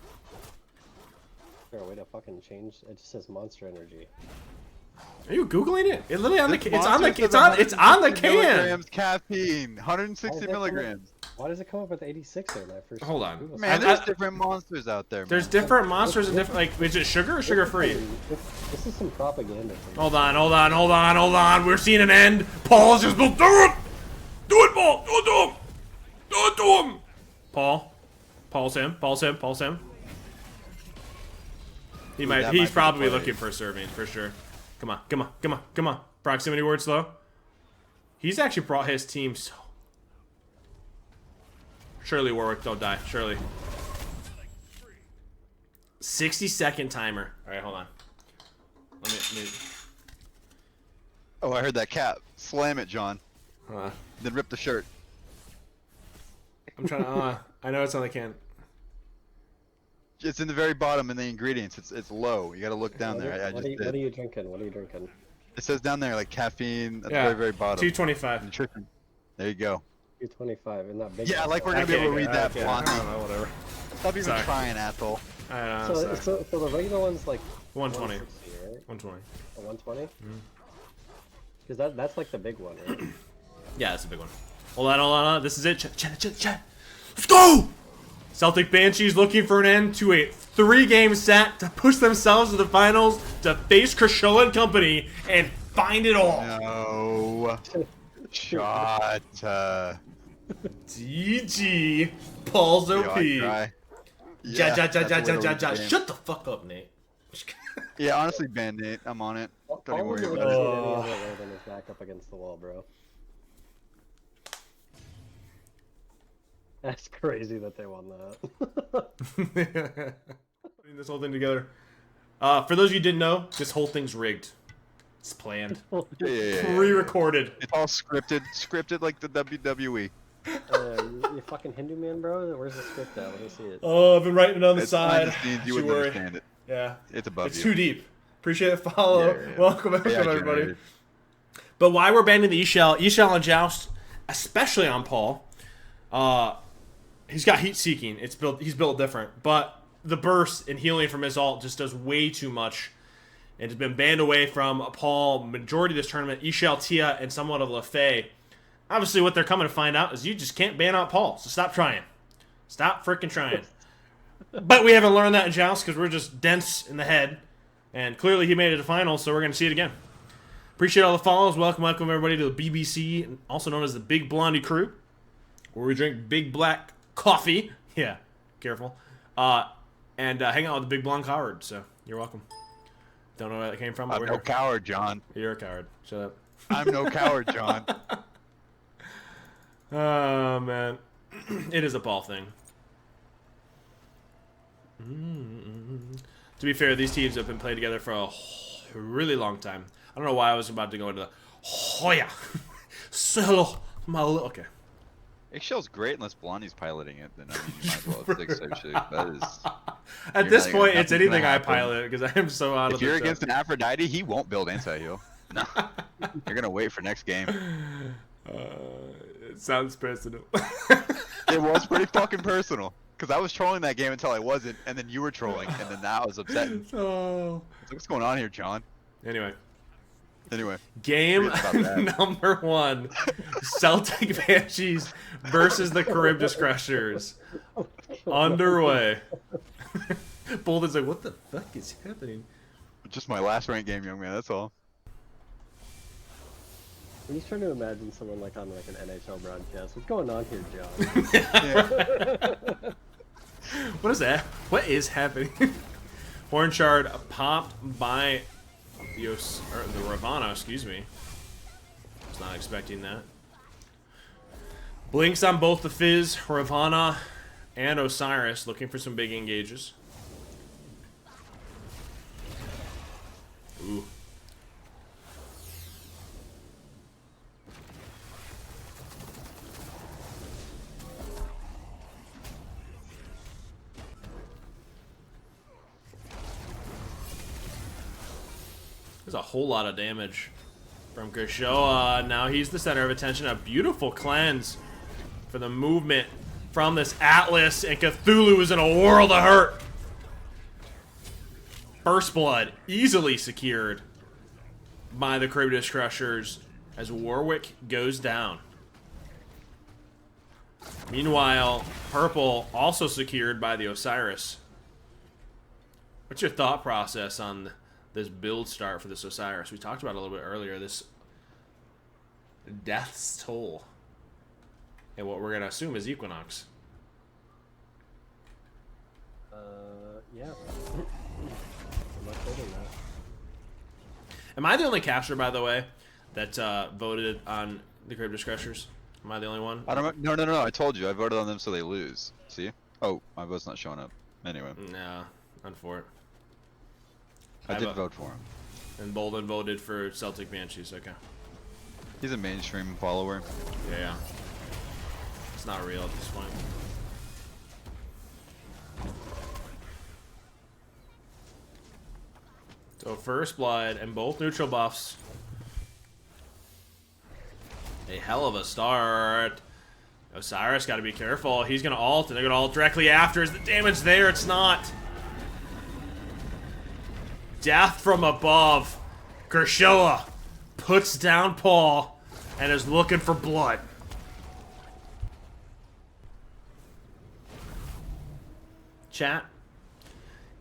Is there a way to fucking change? It just says Monster Energy. Are you googling it? It literally on the. This It's on the. Monster It's says on the 160 can. Milligrams caffeine, Why 160 is that milligrams. Why does it come up with 86 there? My first. Hold on. Google Man, I- there's different monsters out there. There's man. different monsters and different. Like, is it sugar or sugar free? This is some propaganda. For me. Hold on. We're seeing an end. Paul's just built. Do it! Do it, Paul! Do it to him! Do it to him! Paul. Paul's him. He Dude, might. that He's might be probably the play. looking for a serving for sure. Come on. Proximity word slow. He's actually brought his team so. Surely Warwick, don't die. Surely. 60-second timer. All right, hold on. Let me Oh, I heard that cap. Slam it, John. hold on. Then rip the shirt. I'm trying to. I know it's on the can. It's in the very bottom in the ingredients. It's low. You gotta look down What, there. I what, just are you, did. what are you drinking? What are you drinking? It says down there like caffeine at Yeah. the very, very bottom. 225. Nutrition. There you go. 225 and that big. Yeah, one. like we're gonna be able to read that, Blondie. I don't know, whatever. Stop even Sorry. trying, asshole. I don't know. So the regular one's like 120. 160, right? 120. A 120. Because that's like the big one, right? Yeah, that's a big one. Hold on. This is it. Chat. Let's go! Celtic Banshees looking for an end to a 3-game set to push themselves to the finals to face Kershaw and company and find it all. No. Shot. GG. Paul's OP. Yeah, Ja. that's the way to win the game. Shut the fuck up, Nate. Yeah, honestly, Band-Aid, I'm on it. Don't even worry Paul about was it. any other way than his back up against the wall, bro. That's crazy that they won that. Putting this whole thing together. For those of you who didn't know, this whole thing's rigged. It's planned. Yeah. Pre-recorded. It's all scripted like the WWE. You fucking Hindu man, bro? Where's the script at? Let me see it. Oh, I've been writing it on the It's behind side. the scenes, you Don't wouldn't worry. understand it. Yeah. It's above It's you. too deep. Appreciate the follow. Yeah. Welcome AI everybody. generated. But why we're banning the E-Shell and Joust, especially on Paul, he's got heat seeking. He's built different. But the burst and healing from his ult just does way too much. And has been banned away from Paul majority of this tournament. E-Shell, Tia, and somewhat of LaFay. Obviously, what they're coming to find out is you just can't ban out Paul. So stop trying. Stop freaking trying. But we haven't learned that in Joust because we're just dense in the head. And clearly he made it to finals, so we're going to see it again. Appreciate all the follows. Welcome everybody to the BBC, also known as the Big Blondie Crew, where we drink big black coffee. Yeah, careful. And hang out with the Big Blonde Coward, so you're welcome. Don't know where that came from, but I'm we're no here. coward, John. You're a coward. Shut up. I'm no coward, John. Oh, man. It is a Paul thing. To be fair, these teams have been playing together for a really long time. I don't know why I was about to go into the Hoya. Solo Malo. Okay. Eggshell's great unless Blondie's piloting it. Then I mean, you might as well stick socially. That is. At You're this not- point, it's nothing's anything gonna I happen. pilot because I am so out of If the you're show. against an Aphrodite, he won't build anti-heal. No. You're gonna wait for next game. It sounds personal. It was pretty fucking personal. Because I was trolling that game until I wasn't, and then you were trolling, and then that was upsetting. Oh. So what's going on here, John? Anyway. Anyway. Game Forget about that. number 1. Celtic Banshees versus the Charybdis Crushers. Underway. Bolden's like, what the fuck is happening? Just my last ranked game, young man, that's all. I'm just trying to imagine someone like on like an NHL broadcast. What's going on here, John? What is that? What is happening? Horn Shard popped by the Ravana, excuse me. Was not expecting that. Blinks on both the Fizz, Ravana, and Osiris, looking for some big engages. Ooh. There's a whole lot of damage from Kershaw. Now he's the center of attention. A beautiful cleanse for the movement from this Atlas, and Cthulhu is in a world of hurt. First Blood easily secured by the Charybdis Crushers as Warwick goes down. Meanwhile, Purple also secured by the Osiris. What's your thought process on this build start for this Osiris? We talked about it a little bit earlier, this Death's Toll, and what we're going to assume is Equinox. Yeah. I'm not kidding that. Am I the only caster, by the way, that voted on the Charybdis Crushers? Am I the only one? I don't know. No. I told you. I voted on them so they lose. See? Oh, my vote's not showing up. Anyway. No, none for it. I did vote for him. And Bolden voted for Celtic Banshees. Okay. He's a mainstream follower. Yeah. It's not real at this point. So First Blood and both neutral buffs. A hell of a start. Osiris got to be careful. He's going to ult, and they're going to ult directly after. Is the damage there? It's not. Death from above. Kershaw puts down Paul and is looking for blood. Chat.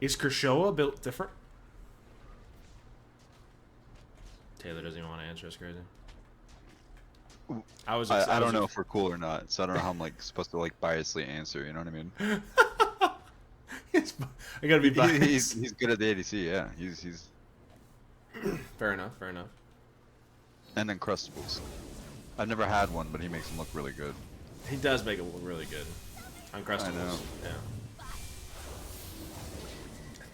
Is Kershaw built different? Taylor doesn't even want to answer. It's crazy. I don't know if we're cool or not, so I don't know how I'm like supposed to like biasly answer. You know what I mean? I gotta be biased. He's good at the ADC. Yeah, he's. Fair enough. Fair enough. And Uncrustables. I've never had one, but he makes them look really good. He does make it look really good. Uncrustables. I know. Yeah.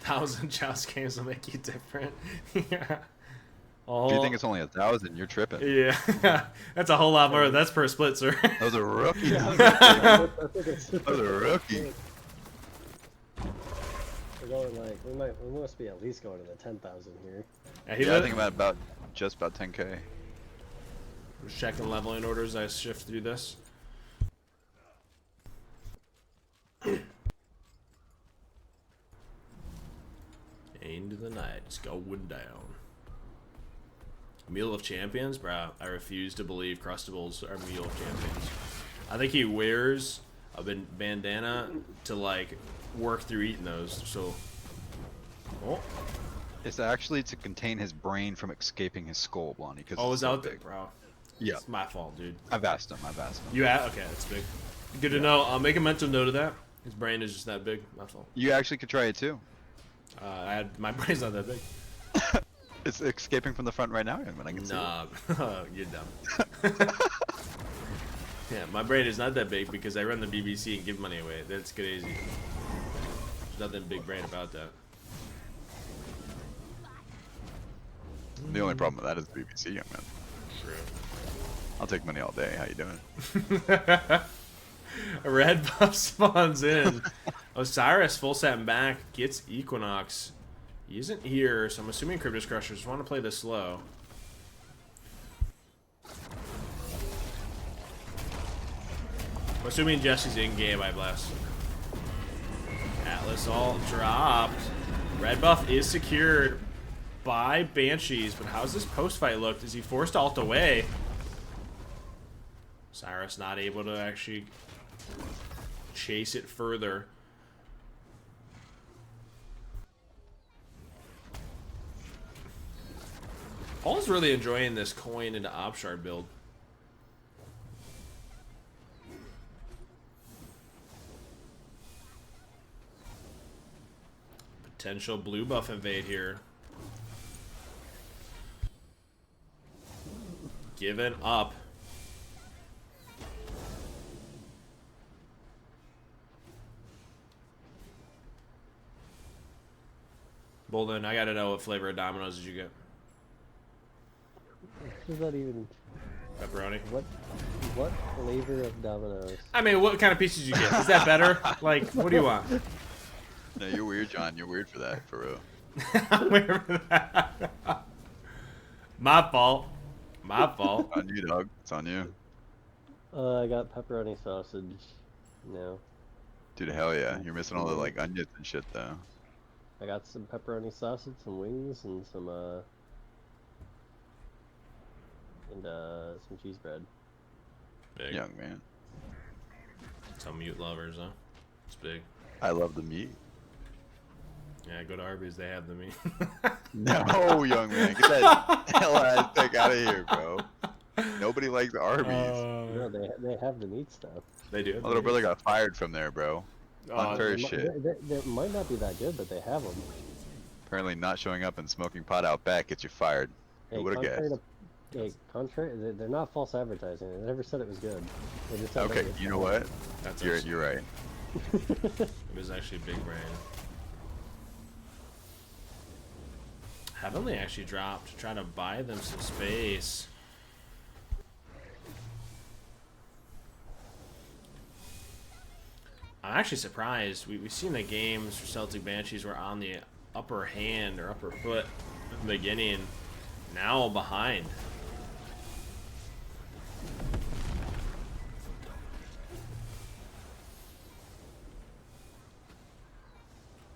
1,000 Joust games will make you different. Yeah. If you think it's only 1,000, you're tripping. Yeah. That's a whole lot more. That's per split, sir. That was a rookie. That was a rookie. We're going like we must be at least going to the 10,000 here. Yeah, I think I'm at just about 10k. Just checking leveling orders as I shift through this. Into the night, it's going down. Meal of Champions? Bro, I refuse to believe Crustables are Meal of Champions. I think he wears a bandana to, like, work through eating those, so... Oh. It's actually to contain his brain from escaping his skull, Blondie. Cause Oh, it's it's so out there, big. bro. Yeah. It's my fault, dude. I've asked him. You at? Okay, that's big. Good to know. I'll make a mental note of that. His brain is just that big. My fault. You actually could try it too. My brain's not that big. It's escaping from the front right now, young man. I can see it. Nah, you're dumb. Yeah, my brain is not that big because I run the BBC and give money away. That's crazy. Nothing big brain about that. The only problem with that is BBC, young man. True. I'll take money all day. How you doing? A red buff spawns in. Osiris full set and back gets Equinox. He isn't here, so I'm assuming Cryptus Crushers want to play this slow. I'm assuming Jesse's in game, I bless. Atlas all dropped. Red buff is secured by Banshees, but how's this post fight looked? Is he forced to ult away? Cyrus not able to actually chase it further. Paul's really enjoying this coin into Obshard build. Potential blue buff invade here. Given up. Bolden, I gotta know what flavor of Domino's did you get? Is that even Pepperoni. what flavor of Domino's? I mean, what kind of pizza did you get? Is that better? Like, what do you want? No, you're weird, John. You're weird for that, for real. I'm weird for that. My fault. My fault. It's on you, dog. It's on you. I got pepperoni sausage. No. Dude, hell yeah. You're missing all the, like, onions and shit, though. I got some pepperoni sausage, some wings, and some cheese bread. Big. Young man. Some mute lovers, huh? It's big. I love the meat. Yeah, go to Arby's. They have the meat. No, young man. Get that hell ass thing out of here, bro. Nobody likes Arby's. No, they have the meat stuff. They do. My little brother got fired from there, bro. Unfair shit. They might not be that good, but they have them. Apparently not showing up and smoking pot out back gets you fired. Who would have guessed? They're not false advertising. They never said it was good. They just said Okay, you know what? That's You're right. It was actually big brain. Heavenly actually dropped to try to buy them some space. I'm actually surprised. We've seen the games for Celtic Banshees were on the upper hand or upper foot at the beginning. Now behind.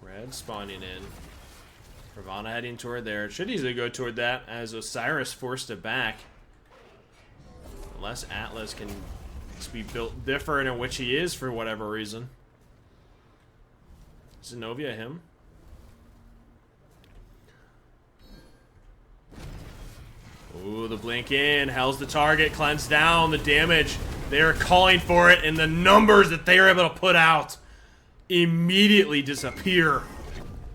Red spawning in. Ravana heading toward there. It should easily go toward that as Osiris forced it back. Unless Atlas can be built different in which he is for whatever reason. Zenobia him. Ooh, the blink in. Hell's the target. Cleanse down the damage. They're calling for it, and the numbers that they are able to put out immediately disappear.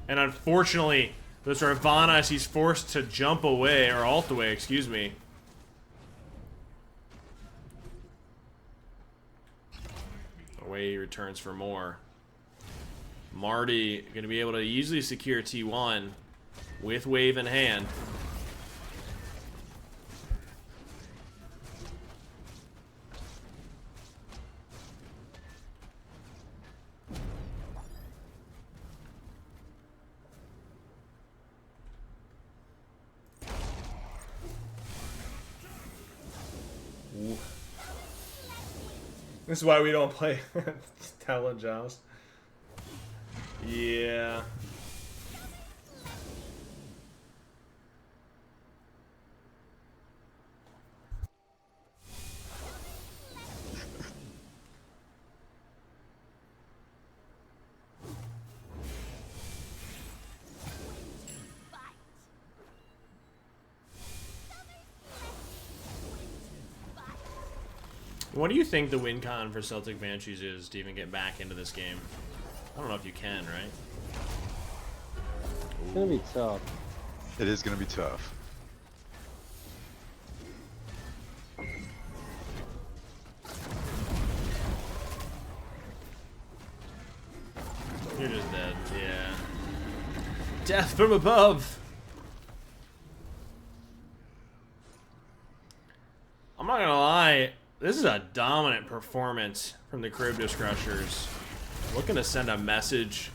And unfortunately, this Ravana, as he's forced to jump away, or ult away, excuse me. Away he returns for more. Marty going to be able to easily secure T1 with wave in hand. Ooh. This is why we don't play Talent Joust. Yeah. What do you think the win con for Celtic Banshees is to even get back into this game? I don't know if you can, right? It's gonna be tough. It is gonna be tough. You're just dead. Death from above. I'm not gonna lie, this is a dominant performance from the Charybdis Crushers. Looking to send a message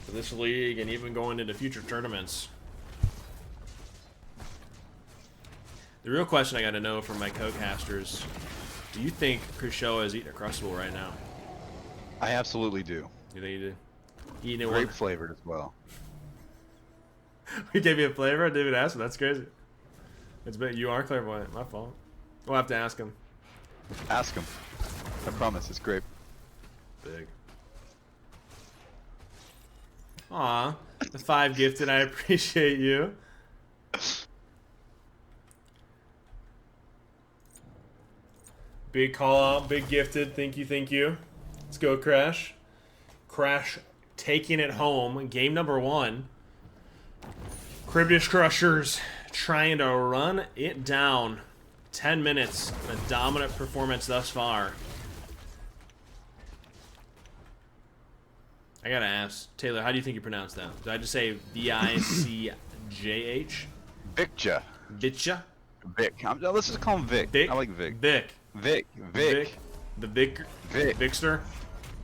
to this league and even going into future tournaments. The real question I gotta know from my co-casters, do you think Crusoe is eating a Crustable right now? I absolutely do. You think you do? Eating it Grape one? flavored as well. He gave me a flavor? I didn't even ask him. That's crazy. It's been, you are clairvoyant. My fault. We'll have to ask him. Ask him. I promise, it's grape. Big. Aw, the 5 gifted. I appreciate you. Big call out, big gifted. Thank you, thank you. Let's go, Crash. Crash taking it home. Game number 1. Charybdis Crushers trying to run it down. 10 minutes. A dominant performance thus far. I gotta ask, Taylor, how do you think you pronounce that? Did I just say V-I-C-J-H? Vicja. Vitcha? Vic. Let's just call him Vic. Vic? I like Vic. Vic. Vic. Vic. The Vic. Vic. Vicster?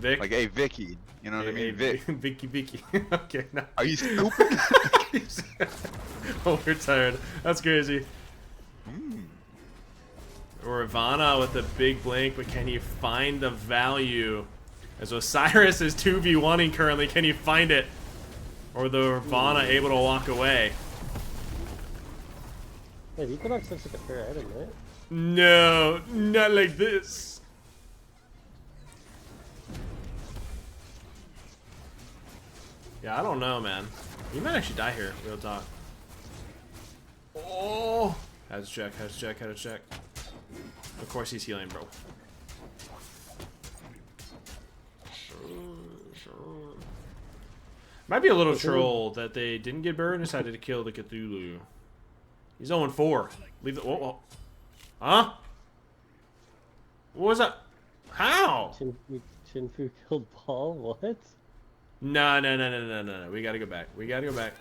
Vic? Like, hey, Vicky. You know what I mean? Vic. Vicky, Vicky. Okay, no. Are you stupid? Oh, we're tired. That's crazy. Or Ivana with a big blink, but can you find the value? As Osiris is 2v1ing currently, can you find it? Or the Ivana able to walk away? Yeah, the Equinox looks like a fair item, right? No, not like this. Yeah, I don't know, man. You might actually die here, real talk. Oh! How to check, how to check, how to check. Of course he's healing, bro. Might be a little troll that they didn't get buried and decided to kill the Cthulhu. He's 0-4. Leave the. Whoa, whoa. Huh? What was that? How? Shinfu killed Paul? What? No, no, no, no, no, no, no. We gotta go back. We gotta go back.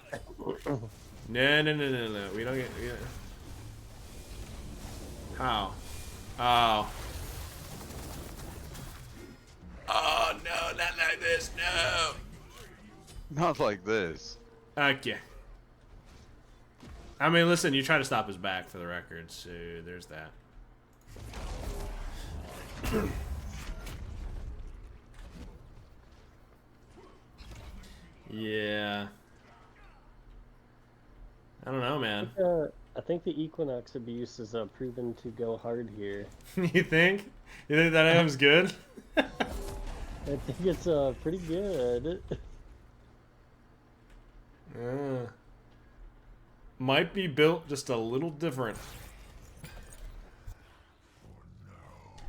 No, no, no, no, no. We don't get. How? Oh. Oh, no, not like this. No. Not like this. Okay. I mean, listen, you try to stop his back for the record, so there's that. Yeah. I don't know, man. I think the Equinox abuse is proven to go hard here. You think? You think that item's good? I think it's pretty good. Might be built just a little different.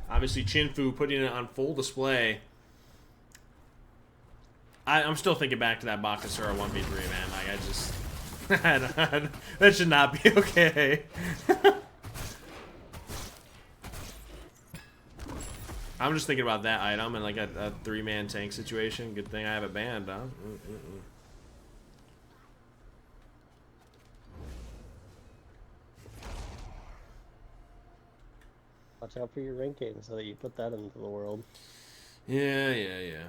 Obviously, Chinfu putting it on full display. I'm still thinking back to that Bakasura 1v3, man. Like, I just... that should not be okay. I'm just thinking about that item and like a 3-man tank situation. Good thing I have it banned, huh? Watch out for your ranking so that you put that into the world. Yeah, yeah, yeah.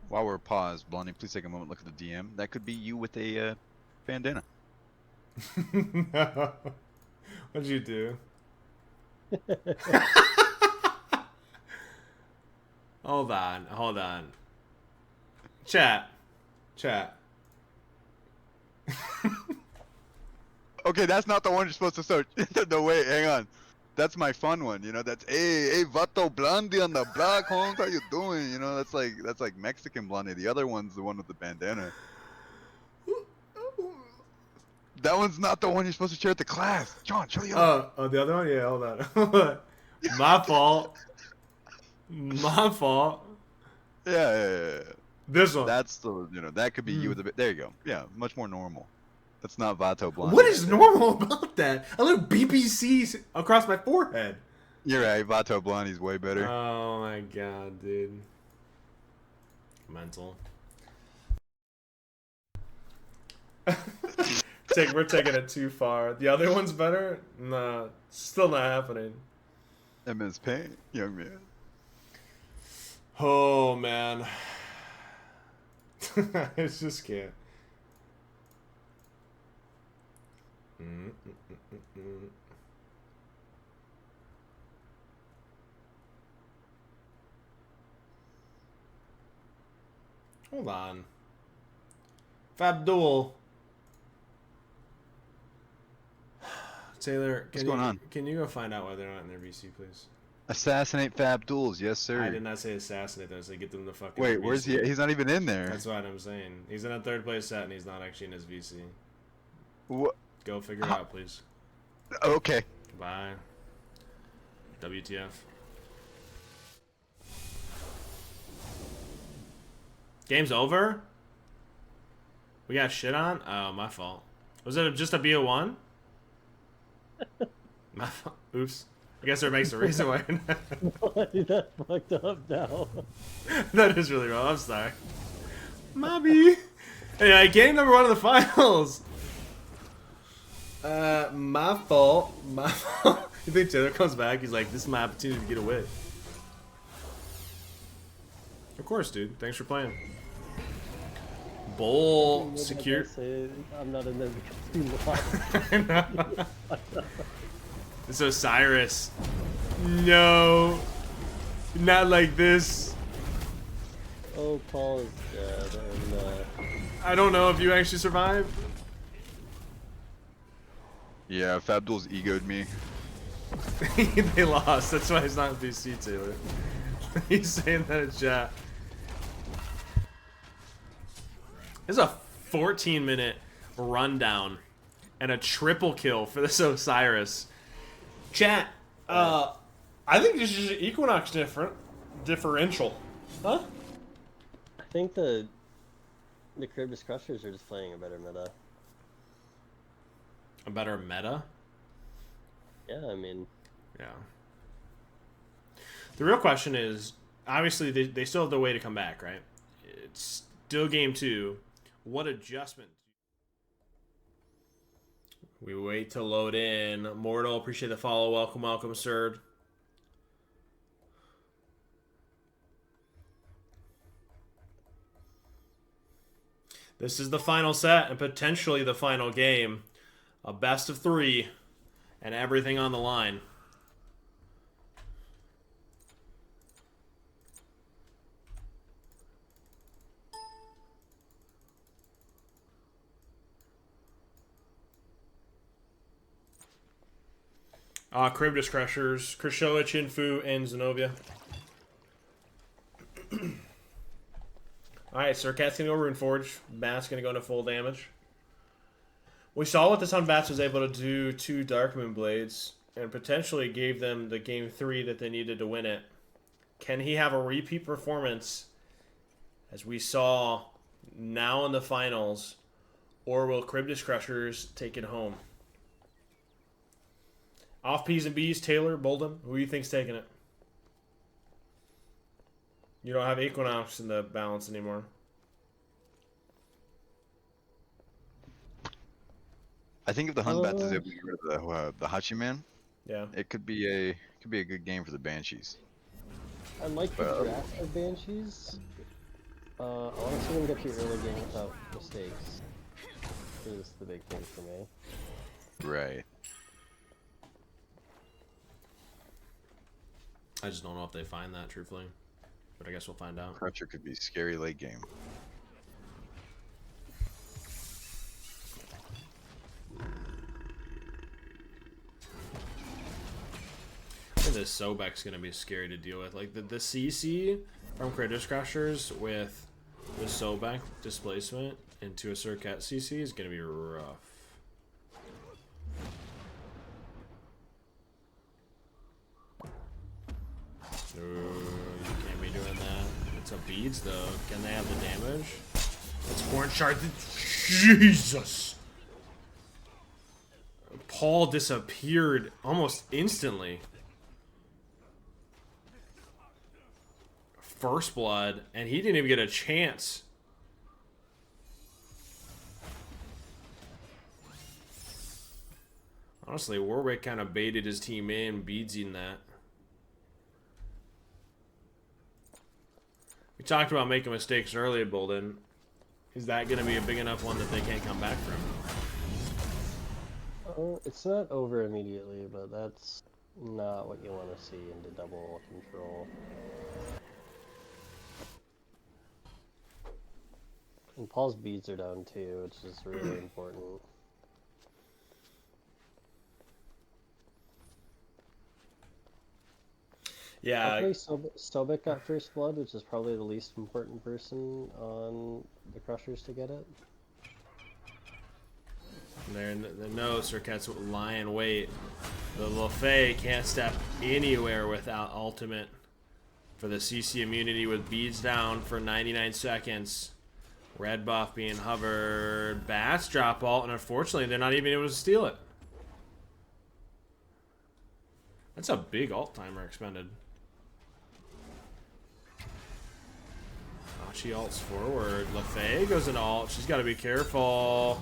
While we're paused, Blondie, please take a moment, look at the DM. That could be you with a bandana. No. What'd you do? Hold on, hold on. Chat. Okay, that's not the one you're supposed to search. No, wait, hang on. That's my fun one, you know. That's hey, Vato Blondie on the block, Holmes. How you doing? You know, that's like Mexican Blondie. The other one's the one with the bandana. That one's not the one you're supposed to share with the class. John, show the other. Oh, the other one? Yeah, hold on. My fault. My fault. Yeah. This one. That's the, you know, that could be you with a bit. There you go. Yeah, much more normal. That's not Vato Blondie. What is normal about that? A little BBC across my forehead. You're right. Vato Blondie's way better. Oh my god, dude. Mental. We're taking it too far. The other one's better? Nah, still not happening. MS Paint, young man. Oh man. I just can't. Hold on. Fabdul. Taylor, What's going on? Can you go find out why they're not in their VC, please? Assassinate Fab Duels, yes sir. I did not say assassinate them, I said get them to fucking Wait, VC. where's he? He's not even in there. That's what I'm saying. He's in a third place set and he's not actually in his VC. What? Go figure it out, please. Okay. Bye. WTF. Game's over? We got shit on? Oh, my fault. Was it just a BO1? My fault. Oops. I guess there makes a reason why. That's fucked up now. That is really wrong. I'm sorry. Mobby. Anyway, game number 1 of the finals. My fault. My fault. You think Taylor comes back? He's like, this is my opportunity to get away. Of course, dude. Thanks for playing. Bowl secure. I'm not in there because you lost. It's Osiris. No. Not like this. Oh, Paul is dead, and I don't know if you actually survived. Yeah, Fab Duels egoed me. They lost. That's why he's not in BC, Taylor. He's saying that in chat. This is a 14-minute rundown and a triple kill for this Osiris. Chat, I think this is Equinox differential. Huh? I think the Cribus Crushers are just playing a better meta. A better meta? Yeah, I mean... Yeah. The real question is, obviously they still have the way to come back, right? It's still game 2. What adjustment? We wait to load in. Mortal, appreciate the follow. Welcome, welcome, sir. This is the final set and potentially the final game. A best of 3 and everything on the line. Cribus Crushers, Krishoa, Chinfu, and Zenobia. Alright, Surcat's gonna go Runeforge. Bat's gonna go into full damage. We saw what the Sun Bats was able to do to Darkmoon Blades, and potentially gave them the game 3 that they needed to win it. Can he have a repeat performance, as we saw now in the finals, or will Cribus Crushers take it home? Off P's and B's, Taylor, Boldham, who do you think's taking it? You don't have Equinox in the balance anymore. I think if the Hun Bats is able to get rid of the Hachi Man, Yeah. it could be a good game for the Banshees. I like the draft of Banshees. Honestly, I'm gonna get through early game without mistakes. This is the big thing for me. Right. I just don't know if they find that, truthfully. But I guess we'll find out. Crutcher could be scary late game. I think this Sobek's going to be scary to deal with. Like, the CC from Cribus Crushers with the Sobek displacement into a Surcat CC is going to be rough. Ooh, you can't be doing that. It's a beads though. Can they have the damage? It's Horn Shard. Jesus! Paul disappeared almost instantly. first blood, and he didn't even get a chance. Honestly, Warwick kind of baited his team in, beadsing that. We talked about making mistakes earlier, Bolden. Is that going to be a big enough one that they can't come back from? It's not over immediately, but that's not what you want to see into double control. And Paul's beads are down too, which is really important. Yeah. Hopefully Sobek got first blood, which is probably the least important person on the Crushers to get it. There, no, Circuit's lying wait. The LaFay can't step anywhere without ultimate for the CC immunity with beads down for 99 seconds. Red buff being hovered. Bats drop ult, and unfortunately, they're not even able to steal it. That's a big ult timer expended. Oh, she ults forward. LaFay goes in ult. She's got to be careful.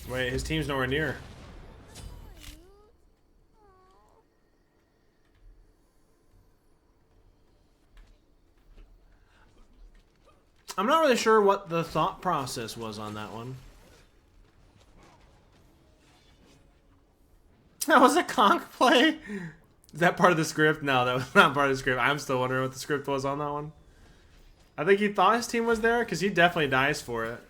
Wait, his team's nowhere near. I'm not really sure what the thought process was on that one. That was a conch play? Is that part of the script? No, that was not part of the script. I'm still wondering what the script was on that one. I think he thought his team was there, because he definitely dies for it.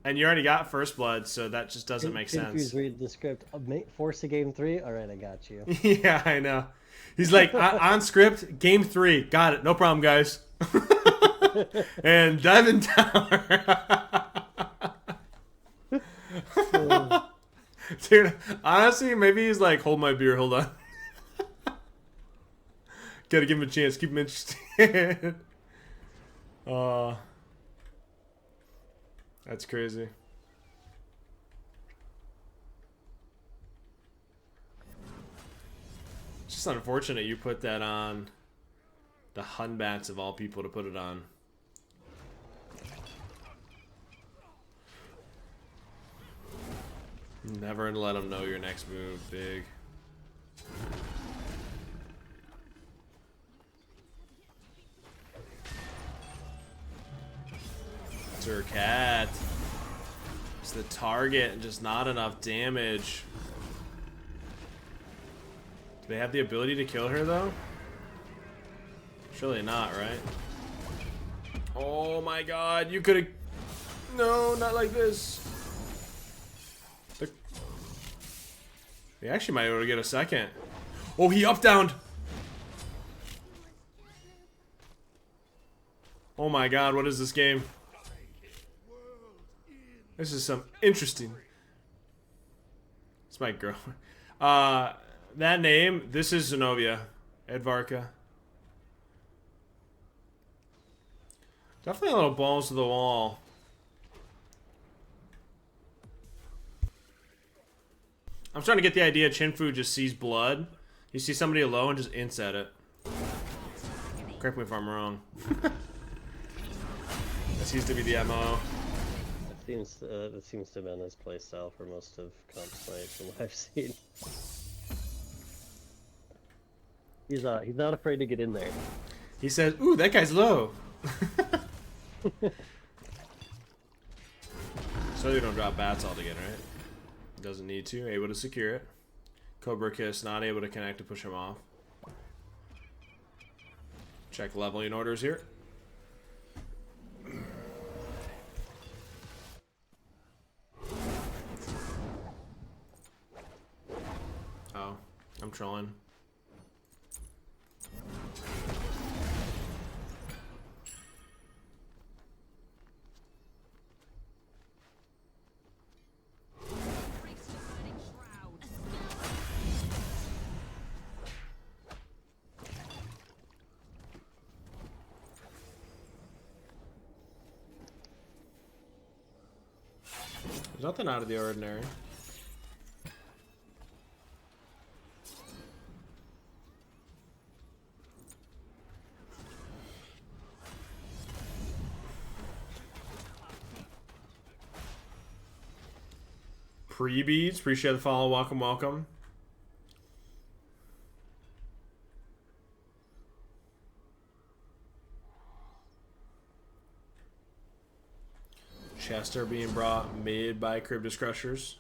And you already got first blood, so that just doesn't make sense. Read the script. Force a game 3? Alright, I got you. Yeah, I know. He's like, on script, game 3. Got it. No problem, guys. And Diamond Tower. Dude, honestly, maybe he's like, hold my beer, hold on. Gotta give him a chance, keep him interested. That's crazy. It's just unfortunate you put that on the Hunbats of all people to put it on. Never let them know your next move, big. Cat. It's the target and just not enough damage. Do they have the ability to kill her though? Surely not, right? Oh my god, you could have... No, not like this. They actually might be able to get a second. Oh, he up-downed. Oh my god, what is this game? This is some interesting. It's my girl. That name, this is Zenobia. Edvarka. Definitely a little balls to the wall. I'm starting to get the idea Chinfu just sees blood. You see somebody low and just ints at it. Correct me if I'm wrong. That seems to be the MO. That seems to have been his playstyle for most of Comp Smite from what I've seen. He's not afraid to get in there. He says, "Ooh, that guy's low." So you don't drop bats altogether, right? Doesn't need to. Able to secure it. Cobra Kiss not able to connect to push him off. Check leveling orders here. Oh, I'm trolling. There's nothing out of the ordinary. Pre-beads, appreciate the follow. Welcome, welcome. Chester being brought mid by Cryptus Crushers.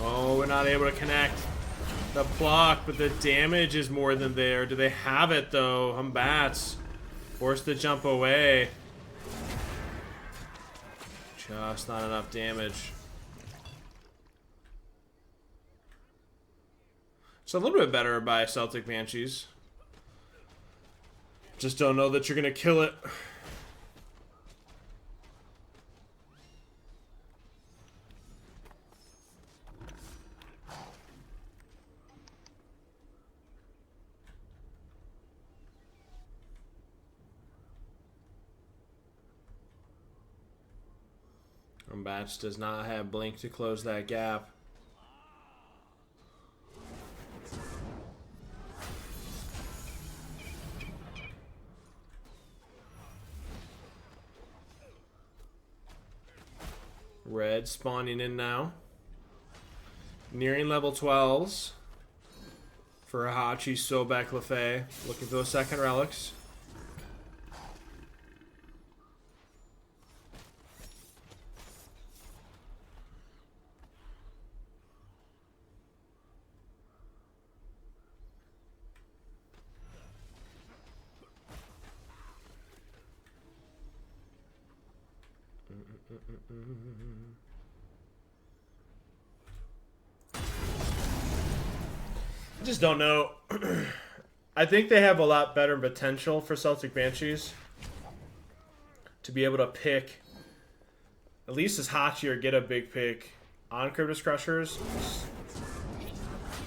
Oh, we're not able to connect the block, but the damage is more than there. Do they have it though? Bats forced to jump away. Just not enough damage. It's a little bit better by Celtic Banshees. Just don't know that you're gonna kill it. Batch does not have Blink to close that gap. Red spawning in now. Nearing level 12s for Hachi, Sobek, Lefay. Looking for those second relics. I just don't know. I think they have a lot better potential for Celtic Banshees to be able to pick, at least as Hachi, or get a big pick on Cryptus Crushers.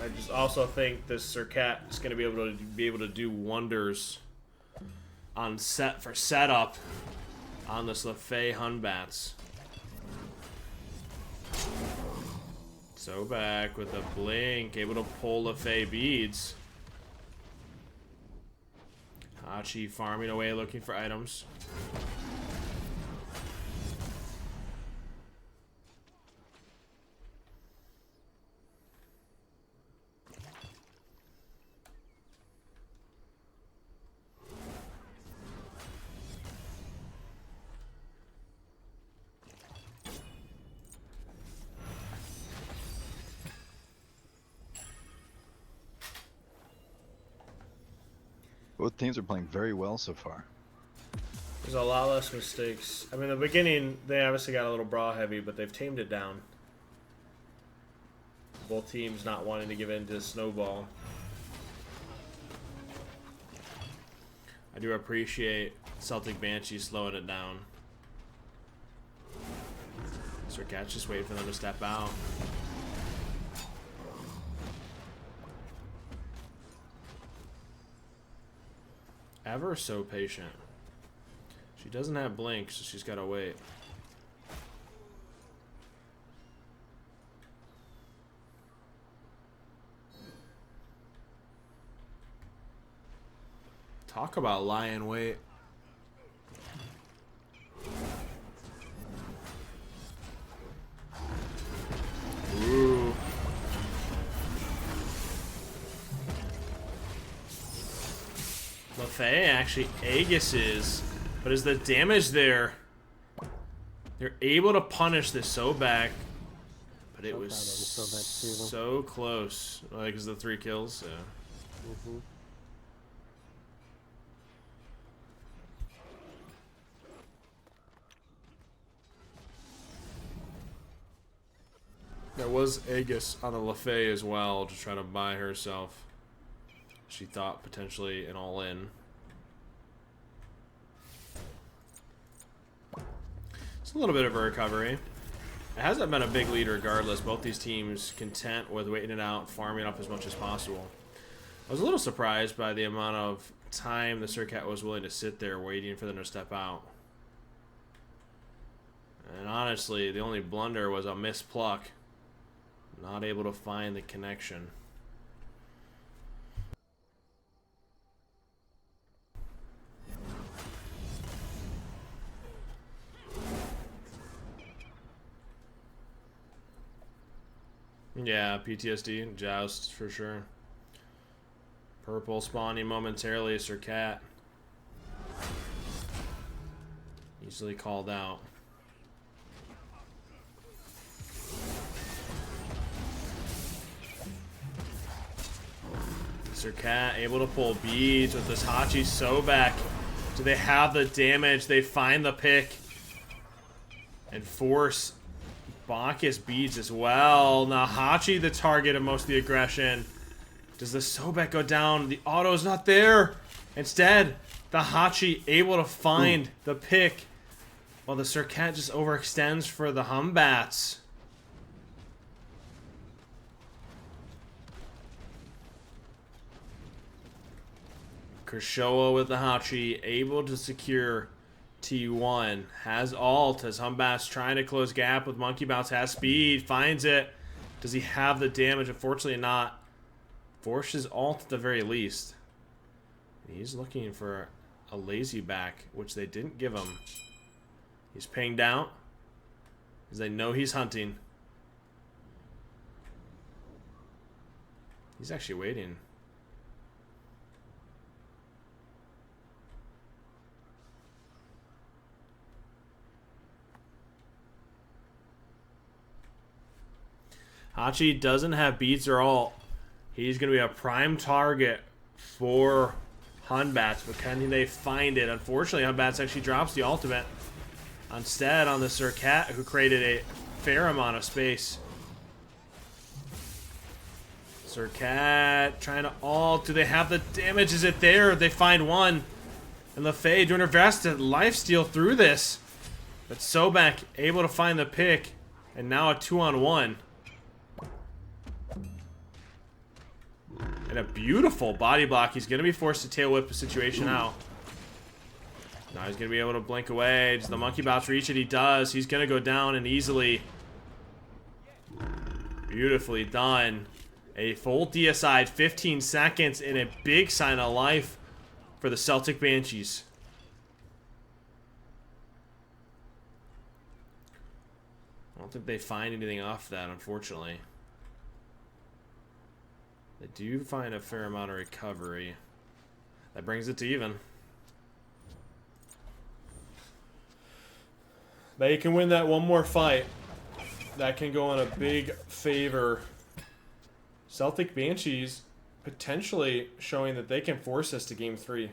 I just also think this Surcat is going to be able to do wonders on setup on this Lefay Hunbats. So back with a blink, able to pull Lefay beads. Hachi farming away, looking for items. Both teams are playing very well so far. There's a lot less mistakes. I mean, in the beginning, they obviously got a little brawl heavy, but they've tamed it down. Both teams not wanting to give in to Snowball. I do appreciate Celtic Banshee slowing it down. Surcat's just waiting for them to step out. Ever so patient. She doesn't have blink, so she's got to wait. Talk about lying wait. Ooh. Lefay actually Aegis's, but is the damage there? They're able to punish this so back, but it was so close. Like, is the 3 kills? Yeah. Mm-hmm. There was Aegis on the Lefay as well to try to buy herself. She thought potentially an all-in. It's a little bit of a recovery. It hasn't been a big lead regardless. Both these teams content with waiting it out, farming up as much as possible. I was a little surprised by the amount of time the Surcat was willing to sit there waiting for them to step out. And honestly, the only blunder was a missed pluck. Not able to find the connection. Yeah, PTSD, Joust for sure. Purple spawning momentarily, Surcat. Easily called out. Surcat able to pull beads with this Hachi Sobek. Do they have the damage? They find the pick and force Bacchus beads as well. Now Hachi the target of most of the aggression. Does the Sobek go down? The auto's not there. Instead, the Hachi able to find the pick while the Surcat just overextends for the Humbats. Kershowa with the Hachi, able to secure T1. Has ult as Humbats trying to close gap with Monkey Bounce. Has speed, finds it. Does he have the damage? Unfortunately not. Forces ult at the very least. He's looking for a lazy back, which they didn't give him. He's pinged out as they know he's hunting. He's actually waiting. Hachi doesn't have beats or ult. He's going to be a prime target for Humbats, but can they find it? Unfortunately, Humbats actually drops the ultimate instead on the Surcat, who created a fair amount of space. Surcat trying to ult. Do they have the damage? Is it there? They find one. And LeFay doing her best to lifesteal through this. But Sobek able to find the pick. And now a 2-on-1. And a beautiful body block. He's going to be forced to tail whip the situation out. Now he's going to be able to blink away. Does the Monkey Bounce reach it? He does. He's going to go down and easily. Beautifully done. A full DSI, 15 seconds, and a big sign of life for the Celtic Banshees. I don't think they find anything off that, unfortunately. They do find a fair amount of recovery. That brings it to even. They can win that one more fight. That can go in a big favor. Celtic Banshees potentially showing that they can force us to game 3.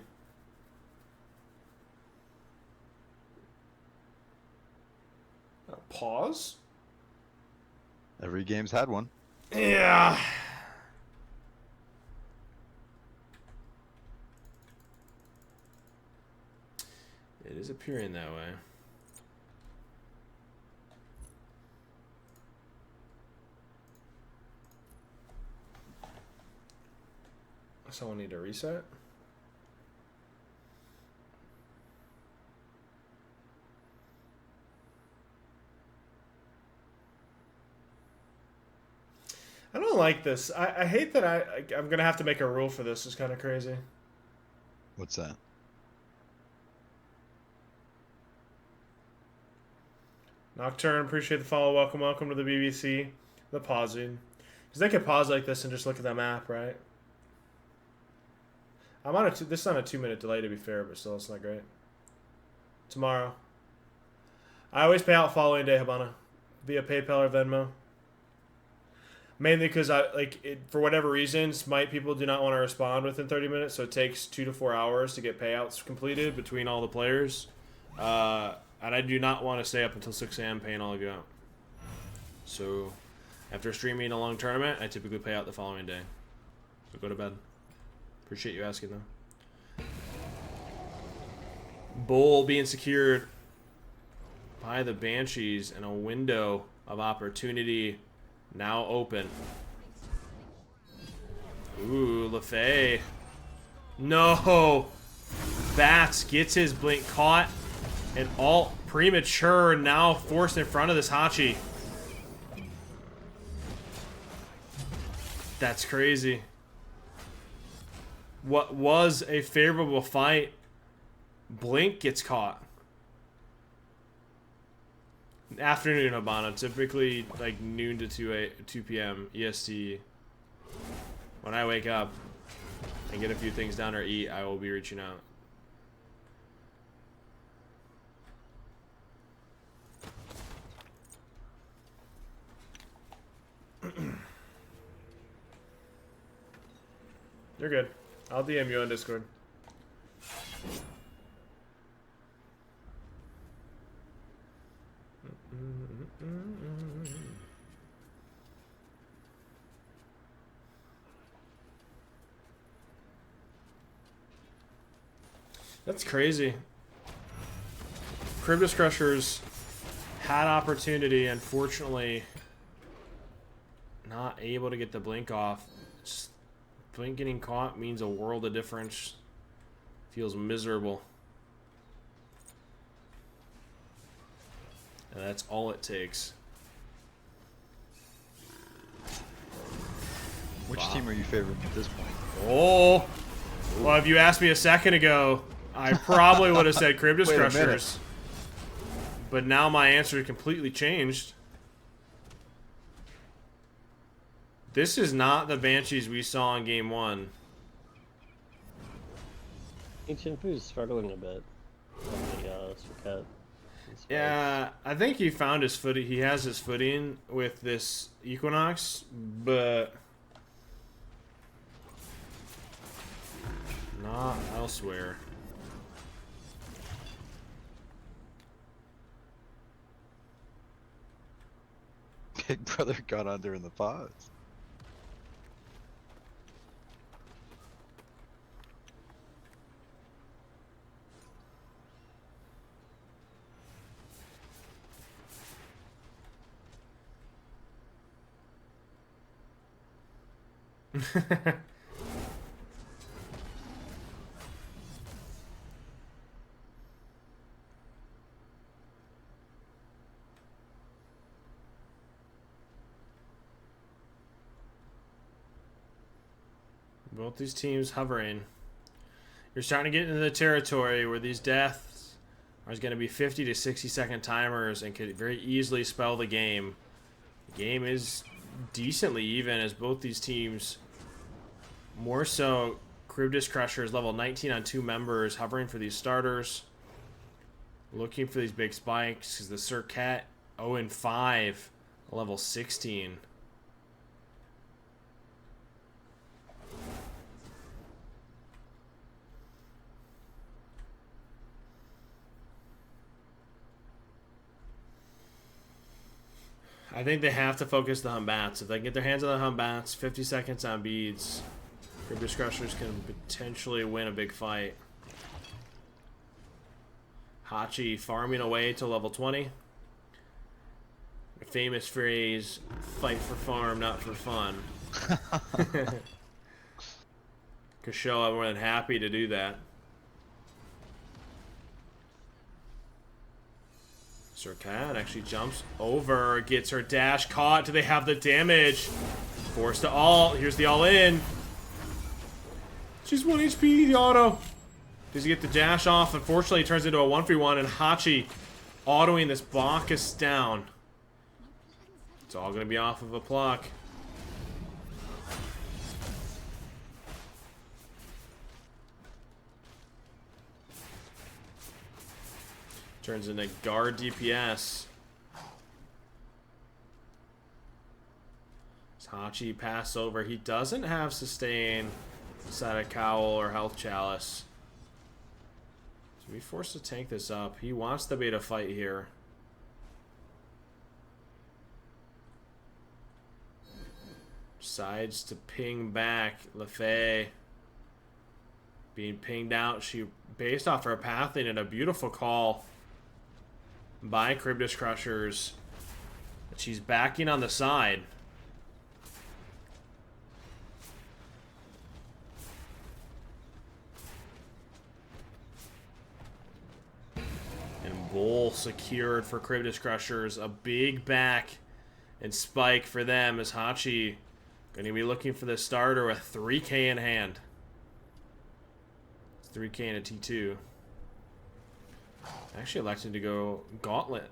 Pause? Every game's had one. Yeah. It is appearing that way. Someone need to reset? I don't like this. I hate that I'm going to have to make a rule for this. It's kind of crazy. What's that? Nocturne, appreciate the follow. Welcome, welcome to the BBC. The pausing. Because they could pause like this and just look at that map, right? I'm on this is on a 2-minute delay to be fair, but still it's not great. Tomorrow. I always pay out following day, Habana. Via PayPal or Venmo. Mainly because for whatever reasons, people do not want to respond within 30 minutes, so it takes 2 to 4 hours to get payouts completed between all the players. And I do not want to stay up until 6 a.m. paying all of you out. So, after streaming a long tournament, I typically pay out the following day. So go to bed. Appreciate you asking, though. Bull being secured by the Banshees and a window of opportunity now open. Ooh, LeFay. No! Bats gets his blink caught. And alt premature, now forced in front of this Hachi. That's crazy. What was a favorable fight, blink gets caught. Afternoon Habana, typically like noon to 2 p.m. EST. When I wake up and get a few things done or eat, I will be reaching out. You're good. I'll DM you on Discord. That's crazy. Cryptus Crushers had opportunity, unfortunately not able to get the blink off. Just blink getting caught means a world of difference. Feels miserable. And that's all it takes. Which team are you favoring at this point? Oh! Well, if you asked me a second ago, I probably would have said Cryptus Wait a Crushers. minute. But now my answer completely changed. This is not the Banshees we saw in game 1. Ancient Food is struggling a bit on the Sukkot. Yeah, I think he found his footing. He has his footing with this Equinox, but not elsewhere. Big Brother got under in the pause. Both these teams hovering. You're starting to get into the territory where these deaths are going to be 50 to 60 second timers and could very easily spell the game. The game is decently even as both these teams, more so Cryptus Crushers level 19 on 2 members, hovering for these starters, looking for these big spikes because the Surcat 0-5 level 16. I think they have to focus the Humbats. If they can get their hands on the Humbats, 50 seconds on beads, Cryptus Crushers can potentially win a big fight. Hachi farming away to level 20. The famous phrase, fight for farm, not for fun. Kasho, I'm more than happy to do that. Surcat actually jumps over, gets her dash caught. Do they have the damage? Forced to ult. Here's the all-in. She's 1 HP, the auto. Does he get the dash off? Unfortunately, it turns into a 1v1, and Hachi autoing this Bacchus down. It's all going to be off of a pluck. Turns into guard DPS. Hachi pass over. He doesn't have sustain, side of cowl, or health chalice. So he's forced to tank this up. He wants the beta fight here. Decides to ping back. LeFay being pinged out. She based off her pathing and a beautiful call by Cryptus Crushers. She's backing on the side. And Bull secured for Cryptus Crushers. A big back and spike for them as Hachi going to be looking for the starter with 3K in hand. It's 3K and a T2. Actually elected to go Gauntlet.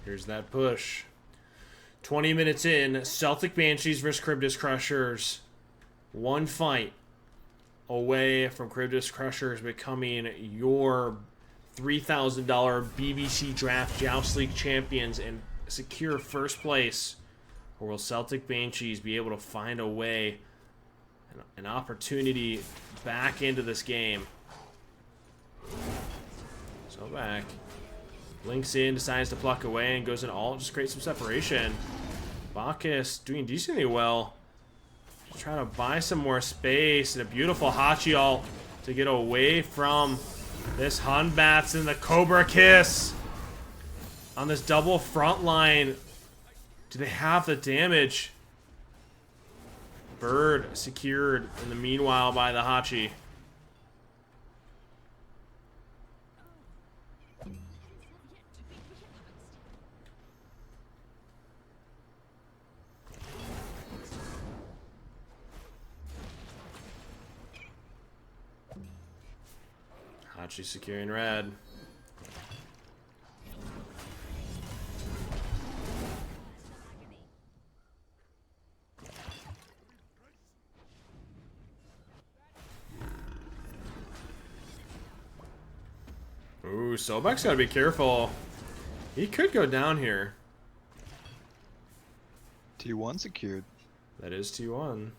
Here's that push. 20 minutes in, Celtic Banshees versus Cryptus Crushers. One fight away from Cryptus Crushers becoming your $3,000 BBC Draft Joust League champions and secure first place. Or will Celtic Banshees be able to find a way, an opportunity back into this game? So back. Blinks in, decides to pluck away, and goes in alt, just create some separation. Bacchus doing decently well. Just trying to buy some more space, and a beautiful Hachi ult to get away from this Hunbats and the Cobra Kiss. On this double front line, do they have the damage? Bird secured in the meanwhile by the Hachi. Hachi securing red. Ooh, Sobek's gotta be careful. He could go down here. T1 secured. That is T1.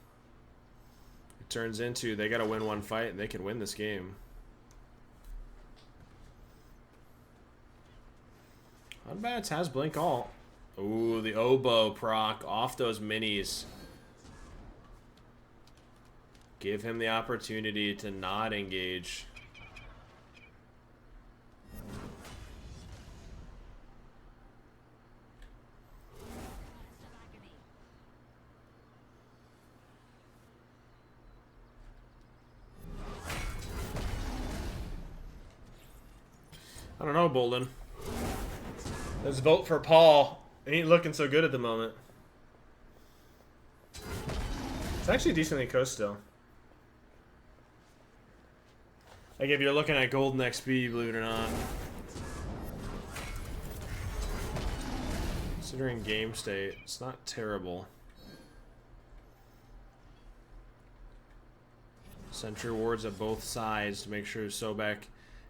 It turns into they gotta win one fight and they can win this game. Hunbats has blink alt. Ooh, the oboe proc off those minis. Give him the opportunity to not engage. I don't know, Bolden. Let's vote for Paul. He ain't looking so good at the moment. It's actually decently close still. Like if you're looking at Golden XP, believe it or not. Considering game state, it's not terrible. Sentry wards at both sides to make sure Sobek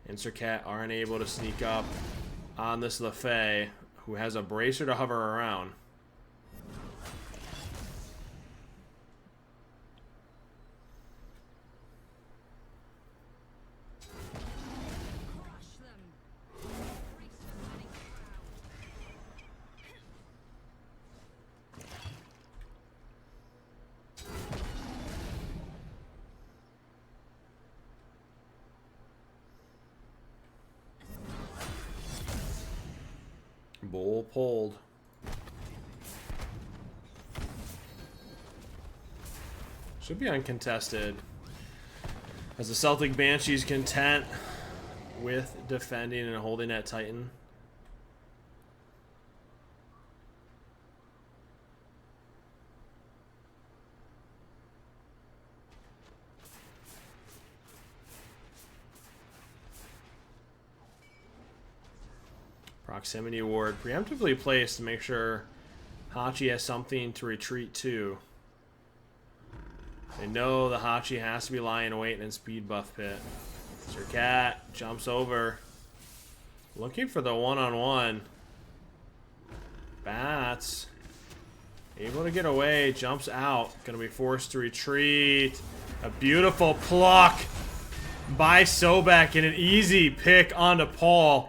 and Sercat aren't able to sneak up on this LaFay, who has a bracer to hover around. Bull pulled. Should be uncontested. As the Celtic Banshees content with defending and holding at Titan. Proximity ward preemptively placed to make sure Hachi has something to retreat to. They know the Hachi has to be lying in wait in speed buff pit. Sercat jumps over. Looking for the one-on-one. Bats. Able to get away. Jumps out. Gonna be forced to retreat. A beautiful pluck by Sobek and an easy pick onto Paul.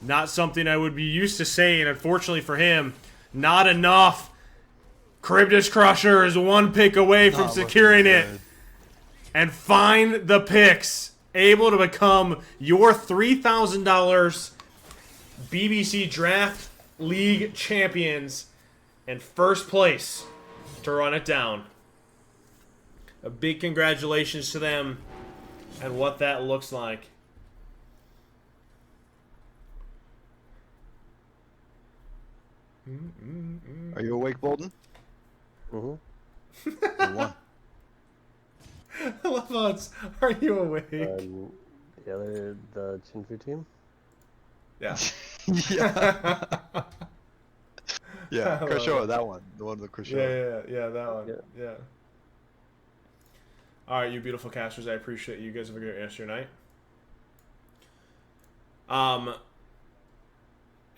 Not something I would be used to saying, unfortunately for him. Not enough. Cryptus Crusher is one pick away from securing it. And find the picks. Able to become your $3,000 BBC Draft League champions. And first place to run it down. A big congratulations to them and what that looks like. Are you awake, Bolden? Mm-hmm. You won. I love how it's, are you awake? The Chinfu team. Yeah. Yeah. Yeah, I love Crush it. that one. The one with Crush. Yeah, that one. Yeah. Yeah. All right, you beautiful casters. I appreciate you guys. Have a great rest of your night.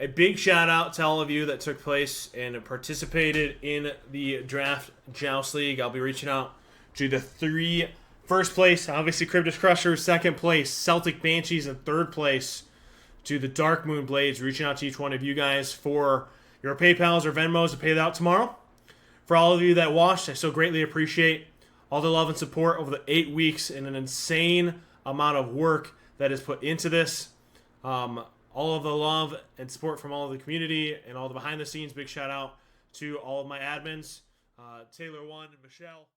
A big shout out to all of you that took place and participated in the Draft Joust League. I'll be reaching out to the 3 first place, obviously Cryptus Crushers, second place, Celtic Banshees, and third place to the Dark Moon Blades. Reaching out to each one of you guys for your PayPals or Venmos to pay that out tomorrow. For all of you that watched, I so greatly appreciate all the love and support over the 8 weeks and an insane amount of work that is put into this. All of the love and support from all of the community and all the behind the scenes. Big shout out to all of my admins, Taylor 1 and Michelle.